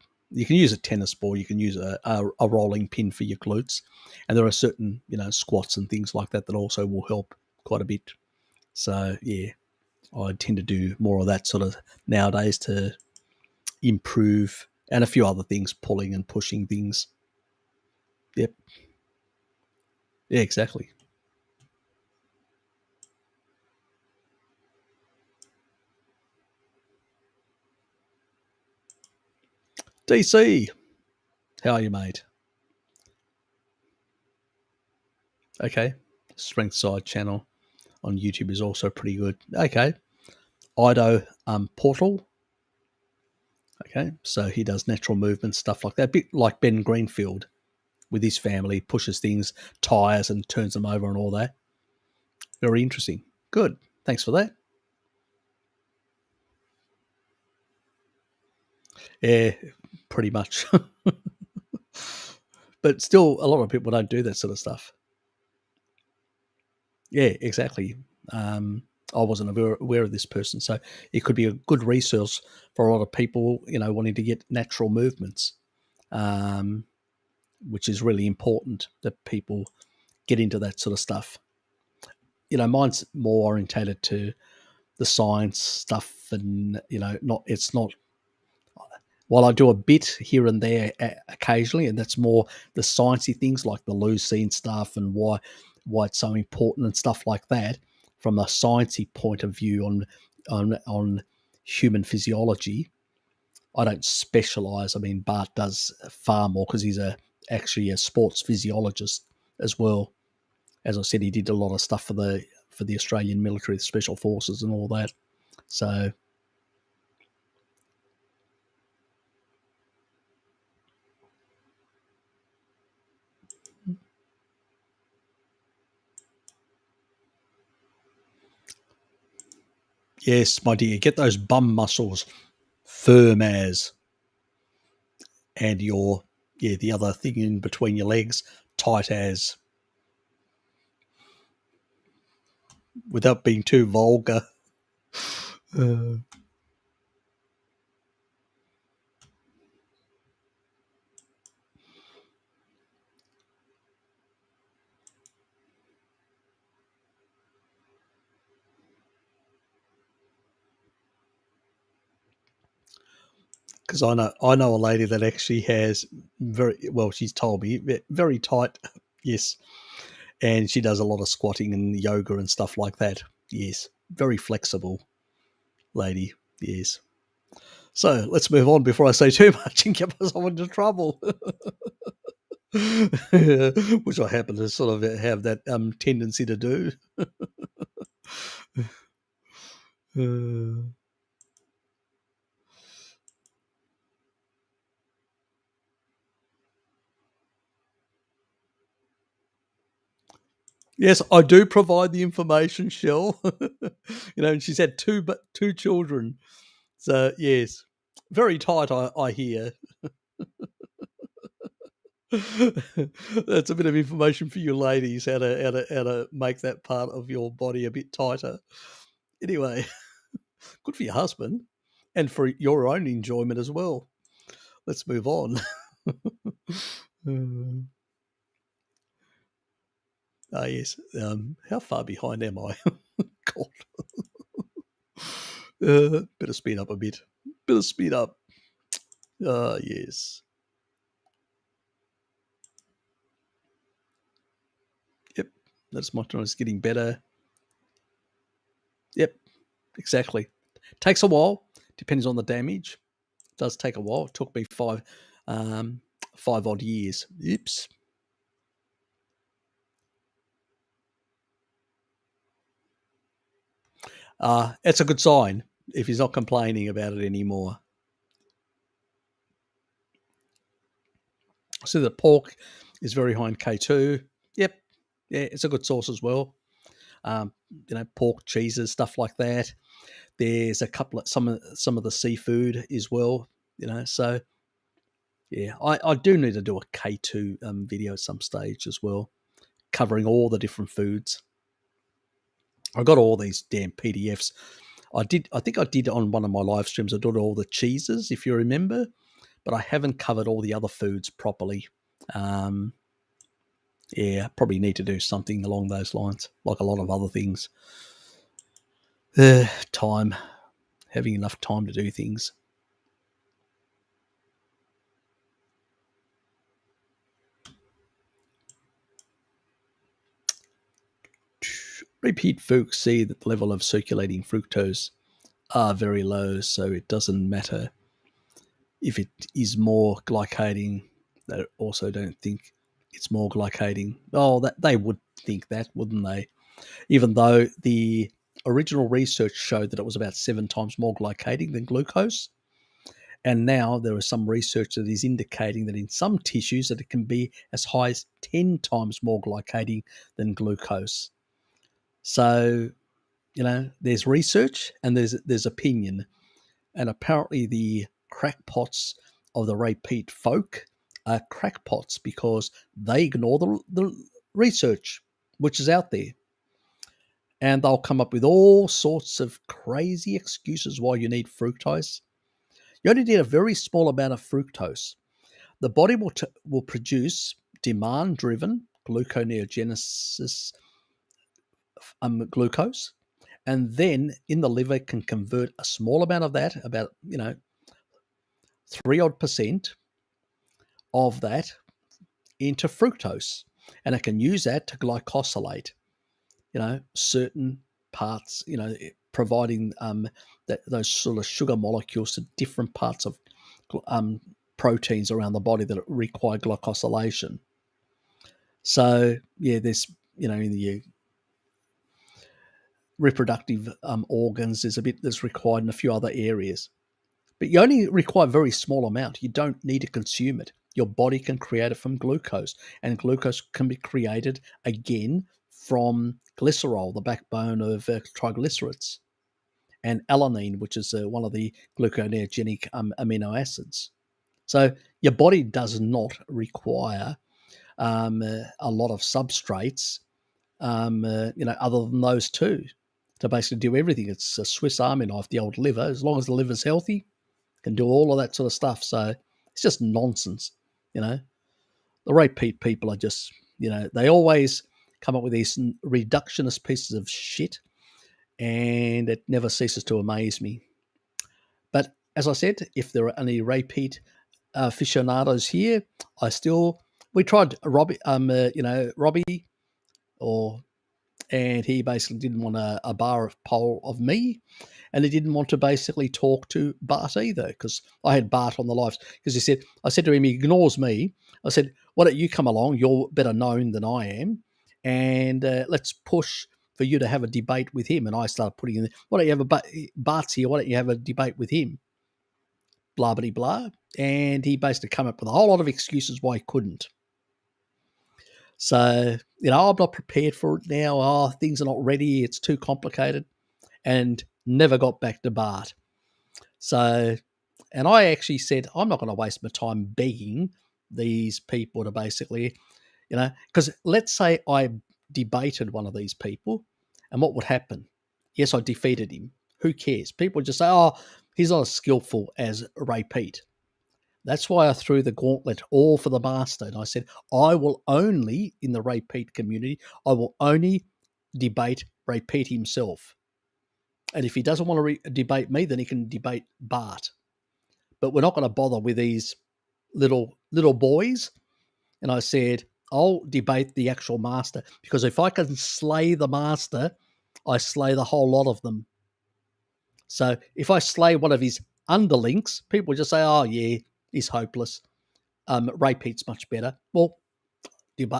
can use a tennis ball, you can use a rolling pin for your glutes, and there are certain squats and things like that that also will help quite a bit. So yeah, I tend to do more of that sort of nowadays to improve, and a few other things, pulling and pushing things. Yep. Yeah, exactly. DC, how are you, mate? Okay. Strength Side channel on YouTube is also pretty good. Okay. Ido Portal. Okay. So he does natural movement, stuff like that. A bit like Ben Greenfield with his family, pushes things, tires, and turns them over and all that. Very interesting. Good. Thanks for that. Yeah, pretty much. But still, a lot of people don't do that sort of stuff. Yeah, exactly. I wasn't aware of this person, so it could be a good resource for a lot of people, wanting to get natural movements, which is really important that people get into that sort of stuff. Mine's more orientated to the science stuff, and not. It's not. While I do a bit here and there occasionally, and that's more the sciencey things like the leucine stuff and why it's so important and stuff like that, from a sciencey point of view on human physiology. I don't specialize. I mean, Bart does far more because he's a actually a sports physiologist as well. As I said, he did a lot of stuff for the Australian military, the special forces, and all that. So yes, my dear, get those bum muscles firm as, and your the other thing in between your legs tight as, without being too vulgar. Because I know a lady that actually has very well. She's told me very tight, yes, and she does a lot of squatting and yoga and stuff like that. Yes, very flexible lady. Yes. So let's move on before I say too much and get myself into trouble. Which I happen to sort of have that tendency to do. Uh, yes, I do provide the information, Shell. And she's had two children. So yes, very tight. I hear. That's a bit of information for you ladies, how to make that part of your body a bit tighter. Anyway, good for your husband and for your own enjoyment as well. Let's move on. Yes. How far behind am I? God. Better speed up a bit. Better speed up. Yes. Yep. That's my turn. It's getting better. Yep. Exactly. Takes a while. Depends on the damage. It does take a while. It took me five odd years. Oops. It's a good sign if he's not complaining about it anymore. So the pork is very high in K2. Yep. Yeah, it's a good source as well. Um, pork, cheeses, stuff like that. There's a couple of some of the seafood as well. So yeah, I do need to do a K2 video at some stage as well, covering all the different foods. I got all these damn PDFs. I think I did on one of my live streams. I did all the cheeses, if you remember, but I haven't covered all the other foods properly. Yeah, probably need to do something along those lines, like a lot of other things. Time, having enough time to do things. Repeat folks see that the level of circulating fructose are very low, so it doesn't matter if it is more glycating. They also don't think it's more glycating. Oh, that they would think that, wouldn't they? Even though the original research showed that it was about 7 times more glycating than glucose. And now there is some research that is indicating that in some tissues that it can be as high as 10 times more glycating than glucose. So, there's research and there's opinion. And apparently the crackpots of the repeat folk are crackpots because they ignore the research which is out there. And they'll come up with all sorts of crazy excuses why you need fructose. You only need a very small amount of fructose. The body will produce demand-driven gluconeogenesis glucose, and then in the liver can convert a small amount of that, about 3% of that, into fructose, and it can use that to glycosylate certain parts, providing that those sort of sugar molecules to different parts of proteins around the body that require glycosylation. So yeah, there's in the reproductive organs, there's a bit that's required in a few other areas. But you only require a very small amount. You don't need to consume it. Your body can create it from glucose, and glucose can be created again from glycerol, the backbone of triglycerides, and alanine, which is one of the gluconeogenic amino acids. So your body does not require a lot of substrates, other than those two, to basically do everything. It's a Swiss Army knife, the old liver. As long as the liver's healthy, can do all of that sort of stuff. So it's just nonsense, The repeat people are just, they always come up with these reductionist pieces of shit, and it never ceases to amaze me. But as I said, if there are any repeat aficionados here, we tried Robbie, Robbie, and he basically didn't want a bar of pole of me, and he didn't want to basically talk to Bart either, because I had Bart on the lives. Because I said to him, he ignores me. I said, why don't you come along? You're better known than I am, and let's push for you to have a debate with him. And I started putting in, why don't you have Bart's here? Why don't you have a debate with him? Blah, blah, blah. And he basically came up with a whole lot of excuses why he couldn't. So, I'm not prepared for it now. Oh, things are not ready. It's too complicated. And never got back to Bart. So, and I actually said, I'm not going to waste my time begging these people to basically, because let's say I debated one of these people, and what would happen? Yes, I defeated him. Who cares? People would just say, oh, he's not as skillful as Ray Pete. That's why I threw the gauntlet all for the master. And I said, I will only, in the Ray Pete community, I will only debate Ray Pete himself. And if he doesn't want to debate me, then he can debate Bart. But we're not going to bother with these little boys. And I said, I'll debate the actual master, because if I can slay the master, I slay the whole lot of them. So if I slay one of his underlings, people just say, oh, yeah, he's hopeless. Ray Pete's much better. Well,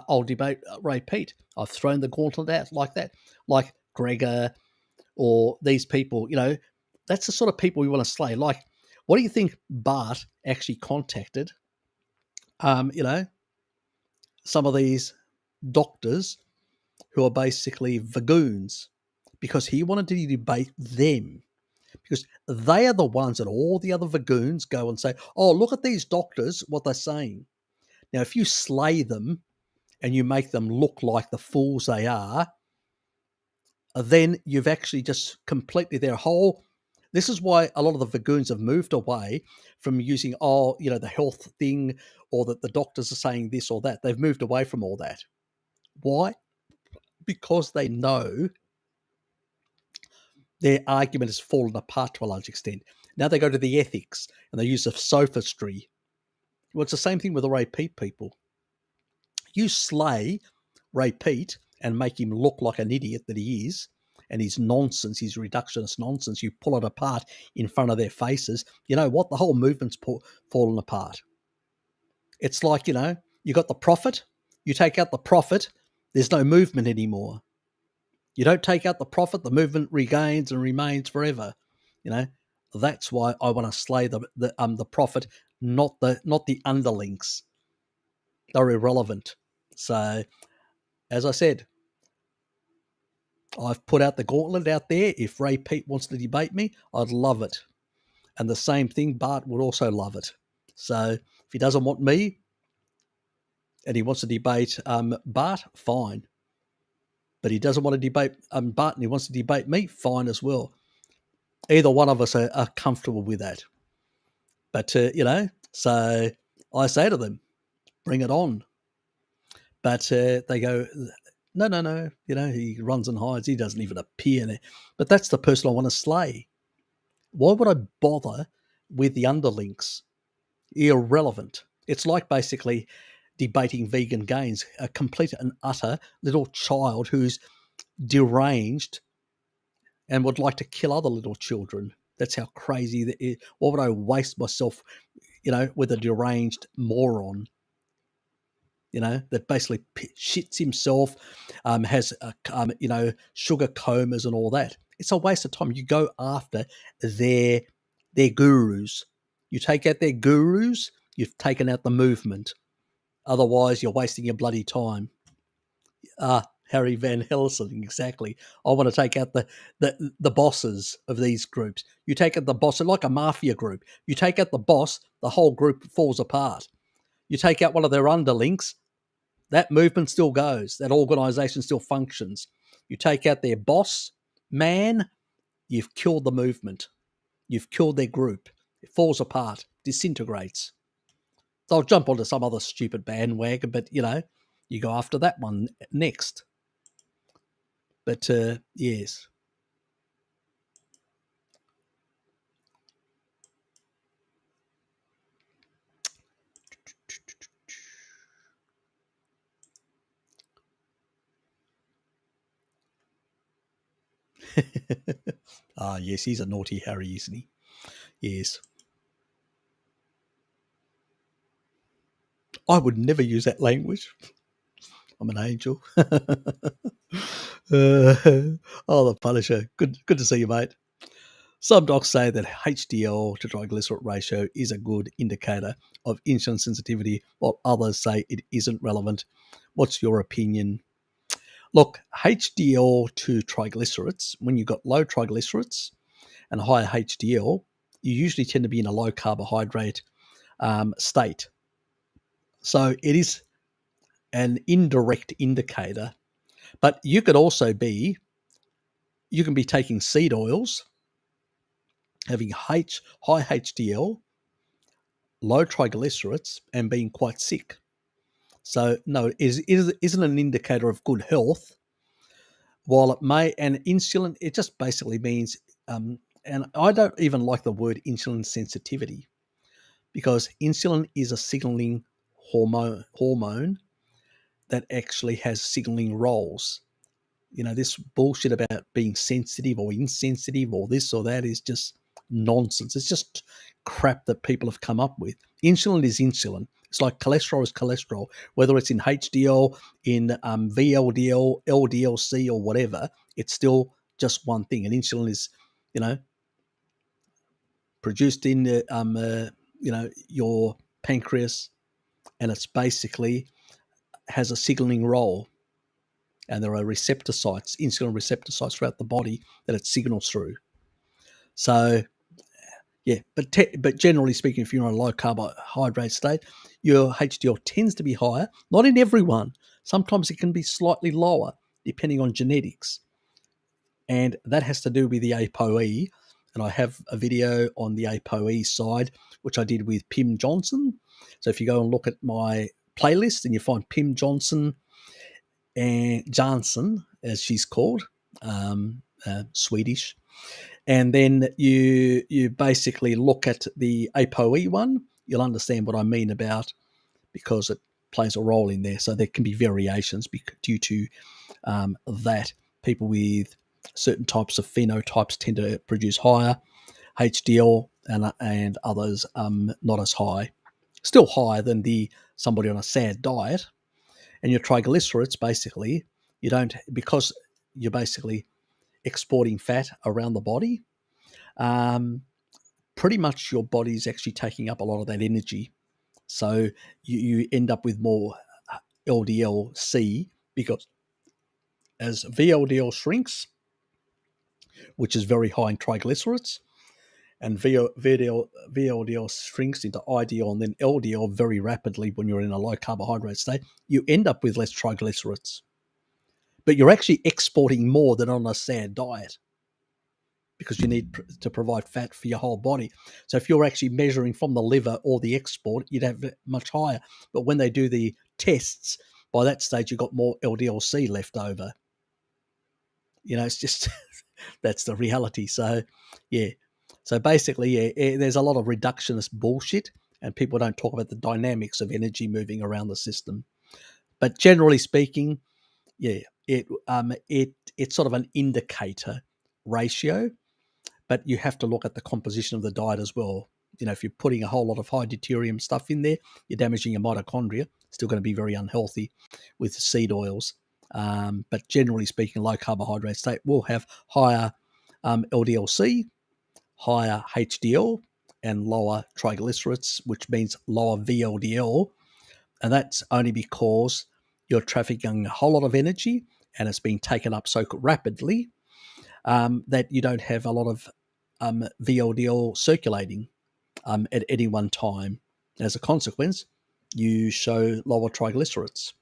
I'll debate Ray Pete. I've thrown the gauntlet out like that, like Gregor or these people. That's the sort of people we want to slay. Like, what do you think Bart actually contacted? Some of these doctors who are basically vagoons, because he wanted to debate them. Because they are the ones that all the other vagoons go and say, oh, look at these doctors, what they're saying. Now, if you slay them and you make them look like the fools they are, then you've actually just completely this is why a lot of the vagoons have moved away from using, the health thing, or that the doctors are saying this or that. They've moved away from all that. Why? Because they know their argument has fallen apart to a large extent. Now they go to the ethics and they use the sophistry. Well, it's the same thing with the Ray Pete people. You slay Ray Pete and make him look like an idiot that he is, and his nonsense, his reductionist nonsense, you pull it apart in front of their faces. You know what? The whole movement's fallen apart. It's like, you got the prophet, you take out the prophet, there's no movement anymore. You don't take out the prophet, the movement regains and remains forever. That's why I want to slay the prophet, not the underlings. They're irrelevant. So, as I said, I've put out the gauntlet out there. If Ray Pete wants to debate me, I'd love it. And the same thing, Bart would also love it. So if he doesn't want me and he wants to debate Bart, fine. But he doesn't want to debate Bart and he wants to debate me, fine as well. Either one of us are comfortable with that. But, so I say to them, bring it on. But they go, no, he runs and hides. He doesn't even appear there. But that's the person I want to slay. Why would I bother with the underlinks? Irrelevant. It's like basically debating vegan gains, a complete and utter little child who's deranged and would like to kill other little children. That's how crazy that is. Why would I waste myself, with a deranged moron, that basically shits himself, has, sugar comas and all that. It's a waste of time. You go after their gurus. You take out their gurus, you've taken out the movement. Otherwise, you're wasting your bloody time. Harry Van Helsing, exactly. I want to take out the bosses of these groups. You take out the boss, like a mafia group. You take out the boss, the whole group falls apart. You take out one of their underlings, that movement still goes. That organisation still functions. You take out their boss, man, you've killed the movement. You've killed their group. It falls apart, disintegrates. So I'll jump onto some other stupid bandwagon, but, you go after that one next. But, yes. Yes, he's a naughty Harry, isn't he? Yes. I would never use that language. I'm an angel. The Punisher. Good to see you, mate. Some docs say that HDL to triglyceride ratio is a good indicator of insulin sensitivity, while others say it isn't relevant. What's your opinion? Look, HDL to triglycerides, when you've got low triglycerides and higher HDL, you usually tend to be in a low carbohydrate state. So it is an indirect indicator. But you can be taking seed oils, having high HDL, low triglycerides, and being quite sick. So no, it isn't an indicator of good health. While it may, and insulin, it just basically means, and I don't even like the word insulin sensitivity, because insulin is a signaling hormone that actually has signaling roles. This bullshit about being sensitive or insensitive or this or that is just nonsense. It's just crap that people have come up with. Insulin is insulin. It's like cholesterol is cholesterol, whether it's in HDL, in VLDL, LDLC, or whatever. It's still just one thing. And insulin is, produced in your pancreas, and it's basically has a signaling role. And there are receptor sites, insulin receptor sites throughout the body that it signals through. So, yeah, but generally speaking, if you're in a low carbohydrate state, your HDL tends to be higher. Not in everyone. Sometimes it can be slightly lower, depending on genetics. And that has to do with the ApoE. And I have a video on the ApoE side, which I did with Pim Johnson. So if you go and look at my playlist and you find Pim Johnson, and Johnson, as she's called, Swedish, and then you basically look at the ApoE one, you'll understand what I mean because it plays a role in there. So there can be variations due to that. People with certain types of phenotypes tend to produce higher HDL, and others not as high. Still higher than somebody on a SAD diet. And your triglycerides, basically, because you're basically exporting fat around the body, pretty much your body's actually taking up a lot of that energy. So you end up with more LDL-C, because as VLDL shrinks, which is very high in triglycerides, and VLDL shrinks into IDL and then LDL very rapidly when you're in a low carbohydrate state, you end up with less triglycerides. But you're actually exporting more than on a SAD diet, because you need to provide fat for your whole body. So if you're actually measuring from the liver or the export, you'd have it much higher. But when they do the tests, by that stage, you've got more LDL-C left over. It's just, that's the reality. So, yeah. So basically, there's a lot of reductionist bullshit, and people don't talk about the dynamics of energy moving around the system. But generally speaking, yeah, it's sort of an indicator ratio, but you have to look at the composition of the diet as well. if you're putting a whole lot of high deuterium stuff in there, you're damaging your mitochondria. Still going to be very unhealthy with seed oils. But generally speaking, low carbohydrate state will have higher LDL-C, higher HDL, and lower triglycerides, which means lower VLDL. And that's only because you're trafficking a whole lot of energy and it's being taken up so rapidly that you don't have a lot of VLDL circulating at any one time. As a consequence, you show lower triglycerides.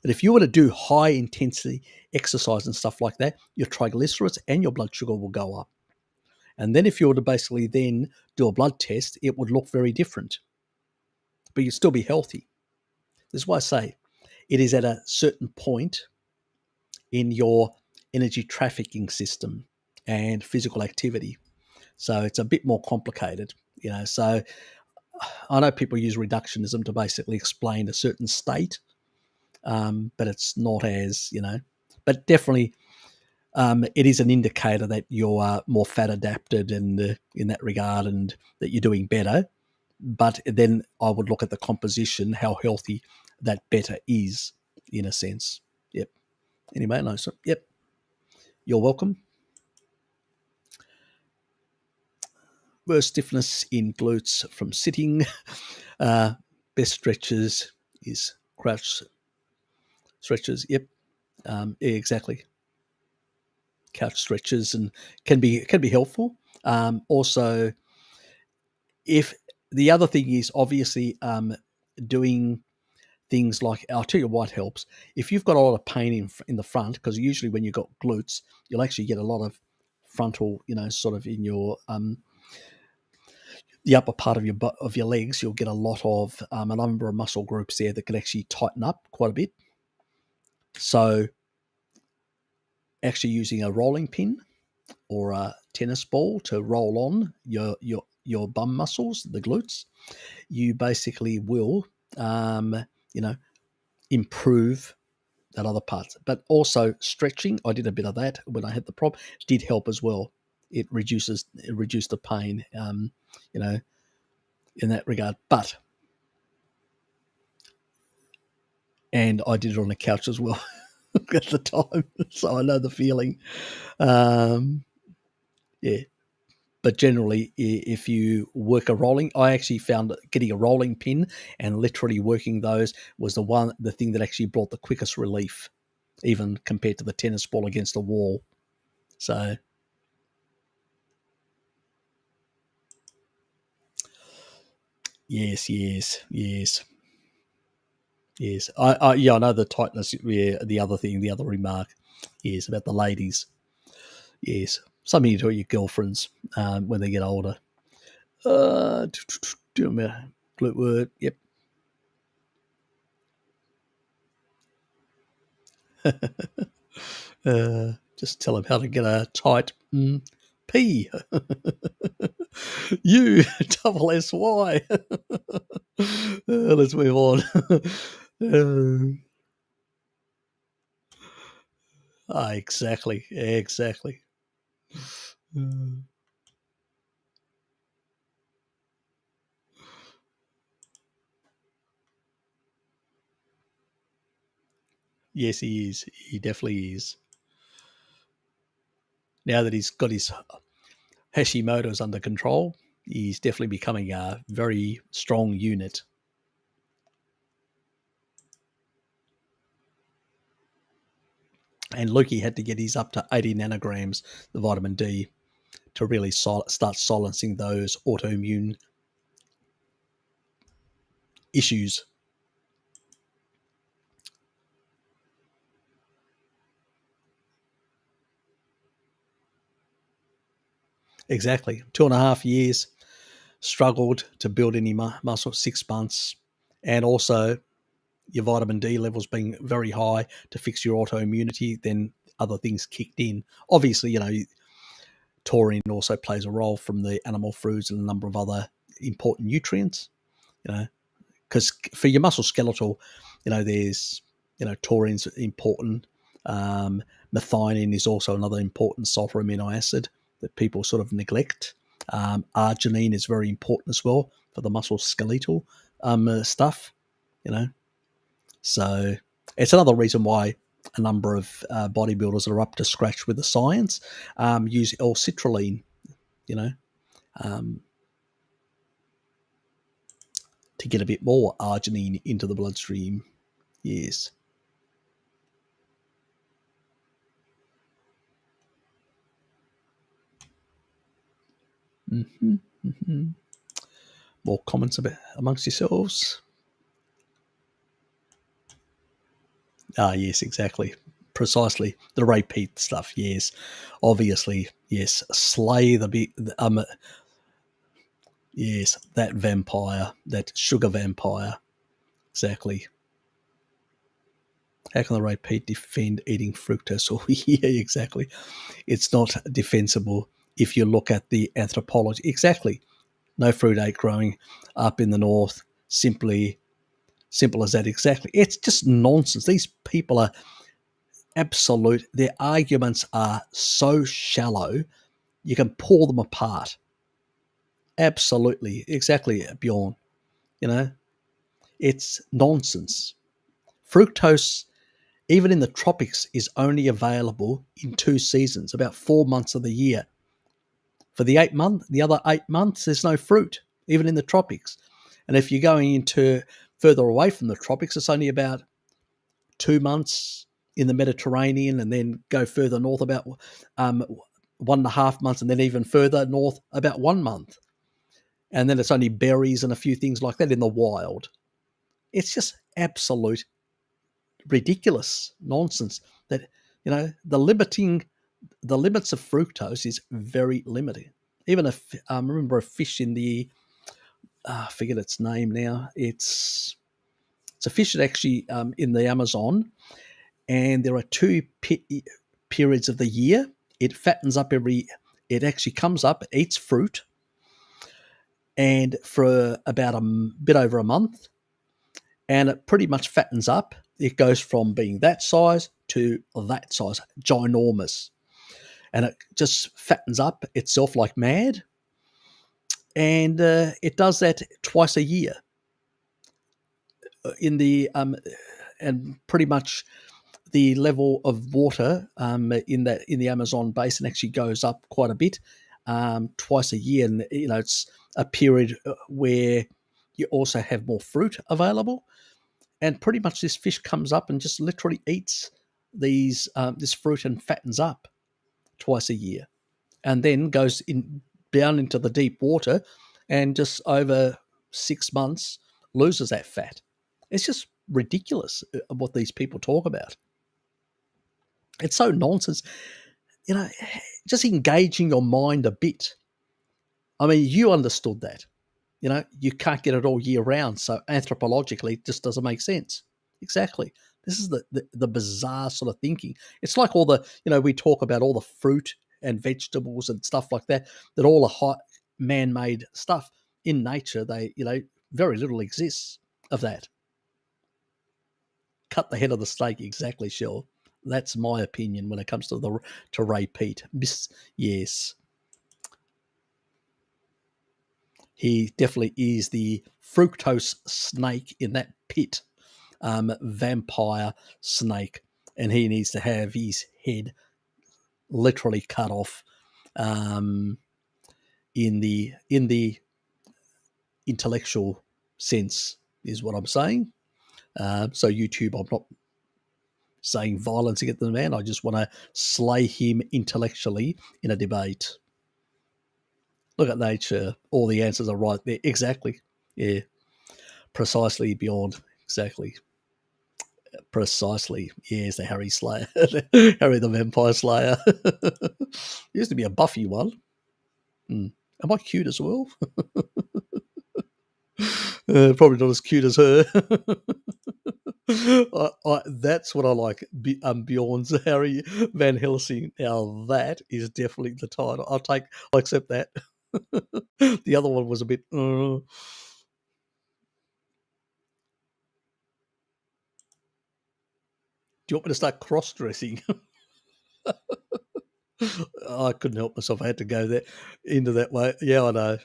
But if you were to do high intensity exercise and stuff like that, your triglycerides and your blood sugar will go up. And then if you were to basically then do a blood test, it would look very different. But you'd still be healthy. This is why I say it is at a certain point in your energy trafficking system and physical activity. So it's a bit more complicated, So I know people use reductionism to basically explain a certain state, but it's not as, but definitely it is an indicator that you're more fat adapted in that regard and that you're doing better. But then I would look at the composition, how healthy that better is, in a sense. Yep. Anyway, no, so, yep. You're welcome. Worst stiffness in glutes from sitting. Best stretches is crouch stretches. Yep. Yeah, exactly. Couch stretches and can be helpful. Also, if the other thing is obviously doing things like, I'll tell you what helps. If you've got a lot of pain in the front, because usually when you've got glutes, you'll actually get a lot of frontal, sort of in your the upper part of your legs. You'll get a lot of a number of muscle groups there that can actually tighten up quite a bit. So actually using a rolling pin or a tennis ball to roll on your bum muscles, the glutes, you basically will improve that other part. But also stretching, I did a bit of that when I had the problem, did help as well. It reduced the pain, in that regard. And I did it on the couch as well at the time, so I know the feeling. Yeah. But generally, if you work a rolling, I actually found getting a rolling pin and literally working those was the thing that actually brought the quickest relief, even compared to the tennis ball against the wall. So, yes. I know the tightness. Yeah, the other remark is about the ladies. Yes, something you do with your girlfriends when they get older. Do a glute word. Yep. Just tell them how to get a tight P. U double SY. Let's move on. Exactly. Yes, he is. He definitely is. Now that he's got his Hashimoto's under control, he's definitely becoming a very strong unit. And Lukey had to get his up to 80 nanograms, the vitamin D, to really start silencing those autoimmune issues. Exactly. 2.5 years, struggled to build any muscle, 6 months, and also your vitamin D levels being very high to fix your autoimmunity, then other things kicked in. Obviously, taurine also plays a role from the animal foods and a number of other important nutrients, because for your muscle skeletal, there's, taurine's important. Methionine is also another important sulfur amino acid that people sort of neglect. Arginine is very important as well for the muscle skeletal stuff, you know. So it's another reason why a number of bodybuilders that are up to scratch with the science use L-citrulline, you know, um, to get a bit more arginine into the bloodstream. Yes. Mm-hmm, mm-hmm. More comments about amongst yourselves? Ah, yes, exactly. Precisely. The repeat stuff, yes. Obviously, yes. Slay the big, yes, that vampire, that sugar vampire. Exactly. How can the repeat defend eating fructose? Oh, yeah, exactly. It's not defensible if you look at the anthropology. Exactly. No fruit ate growing up in the north. Simple as that. Exactly. It's just nonsense. These people are absolute. Their arguments are so shallow, you can pull them apart. Absolutely. Exactly, Bjorn. You know, it's nonsense. Fructose, even in the tropics, is only available in 2 seasons, about 4 months of the year. For the other 8 months, there's no fruit, even in the tropics. And if you're going into further away from the tropics, it's only about 2 months in the Mediterranean, and then go further north about 1.5 months, and then even further north about 1 month. And then it's only berries and a few things like that in the wild. It's just absolute ridiculous nonsense that, the limits of fructose is very limited. Even I remember a fish in the I forget its name now. It's a fish that actually in the Amazon, and there are two periods of the year. It fattens up It actually comes up, eats fruit, and for about a bit over a month, and it pretty much fattens up. It goes from being that size to that size, ginormous, and it just fattens up itself like mad. And it does that twice a year in the and pretty much the level of water in the Amazon basin actually goes up quite a bit twice a year, and it's a period where you also have more fruit available, and pretty much this fish comes up and just literally eats this fruit and fattens up twice a year, and then goes in down into the deep water, and just over 6 months loses that fat. It's just ridiculous what these people talk about. It's so nonsense. You know, just engaging your mind a bit. I mean, you understood that. You can't get it all year round. So anthropologically, it just doesn't make sense. Exactly. This is the bizarre sort of thinking. It's like all we talk about all the fruit and vegetables and stuff like that, that all the hot man-made stuff in nature, very little exists of that. Cut the head of the steak, exactly, Shell. That's my opinion when it comes to Ray Pete. Yes, he definitely is the fructose snake in that pit, vampire snake, and he needs to have his head literally cut off. In the intellectual sense, is what I'm saying. So YouTube, I'm not saying violence against the man. I just want to slay him intellectually in a debate. Look at nature. All the answers are right there. Exactly. Yeah. Precisely, beyond. Exactly. Precisely. Yes, the Harry Slayer. Harry the Vampire Slayer. Used to be a Buffy one. Am I cute as well? Probably not as cute as her. That's what I like. Bjorn's Harry Van Helsing. Now that is definitely the title. I'll accept that. The other one was a bit. Do you want me to start cross dressing? I couldn't help myself. I had to go there into that way. Yeah, I know.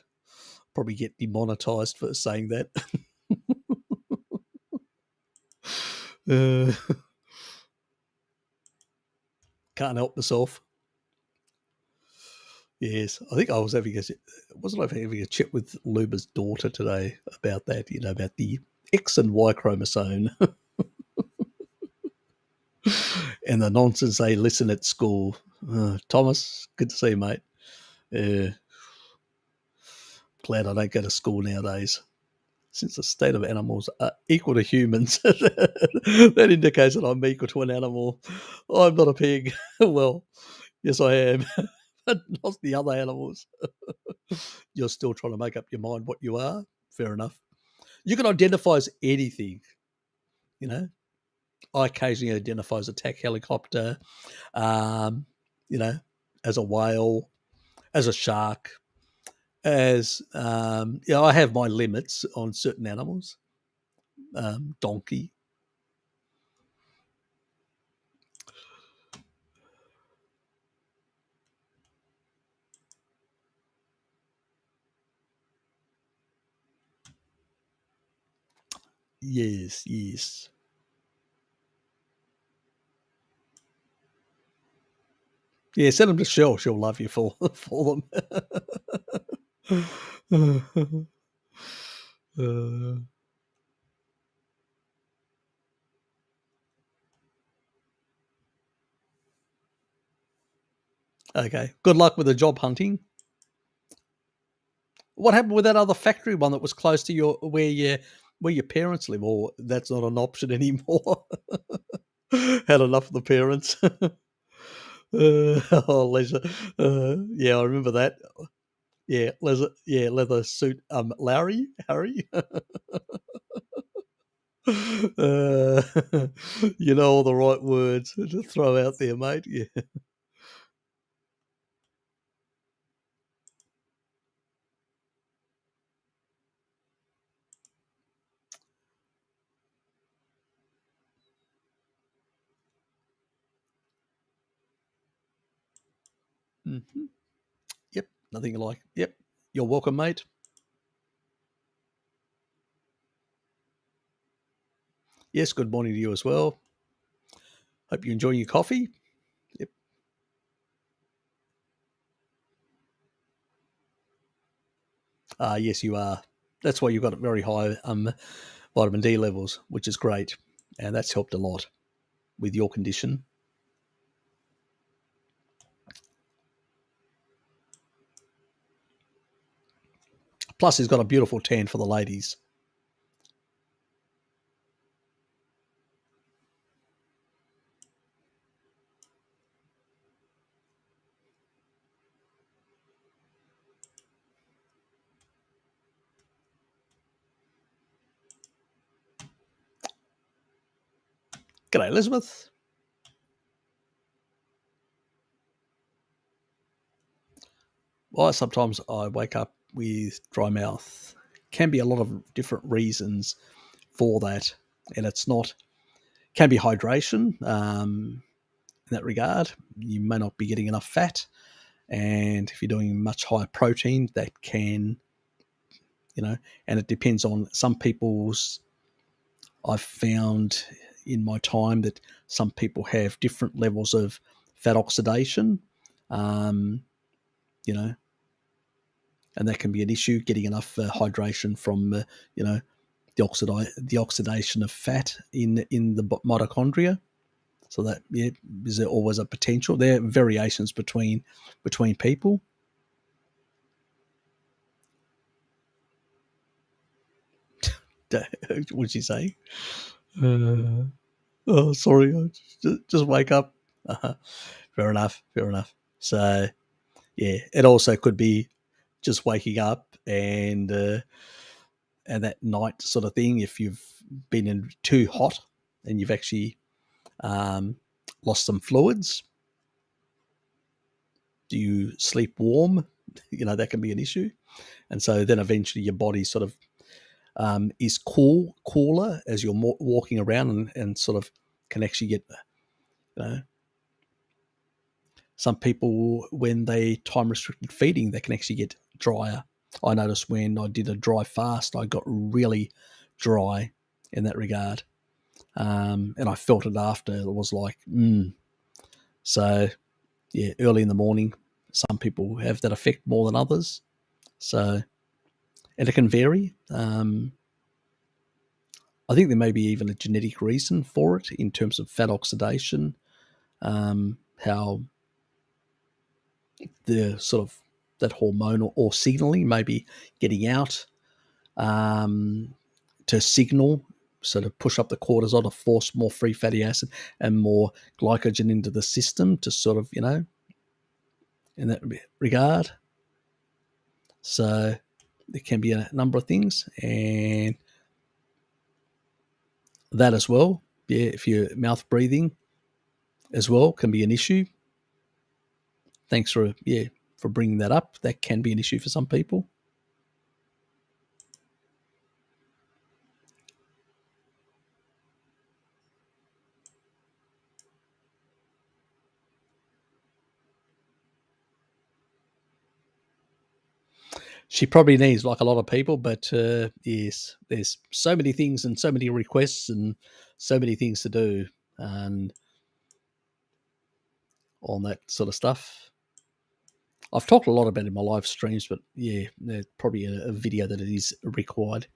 Probably get demonetized for saying that. uh, can't help myself. Yes, I think I was having wasn't I having a chat with Luba's daughter today about that, about the X and Y chromosome and the nonsense they listen at school. Thomas, good to see you, mate. Uh, glad I don't go to school nowadays. Since the state of animals are equal to humans, that indicates that I'm equal to an animal. I'm not a pig. Well, yes, I am, but not the other animals. You're still trying to make up your mind what you are. Fair enough. You can identify as anything, you know. I occasionally identify as a attack helicopter, um, you know, as a whale, as a shark, I have my limits on certain animals. Donkey. Yes, yes. Yeah, send them to Shell. She'll love you for for them. uh, okay. Good luck with the job hunting. What happened with that other factory one that was close to where your parents live? Or that's not an option anymore. Had enough of the parents. Oh, leisure. Yeah, I remember that. Yeah, leather suit. Larry, Harry. uh, you know all the right words to throw out there, mate. Yeah. Hmm. Yep. Nothing like. Yep. You're welcome, mate. Yes. Good morning to you as well. Hope you're enjoying your coffee. Yep. Yes, you are. That's why you've got very high vitamin D levels, which is great, and that's helped a lot with your condition. Plus, he's got a beautiful tan for the ladies. G'day, Elizabeth. Well, sometimes I wake up with dry mouth. Can be a lot of different reasons for that, and it's not. Can be hydration. In that regard, you may not be getting enough fat, and if you're doing much higher protein, that can, and it depends on some people's. I've found in my time that some people have different levels of fat oxidation. Um, you know, and that can be an issue getting enough hydration from the oxidation of fat in the mitochondria. So that, yeah, is there always a potential? There are variations between people. What'd you say? Uh, oh, sorry, I just wake up. Uh-huh. Fair enough. Fair enough. So yeah, it also could be just waking up and that night sort of thing. If you've been in too hot and you've actually um, lost some fluids, do you sleep warm? That can be an issue. And so then eventually your body sort of is cooler as you're walking around and sort of can actually get, you know, some people, when they time restricted feeding, they can actually get drier. I noticed when I did a dry fast, I got really dry in that regard. And I felt it after. It was like, So, yeah, early in the morning, some people have that effect more than others. So, and it can vary. I think there may be even a genetic reason for it in terms of fat oxidation, how the sort of that hormonal or signaling may be getting out to signal, so to push up the cortisol to force more free fatty acid and more glycogen into the system to sort of, in that regard. So there can be a number of things, and that as well. Yeah, if you're mouth breathing as well can be an issue. Thanks for bringing that up. That can be an issue for some people. She probably needs, like a lot of people, but yes, there's so many things and so many requests and so many things to do and on that sort of stuff. I've talked a lot about it in my live streams, but yeah, there's probably a video that it is required.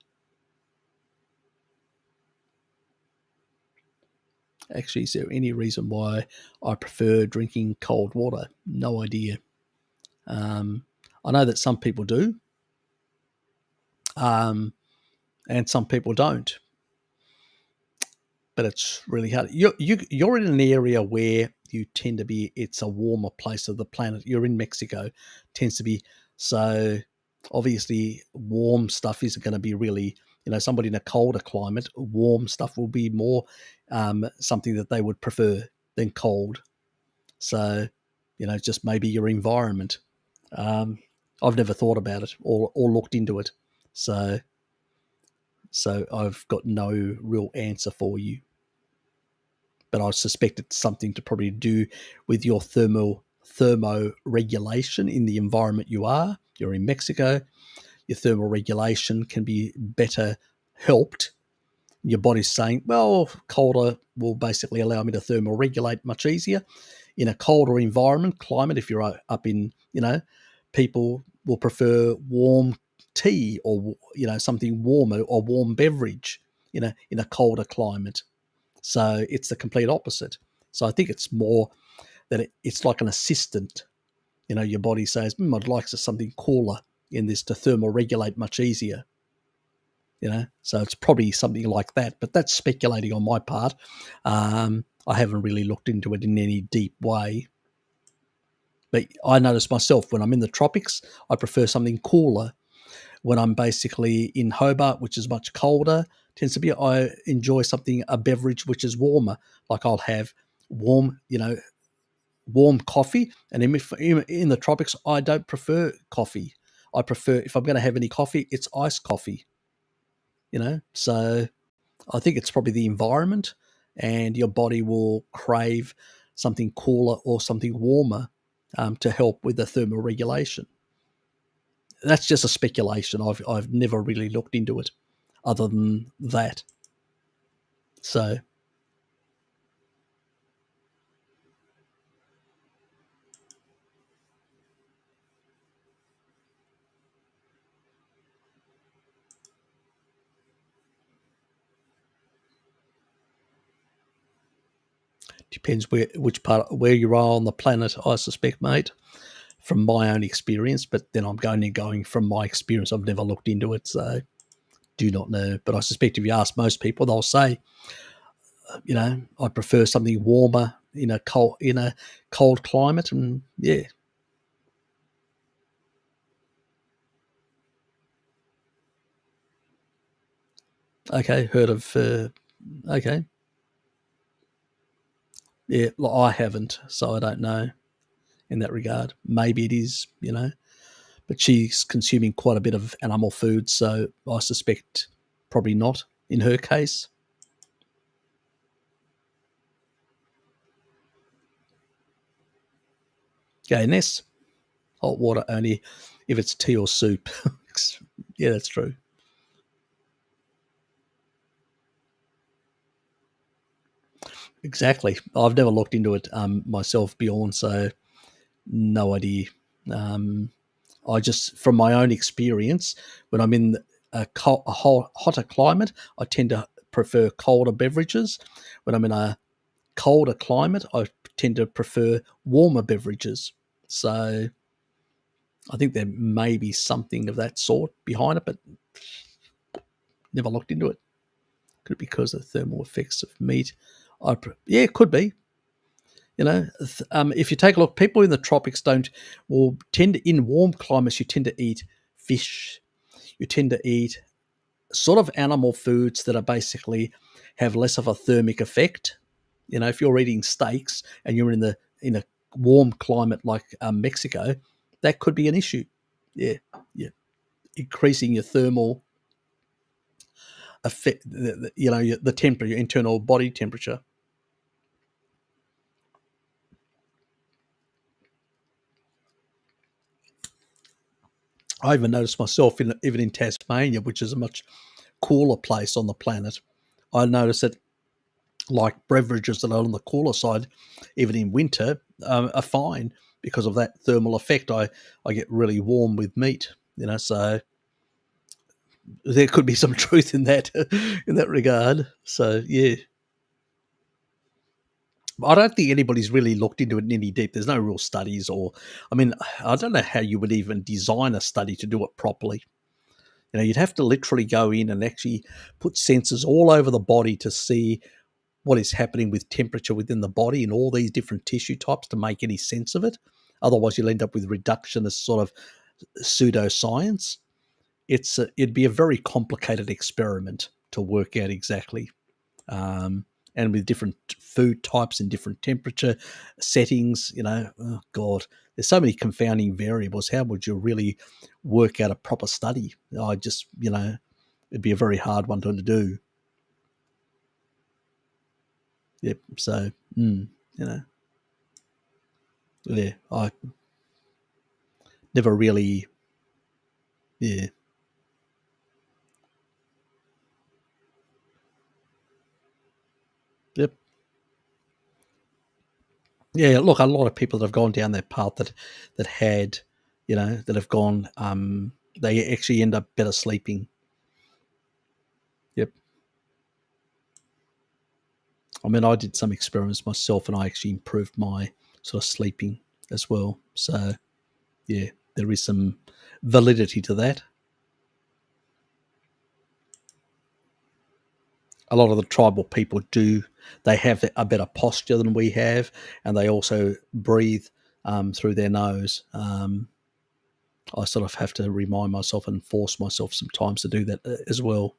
Actually, is there any reason why I prefer drinking cold water? No idea. I know that some people do, and some people don't. But it's really hard. You're in an area where you tend to be. It's a warmer place of the planet. You're in Mexico, tends to be so. Obviously, warm stuff isn't going to be really. Somebody in a colder climate, warm stuff will be more something that they would prefer than cold. So, just maybe your environment. I've never thought about it or looked into it. So I've got no real answer for you. But I suspect it's something to probably do with your thermoregulation in the environment you are. You're in Mexico. Your thermoregulation can be better helped. Your body's saying, well, colder will basically allow me to thermoregulate much easier. In a colder environment, climate, if you're up in, people will prefer warm tea or, something warmer or warm beverage, in a colder climate. So it's the complete opposite. So I think it's more that it's like an assistant. Your body says, I'd like something cooler in this to thermoregulate much easier. So it's probably something like that. But that's speculating on my part. I haven't really looked into it in any deep way. But I notice myself when I'm in the tropics, I prefer something cooler. When I'm basically in Hobart, which is much colder, tends to be I enjoy a beverage which is warmer. Like I'll have warm coffee. And in the tropics, I don't prefer coffee. I prefer, if I'm going to have any coffee, it's iced coffee. So I think it's probably the environment, and your body will crave something cooler or something warmer to help with the thermoregulation. That's just a speculation. I've never really looked into it other than that. So depends where you are on the planet, I suspect, mate, from my own experience. But then I'm going from my experience. I've never looked into it, so do not know. But I suspect if you ask most people, they'll say, I prefer something warmer in a cold climate, and yeah. Okay, heard of okay. Yeah, I haven't, so I don't know in that regard. Maybe it is, but she's consuming quite a bit of animal food, so I suspect probably not in her case. Okay, Ness, hot water only if it's tea or soup. Yeah, that's true. Exactly. I've never looked into it myself, Bjorn, so no idea. Um, I just, from my own experience, when I'm in hotter climate, I tend to prefer colder beverages. When I'm in a colder climate, I tend to prefer warmer beverages. So I think there may be something of that sort behind it, but never looked into it. Could it be because of the thermal effects of meat? Yeah, it could be. If you take a look, people in the tropics don't, well, tend to, in warm climates, you tend to eat fish. You tend to eat sort of animal foods that are basically have less of a thermic effect. If you're eating steaks and you're in a warm climate like Mexico, that could be an issue. Yeah, yeah, increasing your thermal effect. The temperature, your internal body temperature. I even noticed myself even in Tasmania, which is a much cooler place on the planet. I noticed that like beverages that are on the cooler side, even in winter, are fine because of that thermal effect. I get really warm with meat, so there could be some truth in that in that regard. So yeah, I don't think anybody's really looked into it in any deep. There's no real studies, or I mean, I don't know how you would even design a study to do it properly. You'd have to literally go in and actually put sensors all over the body to see what is happening with temperature within the body in all these different tissue types to make any sense of it. Otherwise, you'll end up with reductionist sort of pseudoscience. It'd be a very complicated experiment to work out exactly, and with different food types and different temperature settings. Oh God, there's so many confounding variables. How would you really work out a proper study? I just, it'd be a very hard one to do. Yep. So, you know, yeah, I never really, yeah, yep, yeah. Look, a lot of people that have gone down that path that had, that have gone, they actually end up better sleeping. Yep. I mean, I did some experiments myself, and I actually improved my sort of sleeping as well. So, yeah, there is some validity to that. A lot of the tribal people do, they have a better posture than we have, and they also breathe through their nose. I sort of have to remind myself and force myself sometimes to do that as well.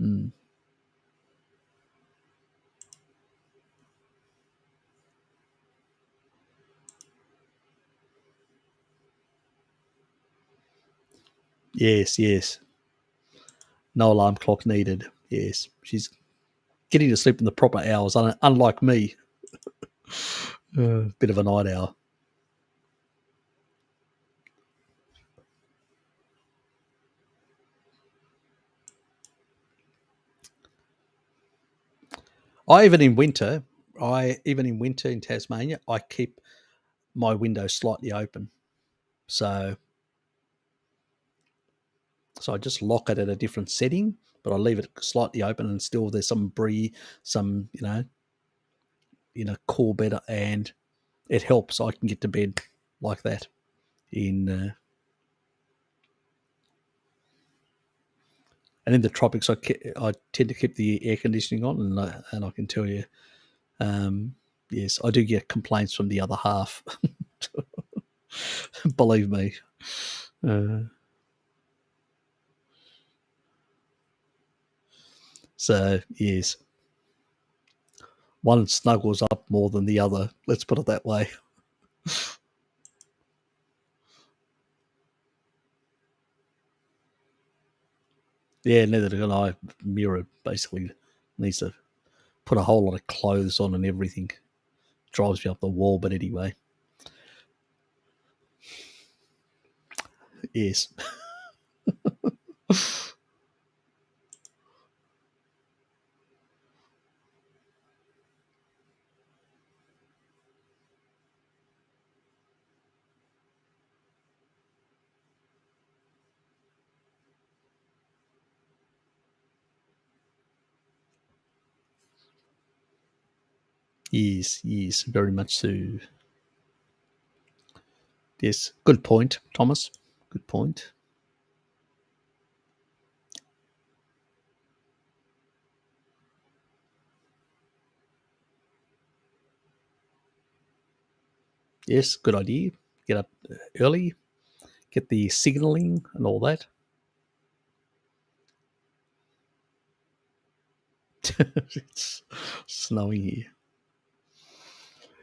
Mm. Yes, yes. No alarm clock needed. Yes, she's getting to sleep in the proper hours, unlike me, bit of a night owl. I even in winter, I even in winter in Tasmania, I keep my window slightly open. So I just lock it at a different setting, but I leave it slightly open and still there's some breeze, some cool better, and it helps. I can get to bed like that. In the tropics, I tend to keep the air conditioning on, and I can tell you, yes, I do get complaints from the other half. Believe me. Uh, so yes, one snuggles up more than the other. Let's put it that way. Yeah, neither can I. Mirror basically needs to put a whole lot of clothes on and everything. drives me up the wall. But anyway, yes. Yes, very much so. Yes, good point, Thomas. Good point. Yes, good idea. Get up early, get the signalling and all that. It's snowing here.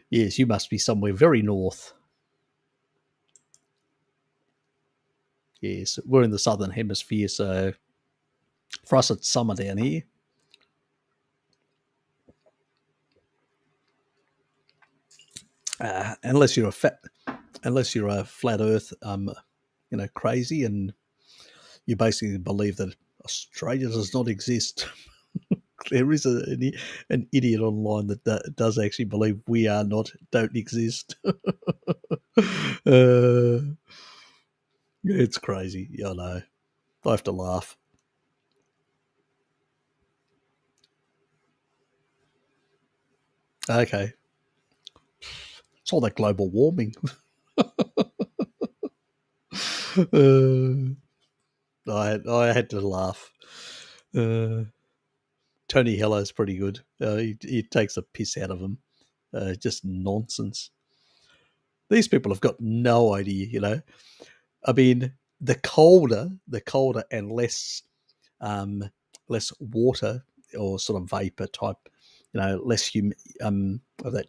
Yes, you must be somewhere very north. Yes, we're in the southern hemisphere, so for us it's summer down here. Unless you're a flat Earth, crazy, and you basically believe that Australia does not exist. There is an idiot online that does actually believe we don't exist. It's crazy. I know. I have to laugh. Okay, it's all that global warming. I had to laugh. Uh, Tony Hello's pretty good. He takes a piss out of him. Just nonsense. These people have got no idea. I mean, the colder and less water or sort of vapor type, less of that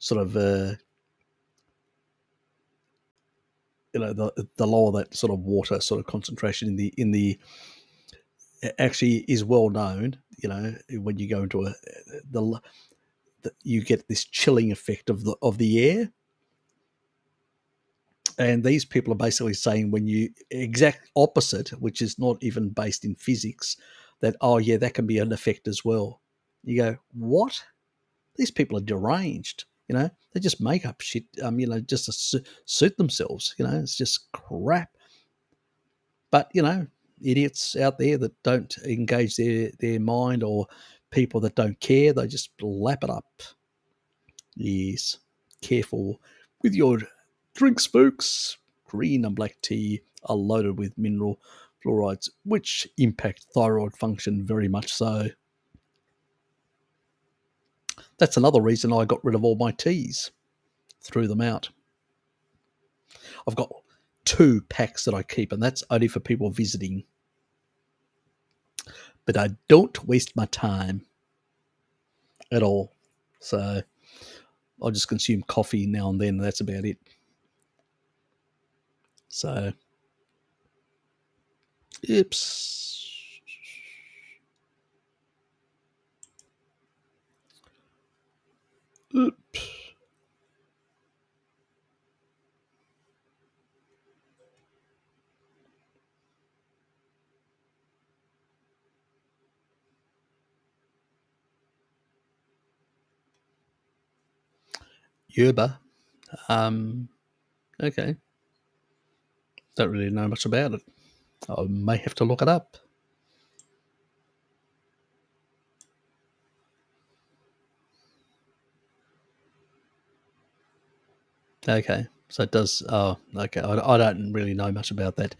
sort of the lower that sort of water sort of concentration in the actually is well known. When you go into you get this chilling effect of the air. And these people are basically saying when you exact opposite, which is not even based in physics, that, oh yeah, that can be an effect as well. You go, what? These people are deranged. They just make up shit. Just to suit themselves. It's just crap. But idiots out there that don't engage their mind, or people that don't care, they just lap it up. Yes, careful with your drinks, folks. Green and black tea are loaded with mineral fluorides, which impact thyroid function very much so. That's another reason I got rid of all my teas, threw them out. I've got 2 packs that I keep, and that's only for people visiting. But I don't waste my time at all. So I just consume coffee now and then. That's about it. So, oops. Oops. Yerba. Okay. Don't really know much about it. I may have to look it up. Okay. So it does. Oh, okay. I don't really know much about that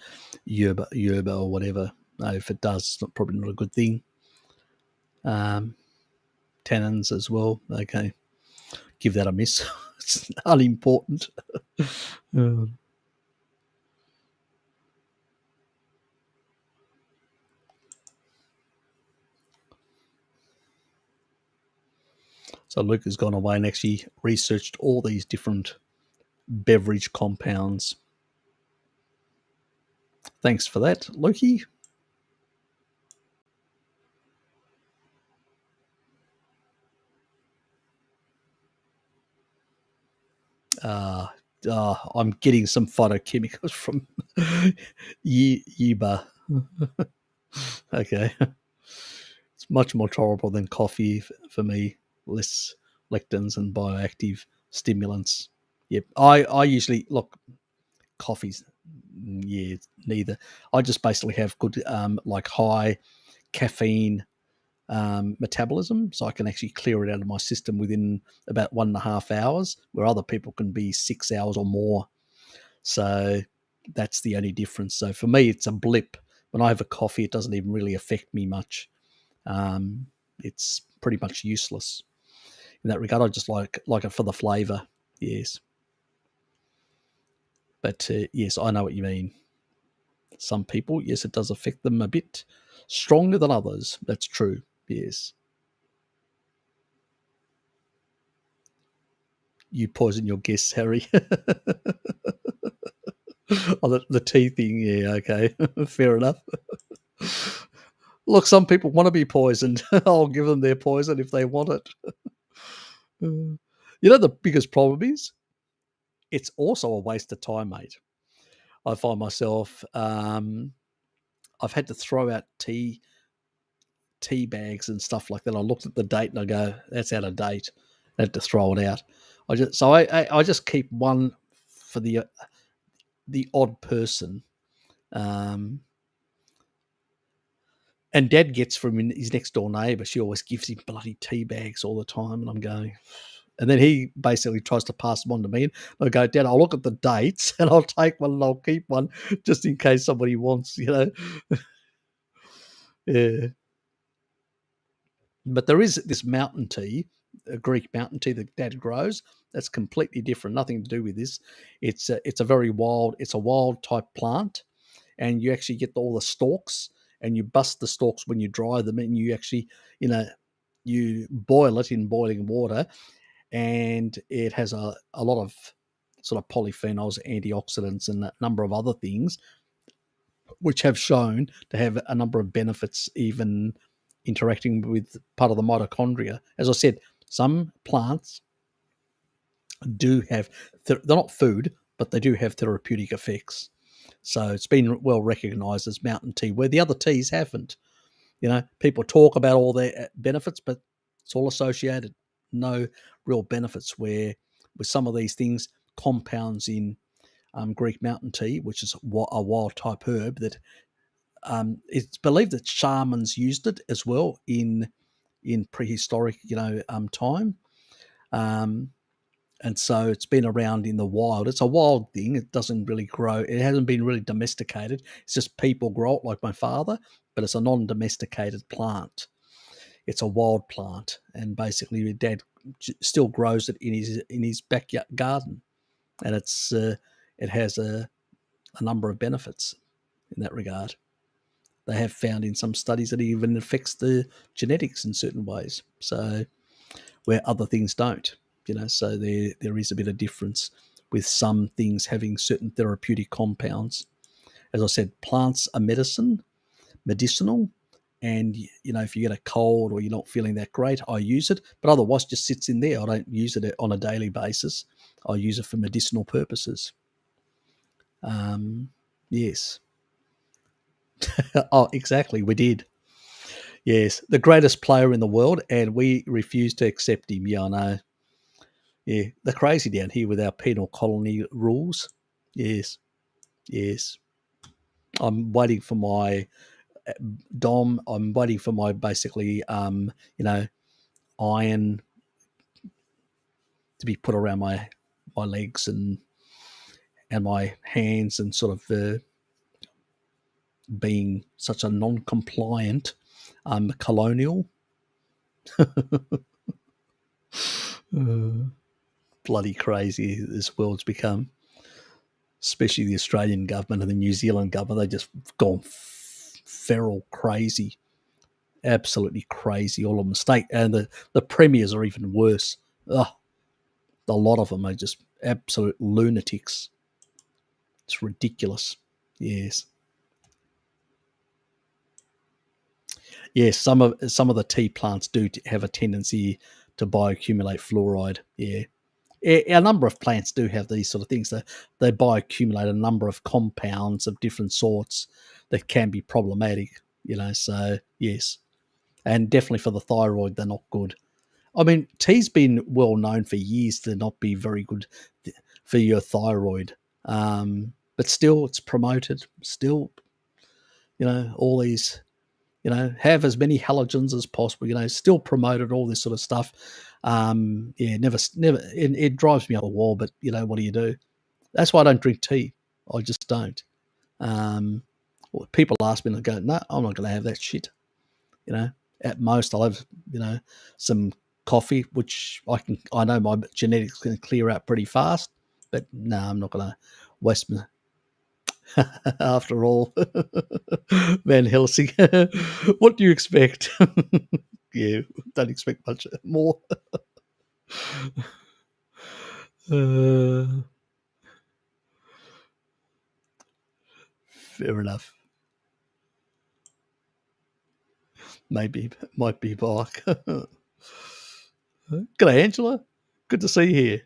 yerba or whatever. No, if it does, it's probably not a good thing. Tannins as well. Okay. Give that a miss. It's unimportant. So Luke has gone away and actually researched all these different beverage compounds. Thanks for that, Lukey. I'm getting some phytochemicals from Yuba. Okay. It's much more tolerable than coffee for me. Less lectins and bioactive stimulants. Yep. I usually look coffees. Yeah, neither. I just basically have good like high caffeine metabolism, so I can actually clear it out of my system within about 1.5 hours, where other people can be 6 hours or more. So that's the only difference. So for me, it's a blip. When I have a coffee, it doesn't even really affect me much. Um, it's pretty much useless in that regard. I just like it for the flavour. Yes, but yes, I know what you mean. Some people, yes, it does affect them a bit stronger than others. That's true. Yes, you poison your guests, Harry. Oh, the tea thing. Yeah, okay, fair enough. Look, some people want to be poisoned. I'll give them their poison if they want it. You know, the biggest problem is it's also a waste of time, mate. I find myself, I've had to throw out tea bags and stuff like that. I looked at the date and I go, that's out of date. I had to throw it out. I just keep one for the odd person. Um, and Dad gets from his next door neighbour. She always gives him bloody tea bags all the time, and I'm going. And then he basically tries to pass them on to me. And I go, Dad, I'll look at the dates and I'll take one and I'll keep one just in case somebody wants, you know. Yeah. But there is this mountain tea, a Greek mountain tea that Dad grows. That's completely different, nothing to do with this. It's a very wild, it's a wild type plant, and you actually get all the stalks, and you bust the stalks when you dry them, and you actually, you know, you boil it in boiling water, and it has a lot of sort of polyphenols, antioxidants, and a number of other things which have shown to have a number of benefits, even interacting with part of the mitochondria. As I said, some plants do have, they're not food, but they do have therapeutic effects. So it's been well recognized as mountain tea, where the other teas haven't. You know, people talk about all their benefits, but it's all associated. No real benefits. Where with some of these things, compounds in Greek mountain tea, which is a wild type herb that it's believed that shamans used it as well in prehistoric, time. Um, and so it's been around in the wild. It's a wild thing. It doesn't really grow. It hasn't been really domesticated. It's just people grow it, like my father, but it's a non-domesticated plant. It's a wild plant, and basically, your dad still grows it in his backyard garden, and it has a number of benefits in that regard. They have found in some studies that it even affects the genetics in certain ways. So where other things don't, so there is a bit of difference with some things having certain therapeutic compounds. As I said, plants are medicinal, and if you get a cold or you're not feeling that great, I use it, but otherwise it just sits in there. I don't use it on a daily basis. I use it for medicinal purposes. Yes. Oh, exactly. We did. Yes, the greatest player in the world, and we refuse to accept him. Yeah, I know. Yeah, they're crazy down here with our penal colony rules. Yes, yes. I'm waiting for my dom. I'm waiting for my basically, iron to be put around my legs and my hands, and sort of being such a non-compliant colonial. Bloody crazy this world's become, especially the Australian government and the New Zealand government. They just gone feral crazy, absolutely crazy. All of them state, and the premiers are even worse. Oh, a lot of them are just absolute lunatics. It's ridiculous. Yes, yes. Some of the tea plants do have a tendency to bioaccumulate fluoride. Yeah, A number of plants do have these sort of things. They bioaccumulate a number of compounds of different sorts that can be problematic, so yes. And definitely for the thyroid, they're not good. I mean, tea's been well known for years to not be very good for your thyroid. But still, it's promoted. Still, all these, have as many halogens as possible, still promoted, all this sort of stuff. Never, it drives me up a wall, but what do you do? That's why I don't drink tea. I just don't. People ask me and I go, no, I'm not going to have that shit. At most I'll have, some coffee, which I know my genetics can clear out pretty fast, but no, I'm not going to waste my, after all, Van Helsing. What do you expect? Yeah, don't expect much more. Fair enough. Maybe, might be Mark. G'day, Angela. Good to see you here.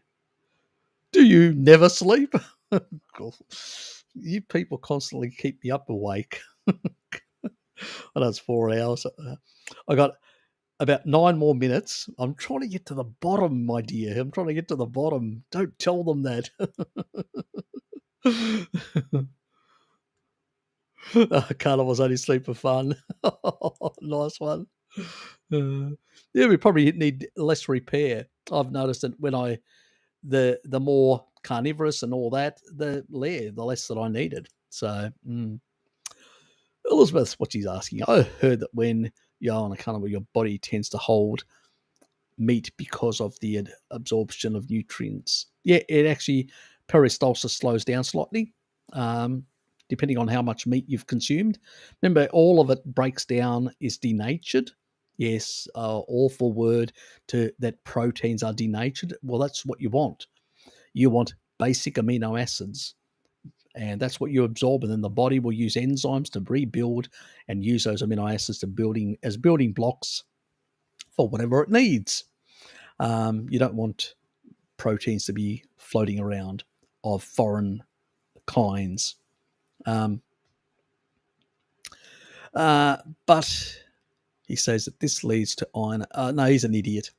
Do you never sleep? You people constantly keep me up awake. I know it's 4 hours. I got about 9 more minutes. I'm trying to get to the bottom, my dear. I'm trying to get to the bottom. Don't tell them that. Carnival's only sleep for fun. Nice one. Yeah, we probably need less repair. I've noticed that when the more carnivorous and all that, the less that I needed. So, Elizabeth's what she's asking. I heard that when you're on a carnival, your body tends to hold meat because of the absorption of nutrients. Yeah, it actually, peristalsis slows down slightly, depending on how much meat you've consumed. Remember, all of it breaks down, is denatured. Yes, awful word to that proteins are denatured. Well, that's what you want. You want basic amino acids, and that's what you absorb, and then the body will use enzymes to rebuild and use those amino acids as building blocks for whatever it needs. You don't want proteins to be floating around of foreign kinds. But he says that this leads to iron. No, he's an idiot.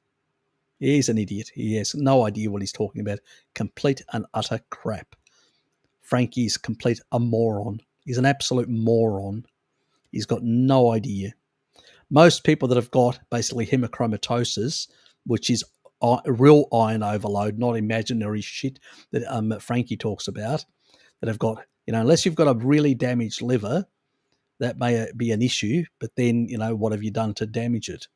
He's an idiot. He has no idea what he's talking about. Complete and utter crap. Frankie's a moron. He's an absolute moron. He's got no idea. Most people that have got basically hemochromatosis, which is real iron overload, not imaginary shit that Frankie talks about, that have got, unless you've got a really damaged liver, that may be an issue, but then, what have you done to damage it?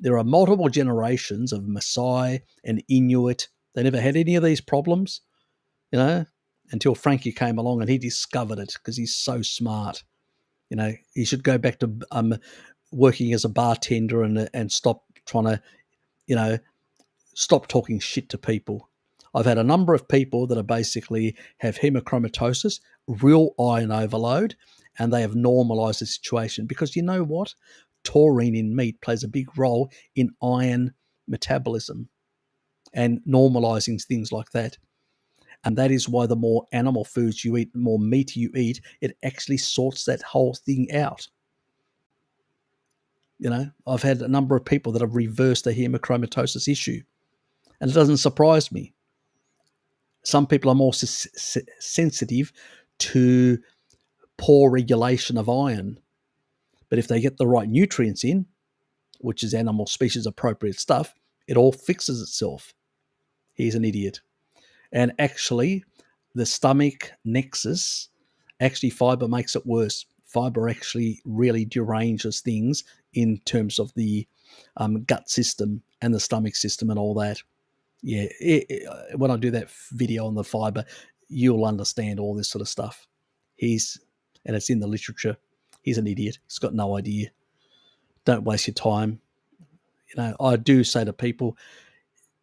There are multiple generations of Maasai and Inuit. They never had any of these problems, until Frankie came along and he discovered it because he's so smart. He should go back to working as a bartender and stop trying to, stop talking shit to people. I've had a number of people that are basically have hemochromatosis, real iron overload, and they have normalized the situation because you know what? Taurine in meat plays a big role in iron metabolism and normalizing things like that. And that is why the more animal foods you eat, the more meat you eat, it actually sorts that whole thing out. I've had a number of people that have reversed the hemochromatosis issue, and it doesn't surprise me. Some people are more sensitive to poor regulation of iron, but if they get the right nutrients in, which is animal species appropriate stuff, it all fixes itself. He's an idiot. And actually, the stomach nexus, actually fiber makes it worse. Fiber actually really deranges things in terms of the gut system and the stomach system and all that. Yeah, when I do that video on the fiber, you'll understand all this sort of stuff. And it's in the literature. He's an idiot. He's got no idea. Don't waste your time. I do say to people,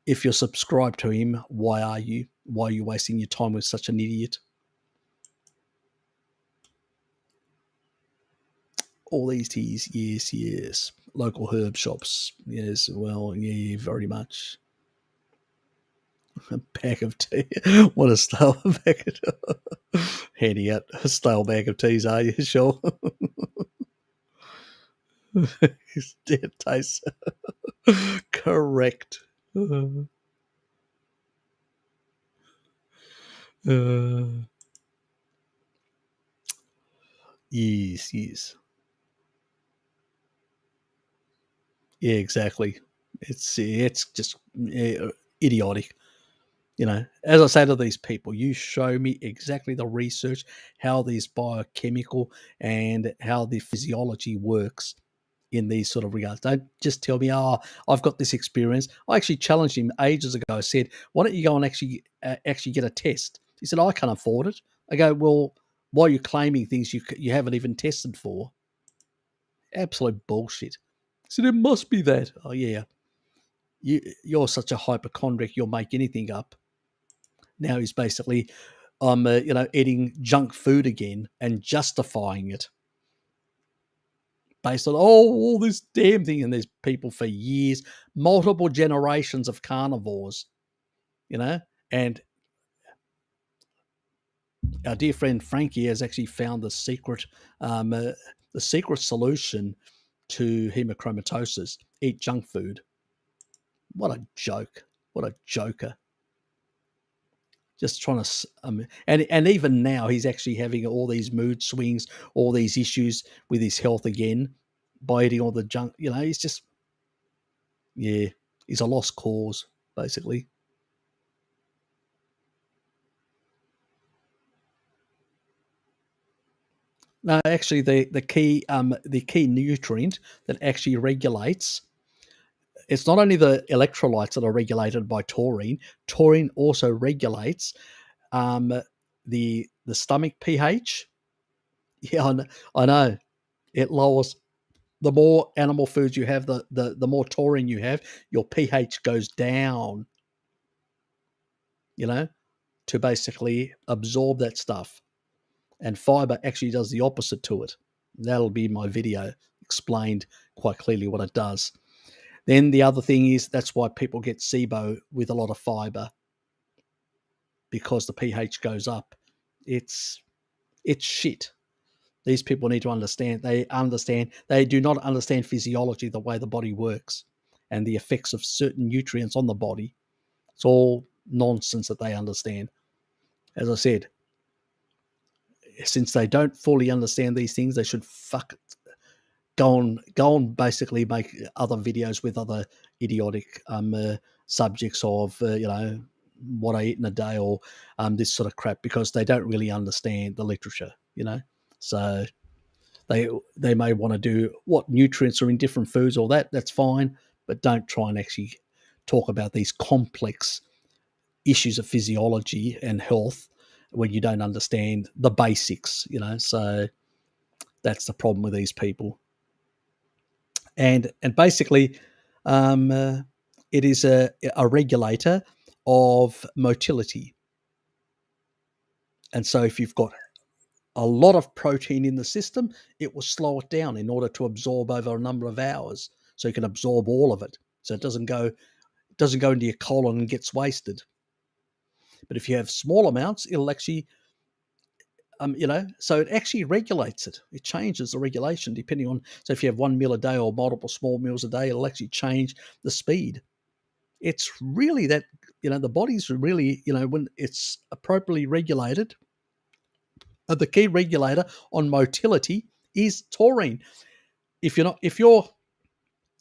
if you're subscribed to him, why are you? Why are you wasting your time with such an idiot? All these teas, yes. Local herb shops, yes, well, yeah, very much. A bag of tea. What a stale bag of handing out a stale bag of teas, are you? Sure. It tastes correct. Uh, yes, yes. Yeah, exactly. It's just idiotic. As I say to these people, you show me exactly the research, how these biochemical and how the physiology works in these sort of regards. Don't just tell me, oh, I've got this experience. I actually challenged him ages ago. I said, why don't you go and actually get a test? He said, I can't afford it. I go, well, why are you claiming things you haven't even tested for? Absolute bullshit. He said, it must be that. Oh, yeah. You're such a hypochondriac, you'll make anything up. Now he's basically, eating junk food again and justifying it based on, all this damn thing. And there's people for years, multiple generations of carnivores, you know, and our dear friend Frankie has actually found the secret solution to hemochromatosis: eat junk food. What a joke! What a joker! Just trying to, and even now he's actually having all these mood swings, all these issues with his health again by eating all the junk. He's just, yeah, he's a lost cause basically. No, actually, the key nutrient that actually regulates, it's not only the electrolytes that are regulated by taurine. Taurine also regulates um, the stomach pH. Yeah, I know. It lowers, the more animal foods you have, the more taurine you have, your pH goes down, you know, to basically absorb that stuff. And fiber actually does the opposite to it. That'll be my video explained quite clearly what it does. Then the other thing is, that's why people get SIBO with a lot of fiber, because the pH goes up. It's shit. These people need to understand. They do not understand physiology, the way the body works, and the effects of certain nutrients on the body. It's all nonsense that they understand. As I said, since they don't fully understand these things, they should go on basically make other videos with other idiotic subjects of what I eat in a day, or this sort of crap, because they don't really understand the literature. So they may want to do what nutrients are in different foods, or that's fine, but don't try and actually talk about these complex issues of physiology and health when you don't understand the basics. So that's the problem with these people. And basically, um, uh, it is a regulator of motility. And so if you've got a lot of protein in the system, it will slow it down in order to absorb over a number of hours, so you can absorb all of it, so it doesn't go into your colon and gets wasted. But if you have small amounts, it'll actually, so it actually regulates it. It changes the regulation depending on, so if you have one meal a day or multiple small meals a day, it'll actually change the speed. It's really that, the body's really, when it's appropriately regulated, the key regulator on motility is taurine. If you're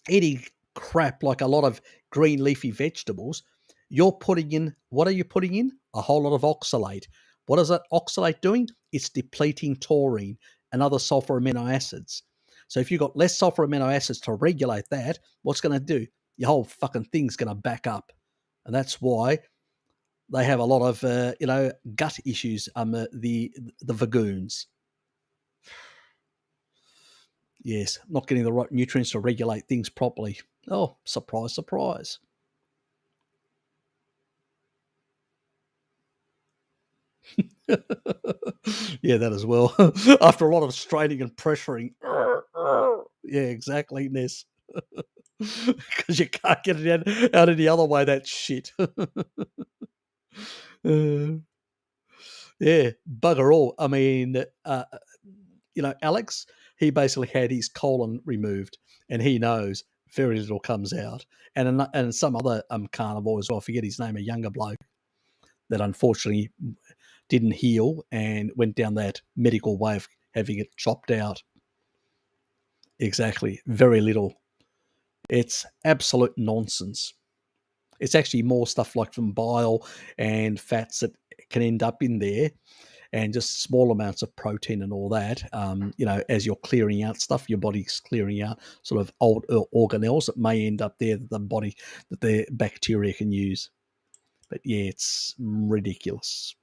eating crap like a lot of green leafy vegetables, you're putting in, what are you putting in? A whole lot of oxalate. What is that oxalate doing? It's depleting taurine and other sulfur amino acids. So if you've got less sulfur amino acids to regulate that, what's going to do? Your whole fucking thing's going to back up. And that's why they have a lot of, gut issues, the vagoons. Yes, not getting the right nutrients to regulate things properly. Oh, surprise, surprise. Yeah, that as well. After a lot of straining and pressuring. Yeah, exactly, Ness. Because you can't get it out any other way, that shit. Uh, yeah, bugger all. I mean, Alex, he basically had his colon removed, and he knows very little comes out. And some other carnivore as well. I forget his name, a younger bloke that unfortunately didn't heal and went down that medical way of having it chopped out. Exactly, very little. It's absolute nonsense. It's actually more stuff like from bile and fats that can end up in there, and just small amounts of protein and all that. As you're clearing out stuff, your body's clearing out sort of old organelles that may end up there that the bacteria can use. But yeah, it's ridiculous.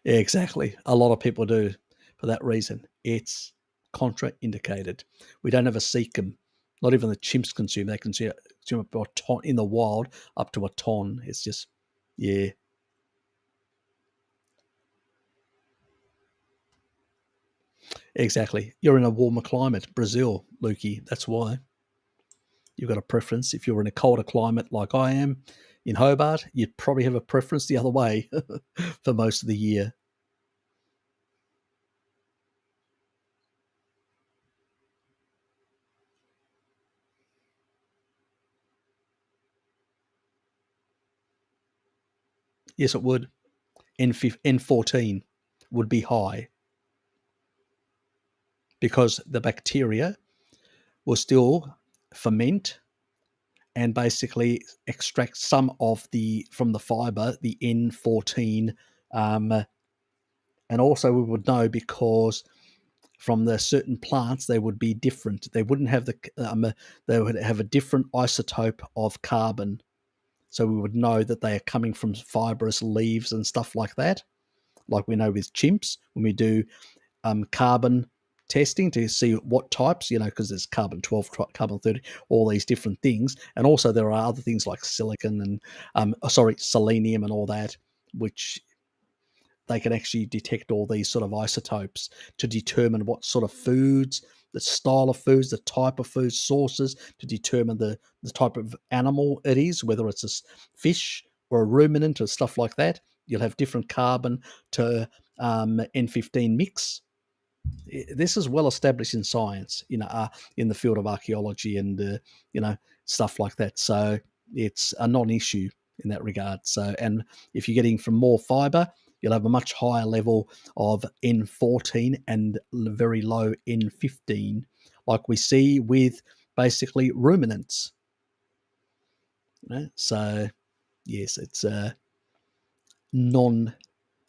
Yeah, exactly. A lot of people do for that reason. It's contraindicated. We don't ever seek them. Not even the chimps consume. They consume up to a ton in the wild, up to a ton. It's just, yeah, exactly. You're in a warmer climate, Brazil, Lukey. That's why you've got a preference. If you're in a colder climate like I am in Hobart, you'd probably have a preference the other way for most of the year. Yes, it would. N14 would be high because the bacteria will still ferment and basically extract some of the from the fiber, the N14, and also we would know because from the certain plants they would be different. They wouldn't have they would have a different isotope of carbon, so we would know that they are coming from fibrous leaves and stuff like that. Like we know with chimps when we do carbon testing to see what types, because there's carbon 12, carbon 30, all these different things. And also there are other things like silicon and, selenium and all that, which they can actually detect all these sort of isotopes to determine what sort of foods, the style of foods, the type of food sources, to determine the type of animal it is, whether it's a fish or a ruminant or stuff like that. You'll have different carbon to N15 mix. This is well established in science, in the field of archaeology and stuff like that. So it's a non-issue in that regard. So, and if you're getting from more fiber, you'll have a much higher level of N14 and very low N15, like we see with basically ruminants. So yes, it's non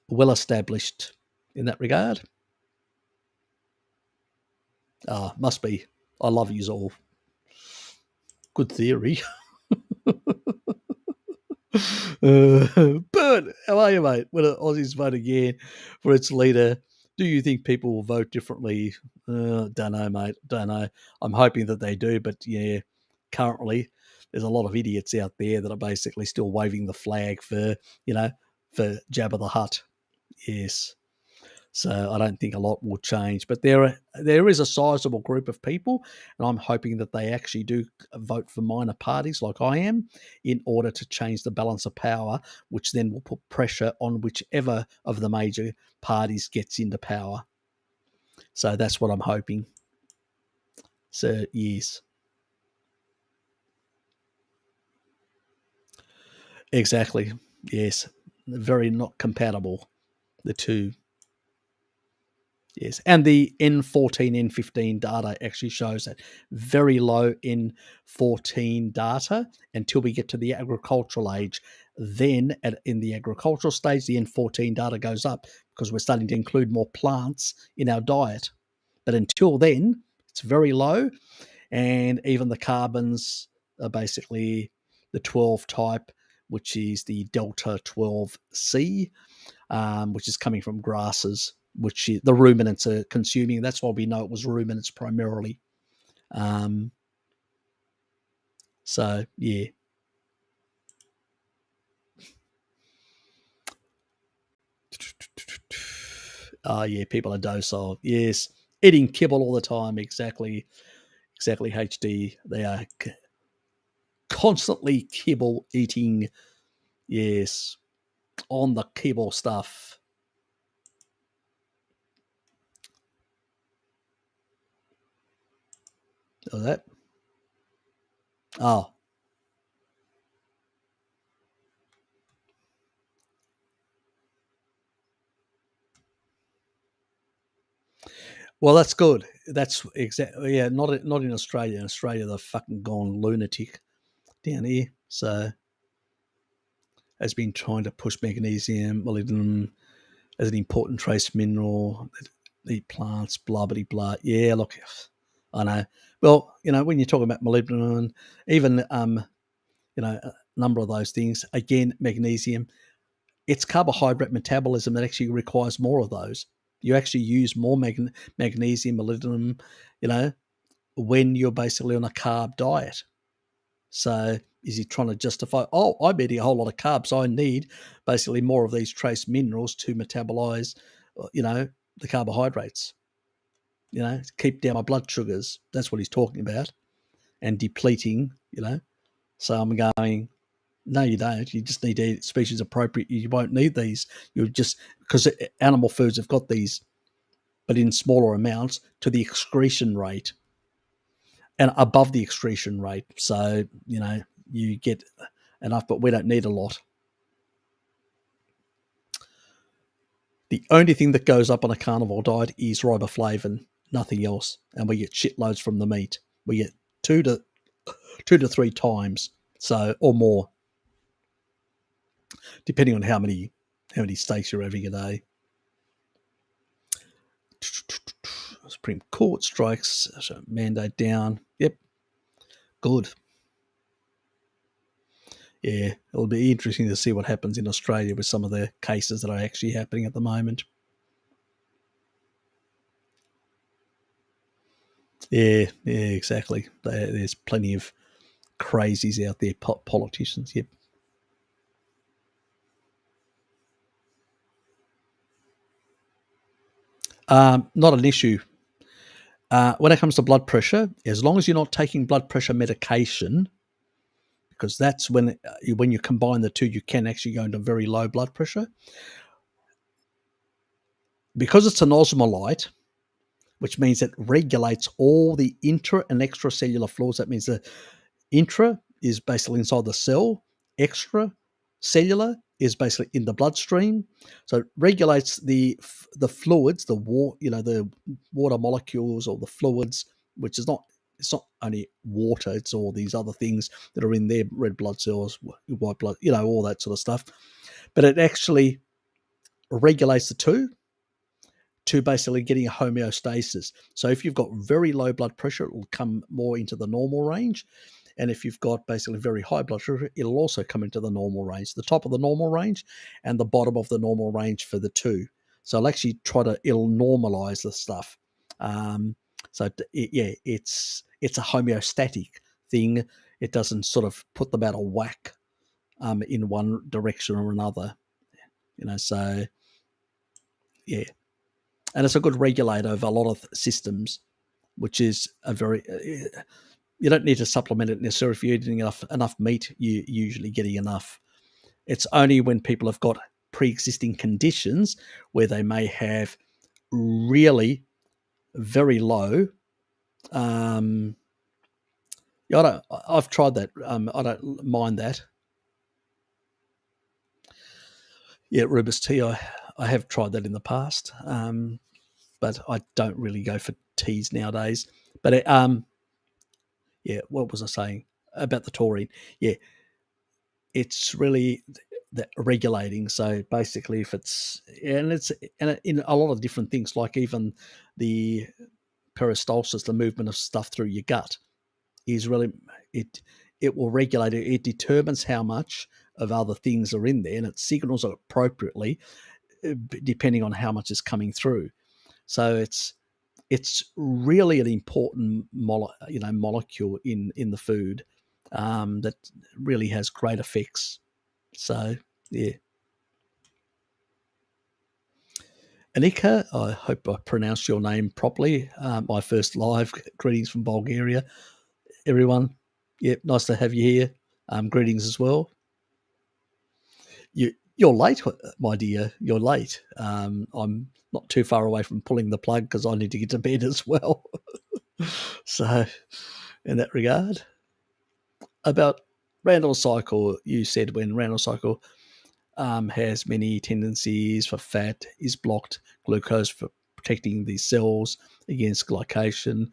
well established in that regard. Must be. I love yous all. Good theory. Bert, how are you, mate? Will the Aussies vote again for its leader? Do you think people will vote differently? Don't know, mate. Don't know. I'm hoping that they do, but yeah, currently there's a lot of idiots out there that are basically still waving the flag for Jabba the Hutt. Yes. So I don't think a lot will change, but there is a sizable group of people, and I'm hoping that they actually do vote for minor parties like I am, in order to change the balance of power, which then will put pressure on whichever of the major parties gets into power. So that's what I'm hoping. So yes, exactly. Yes, very not compatible, the two. Yes, and the N14, N15 data actually shows that very low N14 data until we get to the agricultural age. Then, in the agricultural stage, the N14 data goes up because we're starting to include more plants in our diet. But until then, it's very low, and even the carbons are basically the 12 type, which is the Delta 12C, which is coming from grasses, which the ruminants are consuming. That's why we know it was ruminants primarily. Um, so, yeah. Yeah, people are docile. Yes. Eating kibble all the time. Exactly. Exactly, HD. They are. constantly kibble eating. Yes, on the kibble stuff. Oh, that. Oh, well, that's good. That's exactly, yeah. Not in Australia. In Australia, they've fucking gone lunatic down here. So has been trying to push magnesium, molybdenum as an important trace mineral. The plants, blah blah blah. Yeah, look, I know. Well, when you're talking about molybdenum, even a number of those things. Again, magnesium. It's carbohydrate metabolism that actually requires more of those. You actually use more magnesium, molybdenum, you know, when you're basically on a carb diet. So is he trying to justify, oh, I'm eating a whole lot of carbs, so I need basically more of these trace minerals to metabolize, the carbohydrates, keep down my blood sugars. That's what he's talking about. And depleting. So I'm going, no, you don't. You just need to eat species appropriate. You won't need these. You'll just, because animal foods have got these, but in smaller amounts to the excretion rate and above the excretion rate. So, you get enough, but we don't need a lot. The only thing that goes up on a carnivore diet is riboflavin, nothing else. And we get shitloads from the meat. We get two to three times, so, or more, depending on how many steaks you're having a day. Supreme Court strikes mandate down. Yep, good. Yeah, it'll be interesting to see what happens in Australia with some of the cases that are actually happening at the moment. Yeah, exactly. There's plenty of crazies out there, politicians. Yep. Not an issue. When it comes to blood pressure, as long as you're not taking blood pressure medication, because that's when you combine the two, you can actually go into very low blood pressure. Because it's an osmolyte, which means it regulates all the intra and extracellular fluids. That means the intra is basically inside the cell, extracellular is basically in the bloodstream. So it regulates the fluids, the water molecules or the fluids, which is it's not only water, it's all these other things that are in there, red blood cells, white blood, all that sort of stuff. But it actually regulates the two to basically getting a homeostasis. So if you've got very low blood pressure, it will come more into the normal range. And if you've got basically very high blood pressure, it'll also come into the normal range, the top of the normal range and the bottom of the normal range for the two. So it'll normalize the stuff. It's a homeostatic thing. It doesn't sort of put them out of whack in one direction or another. So yeah. And it's a good regulator of a lot of systems, which is a very you don't need to supplement it necessarily. If you're eating enough meat, you're usually getting enough. It's only when people have got pre-existing conditions where they may have really very low. I've tried that. I don't mind that. Yeah, Rubus tea. I have tried that in the past, but I don't really go for teas nowadays. But yeah, what was I saying about the taurine? Yeah, it's really regulating. So basically, if it's in a lot of different things, like even the peristalsis, the movement of stuff through your gut, is really it will regulate it. It determines how much of other things are in there, and it signals appropriately depending on how much is coming through. So it's really an important molecule in the food that really has great effects. So yeah. Anika, I hope I pronounced your name properly. My first live greetings from Bulgaria, everyone. Yep, nice to have you here. Greetings as well. You're late, my dear. You're late. I'm not too far away from pulling the plug because I need to get to bed as well. So, in that regard, about Randall cycle, you said when Randall cycle has many tendencies for fat, is blocked glucose for protecting the cells against glycation.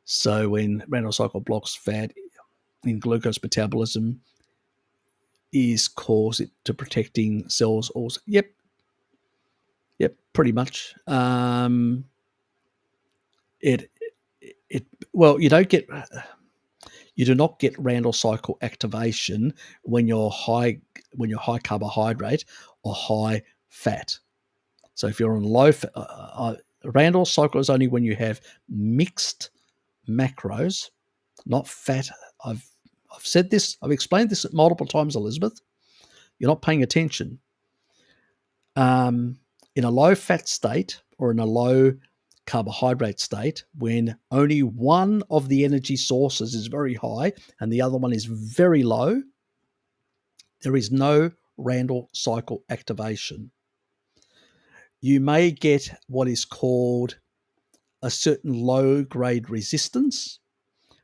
So when Randall cycle blocks fat in glucose metabolism, is caused it to protecting cells also. Yep, pretty much. It it well, you do not get Randall cycle activation when you're high carbohydrate or high fat. So if you're on low fat, Randall cycle is only when you have mixed macros, not fat. I've said this. I've explained this multiple times, Elizabeth. You're not paying attention. In a low fat state or in a low carbohydrate state, when only one of the energy sources is very high and the other one is very low, there is no Randall cycle activation. You may get what is called a certain low grade resistance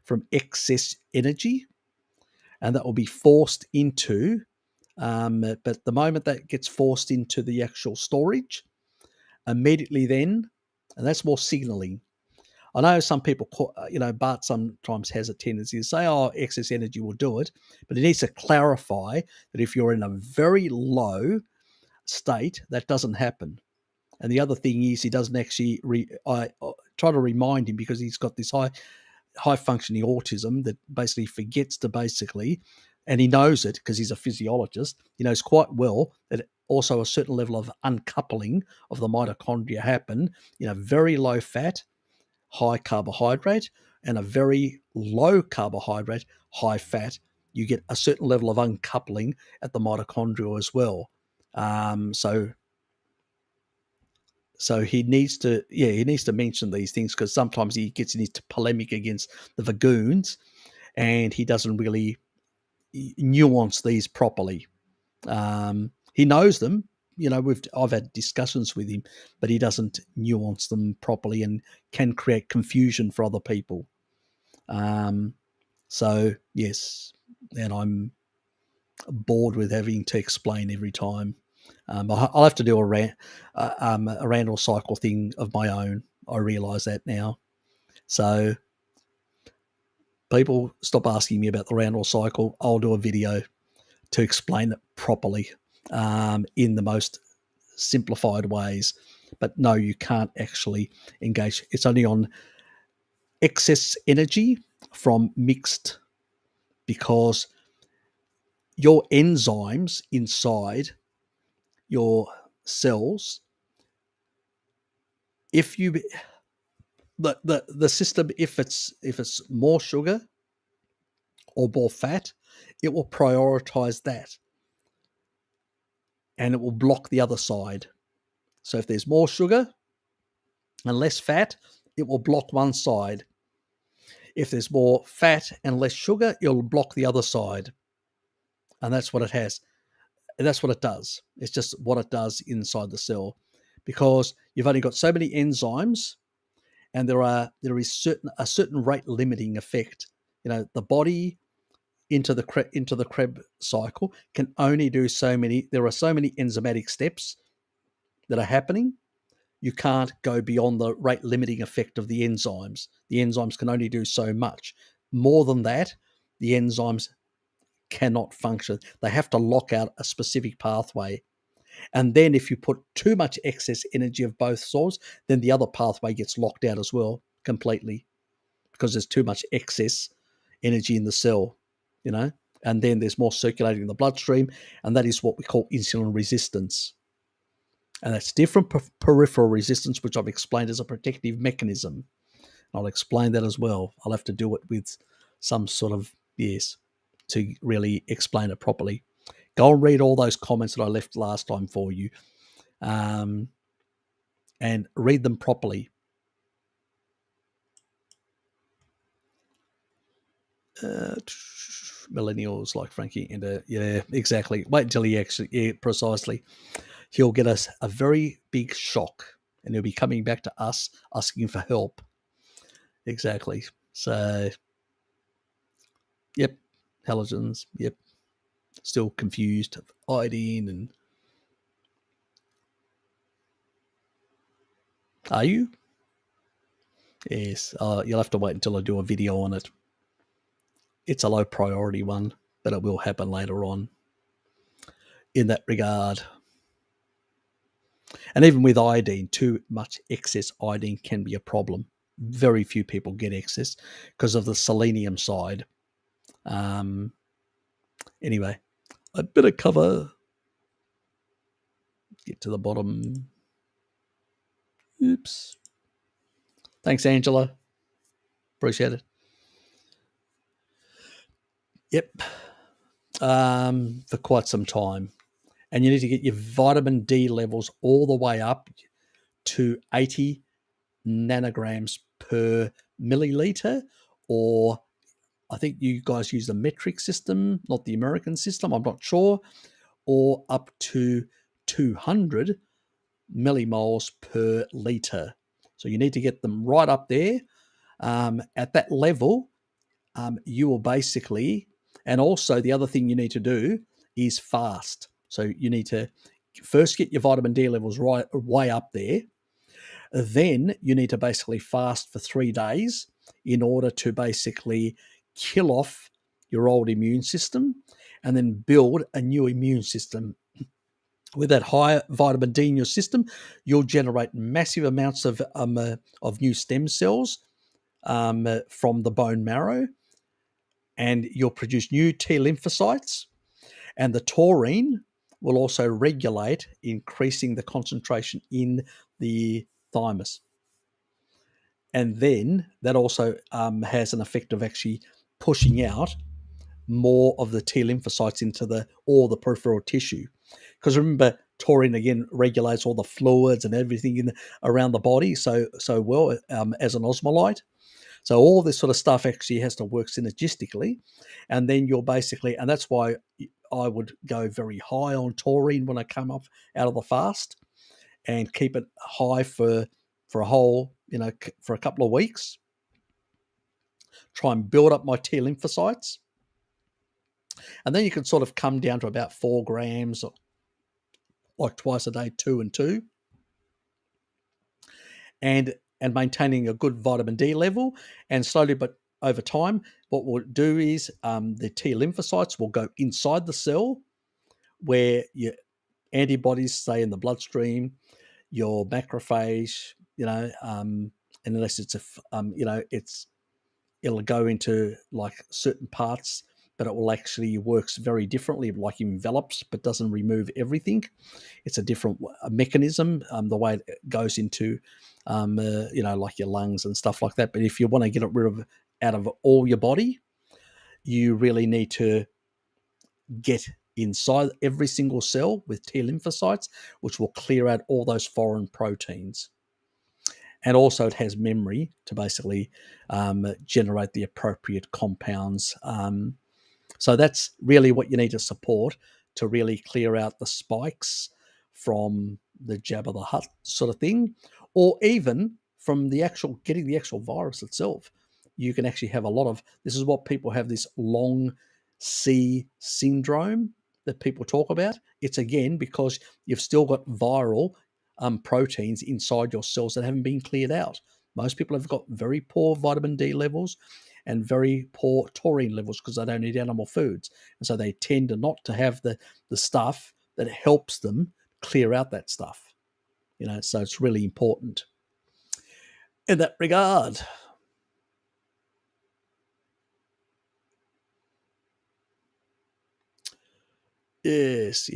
from excess energy, and that will be forced into. But the moment that gets forced into the actual storage, immediately then, and that's more signaling. I know some people, Bart sometimes has a tendency to say, oh, excess energy will do it, but he needs to clarify that if you're in a very low state, that doesn't happen. And the other thing is he doesn't actually, I try to remind him because he's got this high functioning autism that basically forgets to and he knows it because he's a physiologist. He knows quite well that also a certain level of uncoupling of the mitochondria happen in a very low fat, high carbohydrate, and a very low carbohydrate, high fat. You get a certain level of uncoupling at the mitochondria as well. So he needs to mention these things because sometimes he gets into polemic against the Vagoons and he doesn't really nuance these properly. He knows them. I've had discussions with him, but he doesn't nuance them properly and can create confusion for other people. So yes, and I'm bored with having to explain every time. I'll have to do a Randall cycle thing of my own. I realise that now. So people stop asking me about the Randall cycle. I'll do a video to explain it properly in the most simplified ways. But no, you can't actually engage. It's only on excess energy from mixed, because your enzymes inside your cells, if you the system, if it's more sugar or more fat, it will prioritize that and it will block the other side. So if there's more sugar and less fat, it will block one side. If there's more fat and less sugar, it'll block the other side. And that's what it has. That's what it does. It's just what it does inside the cell, because you've only got so many enzymes, and there is a certain rate limiting effect. The body into the Krebs cycle can only do so many. There are so many enzymatic steps that are happening. You can't go beyond the rate limiting effect of the enzymes. The enzymes can only do so much. More than that, the enzymes cannot function. They have to lock out a specific pathway. And then if you put too much excess energy of both sorts, then the other pathway gets locked out as well completely, because there's too much excess energy in the cell, and then there's more circulating in the bloodstream, and that is what we call insulin resistance. And that's different peripheral resistance, which I've explained as a protective mechanism. I'll explain that as well. I'll have to do it with some sort of, to really explain it properly. Go and read all those comments that I left last time for you, and read them properly. millennials like Frankie. And yeah, exactly. Wait until he actually, yeah, precisely. He'll get us a very big shock, and he'll be coming back to us asking for help. Exactly. So, yep, halogens. Yep, still confused. Iodine, and are you? Yes. You'll have to wait until I do a video on it. It's a low priority one, but it will happen later on. In that regard. And even with iodine, too much excess iodine can be a problem. Very few people get excess because of the selenium side. Anyway, I'd better cover. Get to the bottom. Oops. Thanks, Angela. Appreciate it. Yep. For quite some time. And you need to get your vitamin D levels all the way up to 80 nanograms per milliliter, or I think you guys use the metric system, not the American system, I'm not sure, or up to 200 millimoles per litre. So you need to get them right up there. At that level, you will basically, and also the other thing you need to do is fast. So you need to first get your vitamin D levels right way up there. Then you need to basically fast for 3 days in order to basically kill off your old immune system and then build a new immune system. With that higher vitamin D in your system, you'll generate massive amounts of new stem cells from the bone marrow, and you'll produce new T lymphocytes. And the taurine will also regulate increasing the concentration in the thymus. And then that also has an effect of actually pushing out more of the T lymphocytes into all the peripheral tissue. Because remember, taurine again regulates all the fluids and everything around the body so well as an osmolyte. So all this sort of stuff actually has to work synergistically, and then you're basically, and that's why I would go very high on taurine when I come up out of the fast, and keep it high for a whole, for a couple of weeks. Try and build up my T lymphocytes, and then you can sort of come down to about 4 grams, like twice a day, 2 and 2, and maintaining a good vitamin D level. And slowly, but over time, what we'll do is the T lymphocytes will go inside the cell where your antibodies stay in the bloodstream, your macrophage, unless it's it'll go into like certain parts, but it will actually works very differently, like envelops, but doesn't remove everything. It's a different mechanism, the way it goes into, like your lungs and stuff like that. But if you want to get it out of all your body, you really need to get inside every single cell with T lymphocytes, which will clear out all those foreign proteins. And also it has memory to basically generate the appropriate compounds. So that's really what you need to support to really clear out the spikes from the Jabba the Hutt sort of thing, or even from getting the actual virus itself. You can actually have this is what people have, this long C syndrome that people talk about. It's again because you've still got viral proteins inside your cells that haven't been cleared out. Most people have got very poor vitamin D levels and very poor taurine levels because they don't eat animal foods. And so they tend not to have the stuff that helps them clear out that stuff. So it's really important in that regard. Yes.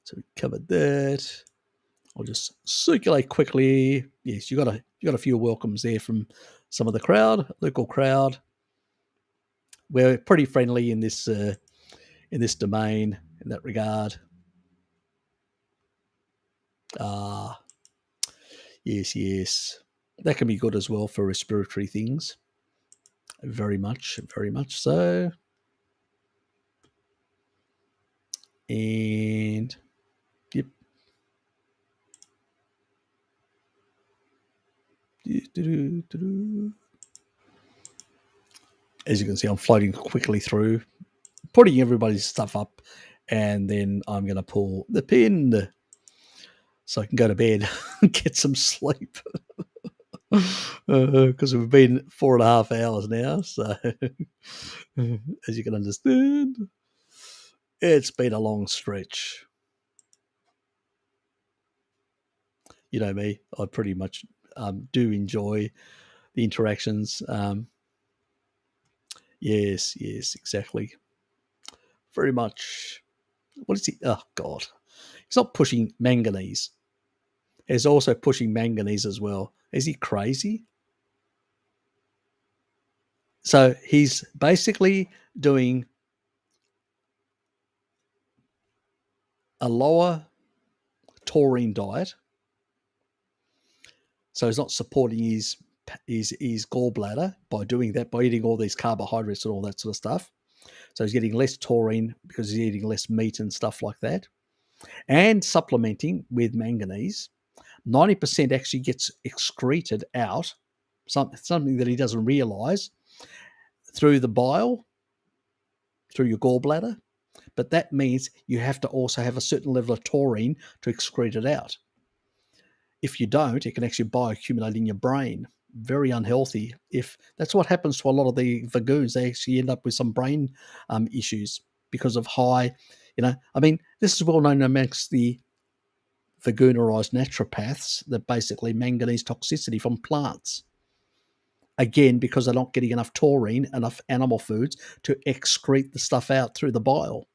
So we covered that. I'll just circulate quickly. Yes, you got a few welcomes there from some of the local crowd. We're pretty friendly in this domain in that regard. Ah, yes, yes. That can be good as well for respiratory things. Very much so. And yep. As you can see, I'm floating quickly through, putting everybody's stuff up, and then I'm going to pull the pin so I can go to bed and get some sleep. Because we've been 4.5 hours now, so as you can understand, it's been a long stretch. You know me, I pretty much do enjoy the interactions. Yes, yes, exactly. Very much. What is he? Oh, God. He's not pushing manganese. He's also pushing manganese as well. Is he crazy? So he's basically doing a lower taurine diet. So he's not supporting his gallbladder by doing that, by eating all these carbohydrates and all that sort of stuff. So he's getting less taurine because he's eating less meat and stuff like that. And supplementing with manganese, 90% actually gets excreted out, something that he doesn't realize, through the bile, through your gallbladder. But that means you have to also have a certain level of taurine to excrete it out. If you don't, it can actually bioaccumulate in your brain. Very unhealthy. If that's what happens to a lot of the vagoons, they actually end up with some brain issues because of high, I mean, this is well known amongst the vagoonerized naturopaths, that basically manganese toxicity from plants. Again, because they're not getting enough taurine, enough animal foods to excrete the stuff out through the bile.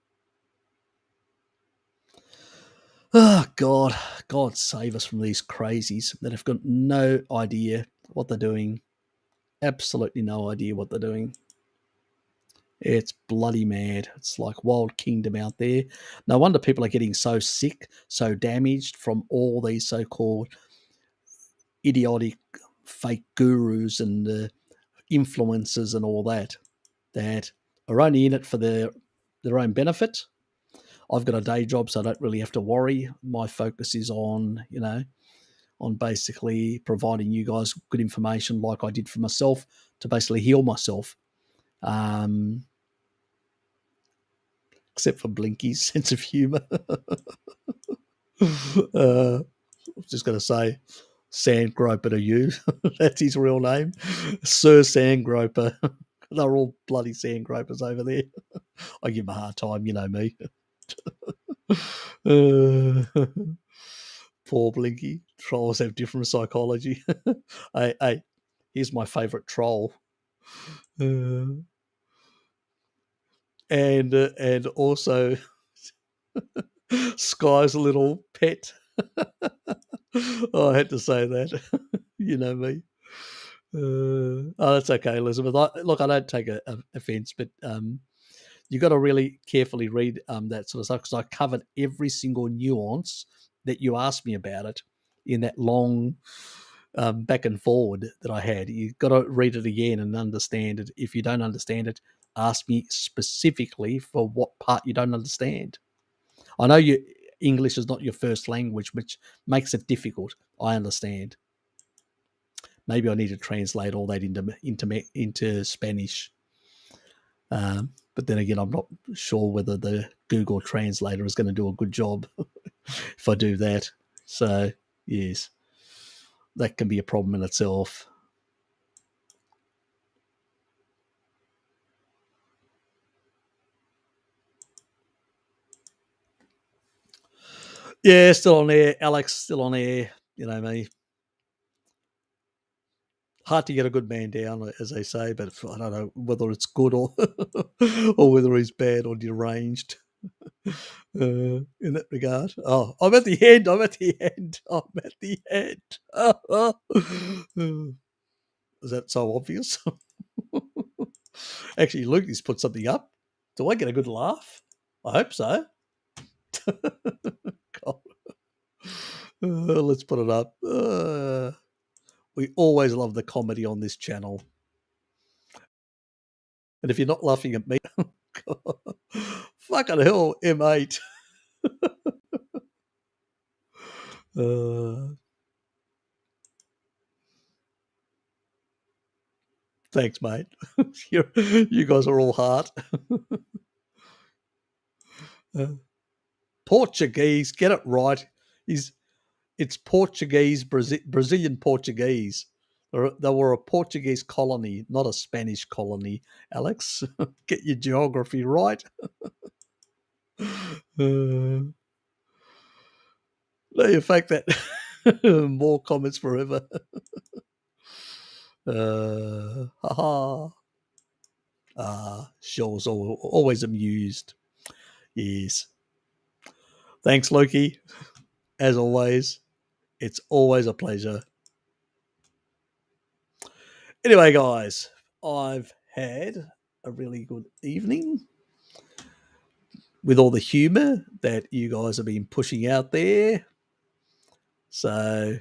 Oh, God. God save us from these crazies that have got no idea what they're doing. Absolutely no idea what they're doing. It's bloody mad. It's like Wild Kingdom out there. No wonder people are getting so sick, so damaged from all these so-called idiotic fake gurus and influencers and all that are only in it for their own benefit. I've got a day job, so I don't really have to worry. My focus is on, on basically providing you guys good information like I did for myself to basically heal myself. Except for Blinky's sense of humour. I was just going to say, Sandgroper to you. That's his real name. Sir Sandgroper. They're all bloody Sandgropers over there. I give him a hard time, you know me. Poor Blinky. Trolls have different psychology. Hey, here's my favourite troll. And also Sky's little pet. Oh, I had to say that. You know me. Oh, that's okay, Elizabeth. Look, I don't take offence, but you've got to really carefully read that sort of stuff, because I covered every single nuance that you asked me about it in that long back and forward that I had. You've got to read it again and understand it. If you don't understand it, ask me specifically for what part you don't understand. I know English is not your first language, which makes it difficult. I understand. Maybe I need to translate all that into Spanish. But then again, I'm not sure whether the Google Translator is going to do a good job if I do that. So, yes, that can be a problem in itself. Yeah, still on air. Alex, still on air. You know me. Hard to get a good man down, as they say, but I don't know whether it's good or or whether he's bad or deranged. In that regard. Oh, I'm at the end. I'm at the end. I'm at the end. Is that so obvious? Actually, Lucas put something up. Do I get a good laugh? I hope so. God. Let's put it up. We always love the comedy on this channel. And if you're not laughing at me, fucking hell, M8. Uh, thanks, mate. You guys are all heart. Uh, Portuguese, get it right. It's Portuguese, Brazilian Portuguese. They were a Portuguese colony, not a Spanish colony, Alex. Get your geography right. No, you fake that. More comments forever. Haha. Shaw's always amused. Yes. Thanks, Loki. As always, it's always a pleasure. Anyway, guys, I've had a really good evening with all the humour that you guys have been pushing out there. So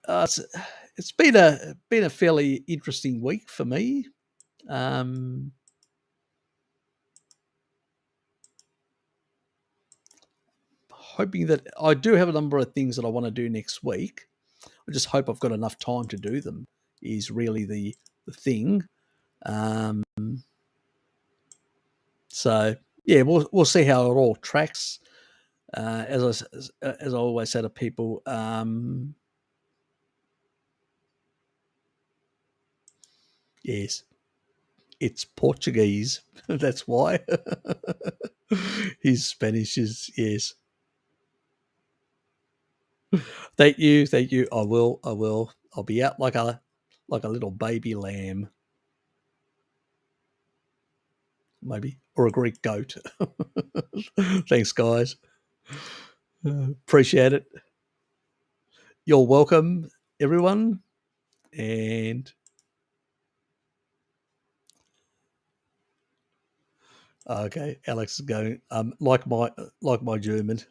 it's been a fairly interesting week for me. Hoping that I do have a number of things that I want to do next week. I just hope I've got enough time to do them. Is really the thing. So yeah, we'll see how it all tracks. As I always say to people, yes, it's Portuguese. That's why. His Spanish is yes. Thank you. I will. I'll be out like a little baby lamb, maybe, or a Greek goat. Thanks, guys. Appreciate it. You're welcome, everyone. And okay, Alex is going. Like my German.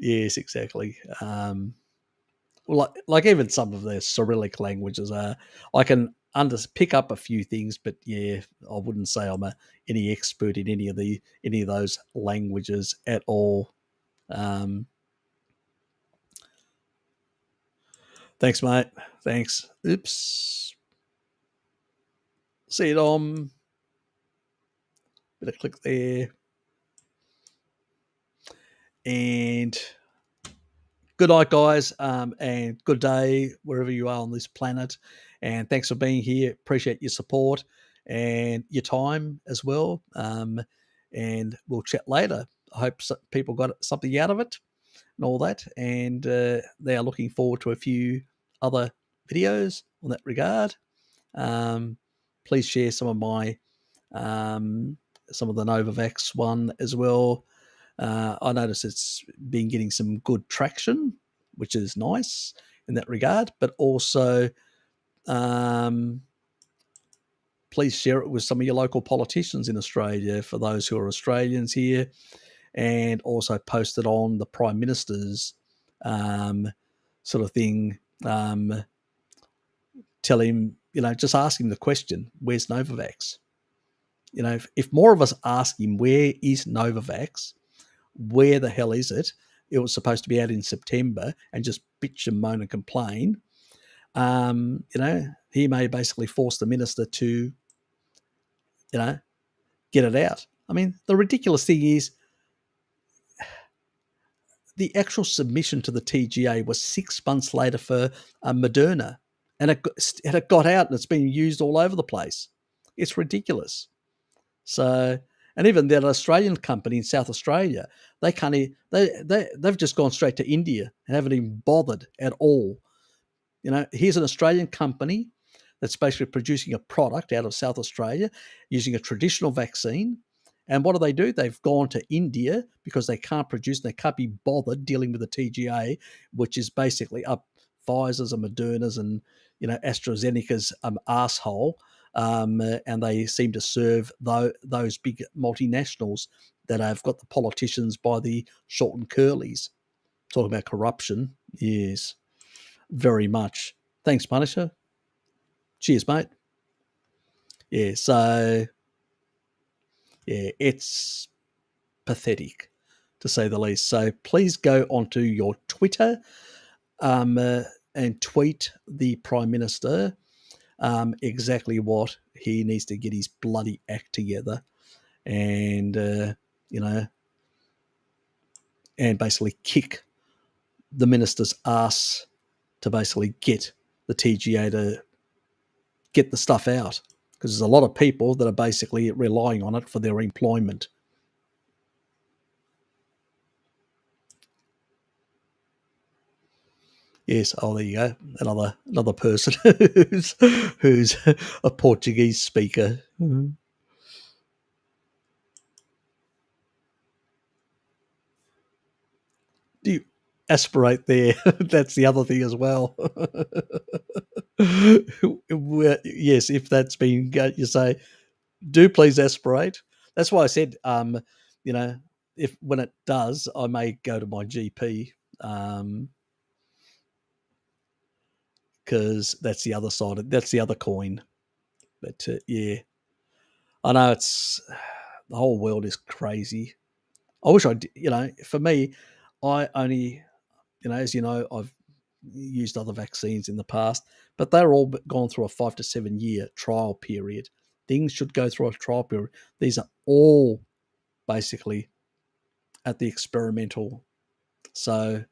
Yes, exactly. Well, like even some of the Cyrillic languages are, I can pick up a few things, but yeah, I wouldn't say I'm any expert in any of those languages at all. Thanks, mate. Thanks. Oops. See it on. Bit of click there. And good night, guys, and good day wherever you are on this planet. And thanks for being here. Appreciate your support and your time as well. And we'll chat later. I hope people got something out of it and all that. And they are looking forward to a few other videos on that regard. Please share some of my some of the Novavax one as well. I notice it's been getting some good traction, which is nice in that regard. But also, please share it with some of your local politicians in Australia for those who are Australians here, and also post it on the Prime Minister's sort of thing. Tell him, just ask him the question, where's Novavax? If more of us ask him, where is Novavax? Where the hell is it? It was supposed to be out in September, and just bitch and moan and complain. He may basically force the minister to, get it out. I mean, the ridiculous thing is the actual submission to the TGA was 6 months later for Moderna, and it got out and it's been used all over the place. It's ridiculous. So, and even that Australian company in South Australia, they can't. They've just gone straight to India and haven't even bothered at all. Here's an Australian company that's basically producing a product out of South Australia using a traditional vaccine. And what do? They've gone to India because they can't produce, they can't be bothered dealing with the TGA, which is basically up Pfizer's and Moderna's and AstraZeneca's asshole. and they seem to serve those big multinationals that have got the politicians by the short and curlies. Talking about corruption, yes, very much. Thanks, Punisher. Cheers, mate. Yeah, so yeah, it's pathetic to say the least. So please go onto your Twitter and tweet the Prime Minister exactly what he needs to get his bloody act together, and you know, and basically kick the minister's ass to basically get the TGA to get the stuff out, because there's a lot of people that are basically relying on it for their employment. Yes, oh, there you go. Another person who's a Portuguese speaker. Mhm. Do you aspirate there? That's the other thing as well. Yes, if that's been, you say, do please aspirate. That's why I said, you know, if when it does, I may go to my GP, because that's the other side. That's the other coin. But yeah, I know it's the whole world is crazy. I wish I, for me, I only, as you know, I've used other vaccines in the past, but they're all gone through a 5 to 7 year trial period. Things should go through a trial period. These are all basically at the experimental. So,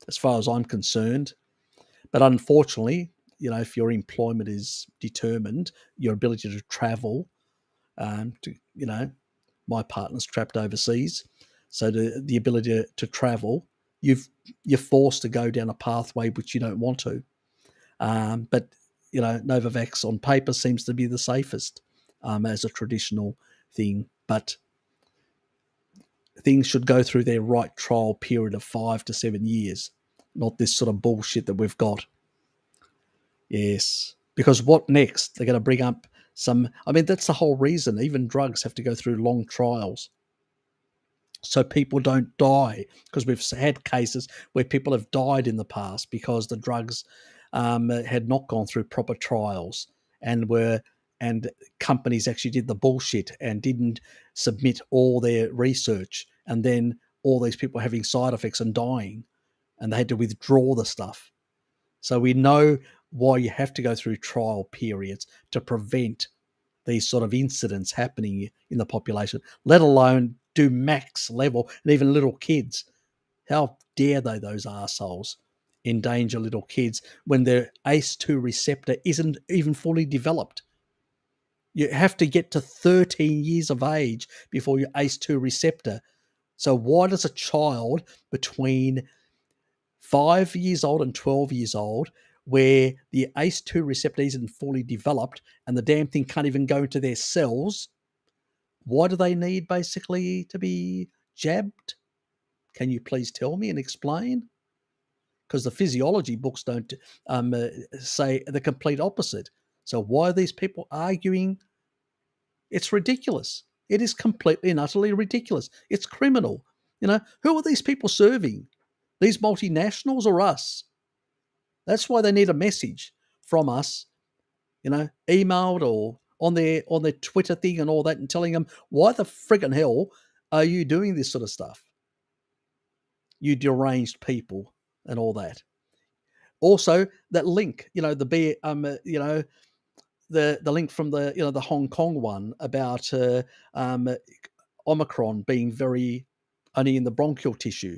as far as I'm concerned, but unfortunately, if your employment is determined, your ability to travel, to my partner's trapped overseas, so the ability to travel, you're forced to go down a pathway which you don't want to. But Novavax on paper seems to be the safest, as a traditional thing, but things should go through their right trial period of 5 to 7 years, not this sort of bullshit that we've got. Yes, because what next? They're going to bring up some. I mean, that's the whole reason. Even drugs have to go through long trials, so people don't die, because we've had cases where people have died in the past because the drugs had not gone through proper trials, and companies actually did the bullshit and didn't submit all their research, and then all these people having side effects and dying, and they had to withdraw the stuff. So we know why you have to go through trial periods to prevent these sort of incidents happening in the population, let alone do max level, and even little kids. How dare they, those assholes, endanger little kids when their ACE2 receptor isn't even fully developed? You have to get to 13 years of age before your ACE2 receptor. So why does a child between 5 years old and 12 years old, where the ACE2 receptor isn't fully developed and the damn thing can't even go into their cells, why do they need basically to be jabbed? Can you please tell me and explain? Because the physiology books don't say the complete opposite. So why are these people arguing? It's ridiculous. It is completely and utterly ridiculous. It's criminal. Who are these people serving? These multinationals or us? That's why they need a message from us, emailed or on their Twitter thing and all that, and telling them, why the friggin' hell are you doing this sort of stuff? You deranged people and all that. Also, that link, the link from the Hong Kong one about Omicron being very only in the bronchial tissue.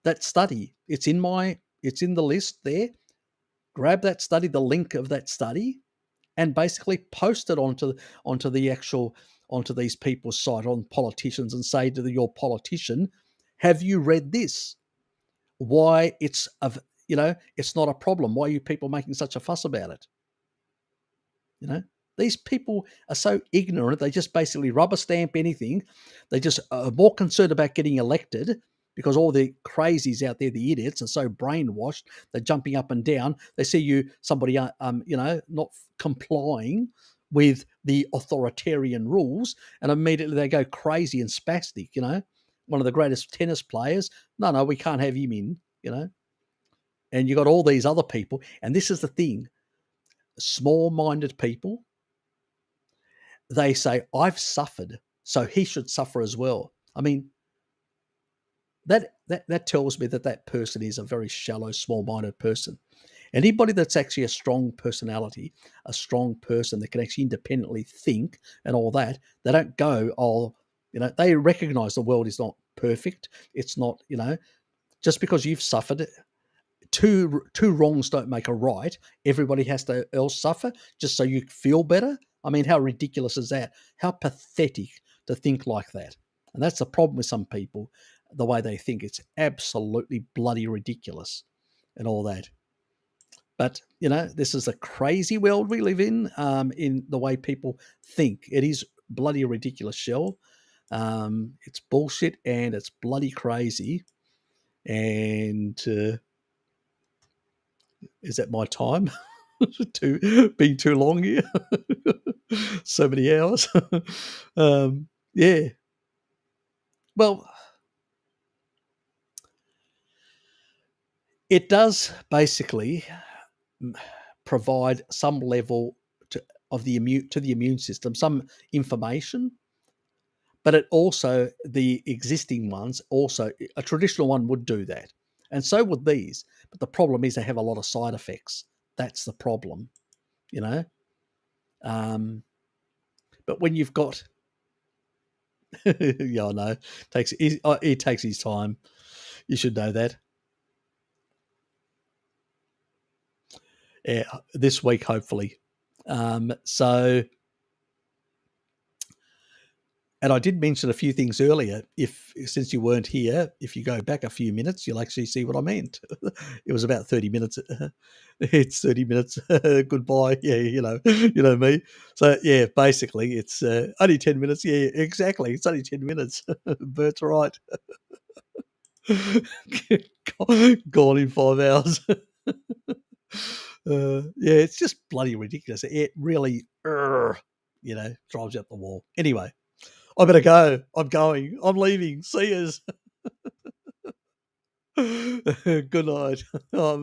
That study, it's in the list there. Grab that study, the link of that study, and basically post it onto these people's site, on politicians, and say to your politician, have you read this? Why it's not a problem. Why are you people making such a fuss about it? These people are so ignorant. They just basically rubber stamp anything. They just are more concerned about getting elected, because all the crazies out there, the idiots, are so brainwashed. They're jumping up and down. They see somebody not complying with the authoritarian rules, and immediately they go crazy and spastic. One of the greatest tennis players. No, we can't have him in. And you got all these other people, and this is the thing: small-minded people. They say, "I've suffered, so he should suffer as well." I mean, that tells me that person is a very shallow, small-minded person. Anybody that's actually a strong personality, a strong person that can actually independently think and all that, they don't go, they recognize the world is not perfect. It's not, just because you've suffered, two wrongs don't make a right. Everybody has to else suffer just so you feel better. I mean, how ridiculous is that? How pathetic to think like that. And that's the problem with some people, the way they think. It's absolutely bloody ridiculous and all that. But, this is a crazy world we live in the way people think. It is bloody ridiculous, Shell. It's bullshit and it's bloody crazy. And is that my time? Being too long here? So many hours? Yeah. Well, it does basically provide some level to the immune system, some information, but it also, the existing ones also, a traditional one would do that, and so would these. But the problem is they have a lot of side effects. That's the problem, you know. But when you've got, yeah, I know, he takes his time. You should know that. Yeah, this week hopefully. So, and I did mention a few things earlier. Since you weren't here, if you go back a few minutes, you'll actually see what I meant. It was about 30 minutes. It's 30 minutes. Goodbye. Yeah, you know me. So yeah, basically it's only 10 minutes. Yeah, exactly. It's only 10 minutes. Bert's right. Gone in 5 hours. Yeah, it's just bloody ridiculous. It really, drives you up the wall. Anyway, I better go. I'm going. I'm leaving. See yous. Good night.